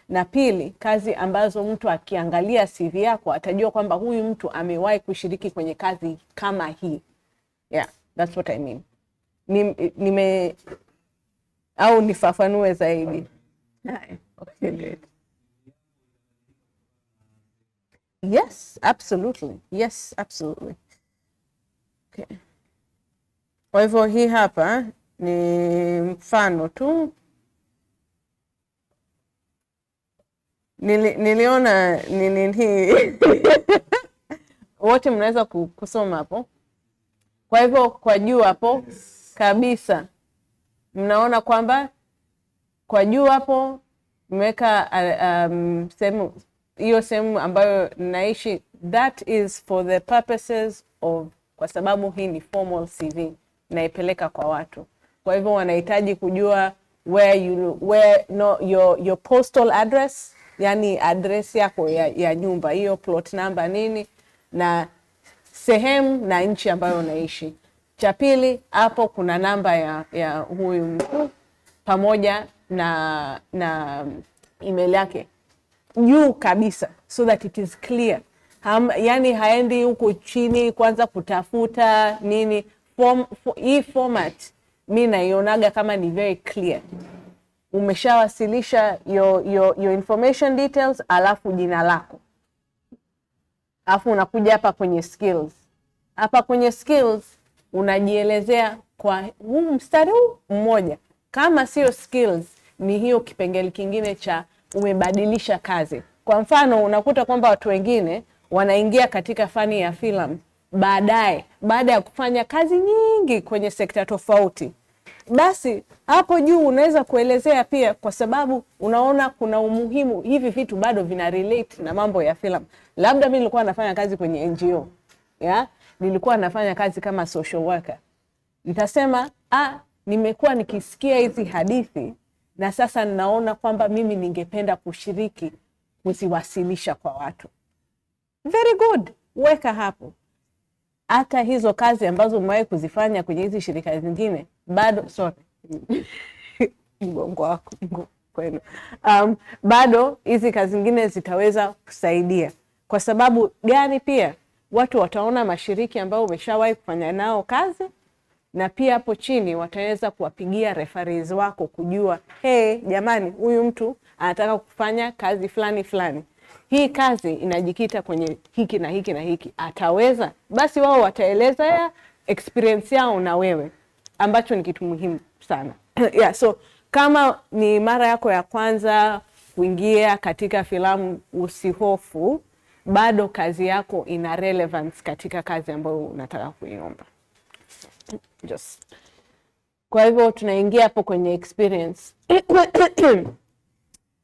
na pili kazi ambazo mtu akiangalia CV yako atajua kwamba huyu mtu amewahi kushiriki kwenye kazi kama hii. Yeah, that's what I mean. Au nifafanue zaidi? Okay, great. Yes, absolutely. Yes, absolutely. Okay. Kwa hivyo hii hapa ni mfano tu. Niliona nini hii wote mnaweza kusoma hapo. Kwa hivyo kwa juu hapo kabisa mnaona kwamba kwa juu hapo nimeweka sehemu hiyo, sehemu ambayo naishi, that is for the purposes of, kwa sababu hii ni formal CV naipeleka kwa watu. Kwa hivyo wanahitaji kujua your postal address, yani address yako ya nyumba, hiyo plot number nini, na sehemu na nchi ambayo unaishi. Cha pili hapo kuna namba ya huyu mtu pamoja na email yake juu kabisa, so that it is clear. Yani haendi huko chini kwanza kutafuta nini. Hii format mimi naionaga kama ni very clear. Umeshawasilisha your information details, alafu jina lako, alafu unakuja hapa kwenye skills. Hapa kwenye skills unajielezea kwa huu mstari huu mmoja. Kama sio skills, ni hiyo kipengele kingine cha umebadilisha kazi. Kwa mfano unakuta kwamba watu wengine wanaingia katika fani ya filamu baada ya kufanya kazi nyingi kwenye sekta tofauti. Basi hapo juu unaweza kuelezea pia, kwa sababu unaona kuna umuhimu, hivi vitu bado vina relate na mambo ya filamu. Labda mimi nilikuwa nafanya kazi kwenye NGO, nilikuwa nafanya kazi kama social worker. Nitasema nimekuwa nikisikia hizi hadithi na sasa ninaona kwamba mimi ningependa kushiriki kuziwasilisha kwa watu. Very good, weka hapo. Hata hizo kazi ambazo umewahi kuzifanya kwenye hizi shirika zingine bado, mgongo wako kwenu, bado hizi kazi zingine zitaweza kusaidia. Kwa sababu gani? Pia watu wataona mashiriki ambao umeshawahi kufanya nao kazi, na pia hapo chini wataweza kuwapigia referees wako kujua, jamani, huyu mtu anataka kufanya kazi fulani fulani. Hii kazi inajikita kwenye hiki na hiki na hiki, ataweza? Basi wao wataeleza ya experience yao na wewe, ambacho ni kitu muhimu sana. Yeah, so kama ni mara yako ya kwanza kuingia katika filamu, usihofu, bado kazi yako ina relevance katika kazi ambayo unataka kuiomba. Kwa hivyo tunaingia hapo kwenye experience.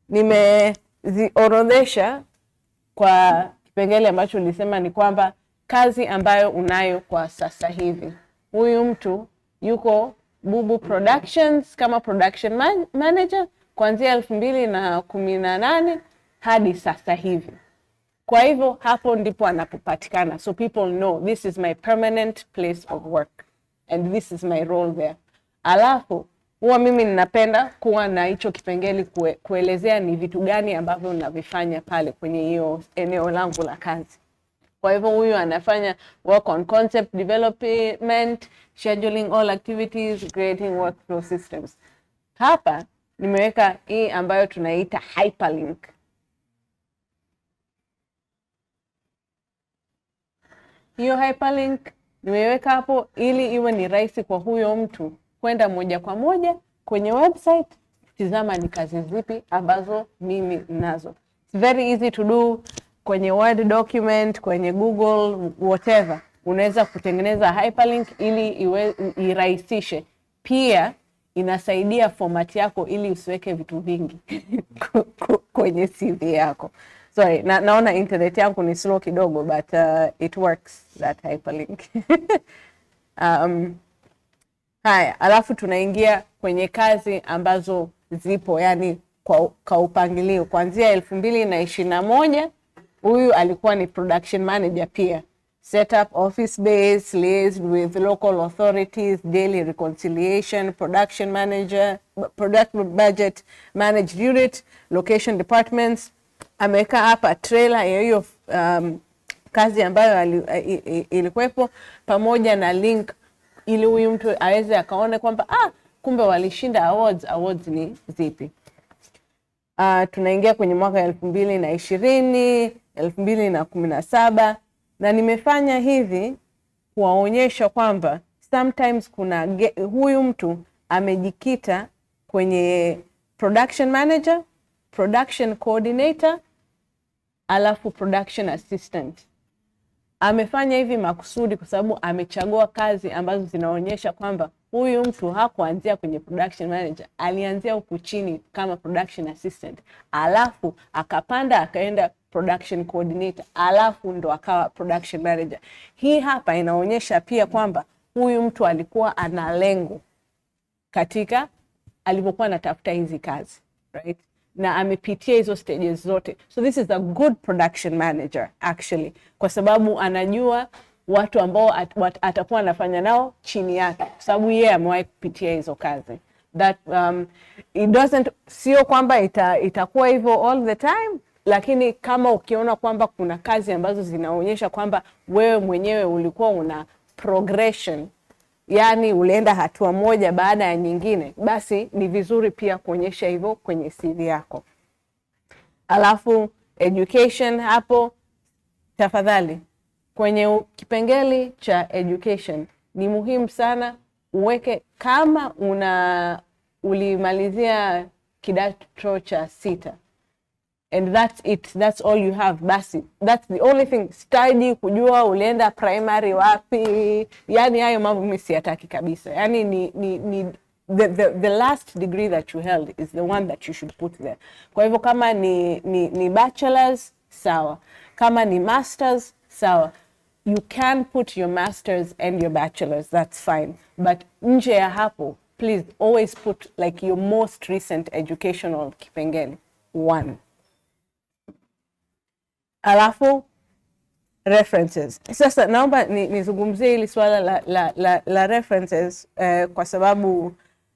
Nimeziorodhesha kwa kipengele ambacho nilisema ni kwamba kazi ambayo unayo kwa sasa hivi. Huyu mtu yuko Bubu Productions kama production manager kuanzia 2018 hadi sasa hivi. Kwa hivyo hapo ndipo anapopatikana. So people know this is my permanent place of work and this is my role there. Alafu huwa mimi ninapenda kuwa na hicho kipengele kuelezea ni vitu gani ambavyo ninavifanya pale kwenye hiyo eneo langu la kazi. Kwa hivyo huyu anafanya work on concept development, scheduling all activities, creating workflow systems. Hapa nimeweka hii ambayo tunaita hyperlink. Hiyo hyperlink Nimeiweka hapo ili iwe ni rahisi kwa huyo mtu kwenda moja kwa moja kwenye website, tizama ni kazi zipi ambazo mimi nazo. It's very easy to do kwenye Word document, kwenye Google, whatever. Unaweza kutengeneza hyperlink ili irahisishe. Pia inasaidia format yako ili usiweke vitu vingi kwenye CV yako. Sorry, naona internet yangu ni slow kidogo, but it works, that hyperlink. Haya, alafu tunaingia kwenye kazi ambazo zipo, yani kwa upangilio. Kuanzia 2021, huyu alikuwa ni production manager pia. Set up office base, liaised with local authorities, daily reconciliation, production manager, product budget, managed unit, location departments. Ameweka hapa trailer ya hiyo kazi ambayo ilikuwepo, pamoja na link ili huyu mtu aweze akaone kwamba kumbe walishinda awards ni zipi. Tunaingia kwenye mwaka 2020, 2017, na nimefanya hivi kuwaonyesha kwamba sometimes huyu mtu amejikita kwenye production manager, production coordinator, alafu production assistant. Amefanya hivi makusudi kwa sababu amechagua kazi ambazo zinaonyesha kwamba huyu mtu hakuanzia kwenye production manager, alianzia huku chini kama production assistant, alafu akapanda akaenda production coordinator, alafu ndo akawa production manager. Hii hapa inaonyesha pia kwamba huyu mtu alikuwa ana lengo katika alipokuwa anatafuta hizi kazi, right? Na amepitia hizo stages zote. So this is a good production manager actually, kwa sababu anajua watu ambao atakuwa anafanya nao chini yake, kwa sababu yeye amewahi kupitia hizo kazi. That it doesn't, sio kwamba itakuwa hivyo all the time, lakini kama ukiona kwamba kuna kazi ambazo zinaonyesha kwamba wewe mwenyewe ulikuwa una progression, yani ulienda hatua moja baada ya nyingine, basi ni vizuri pia kuonyesha hivyo kwenye CV yako. Alafu education hapo, tafadhali kwenye kipengele cha education ni muhimu sana uweke, kama ulimalizia kidato cha 6 and that's it, that's all you have, basi that's the only thing. Study kujua ulienda primary wapi, yani hayo mambo mimi siyataki kabisa. Yani ni the last degree that you held is the one that you should put there. Kwa hivyo kama ni bachelors, sawa. Kama ni masters, sawa. You can put your masters and your bachelors, that's fine. But nje ya hapo, please always put like your most recent educational kipengele 1. Alafu references. Sasa naomba nizungumzie hili swala la references kwa sababu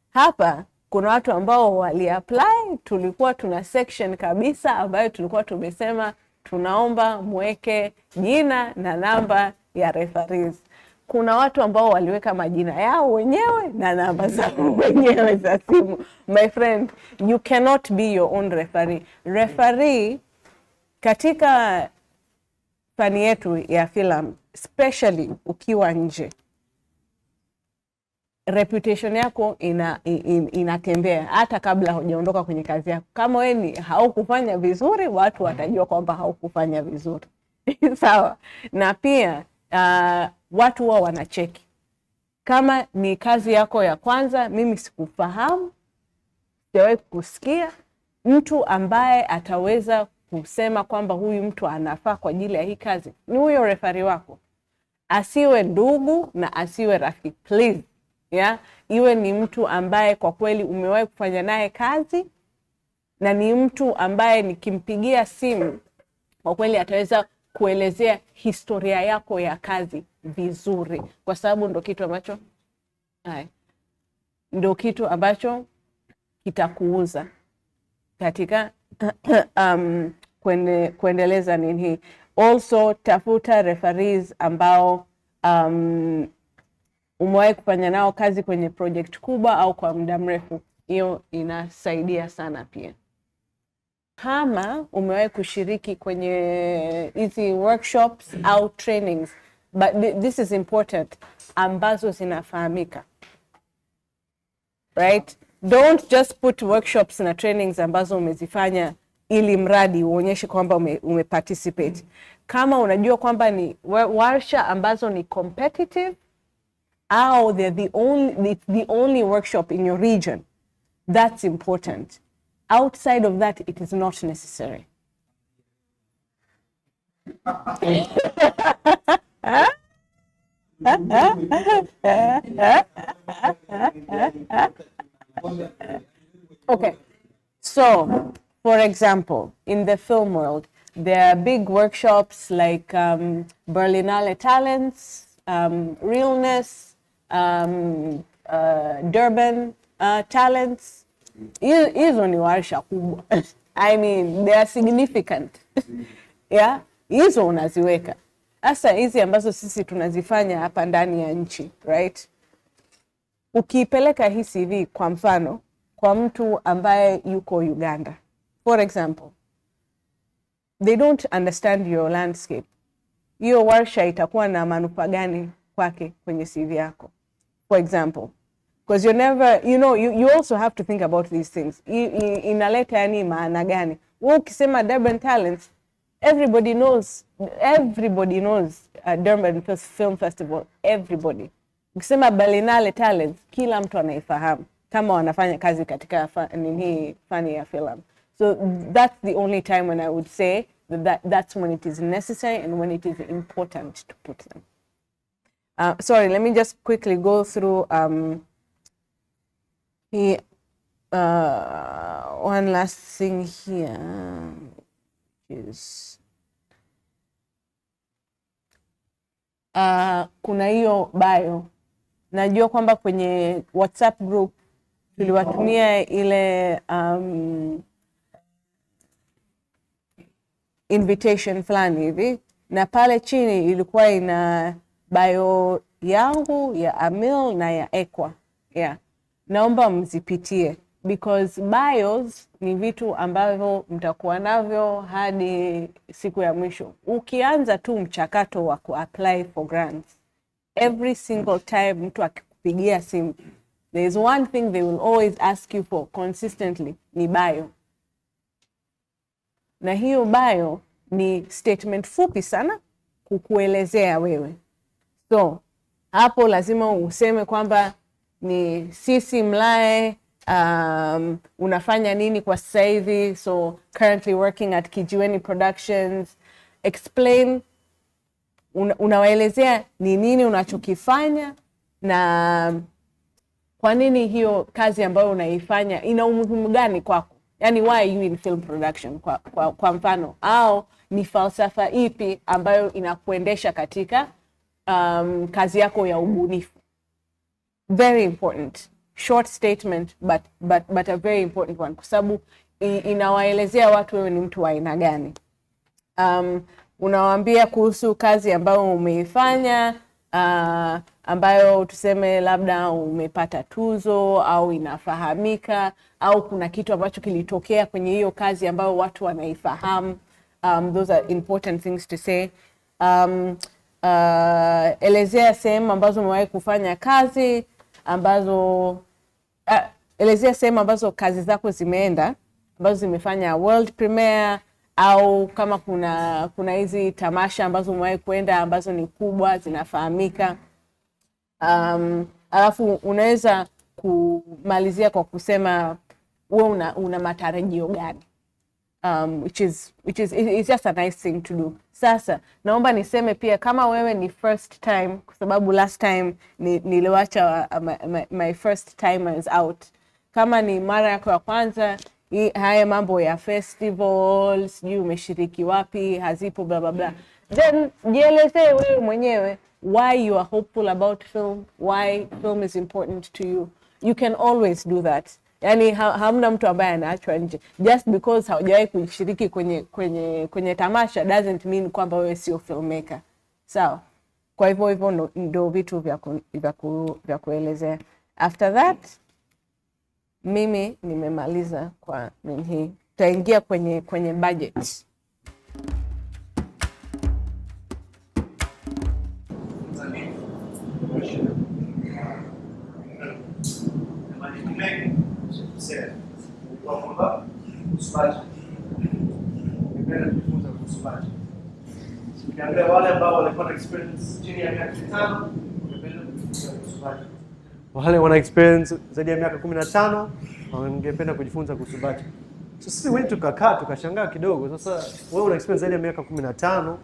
hapa kuna watu ambao waliapply. Tulikuwa tuna section kabisa ambayo tulikuwa tumesema tunaomba mweke jina na namba ya referees. Kuna watu ambao waliweka majina yao wenyewe na namba zao wenyewe za simu. My friend, you cannot be your own referee. Referee katika fani yetu ya filamu, especially ukiwa nje, reputation yako inatembea hata kabla hujaondoka kwenye kazi yako. Kama wewe haukufanya vizuri, watu watajua kwamba haukufanya vizuri. Sawa. Na pia watu wao wanacheki. Kama ni kazi yako ya kwanza, mimi sikufahamu, sijawahi kusikia, mtu ambaye ataweza kusema kwamba huyu mtu anafaa kwa ajili ya hii kazi ni huyo referee wako. Asiwe ndugu na asiwe rafiki, please. Yeah? Iwe ni mtu ambaye kwa kweli umewahi kufanya naye kazi, na ni mtu ambaye nikimpigia simu kwa kweli ataweza kuelezea historia yako ya kazi vizuri, kwa sababu ndo kitu ambacho kitakuuza katika kuendeleza nini hii. Also tafuta referees ambao umewahi kufanya nao kazi kwenye project kubwa au kwa muda mrefu. Hiyo inasaidia sana pia. Kama umewahi kushiriki kwenye hizi workshops au trainings, but this is important, ambazo zinafahamika. Right? Don't just put workshops na trainings ambazo umezifanya ili mradi uonyeshe kwamba umeparticipate. Kama unajua kwamba ni warsha ambazo ni competitive au they're the only workshop in your region, that's important. Outside of that, it is not necessary. Okay, so for example, in the film world, there are big workshops like Berlinale Talents, Realness, Durban Talents. Hizo ni warsha kubwa. I mean, they are significant. Yeah, hizo unaziweka. Sasa hizi ambazo sisi tunazifanya hapa ndani ya nchi, right? Ukiipeleka hii CV kwa mfano kwa mtu ambaye yuko Uganda, for example, they don't understand your landscape. Hiyo warsha itakuwa na manufaa gani kwake kwenye CV yako? For example, because you're never, you know, you also have to think about these things. Inaleta yani maana gani? Wewe ukisema Durban Talents, everybody knows Durban Film Festival, everybody. Ukisema Berlinale Talents, kila mtu anaifahamu kama wanafanya kazi katika fani ya film. So that's the only time when I would say that's when it is necessary and when it is important to put them. Sorry, let me just quickly go through one last thing here. Is kuna hiyo bio. Najua kwamba kwenye WhatsApp group tuliwatumia ile invitation fulani hivi, na pale chini ilikuwa ina bio yangu, ya Amil na ya Ekwa. Yeah. Naomba mzipitie because bios ni vitu ambavyo mtakuwa navyo hadi siku ya mwisho. Ukianza tu mchakato wa ku-apply for grants, every single time mtu akikupigia simu, there is one thing they will always ask you for consistently, ni bio. Na hiyo bio ni statement fupi sana kukuelezea wewe. So, hapo lazima useme kwamba ni sisi Mlae, unafanya nini kwa sasa hivi, so currently working at Kijiweni Productions. Explain, unawaelezea ni nini unachokifanya na kwa nini hiyo kazi ambayo unaifanya ina umuhimu gani kwako. Yani why are you in film production kwa mfano, au ni falsafa ipi ambayo inakuendesha katika kazi yako ya ubunifu. Very important. Short statement but a very important one, kwa sababu inawaelezea watu wewe ni mtu wa aina gani. Unawaambia kuhusu kazi ambayo umeifanya, ambayo tuseme labda umepata tuzo au inafahamika, au kuna kitu ambacho kilitokea kwenye hiyo kazi ambayo watu wanaifahamu. Those are important things to say. Elezea sehemu ambazo umewahi kufanya kazi, elezea sehemu ambazo kazi zako zimeenda, ambazo zimefanya world premiere, au kama kuna hizi tamasha ambazo umewahi kwenda ambazo ni kubwa zinafahamika. Alafu unaweza kumalizia kwa kusema wewe una matarajio gani. Which is it's just a nice thing to do. Sasa naomba niseme pia kama wewe ni first time, kwa sababu last time niliwacha my first timers out. Kama ni mara yako ya kwanza, haya mambo ya festivals, sijui umeshiriki wapi, hazipo bla bla bla, then jielezee wewe mwenyewe why you are hopeful about film, why film is important to you. You can always do that. Yani hamna mtu ambaye anaachwa nje. Just because haujawahi kushiriki kwenye tamasha doesn't mean kwamba wewe sio filmmaker. Sawa? Kwa hivyo ndio vitu vya kuelezea. After that, mimi nimemaliza kwa nini. Tutaingia kwenye budget. mengi kusema kwamba usubaji. Ningependa kujifunza kuhusu usubaji. Ukiangalia wale ambao walikuwa na experience chini ya miaka 5, ningependa kujifunza kuhusu usubaji. Wale wana experience zaidi ya miaka 15, wangependa kujifunza kuhusu usubaji. So sisi wewe tukakaa tukashangaa kidogo. Sasa wewe una experience zaidi ya miaka 15 na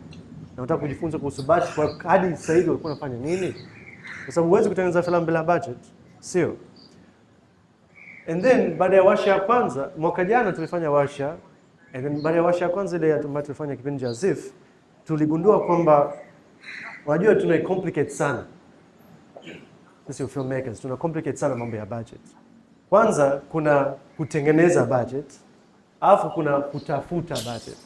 unataka kujifunza kuhusu budget, kwa hadi sasa hivi ulikuwa unafanya nini? Kwa sababu huwezi kutengeneza filamu bila budget, sio? And then baada ya warsha ya kwanza, mwaka jana tulifanya warsha, and then baada ya warsha ya kwanza ile ambayo tulifanya kipindi cha ZIF, tuligundua kwamba unajua tuna complicate sana. Sisi filmmakers tuna complicate sana mambo ya budget. Kwanza kuna kutengeneza budget, alafu kuna kutafuta budget.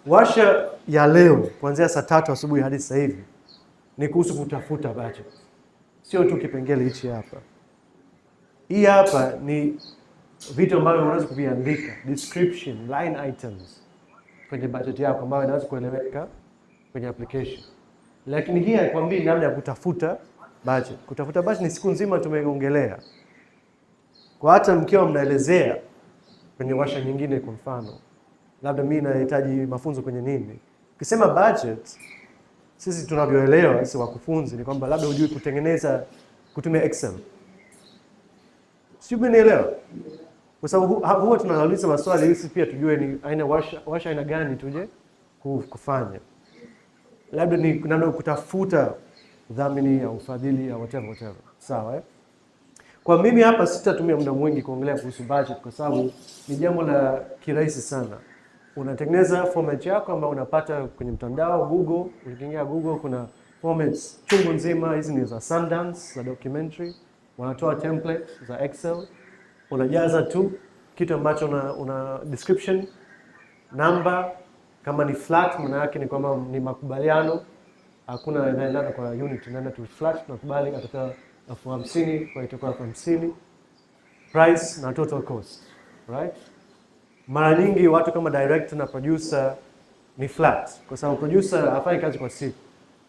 Warsha ya leo kuanzia saa 3 asubuhi hadi sasa hivi ni kuhusu kutafuta budget. Sio tu kipengele hichi hapa. Hii hapa ni vitu ambavyo unaweza kuviandika, description, line items kwenye budget yako ambayo inaweza kueleweka kwenye application. Lakini hii haikwambii namna ya kutafuta budget. Kutafuta budget ni siku nzima tumeongelea. Kwa hata mkiwa mnaelezea kwenye warsha nyingine, kwa mfano, labda mimi nahitaji mafunzo kwenye nini. Ukisema budget, sisi tunavyoelewa sisi wakufunzi ni kwamba labda hujui kutumia Excel. Sio, umenielewa? Kwa sababu huwa tunauliza maswali ili pia tujue ni aina warsha aina gani tuje kufanya. Labda ni namna kutafuta udhamini au ufadhili au whatever. Sawa eh? Kwa mimi hapa sitatumia muda mwingi kuongelea kuhusu budget kwa sababu ni jambo la kirahisi sana. Unatengeneza format yako ambayo unapata kwenye mtandao Google. Ukiingia Google kuna formats chungu nzima, hizi ni za Sundance, za documentary. Wanatoa template za Excel. Unajaza tu kitu ambacho una description, number, kama ni flat maana yake ni kwamba ni makubaliano. Hakuna inaendana kwa unit, inaenda tu flat, tunakubali atatoa 50,000 kwa itakuwa 50,000. Price na total cost, right? Mara nyingi watu kama director na producer ni flat, kwa sababu producer hafanyi kazi kwa siku.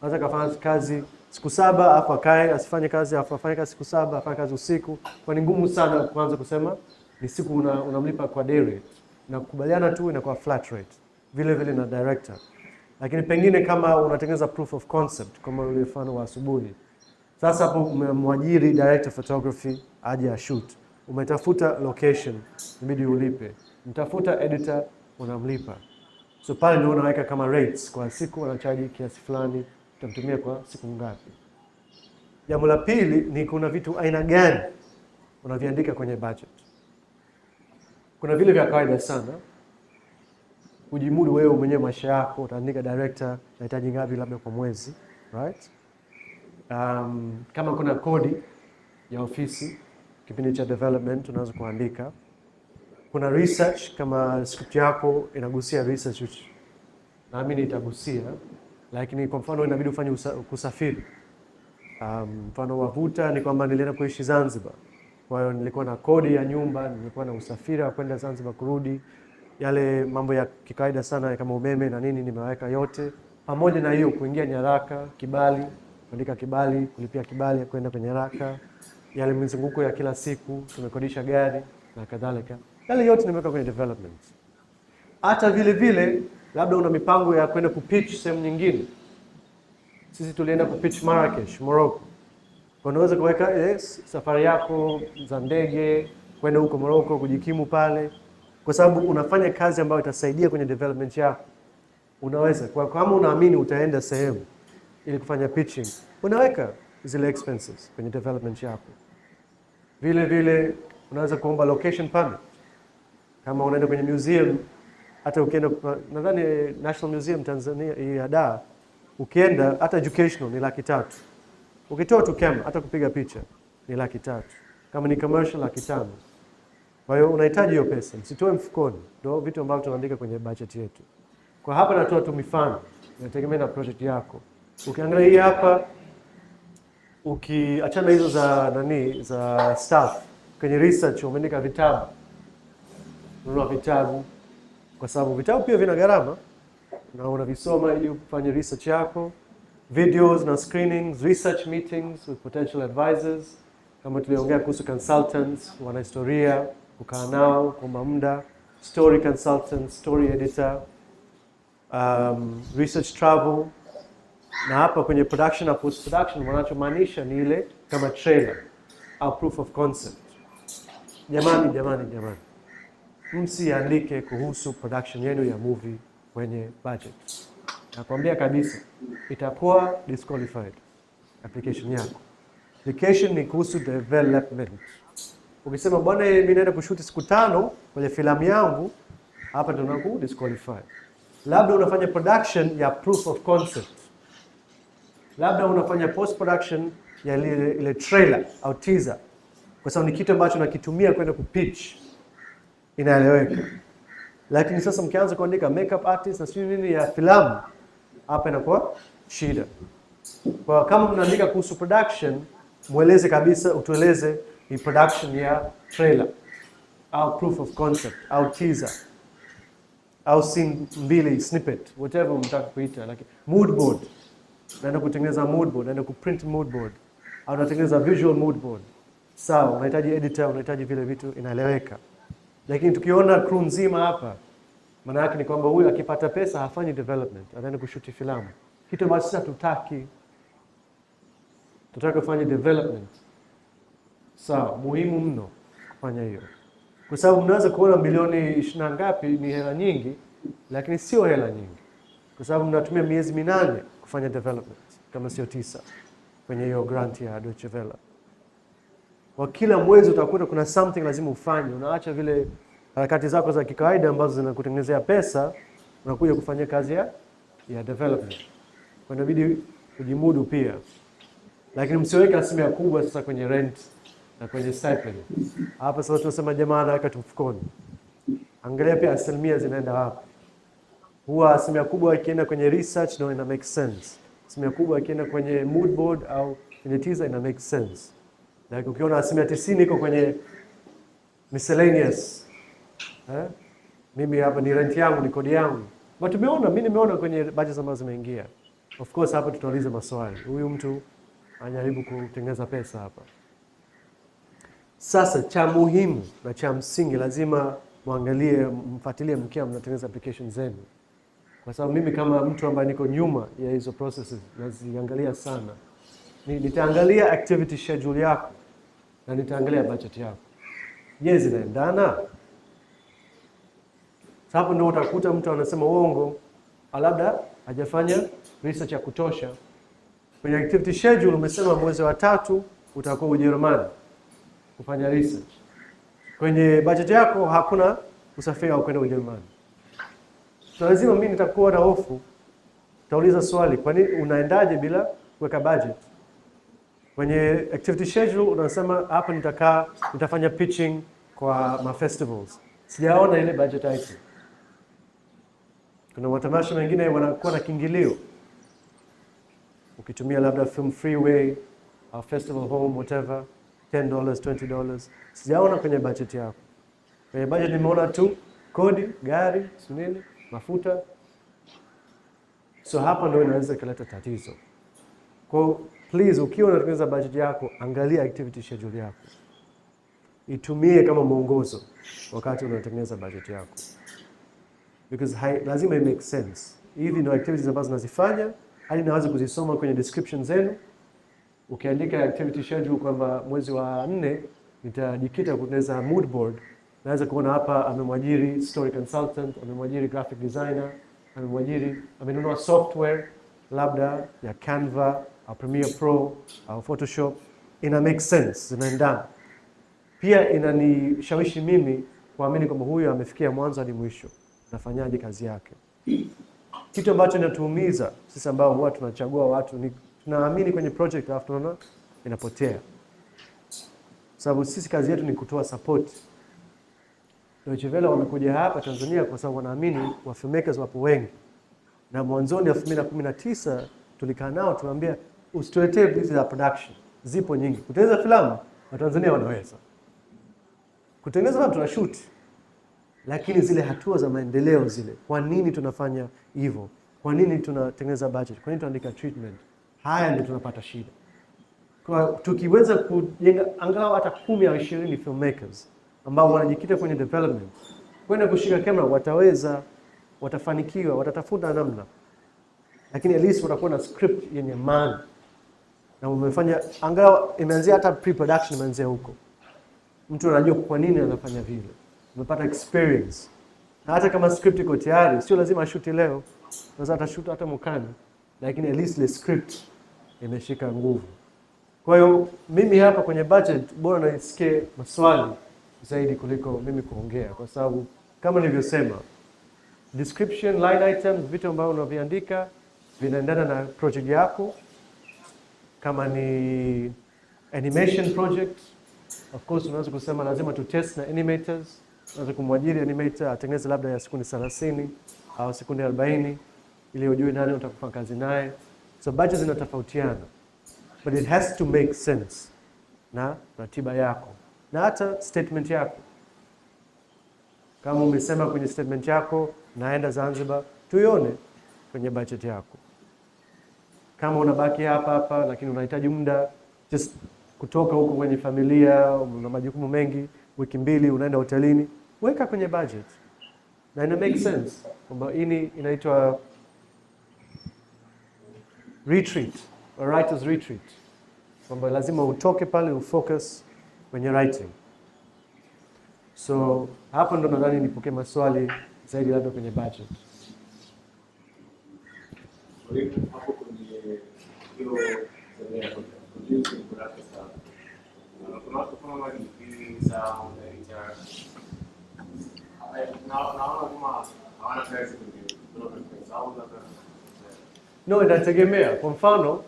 Anaweza kufanya kazi siku 7 afu akae asifanye kazi, afu afanye kazi siku 7 afanye kazi usiku. Kwa ni ngumu sana kuanza kusema ni siku unamlipa kwa day rate. Na kukubaliana tu inakuwa flat rate. Vile vile na director. Lakini pengine kama unatengeneza proof of concept kama ule mfano wa asubuhi. Sasa hapo umemwajiri director photography aje shoot. Umetafuta location, inabidi ulipe. Mtafuta editor, unamlipa. So pale ndio unaweka kama rates kwa siku unachaji kiasi fulani, utamtumia kwa siku ngapi. Jambo la pili ni kuna vitu aina gani unaviandika kwenye budget. Kuna vile vya kawaida sana. Kujimudu wewe mwenyewe maisha yako, utaandika director nahitaji ngapi labda kwa mwezi, right? Kama kuna kodi ya ofisi, kipindi cha development unaweza kuandika. Kuna research, kama script yako inagusia research, naamini itagusia, lakini kwa mfano inabidi ufanye kusafiri. Mfano wavuta ni kwamba nilienda kuishi Zanzibar. Kwa hiyo nilikuwa na kodi ya nyumba, nilikuwa na usafiri wa kwenda Zanzibar kurudi. Yale mambo ya kikawaida sana kama umeme na nini nimeweka yote. Pamoja na hiyo kuingia nyaraka, kibali, kuandika kibali, kulipia kibali ya kwenda kwenye nyaraka. Yale mizunguko ya kila siku, tumekodisha gari na kadhalika. Yale yote nimeweka kwenye development. Hata vile vile labda una mipango ya kwenda kupitch sehemu nyingine. Sisi tulienda kupitch Marrakesh, Morocco. Kwa unaweza kuweka safari yako za ndege kwenda huko Morocco kujikimu pale, kwa sababu unafanya kazi ambayo itasaidia kwenye development yako. Unaweza kwa kama unaamini utaenda sehemu ili kufanya pitching, unaweka zile expenses kwenye development yako. Vile vile unaweza kuomba location permit. Kama unaenda kwenye museum, hata ukienda nadhani National Museum Tanzania ya Dar, ukienda hata educational ni 300,000. Ukitoa tu camera hata kupiga picha ni 300,000. Kama ni commercial 500,000. Kwa hiyo unahitaji hiyo pesa, msitoe mfukoni. Ndio vitu ambavyo tunaandika kwenye budget yetu. Kwa hapa natoa tu mifano, inategemea na project yako. Ukiangalia hii hapa, ukiachana hizo za staff, kwenye research umeandika vitabu. Ununua vitabu kwa sababu vitabu pia vina gharama na unavisoma ili ufanye research yako. Videos na screenings, research meetings with potential advisors. kama tuliongea kuhusu consultants, wanahistoria, kukaa nao kwa muda, story consultant, story editor, research travel, na hapa kwenye production na post production wanachomaanisha ni ile kama trailer au proof of concept. Jamani, msiandike kuhusu production yenu ya movie kwenye budget. Nakwambia kabisa itakuwa disqualified application yako. Application ni kuhusu development. Ukisema bwana mimi naenda kushuti siku 5 kwenye filamu yangu, hapa ndio unaku disqualify. Labda unafanya production ya proof of concept. Labda unafanya post production ya ile trailer au teaser. Kwa sababu ni kitu ambacho nakitumia kwenda kupitch. Inaeleweka. Lakini sasa mkianza kuandika makeup artist na sio nini ya filamu, hapa inakuwa shida. Kwa kama mnaandika kuhusu production, mueleze kabisa, utueleze ni production ya trailer au proof of concept au teaser au scene 2 snippet, whatever mtaka kuita, like mood board. Naenda kutengeneza mood board, naenda kuprint mood board au natengeneza visual mood board. Sawa, unahitaji editor, unahitaji vile vitu, inaeleweka. Lakini tukiona crew nzima hapa, maana yake ni kwamba huyu akipata pesa hafanyi development, anaenda kushuti filamu. Kitu ambacho sasa tutaki. Tutaka kufanya development. Sawa, muhimu mno kufanya hiyo. Kwa sababu mnaweza kuona milioni 20 ngapi ni hela nyingi, lakini sio hela nyingi. Kwa sababu mnatumia miezi 8 kufanya development, kama sio 9 kwenye hiyo grant ya Deutsche Welle. Kwa kila mwezi utakuta kuna something lazima ufanye. Unaacha vile harakati zako za kikawaida ambazo zinakutengenezea pesa, unakuja kufanya kazi ya development. Kwa inabidi kujimudu pia. Lakini msiweke asilimia kubwa sasa kwenye rent na kwenye stipend. Hapa sasa tunasema jamaa anaweka tu mfukoni. Angalia pia asilimia zinaenda wapi. Huwa asilimia kubwa ikienda kwenye research ndio ina make sense. Asilimia kubwa ikienda kwenye mood board au kwenye teaser ina make sense. Like ukiona asilimia 90 iko kwenye miscellaneous. Mimi hapa ni rent yangu, ni kodi yangu. But mimi nimeona kwenye budget ambazo zimeingia. Of course hapa tutauliza maswali. Huyu mtu anajaribu kutengeneza pesa hapa. Sasa cha muhimu na cha msingi lazima muangalie, mfuatilie mkiwa mnatengeneza application zenu. Kwa sababu mimi kama mtu ambaye niko nyuma ya hizo processes naziangalia sana. Nitaangalia activity schedule yako na nitaangalia budget yako. Je, zinaendana? Hapo ndio utakuta mtu anasema uongo, labda hajafanya research ya kutosha. Kwenye activity schedule umesema mwezi wa 3 utakuwa Ujerumani kufanya research. Kwenye budget yako hakuna usafiri wa kwenda Ujerumani. So lazima mimi nitakuwa na hofu. Tauliza swali, kwa nini unaendaje bila kuweka budget? Kwenye activity schedule unasema hapa nitafanya pitching kwa ma festivals. Sijaona ile budget item. Kuna matamasha mengine wanakuwa na kiingilio. Ukitumia labda film freeway au festival home whatever, $10, $20. Sijaona kwenye budget yako. Kwenye budget nimeona tu kodi, gari, nini, mafuta. So hapa ndio inaweza kuleta tatizo. Kwa please ukiwa unatengeneza budget yako, angalia activity schedule yako. Itumie kama mwongozo wakati unatengeneza budget yako. Because lazima it make sense. Hivi ndio activities ambazo nazifanya, hadi naweza kuzisoma kwenye description zenu. Ukiandika activity schedule kwamba mwezi wa 4 nitajikita kutengeneza mood board, naweza kuona hapa amemwajiri story consultant, amemwajiri graphic designer, amenunua software labda ya Canva au Premiere Pro au Photoshop. Ina make sense, zinaendana. Pia inanishawishi mimi kuamini kwamba huyu amefikia mwanzo hadi mwisho, nafanyaje kazi yake. Kitu ambacho inatuumiza sisi ambao huwa tunachagua watu ni tunaamini kwenye project alafu tunaona inapotea. Sababu sisi kazi yetu ni kutoa support. Deutsche Welle wamekuja hapa Tanzania kwa sababu wanaamini wa filmmakers wapo wengi. Na mwanzoni 2019 tulikaa nao tunaambia usituletee hizi za production. Zipo nyingi. Kutengeneza filamu wa Tanzania wanaweza. Kutengeneza filamu tunashoot. Lakini zile hatua za maendeleo zile, kwa nini tunafanya hivyo? Kwa nini tunatengeneza budget? Kwa nini tunaandika treatment? Haya ndio tunapata shida. Kwa tukiweza kujenga angalau hata 10 au 20 filmmakers ambao wanajikita kwenye development, kwenda kushika kamera wataweza, watafanikiwa, watatafuta namna. Lakini at least watakuwa na script yenye maana. Na umefanya angalau imeanzia hata pre-production imeanzia huko. Mtu anajua kwa nini anafanya vile. Umepata experience. Na hata kama script iko tayari, sio lazima shoot leo. Unaweza hata shoot hata mwakani. Lakini at least the script imeshika nguvu. Kwa hiyo mimi hapa kwenye budget bora nisikie maswali zaidi kuliko mimi kuongea, kwa sababu kama nilivyosema, description, line items, vitu ambavyo unaviandika vinaendana na project yako. Kama ni animation project, of course unaweza kusema lazima tu test na animators. Unaweza kumwajiri animator atengeneze labda ya sekundi 30 au sekundi 40 ili ujue nani utakufanya kazi naye. So budget zinatofautiana, but it has to make sense na ratiba yako na hata statement yako. Kama umesema kwenye statement yako naenda Zanzibar, tuione kwenye budget yako. Kama unabaki hapa lakini unahitaji muda just kutoka huko kwenye familia, una majukumu mengi, wiki 2 unaenda hotelini, weka kwenye budget. Na ina make sense kwamba hii inaitwa retreat, a writer's retreat. Kwamba lazima utoke pale ufocus kwenye writing. So hapo ndo nadhani nipokee maswali zaidi labda kwenye budget. Hapo kwenye hiyo ujuzi kuna pesa. Kuna watu kama majini za naona kama hawana kazi kwenye pesa au labda. No, inategemea. Kwa mfano,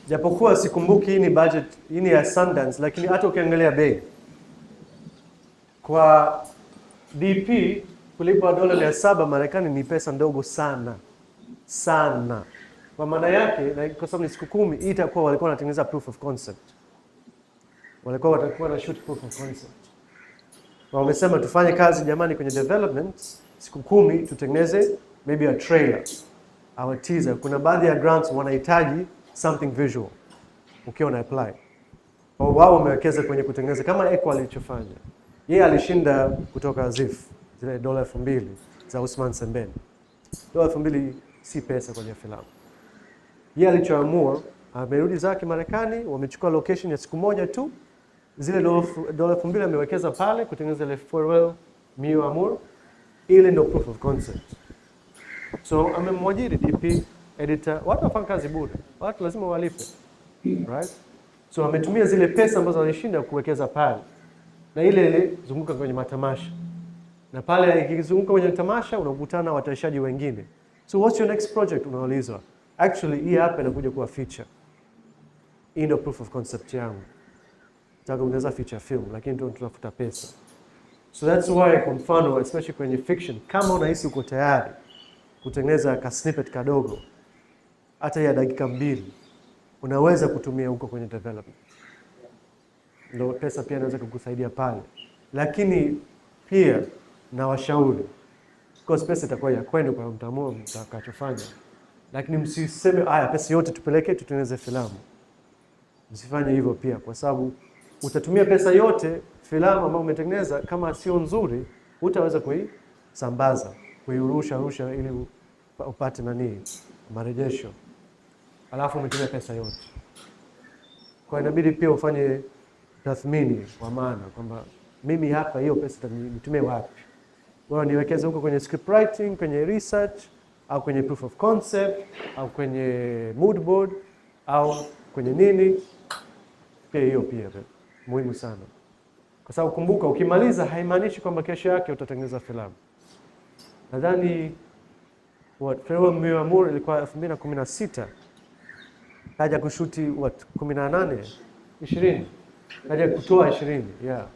japokuwa sikumbuki hii ni budget, hii ni ya Sundance, lakini hata ukiangalia bei. Kwa DP kulipwa $7 Marekani ni pesa ndogo sana. Sana. Kwa maana yake, na kwa sababu ni siku 10, hii itakuwa walikuwa wanatengeneza proof of concept. Walikuwa watakuwa na shoot proof of concept. Wamesema tufanye kazi jamani kwenye development, siku 10 tutengeneze maybe a trailer, au teaser. Kuna baadhi ya grants wanahitaji something visual ukiwa una apply. Wao wamewekeza kwenye kutengeneza kama Eko alichofanya. Yeye alishinda kutoka ZIF zile $2,000 za Usman Sembeni. $2,000 si pesa kwenye filamu. Yeye alichoamua, amerudi zake Marekani, wamechukua location ya siku moja tu. Zile $2,000 amewekeza pale kutengeneza ile farewell Mio Amour. Ile ndio proof of concept. So amemwajiri DP, editor, watu wafanya kazi bure. Watu lazima walipe. Right? So ametumia zile pesa ambazo alishinda kuwekeza pale. Na ile zunguka kwenye matamasha. Na pale ikizunguka kwenye tamasha unakutana na watayarishaji wengine. So what's your next project unaulizwa? Actually hii hapa inakuja kuwa feature. Hii ndio proof of concept yangu. Nataka unaweza feature film lakini ndio tunafuta pesa. So that's why kwa mfano especially kwenye fiction kama unahisi uko tayari kutengeneza ka snippet kadogo hata ya dakika 2 unaweza kutumia huko kwenye development. Ndio pesa pia inaweza kukusaidia pale. Lakini pia na washauri. Because pesa itakuwa ya kwenda kwa mtamua mtakachofanya. Lakini msiseme haya pesa yote tupeleke tutengeneze filamu. Msifanye hivyo pia kwa sababu utatumia pesa yote filamu ambayo umetengeneza kama sio nzuri hutaweza kuisambaza, kuirusha ili upate marejesho. Alafu umetumia pesa yote. Kwa inabidi pia ufanye tathmini kwa maana kwamba mimi hapa hiyo pesa nitumie wapi? Bora niwekeze huko kwenye script writing, kwenye research, au kwenye proof of concept, au kwenye mood board, au kwenye nini? Pia hiyo pia muhimu sana. Kwa sababu kumbuka ukimaliza haimaanishi kwamba kesho yake utatengeneza filamu. Nadhani Farewell Mio Amour ilikuwa 2016. Kaja kushuti 18, 20. Kaja kutoa 20, yeah.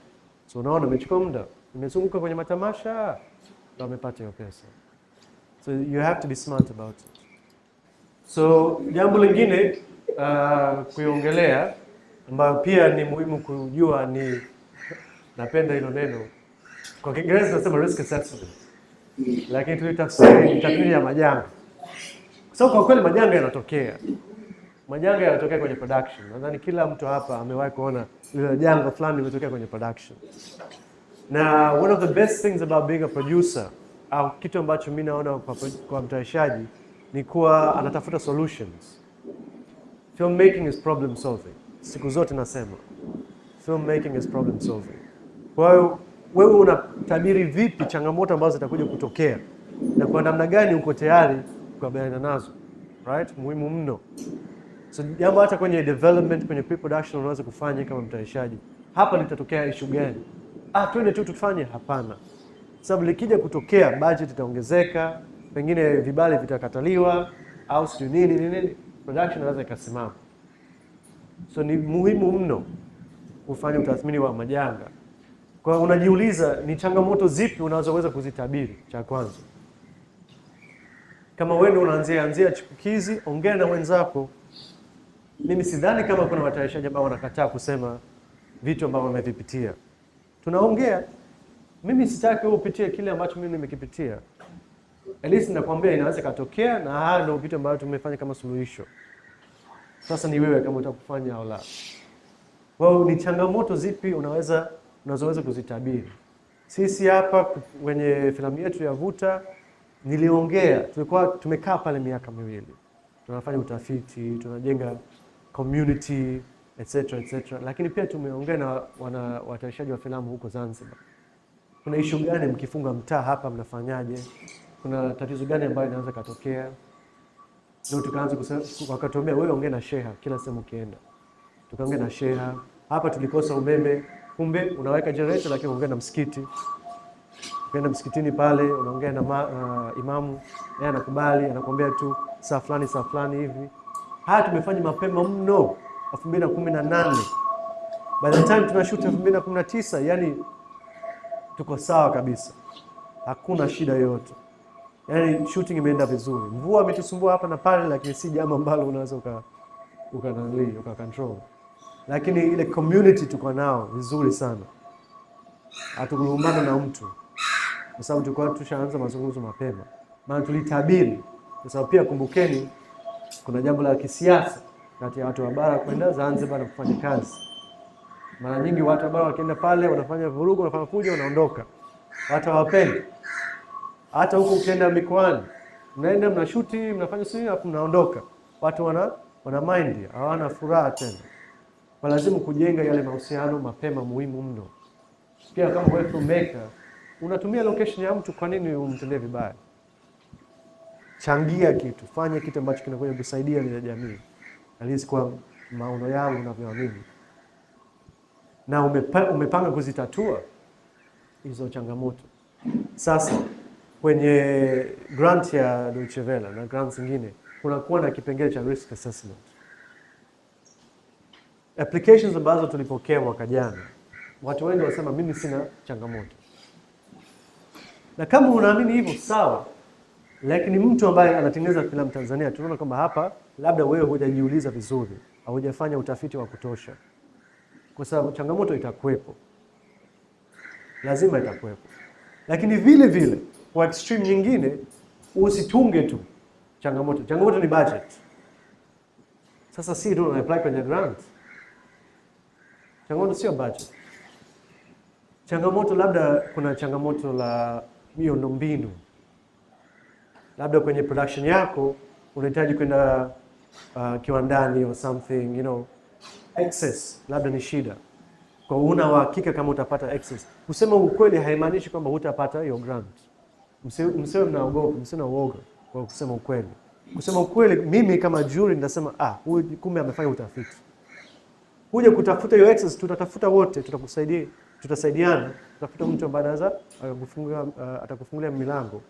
So unaona imechukua muda. Nimezunguka kwenye matamasha na amepata hiyo pesa. So you have to be smart about it. So jambo lingine kuiongelea ambayo pia ni muhimu kujua ni napenda hilo neno. Kwa Kiingereza tunasema risk assessment. Lakini tulitafsiri ni tathmini ya majanga. Kwa sababu kwa kweli majanga yanatokea. majanga yanatokea kwenye production. Nadhani kila mtu hapa amewahi kuona ile janga fulani limetokea kwenye production. Na one of the best things about being a producer, au kitu ambacho mimi naona kwa mtayarishaji, ni kuwa anatafuta solutions. Filmmaking is problem solving. Siku zote nasema filmmaking is problem solving. Kwa hiyo wewe unatabiri vipi changamoto ambazo zitakuja kutokea na kwa namna gani uko tayari kukabiliana nazo, right? Muhimu mno. So jambo hata kwenye development, kwenye pre-production unaweza kufanya kama mtayarishaji. Hapa litatokea issue gani? Twende tu tufanye? Hapana. Sababu likija kutokea budget itaongezeka, pengine vibali vitakataliwa au sio nini, production inaweza ikasimama. So ni muhimu mno kufanya utathmini wa majanga. Kwa hiyo unajiuliza ni changamoto zipi unazoweza kuzitabiri. Cha kwanza, kama wewe unaanzia chipukizi, ongea na wenzako. Mimi sidhani kama kuna watayarishaji ambao wanakataa kusema vitu ambavyo wamevipitia. Tunaongea. Mimi sitaki wewe upitie kile ambacho mimi nimekipitia. At least nakwambia inaweza katokea, na haya ndio vitu ambavyo tumefanya kama suluhisho. Sasa ni wewe kama utakufanya au la. Wao ni changamoto zipi unazoweza kuzitabiri. Sisi hapa kwenye filamu yetu ya Vuta niliongea, tulikuwa tumekaa pale miaka 2. Tunafanya utafiti, tunajenga community etc. Lakini pia tumeongea na watayarishaji wa filamu huko Zanzibar. Kuna issue gani mkifunga mtaa hapa mnafanyaje? Kuna tatizo gani ambayo inaweza katokea? Ndio tukaanza kusema, wakatuambia wewe ongea na sheha kila sehemu ukienda. Tukaongea na sheha. Hapa tulikosa umeme, kumbe unaweka generator lakini ongea na msikiti. Ukienda msikitini pale unaongea na imamu, yeye anakubali, anakuambia tu saa fulani hivi. Haya tumefanya mapema mno 2018. By the time tunashoot 2019, yani tuko sawa kabisa. Hakuna shida yoyote. Yani shooting imeenda vizuri. Mvua imetusumbua hapa na pale, lakini si jambo ambalo unaweza uka control. Lakini ile community tuko nao vizuri sana. Hatukulumbana na mtu. Kwa sababu tulikuwa tushaanza mazungumzo mapema. Maana tulitabiri. Kwa sababu pia kumbukeni kuna jambo la kisiasa kati ya watu wa bara kwenda Zanzibar na kufanya kazi. Mara nyingi watu wa bara wakienda pale wanafanya vurugu, wanafanya fujo, wanaondoka. Watu hawapendi. Hata huko ukienda mikoani, mnaenda mnashuti, mnafanya siri hapo mnaondoka. Watu wana mind, hawana furaha tena. Kwa lazima kujenga yale mahusiano mapema, muhimu mno. Pia kama wewe filmmaker, unatumia location ya mtu, kwa nini umtendee vibaya? Changia kitu, fanya kitu ambacho kinakuja kusaidia ile jamii. Alisi kwa maono yao unavyoamini. Na umepanga kuzitatua hizo changamoto. Sasa kwenye grant ya Deutsche Welle na grants zingine kunakuwa na kipengele cha risk assessment. Applications ambazo tulipokea mwaka jana, watu wengi wasema mimi sina changamoto. Na kama unaamini hivyo sawa, lakini mtu ambaye anatengeneza filamu Tanzania tunaona kwamba hapa labda wewe hujajiuliza vizuri au hujafanya utafiti wa kutosha. Kwa sababu changamoto itakuwepo. Lazima itakuwepo. Lakini vile vile kwa extreme nyingine usitunge tu changamoto. Changamoto ni budget. Sasa si ndio una-apply kwenye grant. Changamoto sio budget. Changamoto labda kuna changamoto la miundombinu. Labda kwenye production yako unahitaji kwenda kiwandani or something, access labda ni shida. Kwa una uhakika kama utapata access. Kusema ukweli haimaanishi kwamba hutapata hiyo grant. Msiwe mnaogopa, msiwe na uoga kwa kusema ukweli. Kusema ukweli, mimi kama jury nitasema huyu kumbe amefanya utafiti. Kuja kutafuta hiyo access, tutatafuta wote, tutasaidiana, tutafuta mtu ambaye anaweza atakufungulia milango.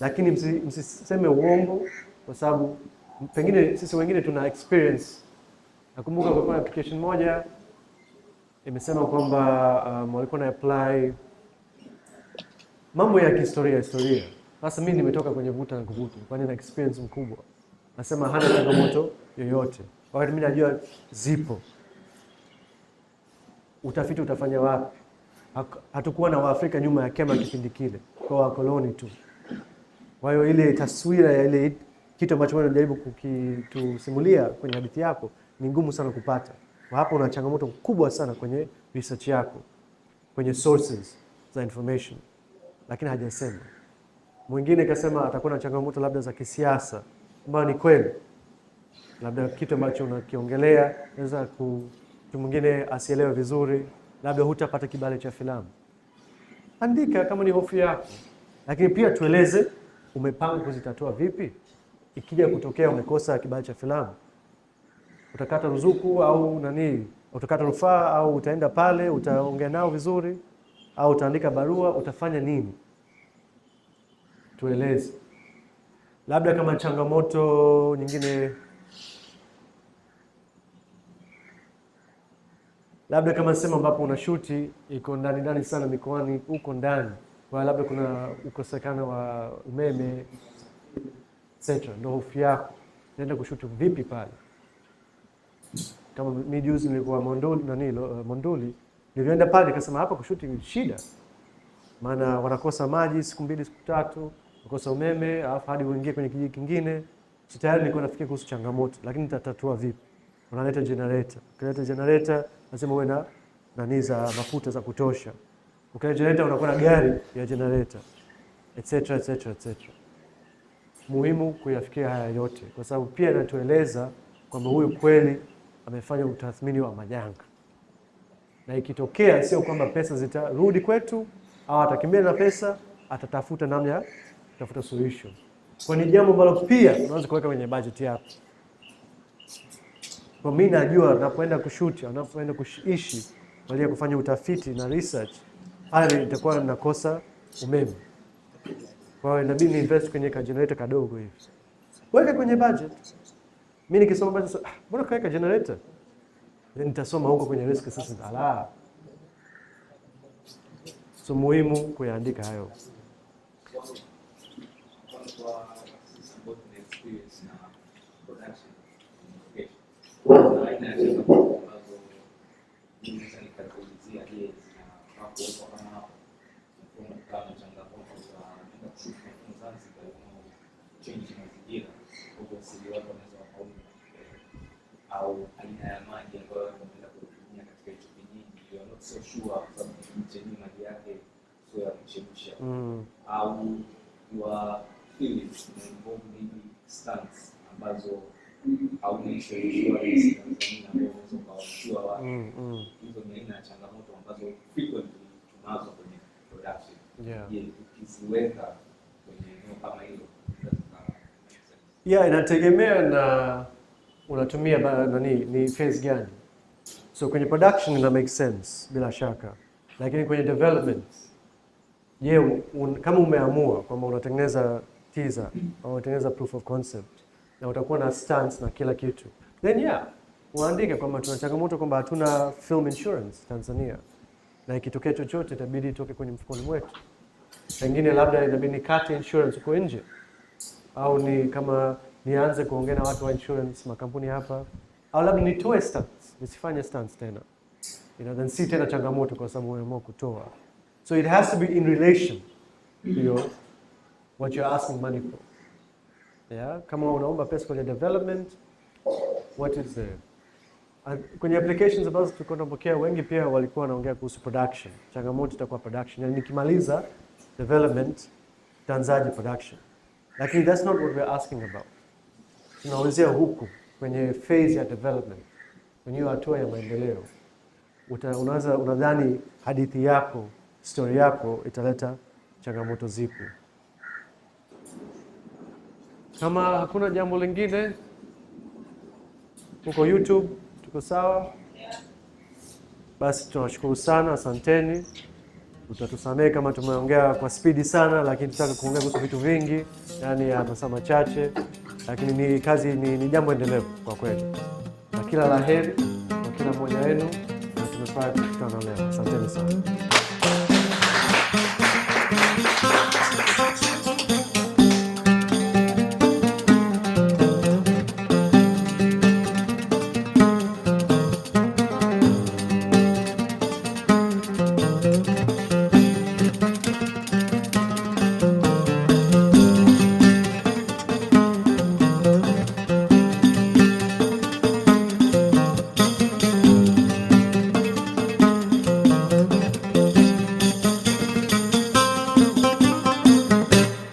Lakini msiseme uongo kwa sababu pengine sisi wengine tuna experience. Nakumbuka kwa application moja imesema kwamba walikuwa na apply mambo ya historia. Sasa mimi nimetoka kwenye vuta na kuvuta, kwa nina experience mkubwa. Nasema hana changamoto yoyote. Wakati mimi najua zipo. Utafiti utafanya wapi? Hatakuwa na Waafrika nyuma ya kamera kipindi kile. Kwa wakoloni tu. Kwa hiyo ile taswira ya ile kitu ambacho wewe unajaribu kukitusimulia kwenye hadithi yako ni ngumu sana kupata. Kwa hapo una changamoto kubwa sana kwenye research yako, kwenye sources za information, lakini hajasema. Mwingine kasema atakuwa na changamoto labda za kisiasa, ambayo ni kweli. Labda kitu ambacho unakiongelea naweza mtu mwingine asielewe vizuri, labda hutapata kibali cha filamu. Andika kama ni hofu yako, lakini pia tueleze umepanga kuzitatua vipi. Ikija kutokea umekosa kibali cha filamu, utakata ruzuku au nani, utakata rufaa au utaenda pale utaongea nao vizuri au utaandika barua, utafanya nini? Tueleze. Labda kama changamoto nyingine, labda kama sema ambapo una shuti iko ndani sana mikoani huko ndani, kwa labda kuna ukosekano wa umeme etc. Ndio hofu yako, naenda kushuti vipi pale? Kama mimi juzi nilikuwa Monduli, nilienda pale nikasema hapa kushuti ni shida. Maana wanakosa maji siku 2 siku 3, wanakosa umeme, alafu hadi uingie kwenye kijiji kingine. Tayari nilikuwa nafikiria kuhusu changamoto, lakini nitatatua vipi? Unaleta generator. Ukileta generator lazima uwe na nani za mafuta za kutosha. Ukileta generator unakuwa na gari ya generator etc. Muhimu kuyafikia haya yote, kwa sababu pia inatueleza kwamba huyu kweli amefanya utathmini wa majanga. Na ikitokea sio kwamba pesa zitarudi kwetu au atakimbia na pesa, atatafuta namna ya kutafuta solution. Kwa ni jambo ambalo pia unaweza kuweka kwenye budget yako. Kwa mimi najua napoenda kushuti, napoenda kuishi, bali kufanya utafiti na research, hali nitakuwa nakosa umeme. Kwa hiyo inabidi invest kwenye generator kadogo hivi. Weka kwenye budget. Mimi nikisoma budget, mbona kaweka generator? Nitasoma huko kwenye risk assessment. So muhimu kuyaandika hayo. Au aina ya maji ambayo tunaenda kutumia katika hicho kijiji, you're not so sure kwa sababu kijiji maji yake sio ya kuchemsha. Au your feelings involve maybe stunts ambazo au nisho insurance Tanzania ambayo unaweza kuwashua watu. Hizo ni aina ya changamoto ambazo frequently tunazo kwenye production. Je, ukiziweka kwenye eneo kama hilo inategemea na unatumia ni phase gani. So kwenye production ina make sense bila shaka, lakini kwenye development, kama umeamua kwamba unatengeneza teaser au unatengeneza proof of concept na utakuwa na stunts na kila kitu, then uandike kwamba tuna changamoto kwamba hatuna film insurance Tanzania, na ikitokea chochote itabidi itoke kwenye mfukoni mwetu. Pengine labda inabidi nikate insurance uko nje, au ni kama nianze kuongea na watu wa insurance makampuni hapa, au labda nitoe stunts, nisifanye stunts tena. Then si tena changamoto kwa sababu umeamua kutoa. So it has to be in relation to what you're asking money for. Kama unaomba pesa kwenye development, what is there? Kwenye applications ambazo tulikuwa tunapokea, wengi pia walikuwa wanaongea kuhusu production. Changamoto itakuwa production. Yani nikimaliza development, tanzaji production. Lakini that's not what we're asking about. Tunaanzia huku kwenye phase ya development, kwenye hatua ya maendeleo. Unadhani hadithi yako, story yako italeta changamoto zipi? Kama hakuna jambo lingine, huko YouTube tuko sawa. Basi tunashukuru sana, asanteni. Utatusamehe kama tumeongea kwa spidi sana, lakini tutaka kuongea kuhusu vitu vingi, yani masaa machache, lakini ni kazi, ni jambo endelevu kwa kweli. Na kila laheri kwa kila mmoja wenu, na tumefurahi kukutana leo. Asanteni sana.